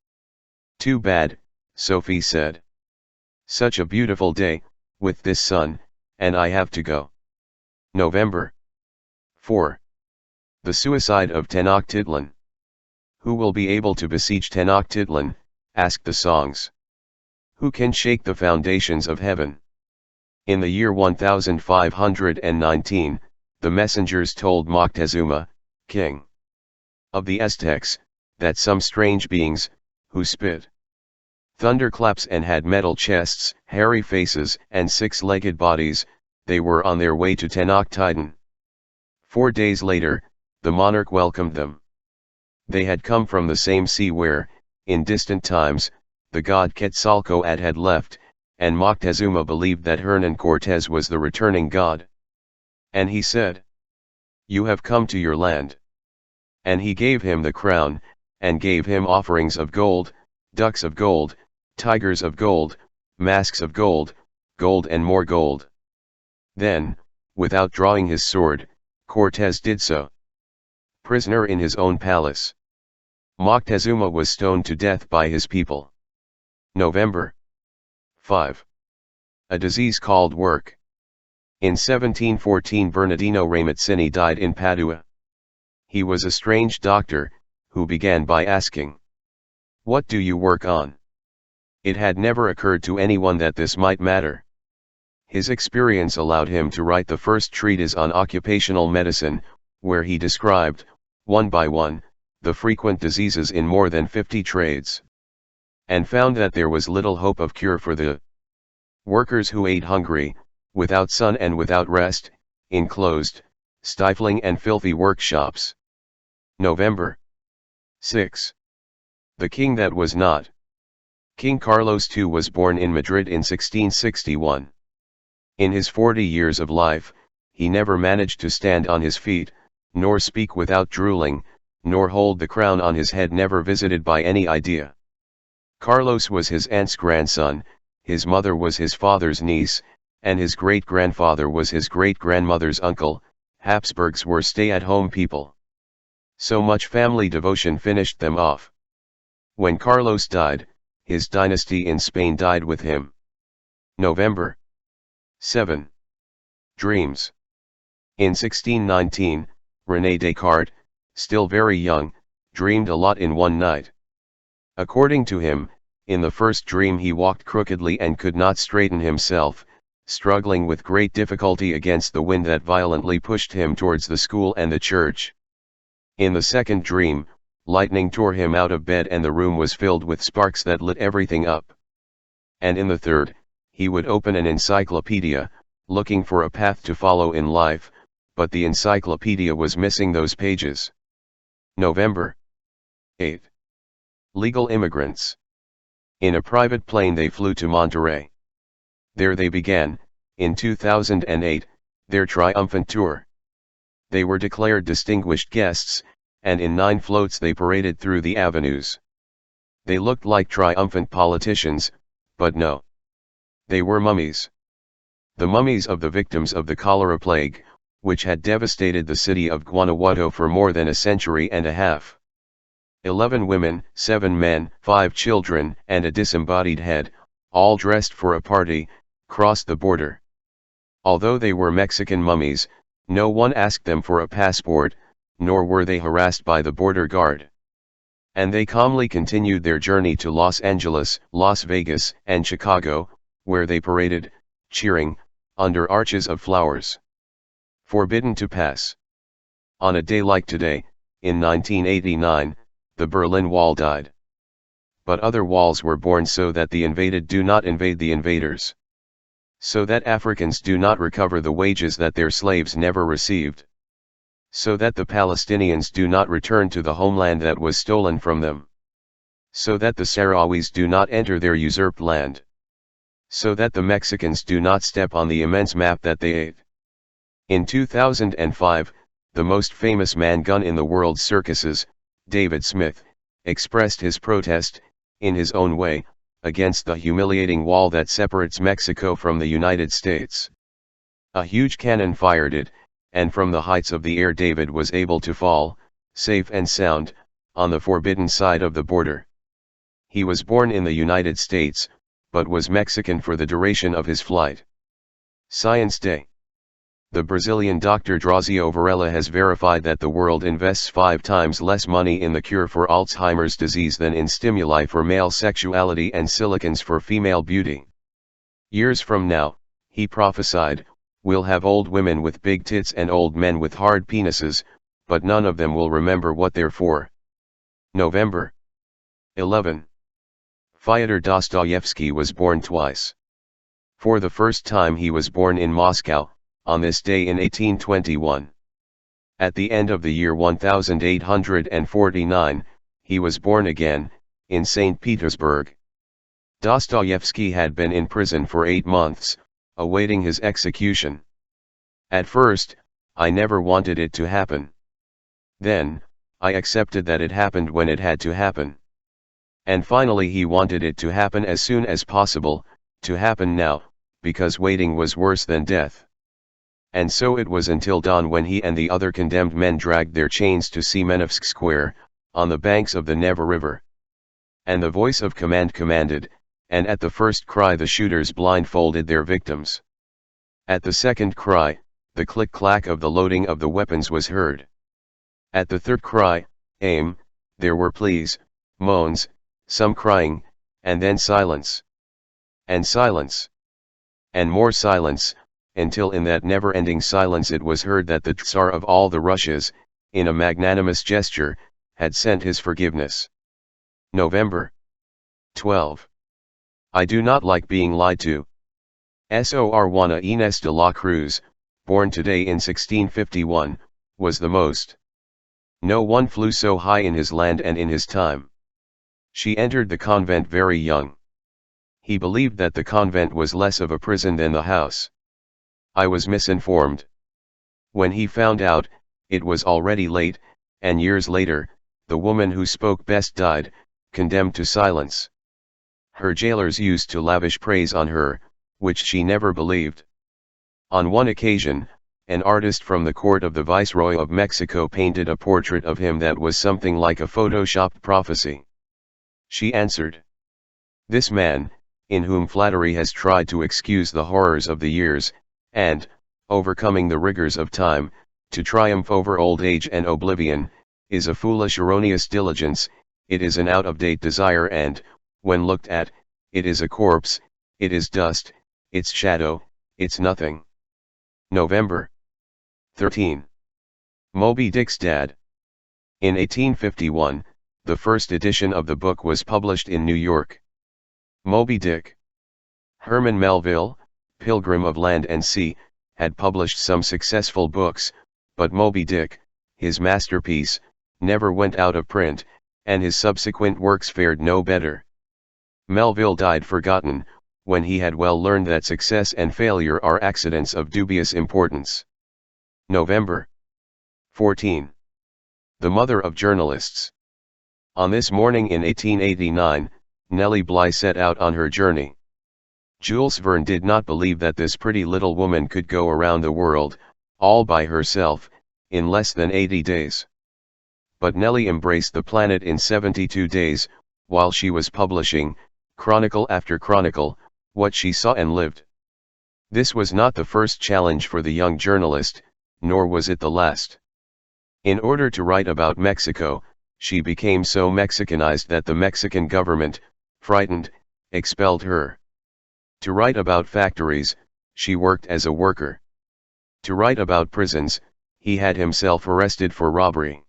"Too bad," Sophie said. "Such a beautiful day, with this sun, and I have to go." November 4. The suicide of Tenochtitlan. Who will be able to besiege Tenochtitlan, asked the songs. Who can shake the foundations of heaven? In the year 1519, the messengers told Moctezuma, king of the Aztecs, that some strange beings, who spit thunderclaps and had metal chests, hairy faces, and six-legged bodies, they were on their way to Tenochtitlan. 4 days later, the monarch welcomed them. They had come from the same sea where, in distant times, the god Quetzalcoatl had left, and Moctezuma believed that Hernan Cortés was the returning god. And he said, "You have come to your land." And he gave him the crown, and gave him offerings of gold, ducks of gold, tigers of gold, masks of gold, gold and more gold. Then, without drawing his sword, Cortés did so. Prisoner in his own palace, Moctezuma was stoned to death by his people. November 5. A disease called work. In 1714 Bernardino Ramazzini died in Padua. He was a strange doctor, who began by asking, "What do you work on?" It had never occurred to anyone that this might matter. His experience allowed him to write the first treatise on occupational medicine, where he described, one by one, the frequent diseases in more than 50 trades. And found that there was little hope of cure for the workers who ate hungry, without sun and without rest, in closed, stifling and filthy workshops. November 6. The king that was not. King Carlos II was born in Madrid in 1661. In his 40 years of life, he never managed to stand on his feet, nor speak without drooling, nor hold the crown on his head never visited by any idea. Carlos was his aunt's grandson, his mother was his father's niece, and his great-grandfather was his great-grandmother's uncle. Habsburgs were stay-at-home people. So much family devotion finished them off. When Carlos died, his dynasty in Spain died with him. November 7. Dreams. In 1619, René Descartes, still very young, dreamed a lot in one night. According to him, in the first dream he walked crookedly and could not straighten himself, struggling with great difficulty against the wind that violently pushed him towards the school and the church. In the second dream, lightning tore him out of bed and the room was filled with sparks that lit everything up. And in the third, he would open an encyclopedia, looking for a path to follow in life, but the encyclopedia was missing those pages. November 8. Legal immigrants. In a private plane they flew to Monterrey. There they began, in 2008, their triumphant tour. They were declared distinguished guests, and in 9 floats they paraded through the avenues. They looked like triumphant politicians, but no. They were mummies. The mummies of the victims of the cholera plague, which had devastated the city of Guanajuato for more than a century and a half. 11 women, 7 men, 5 children, and a disembodied head, all dressed for a party, crossed the border. Although they were Mexican mummies, no one asked them for a passport, nor were they harassed by the border guard. And they calmly continued their journey to Los Angeles, Las Vegas, and Chicago, where they paraded, cheering, under arches of flowers. Forbidden to pass. On a day like today, in 1989, the Berlin Wall died. But other walls were born so that the invaded do not invade the invaders. So that Africans do not recover the wages that their slaves never received. So that the Palestinians do not return to the homeland that was stolen from them. So that the Sahrawis do not enter their usurped land. So that the Mexicans do not step on the immense map that they ate. In 2005, the most famous man-gun in the world's circuses, David Smith, expressed his protest, in his own way, against the humiliating wall that separates Mexico from the United States. A huge cannon fired it, and from the heights of the air David was able to fall, safe and sound, on the forbidden side of the border. He was born in the United States, but was Mexican for the duration of his flight. Science Day. the Brazilian Dr. Drauzio Varela has verified that the world invests 5 times less money in the cure for Alzheimer's disease than in stimuli for male sexuality and silicons for female beauty. Years from now, he prophesied, we'll have old women with big tits and old men with hard penises, but none of them will remember what they're for. November 11. Fyodor Dostoevsky was born twice. For the first time he was born in Moscow, on this day in 1821. At the end of the year 1849, he was born again, in St. Petersburg. Dostoevsky had been in prison for 8 months, awaiting his execution. At first, I never wanted it to happen. Then, I accepted that it happened when it had to happen. And finally he wanted it to happen as soon as possible, to happen now, because waiting was worse than death. And so it was until dawn when he and the other condemned men dragged their chains to Semenovsk Square, on the banks of the Neva River. And the voice of command commanded, and at the first cry the shooters blindfolded their victims. At the second cry, the click-clack of the loading of the weapons was heard. At the third cry, aim, there were pleas, moans, some crying, and then silence. And silence. And more silence, until in that never-ending silence it was heard that the Tsar of all the Russias, in a magnanimous gesture, had sent his forgiveness. November 12. I do not like being lied to. Sor Juana Inés de la Cruz, born today in 1651, was the most. No one flew so high in his land and in his time. She entered the convent very young. He believed that the convent was less of a prison than the house. I was misinformed. When he found out, it was already late, and years later, the woman who spoke best died, condemned to silence. Her jailers used to lavish praise on her, which she never believed. On one occasion, an artist from the court of the Viceroy of Mexico painted a portrait of him that was something like a photoshopped prophecy. She answered, "This man, in whom flattery has tried to excuse the horrors of the years, and, overcoming the rigors of time, to triumph over old age and oblivion, is a foolish erroneous diligence, it is an out-of-date desire and, when looked at, it is a corpse, it is dust, it's shadow, it's nothing." November 13. Moby Dick's dad. In 1851, the first edition of the book was published in New York. Moby Dick. Herman Melville, Pilgrim of Land and Sea, had published some successful books, but Moby Dick, his masterpiece, never went out of print, and his subsequent works fared no better. Melville died forgotten, when he had well learned that success and failure are accidents of dubious importance. November 14. The mother of journalists. On this morning in 1889, Nellie Bly set out on her journey. Jules Verne did not believe that this pretty little woman could go around the world, all by herself, in less than 80 days. But Nellie embraced the planet in 72 days, while she was publishing, chronicle after chronicle, what she saw and lived. This was not the first challenge for the young journalist, nor was it the last. In order to write about Mexico, she became so Mexicanized that the Mexican government, frightened, expelled her. To write about factories, she worked as a worker. To write about prisons, he had himself arrested for robbery.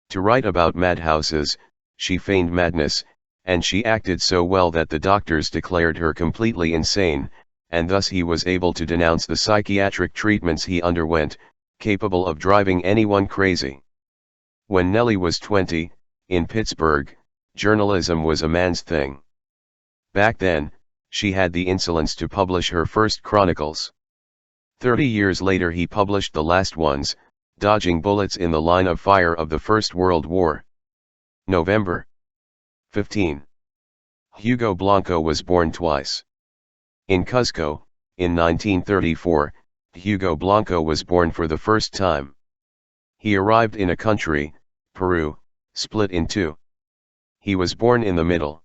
To write about madhouses, she feigned madness, and she acted so well that the doctors declared her completely insane, and thus he was able to denounce the psychiatric treatments he underwent, capable of driving anyone crazy. When Nellie was 20, in Pittsburgh, journalism was a man's thing. Back then, she had the insolence to publish her first chronicles. 30 years later he published the last ones, dodging bullets in the line of fire of the First World War. November 15. Hugo Blanco was born twice. In Cuzco, in 1934, Hugo Blanco was born for the first time. He arrived in a country, Peru, split in two. He was born in the middle.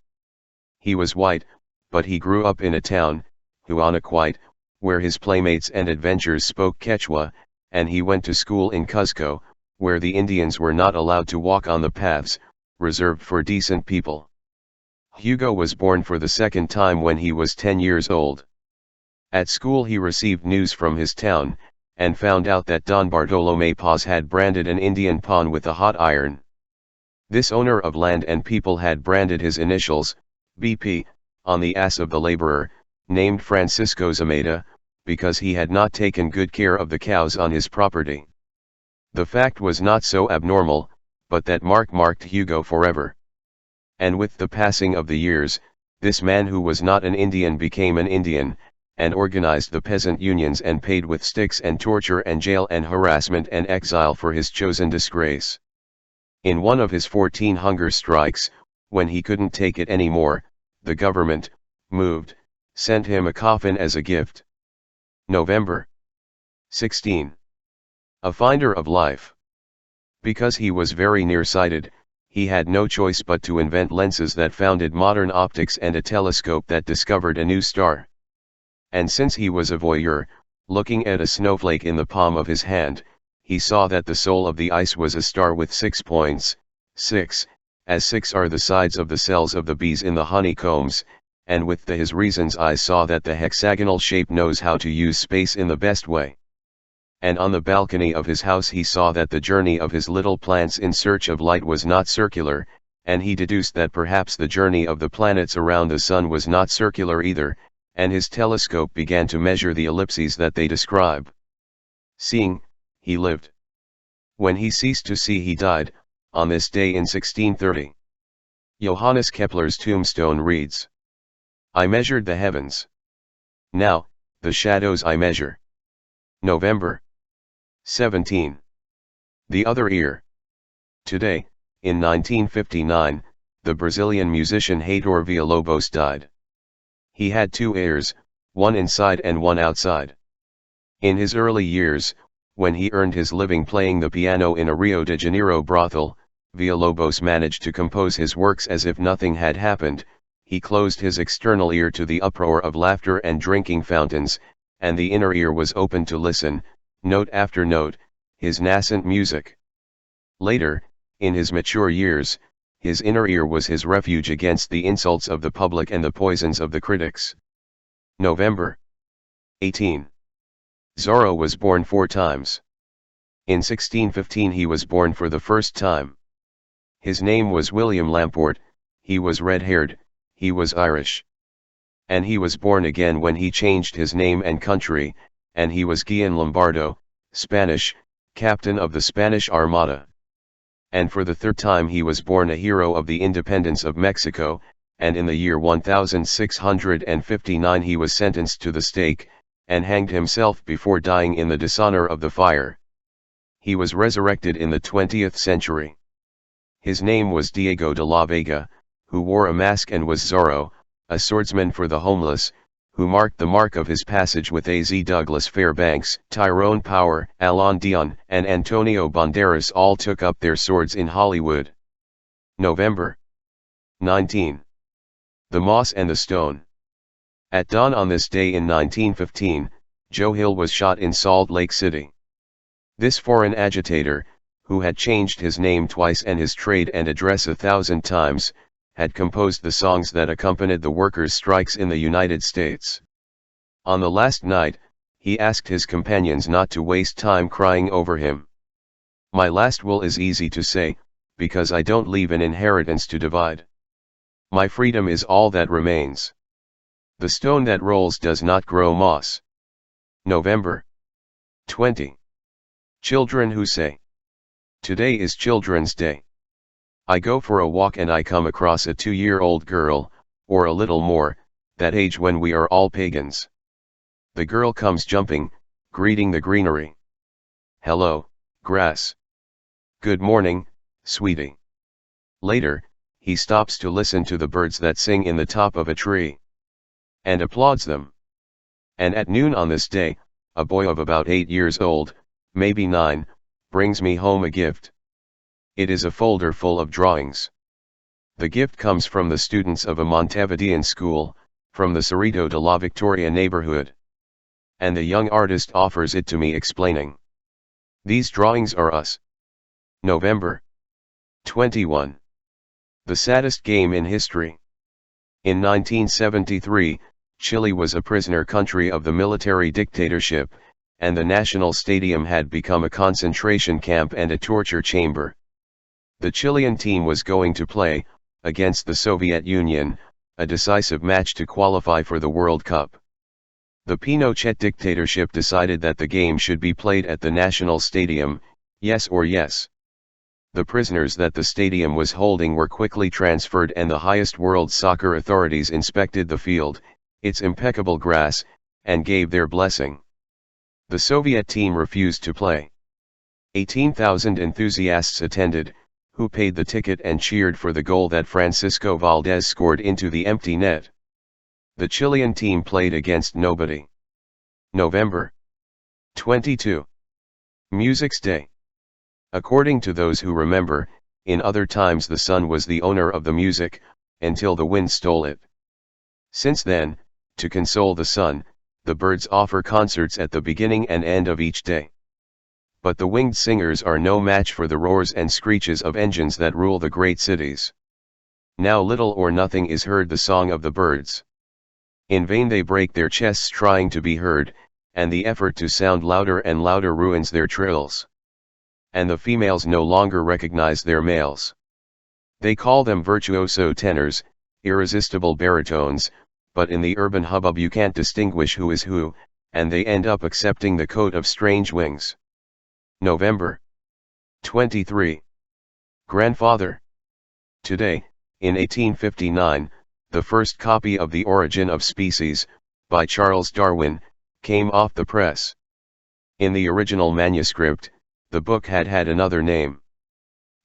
He was white, but he grew up in a town, Huanaquite, where his playmates and adventures spoke Quechua, and he went to school in Cuzco, where the Indians were not allowed to walk on the paths reserved for decent people. Hugo was born for the second time when he was 10 years old. At school he received news from his town, and found out that Don Bartolome Paz had branded an Indian pawn with a hot iron. This owner of land and people had branded his initials, BP, on the ass of the laborer, named Francisco Zameda, because he had not taken good care of the cows on his property. The fact was not so abnormal, but that marked Hugo forever. And with the passing of the years, this man who was not an Indian became an Indian, and organized the peasant unions and paid with sticks and torture and jail and harassment and exile for his chosen disgrace. In one of his 14 hunger strikes, when he couldn't take it anymore, the government, moved, sent him a coffin as a gift. November 16. A finder of life. Because he was very nearsighted, he had no choice but to invent lenses that founded modern optics and a telescope that discovered a new star. And since he was a voyeur, looking at a snowflake in the palm of his hand, he saw that the soul of the ice was a star with 6 points, 6, as 6 are the sides of the cells of the bees in the honeycombs, and with his reason's eye saw that the hexagonal shape knows how to use space in the best way. And on the balcony of his house he saw that the journey of his little plants in search of light was not circular, and he deduced that perhaps the journey of the planets around the sun was not circular either, and his telescope began to measure the ellipses that they describe. Seeing, he lived. When he ceased to see he died, on this day in 1630. Johannes Kepler's tombstone reads: I measured the heavens. Now, the shadows I measure. November 17. The other ear. Today, in 1959, the Brazilian musician Heitor Villa-Lobos died. He had 2 ears, one inside and one outside. In his early years, when he earned his living playing the piano in a Rio de Janeiro brothel, Villa-Lobos managed to compose his works as if nothing had happened. He closed his external ear to the uproar of laughter and drinking fountains, and the inner ear was open to listen, note after note, his nascent music. Later, in his mature years, his inner ear was his refuge against the insults of the public and the poisons of the critics. November 18. Zorro was born 4 times. In 1615 he was born for the first time. His name was William Lamport, he was red-haired, he was Irish. And he was born again when he changed his name and country, and he was Guillen Lombardo, Spanish, captain of the Spanish Armada. And for the 3rd time he was born a hero of the independence of Mexico, and in the year 1659 he was sentenced to the stake, and hanged himself before dying in the dishonor of the fire. He was resurrected in the 20th century. His name was Diego de la Vega, who wore a mask and was Zorro, a swordsman for the homeless, who marked the mark of his passage with A.Z. Douglas Fairbanks, Tyrone Power, Alain Dion, and Antonio Banderas all took up their swords in Hollywood. November 19. The Moss and the Stone. At dawn on this day in 1915, Joe Hill was shot in Salt Lake City. This foreign agitator, who had changed his name twice and his trade and address 1,000 times, had composed the songs that accompanied the workers' strikes in the United States. On the last night, he asked his companions not to waste time crying over him. My last will is easy to say, because I don't leave an inheritance to divide. My freedom is all that remains. The stone that rolls does not grow moss. November 20. Children who say, today is Children's Day. I go for a walk and I come across a 2-year-old girl, or a little more, that age when we are all pagans. The girl comes jumping, greeting the greenery. Hello, grass. Good morning, sweetie. Later, he stops to listen to the birds that sing in the top of a tree, and applauds them. And at noon on this day, a boy of about 8 years old, maybe 9, brings me home a gift. It is a folder full of drawings. The gift comes from the students of a Montevidean school, from the Cerrito de la Victoria neighborhood. and the young artist offers it to me explaining. These drawings are us. November 21. The saddest game in history. In 1973, Chile was a prisoner country of the military dictatorship, and the national stadium had become a concentration camp and a torture chamber. The Chilean team was going to play, against the Soviet Union, a decisive match to qualify for the World Cup. The Pinochet dictatorship decided that the game should be played at the national stadium, yes or yes. The prisoners that the stadium was holding were quickly transferred, and the highest world soccer authorities inspected the field, its impeccable grass, and gave their blessing. The Soviet team refused to play. 18,000 enthusiasts attended, who paid the ticket and cheered for the goal that Francisco Valdez scored into the empty net. The Chilean team played against nobody. November 22. Music's Day. According to those who remember, in other times the sun was the owner of the music, until the wind stole it. Since then, to console the sun, the birds offer concerts at the beginning and end of each day. But the winged singers are no match for the roars and screeches of engines that rule the great cities. Now little or nothing is heard the song of the birds. In vain they break their chests trying to be heard, and the effort to sound louder and louder ruins their trills. And the females no longer recognize their males. They call them virtuoso tenors, irresistible baritones, but in the urban hubbub you can't distinguish who is who, and they end up accepting the coat of strange wings. November 23. Grandfather. Today, in 1859, the first copy of The Origin of Species, by Charles Darwin, came off the press. In the original manuscript, the book had another name.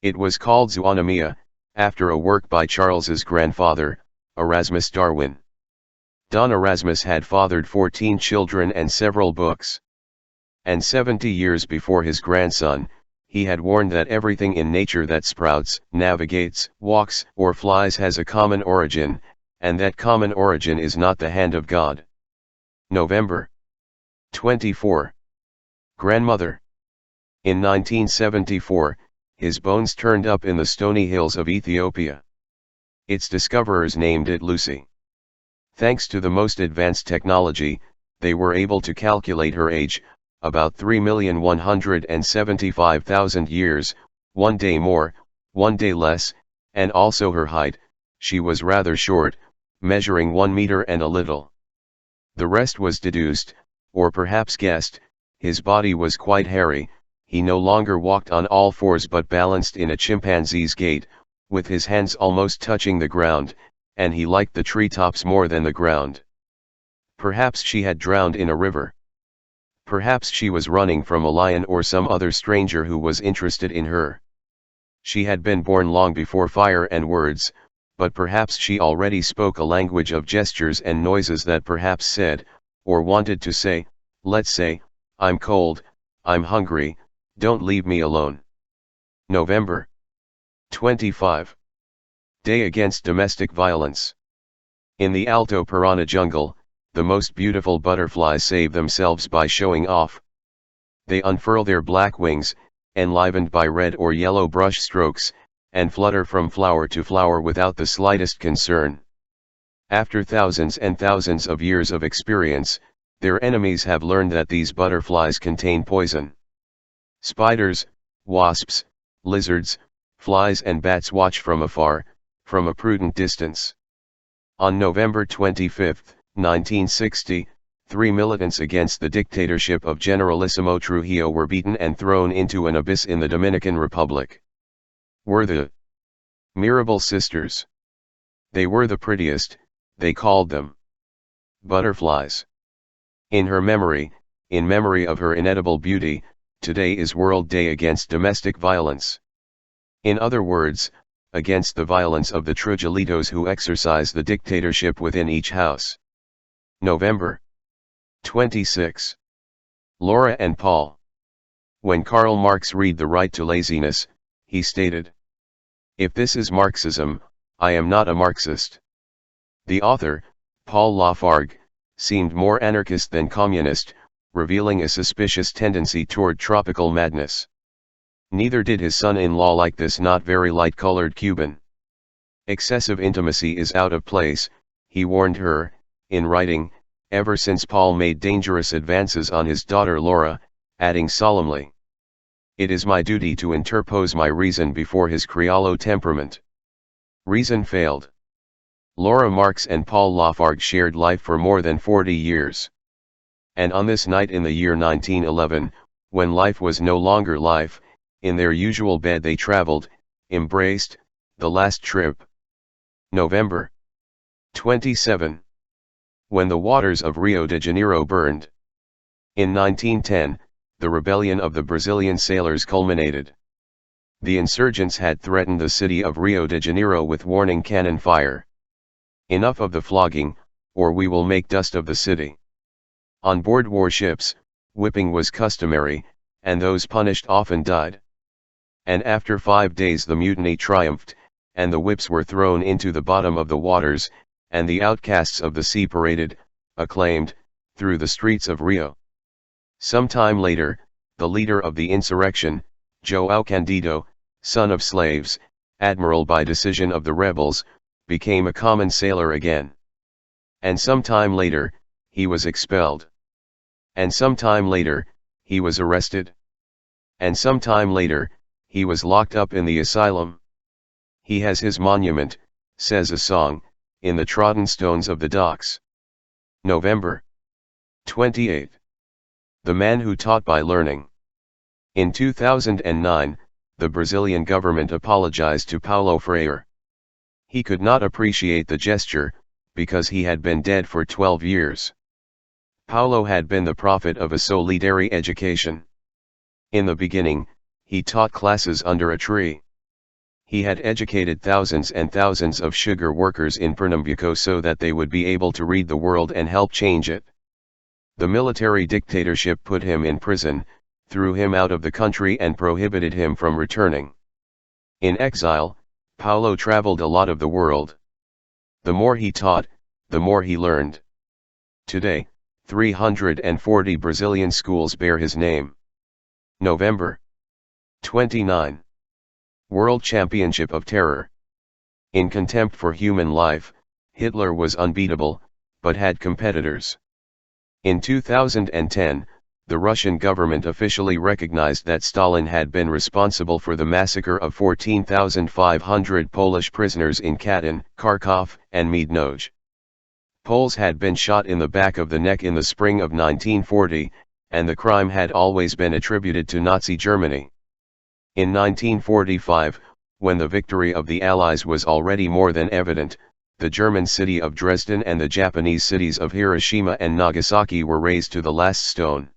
It was called Zoonomia, after a work by Charles's grandfather, Erasmus Darwin. Don Erasmus had fathered 14 children and several books. And 70 years before his grandson, he had warned that everything in nature that sprouts, navigates, walks, or flies has a common origin, and that common origin is not the hand of God. November 24. Grandmother. In 1974, his bones turned up in the stony hills of Ethiopia. Its discoverers named it Lucy. Thanks to the most advanced technology, they were able to calculate her age, about 3,175,000 years, one day more, one day less, and also her height. She was rather short, measuring 1 meter and a little. The rest was deduced, or perhaps guessed. His body was quite hairy. He no longer walked on all fours but balanced in a chimpanzee's gait, with his hands almost touching the ground, and he liked the treetops more than the ground. Perhaps she had drowned in a river. Perhaps she was running from a lion or some other stranger who was interested in her. She had been born long before fire and words, but perhaps she already spoke a language of gestures and noises that perhaps said, or wanted to say, let's say, I'm cold, I'm hungry, don't leave me alone. November 25. Day Against Domestic Violence. In the Alto Parana jungle, the most beautiful butterflies save themselves by showing off. They unfurl their black wings, enlivened by red or yellow brush strokes, and flutter from flower to flower without the slightest concern. After thousands and thousands of years of experience, their enemies have learned that these butterflies contain poison. Spiders, wasps, lizards, flies and bats watch from afar, from a prudent distance. On November 25, 1960, 3 militants against the dictatorship of Generalissimo Trujillo were beaten and thrown into an abyss in the Dominican Republic. Were the Mirabal sisters. They were the prettiest, they called them butterflies. In her memory, in memory of her inedible beauty, today is World Day Against Domestic Violence. In other words, against the violence of the Trujillitos who exercise the dictatorship within each house. November 26. Laura and Paul. When Karl Marx read The Right to Laziness, he stated, "If this is Marxism, I am not a Marxist." The author, Paul Lafargue, seemed more anarchist than communist, revealing a suspicious tendency toward tropical madness. Neither did his son-in-law like this not very light-colored Cuban. Excessive intimacy is out of place, he warned her, in writing, ever since Paul made dangerous advances on his daughter Laura, adding solemnly, "It is my duty to interpose my reason before his Criollo temperament." Reason failed. Laura Marx and Paul Lafargue shared life for more than 40 years. And on this night in the year 1911, when life was no longer life, in their usual bed they traveled, embraced, the last trip. November 27. When the waters of Rio de Janeiro burned. In 1910, the rebellion of the Brazilian sailors culminated. The insurgents had threatened the city of Rio de Janeiro with warning cannon fire. "Enough of the flogging, or we will make dust of the city." On board warships, whipping was customary, and those punished often died. And after 5 days the mutiny triumphed, and the whips were thrown into the bottom of the waters, and the outcasts of the sea paraded, acclaimed, through the streets of Rio. Some time later, the leader of the insurrection, João Candido, son of slaves, admiral by decision of the rebels, became a common sailor again. And some time later, he was expelled. And some time later, he was arrested. And some time later, he was locked up in the asylum. He has his monument, says a song, in the trodden stones of the docks. November 28. The man who taught by learning. In 2009, the Brazilian government apologized to Paulo Freire. He could not appreciate the gesture, because he had been dead for 12 years. Paulo had been the prophet of a solidary education. In the beginning, he taught classes under a tree. He had educated thousands and thousands of sugar workers in Pernambuco so that they would be able to read the world and help change it. The military dictatorship put him in prison, threw him out of the country and prohibited him from returning. In exile, Paulo traveled a lot of the world. The more he taught, the more he learned. Today, 340 Brazilian schools bear his name. November 29. World Championship of Terror. In contempt for human life, Hitler was unbeatable, but had competitors. In 2010, the Russian government officially recognized that Stalin had been responsible for the massacre of 14,500 Polish prisoners in Katyn, Kharkov, and Miednoge. Poles had been shot in the back of the neck in the spring of 1940, and the crime had always been attributed to Nazi Germany. In 1945, when the victory of the Allies was already more than evident, the German city of Dresden and the Japanese cities of Hiroshima and Nagasaki were razed to the last stone.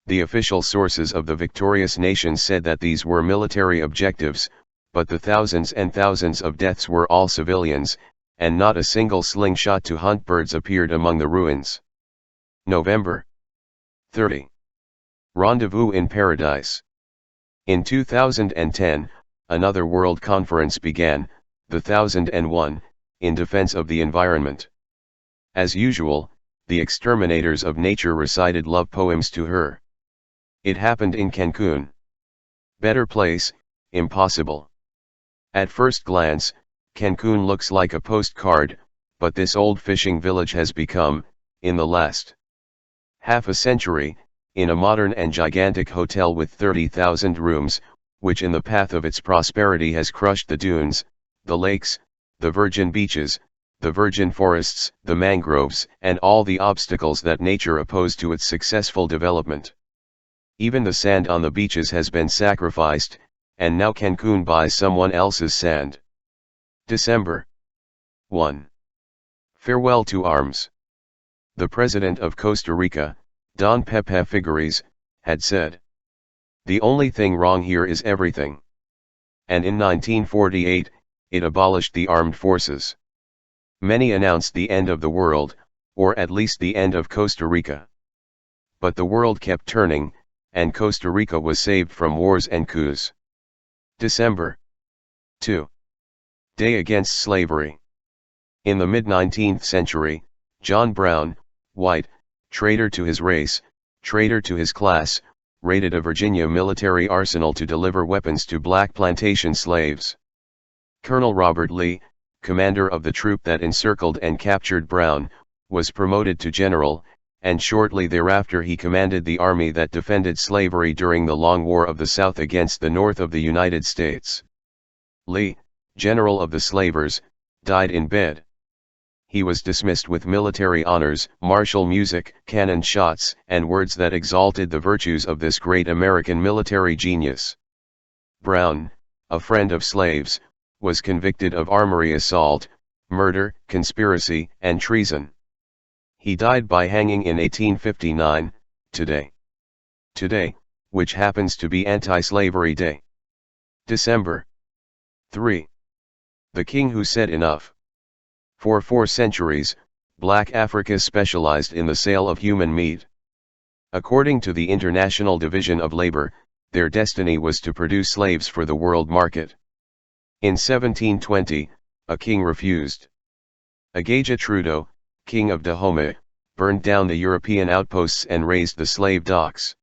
The official sources of the victorious nations said that these were military objectives, but the thousands and thousands of deaths were all civilians, and not a single slingshot to hunt birds appeared among the ruins. November 30. Rendezvous in Paradise. In 2010, another world conference began, the 1001, in defense of the environment. As usual, the exterminators of nature recited love poems to her. It happened in Cancun. Better place, impossible. At first glance, Cancun looks like a postcard, but this old fishing village has become, in the last half a century, in a modern and gigantic hotel with 30,000 rooms, which in the path of its prosperity has crushed the dunes, the lakes, the virgin beaches, the virgin forests, the mangroves, and all the obstacles that nature opposed to its successful development. Even the sand on the beaches has been sacrificed, and now Cancun buys someone else's sand. December 1. Farewell to arms. The president of Costa Rica, Don Pepe Figueres, had said, "The only thing wrong here is everything." And in 1948, it abolished the armed forces. Many announced the end of the world, or at least the end of Costa Rica. But the world kept turning, and Costa Rica was saved from wars and coups. December 2. Day Against Slavery. In the mid-19th century, John Brown, white, traitor to his race, traitor to his class, raided a Virginia military arsenal to deliver weapons to black plantation slaves. Colonel Robert Lee, commander of the troop that encircled and captured Brown, was promoted to general, and shortly thereafter he commanded the army that defended slavery during the Long War of the South against the North of the United States. Lee, general of the slavers, died in bed. He was dismissed with military honors, martial music, cannon shots, and words that exalted the virtues of this great American military genius. Brown, a friend of slaves, was convicted of armory assault, murder, conspiracy, and treason. He died by hanging in 1859, today. Today, which happens to be Anti-Slavery Day. December 3. The king who said enough. For 4 centuries, Black Africa specialized in the sale of human meat. According to the International Division of Labor, their destiny was to produce slaves for the world market. In 1720, a king refused. Agaja Trudeau, king of Dahomey, burned down the European outposts and razed the slave docks.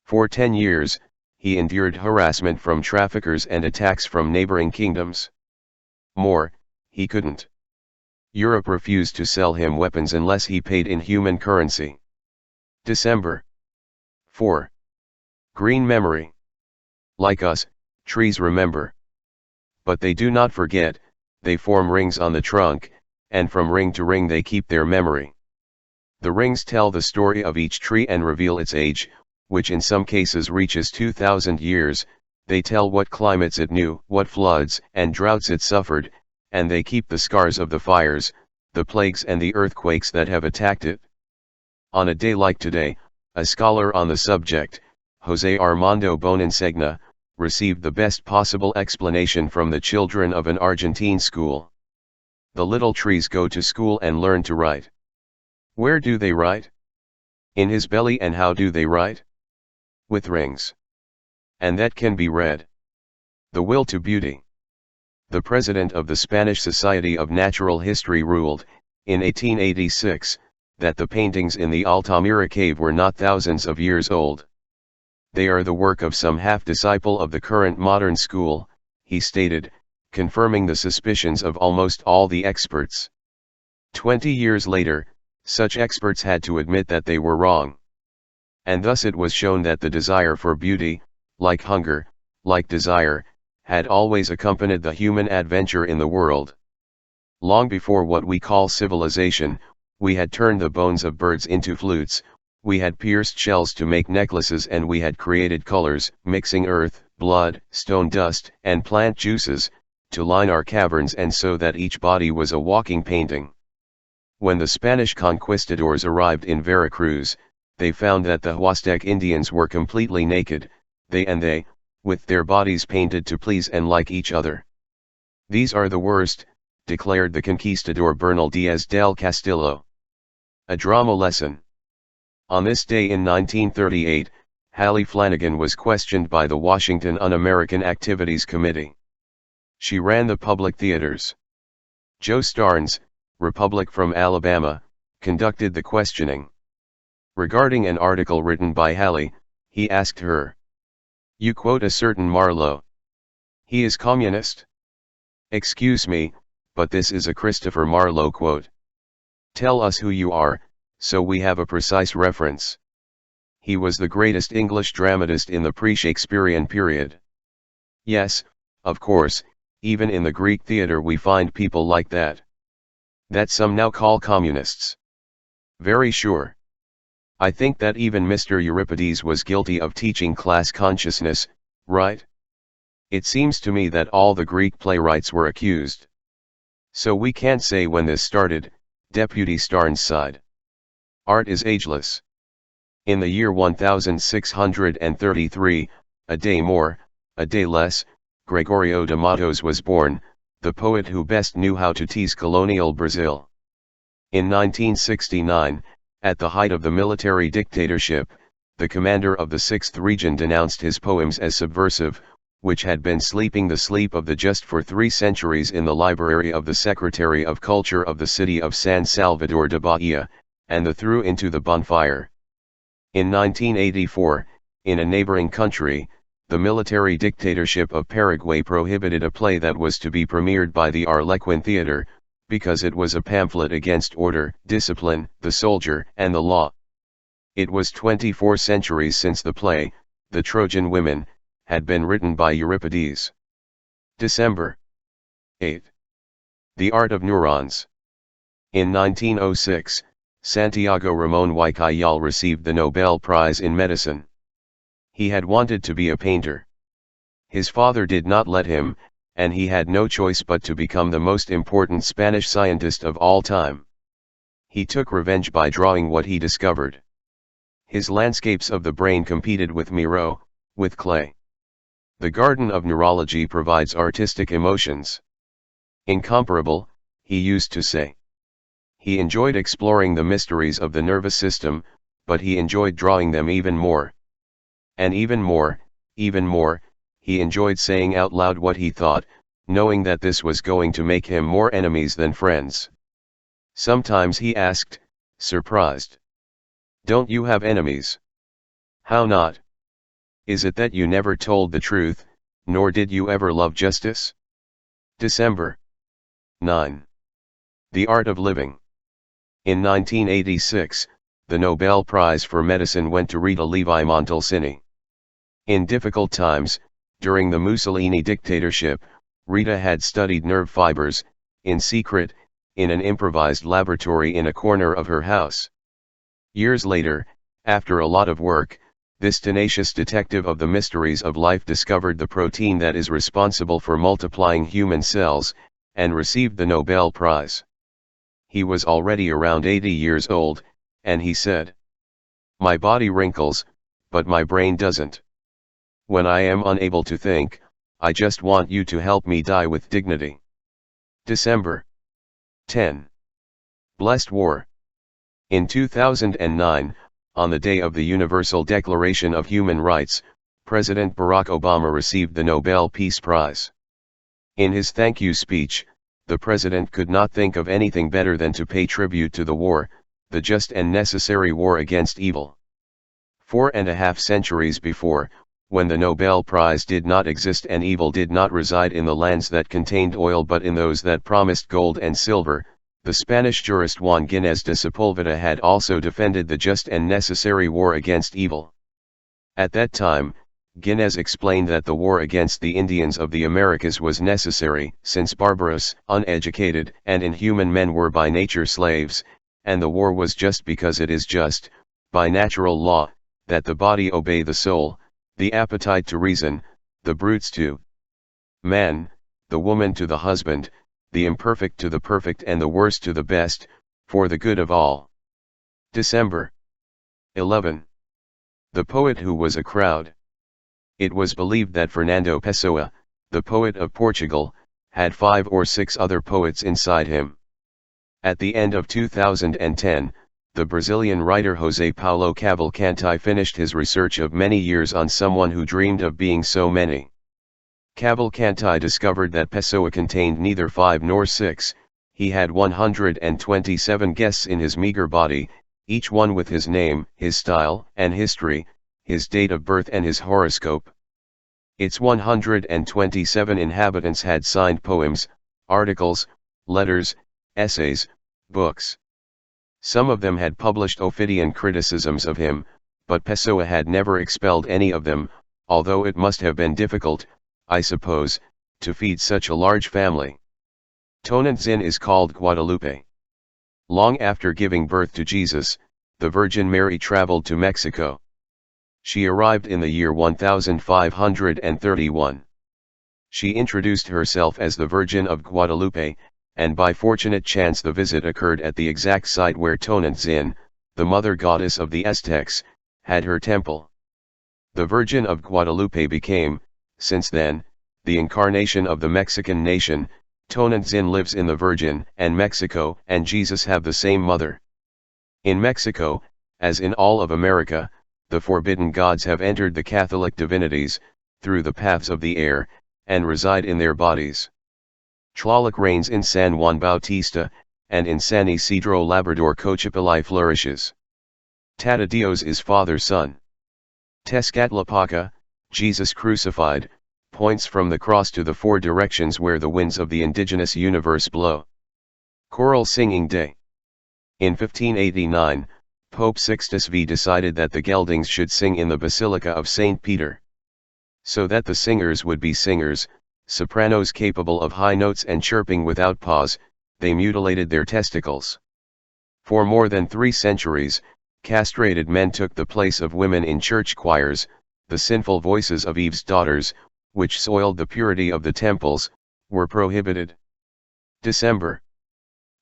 For 10 years, he endured harassment from traffickers and attacks from neighboring kingdoms. More, he couldn't. Europe refused to sell him weapons unless he paid in human currency. December 4. Green memory. Like us, trees remember. But they do not forget, they form rings on the trunk, and from ring to ring they keep their memory. The rings tell the story of each tree and reveal its age, which in some cases reaches 2,000 years, they tell what climates it knew, what floods and droughts it suffered, and they keep the scars of the fires, the plagues and the earthquakes that have attacked it. On a day like today, a scholar on the subject, José Armando Bonensegna, received the best possible explanation from the children of an Argentine school. The little trees go to school and learn to write. Where do they write? In his belly. And how do they write? With rings. And that can be read. The will to beauty. The president of the Spanish Society of Natural History ruled, in 1886, that the paintings in the Altamira cave were not thousands of years old. They are the work of some half-disciple of the current modern school, he stated, confirming the suspicions of almost all the experts. 20 years later, such experts had to admit that they were wrong. And thus it was shown that the desire for beauty, like hunger, like desire, had always accompanied the human adventure in the world. Long before what we call civilization, we had turned the bones of birds into flutes, we had pierced shells to make necklaces, and we had created colors, mixing earth, blood, stone dust, and plant juices, to line our caverns, and so that each body was a walking painting. When the Spanish conquistadors arrived in Veracruz, they found that the Huastec Indians were completely naked, they, with their bodies painted to please and like each other. These are the worst, declared the conquistador Bernal Diaz del Castillo. A drama lesson. On this day in 1938, Hallie Flanagan was questioned by the Washington Un-American Activities Committee. She ran the public theaters. Joe Starnes, Republic from Alabama, conducted the questioning. Regarding an article written by Hallie, he asked her, "You quote a certain Marlowe. He is communist?" "Excuse me, but this is a Christopher Marlowe quote. Tell us who you are, so we have a precise reference." "He was the greatest English dramatist in the pre-Shakespearean period." "Yes, of course, even in the Greek theater we find people like that. That some now call communists." "Very sure. I think that even Mr. Euripides was guilty of teaching class consciousness, right? It seems to me that all the Greek playwrights were accused. So we can't say when this started," Deputy Starnes sighed. "Art is ageless. In the year 1633, a day more, a day less, Gregorio de Matos was born, the poet who best knew how to tease colonial Brazil. In 1969, at the height of the military dictatorship, the commander of the 6th Region denounced his poems as subversive, which had been sleeping the sleep of the just for 3 centuries in the library of the Secretary of Culture of the city of San Salvador de Bahia, and threw into the bonfire. In 1984, in a neighboring country, the military dictatorship of Paraguay prohibited a play that was to be premiered by the Arlequin Theater, because it was a pamphlet against order, discipline, the soldier, and the law. It was 24 centuries since the play, The Trojan Women, had been written by Euripides. December 8. The Art of Neurons. In 1906, Santiago Ramón y Cajal received the Nobel Prize in Medicine. He had wanted to be a painter. His father did not let him, and he had no choice but to become the most important Spanish scientist of all time. He took revenge by drawing what he discovered. His landscapes of the brain competed with Miro, with clay. The garden of neurology provides artistic emotions. Incomparable, he used to say. He enjoyed exploring the mysteries of the nervous system, but he enjoyed drawing them even more. And even more, he enjoyed saying out loud what he thought, knowing that this was going to make him more enemies than friends. Sometimes he asked, surprised, "Don't you have enemies?" "How not? Is it that you never told the truth, nor did you ever love justice?" December 9. The Art of Living. In 1986, the Nobel Prize for Medicine went to Rita Levi-Montalcini. In difficult times, during the Mussolini dictatorship, Rita had studied nerve fibers, in secret, in an improvised laboratory in a corner of her house. Years later, after a lot of work, this tenacious detective of the mysteries of life discovered the protein that is responsible for multiplying human cells, and received the Nobel Prize. He was already around 80 years old, and he said, "My body wrinkles, but my brain doesn't. When I am unable to think, I just want you to help me die with dignity." December 10. Blessed War. In 2009, on the day of the Universal Declaration of Human Rights, President Barack Obama received the Nobel Peace Prize. In his thank you speech, the president could not think of anything better than to pay tribute to the war, the just and necessary war against evil. 4.5 centuries before, when the Nobel Prize did not exist and evil did not reside in the lands that contained oil but in those that promised gold and silver, the Spanish jurist Juan Ginés de Sepúlveda had also defended the just and necessary war against evil. At that time, Ginés explained that the war against the Indians of the Americas was necessary, since barbarous, uneducated, and inhuman men were by nature slaves, and the war was just because it is just, by natural law, that the body obey the soul, the appetite to reason, the brutes to man, the woman to the husband, the imperfect to the perfect and the worst to the best, for the good of all. December 11. The Poet Who Was a Crowd. It was believed that Fernando Pessoa, the poet of Portugal, had 5 or 6 other poets inside him. At the end of 2010, the Brazilian writer José Paulo Cavalcanti finished his research of many years on someone who dreamed of being so many. Cavalcanti discovered that Pessoa contained neither 5 nor 6, he had 127 guests in his meager body, each one with his name, his style and history, his date of birth and his horoscope. Its 127 inhabitants had signed poems, articles, letters, essays, books. Some of them had published Ophidian criticisms of him, but Pessoa had never expelled any of them, although it must have been difficult, I suppose, to feed such a large family. Tonantzin is called Guadalupe. Long after giving birth to Jesus, the Virgin Mary traveled to Mexico. She arrived in the year 1531. She introduced herself as the Virgin of Guadalupe, and by fortunate chance the visit occurred at the exact site where Tonantzin, the mother goddess of the Aztecs, had her temple. The Virgin of Guadalupe became, since then, the incarnation of the Mexican nation. Tonantzin lives in the Virgin, and Mexico and Jesus have the same mother. In Mexico, as in all of America, the forbidden gods have entered the Catholic divinities, through the paths of the air, and reside in their bodies. Tlaloc reigns in San Juan Bautista, and in San Isidro Labrador Cochipelli flourishes. Tata Dios is Father Son. Tezcatlipoca, Jesus crucified, points from the cross to the four directions where the winds of the indigenous universe blow. Choral Singing Day. In 1589, Pope Sixtus V decided that the geldings should sing in the Basilica of St. Peter. So that the singers would be singers, sopranos capable of high notes and chirping without pause, they mutilated their testicles. For more than 3 centuries, castrated men took the place of women in church choirs. The sinful voices of Eve's daughters, which soiled the purity of the temples, were prohibited. December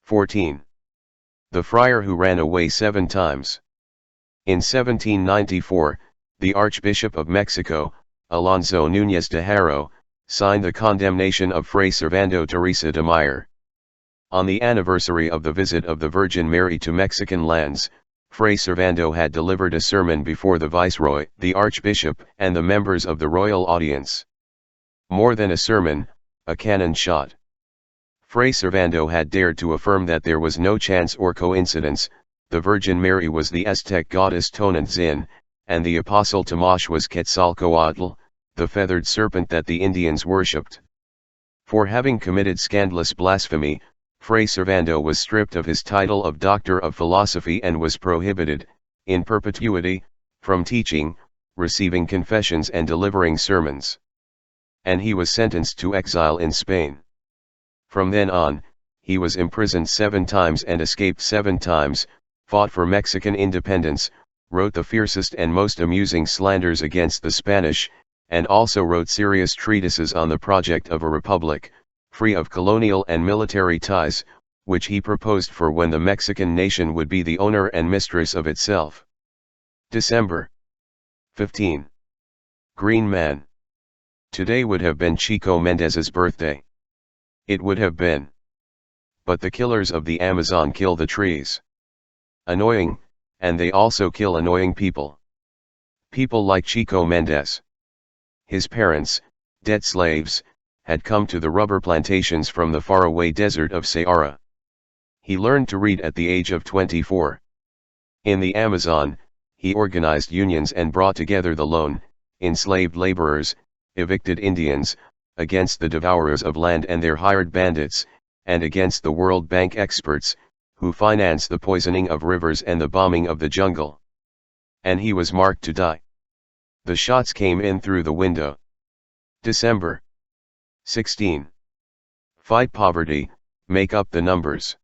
14. The friar who ran away 7 times. In 1794, the Archbishop of Mexico, Alonso Núñez de Haro, signed the condemnation of Fray Servando Teresa de Mier. On the anniversary of the visit of the Virgin Mary to Mexican lands, Fray Servando had delivered a sermon before the Viceroy, the Archbishop, and the members of the royal audience. More than a sermon, a cannon shot. Fray Servando had dared to affirm that there was no chance or coincidence, the Virgin Mary was the Aztec goddess Tonantzin, and the Apostle Tomasz was Quetzalcoatl, the feathered serpent that the Indians worshipped. For having committed scandalous blasphemy, Fray Servando was stripped of his title of Doctor of Philosophy and was prohibited, in perpetuity, from teaching, receiving confessions and delivering sermons. And he was sentenced to exile in Spain. From then on, he was imprisoned 7 times and escaped 7 times, fought for Mexican independence, wrote the fiercest and most amusing slanders against the Spanish, and also wrote serious treatises on the project of a republic, free of colonial and military ties, which he proposed for when the Mexican nation would be the owner and mistress of itself. December 15. Green Man. Today would have been Chico Mendez's birthday. It would have been. But the killers of the Amazon kill the trees. Annoying, and they also kill annoying people. People like Chico Mendez. His parents, dead slaves, had come to the rubber plantations from the faraway desert of Sahara. He learned to read at the age of 24. In the Amazon, he organized unions and brought together the lone, enslaved laborers, evicted Indians, against the devourers of land and their hired bandits, and against the World Bank experts, who finance the poisoning of rivers and the bombing of the jungle. And he was marked to die. The shots came in through the window. December 16. Fight poverty, make up the numbers.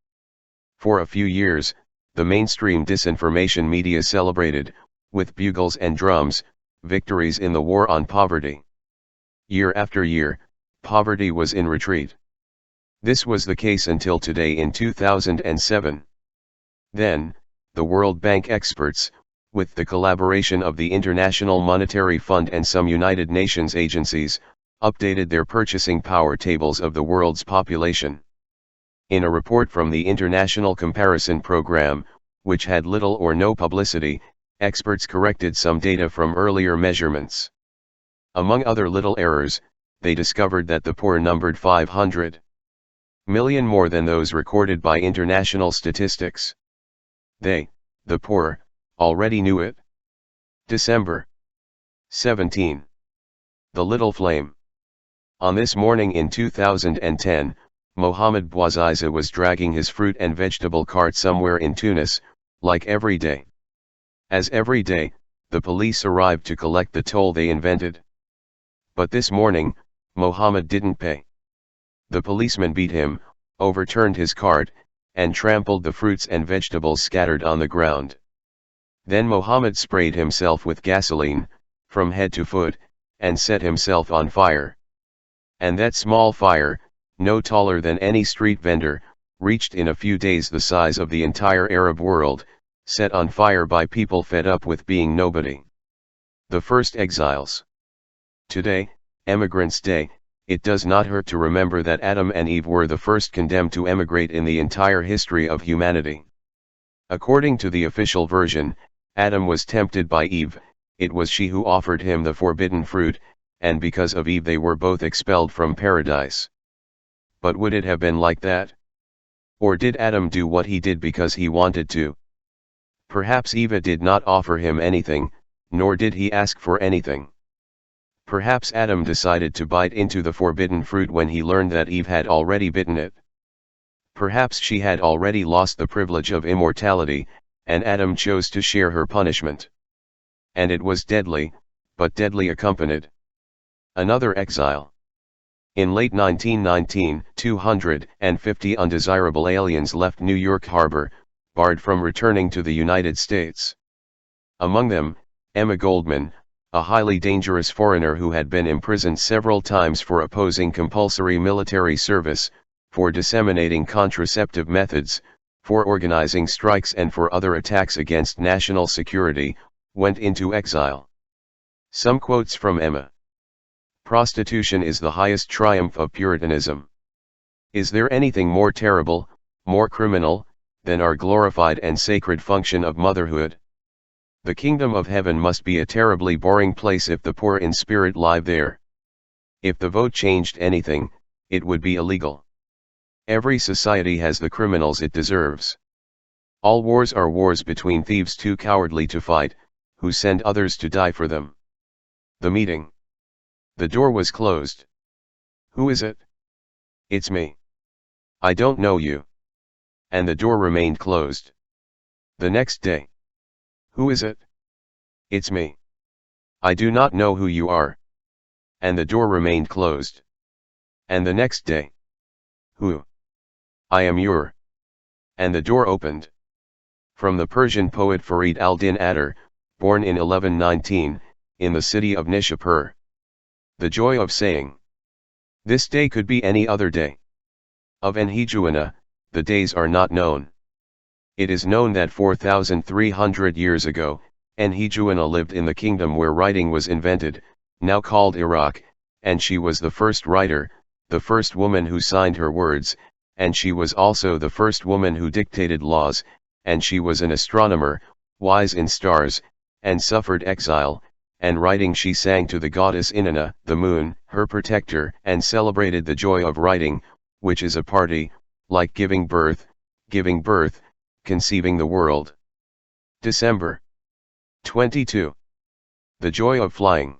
For a few years, the mainstream disinformation media celebrated, with bugles and drums, victories in the war on poverty. Year after year, poverty was in retreat. This was the case until today in 2007. Then, the World Bank experts, with the collaboration of the International Monetary Fund and some United Nations agencies, updated their purchasing power tables of the world's population. In a report from the International Comparison Program, which had little or no publicity, experts corrected some data from earlier measurements. Among other little errors, they discovered that the poor numbered 500 million more than those recorded by international statistics. They, the poor, already knew it. December 17. The Little Flame. On this morning in 2010, Mohamed Bouazizi was dragging his fruit and vegetable cart somewhere in Tunis, like every day. As every day, the police arrived to collect the toll they invented. But this morning, Mohamed didn't pay. The policeman beat him, overturned his cart, and trampled the fruits and vegetables scattered on the ground. Then Mohamed sprayed himself with gasoline, from head to foot, and set himself on fire. And that small fire, no taller than any street vendor, reached in a few days the size of the entire Arab world, set on fire by people fed up with being nobody. The first exiles. Today, Emigrants' Day, it does not hurt to remember that Adam and Eve were the first condemned to emigrate in the entire history of humanity. According to the official version, Adam was tempted by Eve, it was she who offered him the forbidden fruit, and because of Eve they were both expelled from paradise. But would it have been like that? Or did Adam do what he did because he wanted to? Perhaps Eva did not offer him anything, nor did he ask for anything. Perhaps Adam decided to bite into the forbidden fruit when he learned that Eve had already bitten it. Perhaps she had already lost the privilege of immortality, and Adam chose to share her punishment. And it was deadly, but deadly accompanied. Another exile. In late 1919, 250 undesirable aliens left New York Harbor, barred from returning to the United States. Among them, Emma Goldman, a highly dangerous foreigner who had been imprisoned several times for opposing compulsory military service, for disseminating contraceptive methods, for organizing strikes and for other attacks against national security, went into exile. Some quotes from Emma. Prostitution is the highest triumph of Puritanism. Is there anything more terrible, more criminal, than our glorified and sacred function of motherhood? The kingdom of heaven must be a terribly boring place if the poor in spirit live there. If the vote changed anything, it would be illegal. Every society has the criminals it deserves. All wars are wars between thieves too cowardly to fight, who send others to die for them. The meeting. The door was closed. Who is it? It's me. I don't know you. And the door remained closed. The next day. Who is it? It's me. I do not know who you are. And the door remained closed. And the next day. Who? I am your. And the door opened. From the Persian poet Farid al-Din Atar, born in 1119, in the city of Nishapur. The joy of saying, this day could be any other day. Of Enheduanna, the days are not known. It is known that 4,300 years ago, Enheduanna lived in the kingdom where writing was invented, now called Iraq, and she was the first writer, the first woman who signed her words, and she was also the first woman who dictated laws, and she was an astronomer, wise in stars, and suffered exile, and writing she sang to the goddess Inanna, the moon, her protector, and celebrated the joy of writing, which is a party, like giving birth, conceiving the world. December 22. The joy of flying.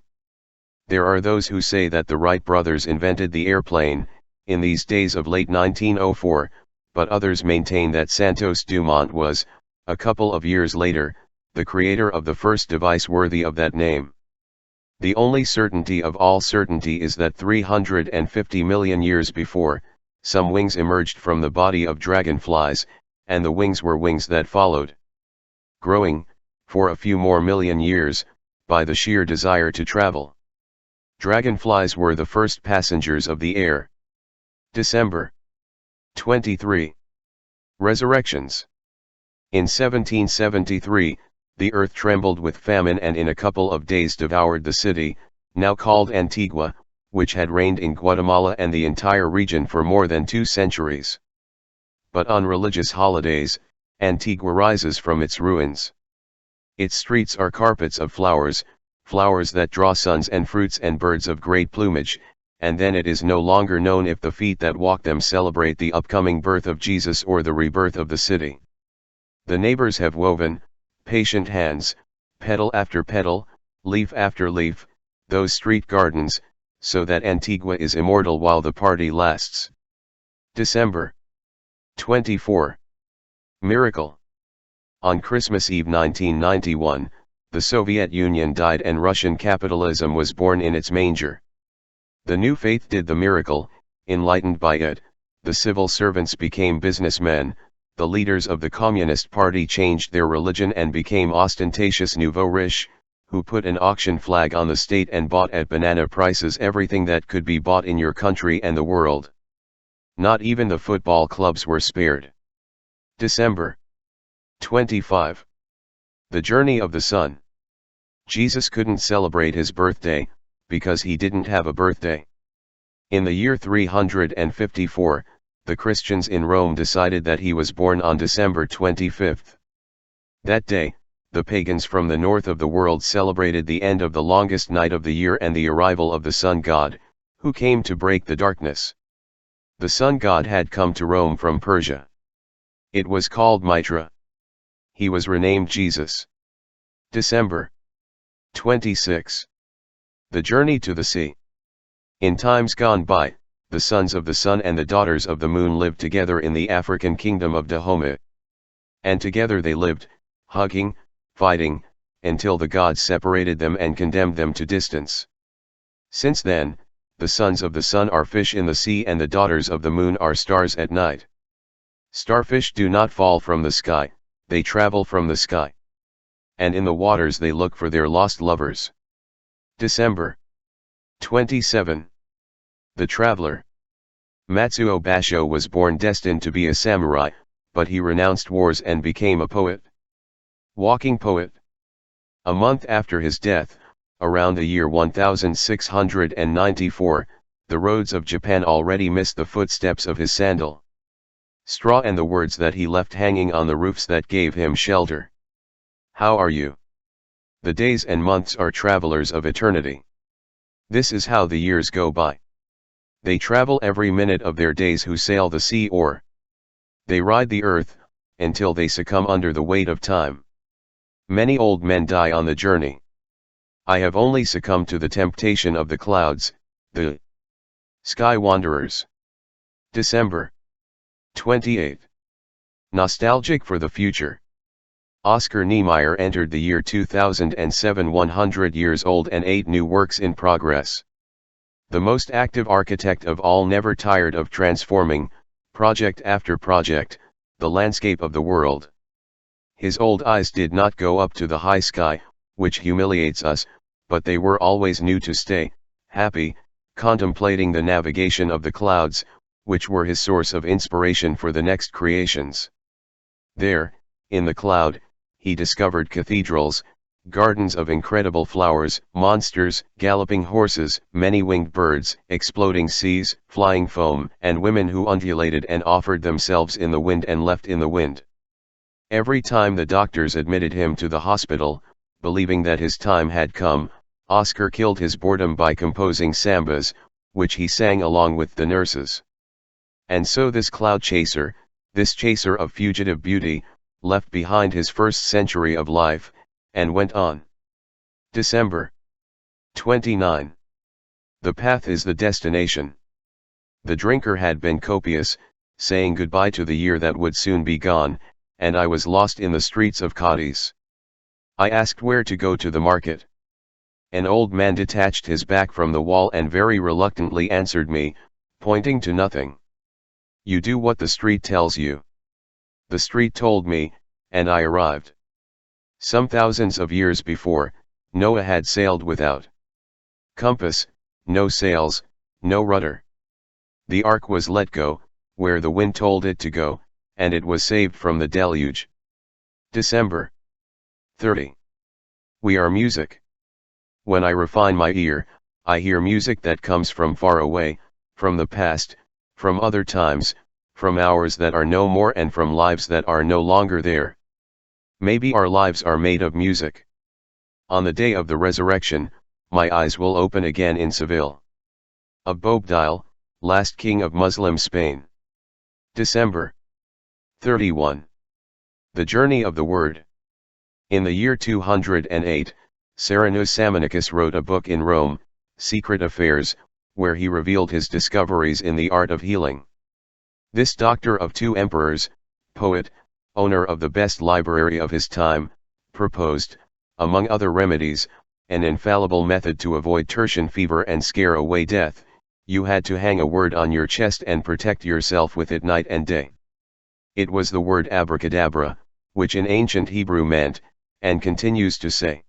There are those who say that the Wright brothers invented the airplane, in these days of late 1904, but others maintain that Santos Dumont was, a couple of years later, the creator of the first device worthy of that name. The only certainty of all certainty is that 350 million years before, some wings emerged from the body of dragonflies, and the wings were wings that followed. Growing, for a few more million years, by the sheer desire to travel. Dragonflies were the first passengers of the air. December 23. Resurrections. In 1773, the earth trembled with famine and in a couple of days devoured the city, now called Antigua, which had reigned in Guatemala and the entire region for more than 2 centuries. But on religious holidays, Antigua rises from its ruins. Its streets are carpets of flowers, flowers that draw suns and fruits and birds of great plumage, and then it is no longer known if the feet that walk them celebrate the upcoming birth of Jesus or the rebirth of the city. The neighbors have woven, patient hands, petal after petal, leaf after leaf, those street gardens, so that Antigua is immortal while the party lasts. December 24. Miracle. On Christmas Eve 1991, the Soviet Union died and Russian capitalism was born in its manger. The new faith did the miracle, enlightened by it, the civil servants became businessmen, the leaders of the Communist Party changed their religion and became ostentatious nouveau riche, who put an auction flag on the state and bought at banana prices everything that could be bought in your country and the world. Not even the football clubs were spared. December 25. The journey of the Son. Jesus couldn't celebrate his birthday, because he didn't have a birthday. In the year 354, the Christians in Rome decided that he was born on December 25. That day, the pagans from the north of the world celebrated the end of the longest night of the year and the arrival of the sun god, who came to break the darkness. The sun god had come to Rome from Persia. It was called Mitra. he was renamed Jesus. December 26. The journey to the sea. In times gone by, the sons of the sun and the daughters of the moon lived together in the African kingdom of Dahomey. And together they lived, hugging, fighting, until the gods separated them and condemned them to distance. Since then, the sons of the sun are fish in the sea and the daughters of the moon are stars at night. Starfish do not fall from the sky, they travel from the sky. And in the waters they look for their lost lovers. December 27. The Traveler. Matsuo Basho was born destined to be a samurai, but he renounced wars and became a poet. Walking poet. A month after his death, around the year 1694, the roads of Japan already missed the footsteps of his sandal. Straw and the words that he left hanging on the roofs that gave him shelter. How are you? The days and months are travelers of eternity. This is how the years go by. They travel every minute of their days who sail the sea or they ride the earth, until they succumb under the weight of time. Many old men die on the journey. I have only succumbed to the temptation of the clouds, the sky wanderers. December 28. Nostalgic for the future. Oscar Niemeyer entered the year 2007 100 years old and 8 new works in progress. The most active architect of all, never tired of transforming, project after project, the landscape of the world. His old eyes did not go up to the high sky, which humiliates us, but they were always new to stay, happy, contemplating the navigation of the clouds, which were his source of inspiration for the next creations. There, in the cloud, he discovered cathedrals, gardens of incredible flowers, monsters, galloping horses, many-winged birds, exploding seas, flying foam, and women who undulated and offered themselves in the wind and left in the wind. Every time the doctors admitted him to the hospital, believing that his time had come, Oscar killed his boredom by composing sambas, which he sang along with the nurses. And so this cloud chaser, this chaser of fugitive beauty, left behind his first century of life, and went on. December 29. The path is the destination. The drinker had been copious, saying goodbye to the year that would soon be gone, and I was lost in the streets of Cadiz. I asked where to go to the market. An old man detached his back from the wall and very reluctantly answered me, pointing to nothing. You do what the street tells you. The street told me, and I arrived. Some thousands of years before, Noah had sailed without compass, no sails, no rudder. The ark was let go, where the wind told it to go, and it was saved from the deluge. December 30. We are music. When I refine my ear, I hear music that comes from far away, from the past, from other times, from hours that are no more and from lives that are no longer there. Maybe our lives are made of music. On the day of the resurrection, my eyes will open again in Seville. Of Boabdil, last king of Muslim Spain. December 31. The Journey of the Word. In the year 208, Cyrenius Sammonicus wrote a book in Rome, Secret Affairs, where he revealed his discoveries in the art of healing. This doctor of two emperors, poet, owner of the best library of his time, proposed, among other remedies, an infallible method to avoid tertian fever and scare away death. You had to hang a word on your chest and protect yourself with it night and day. It was the word abracadabra, which in ancient Hebrew meant, and continues to say,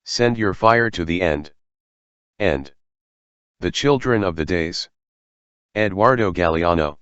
send your fire to the end. End. The Children of the Days. Eduardo Galeano.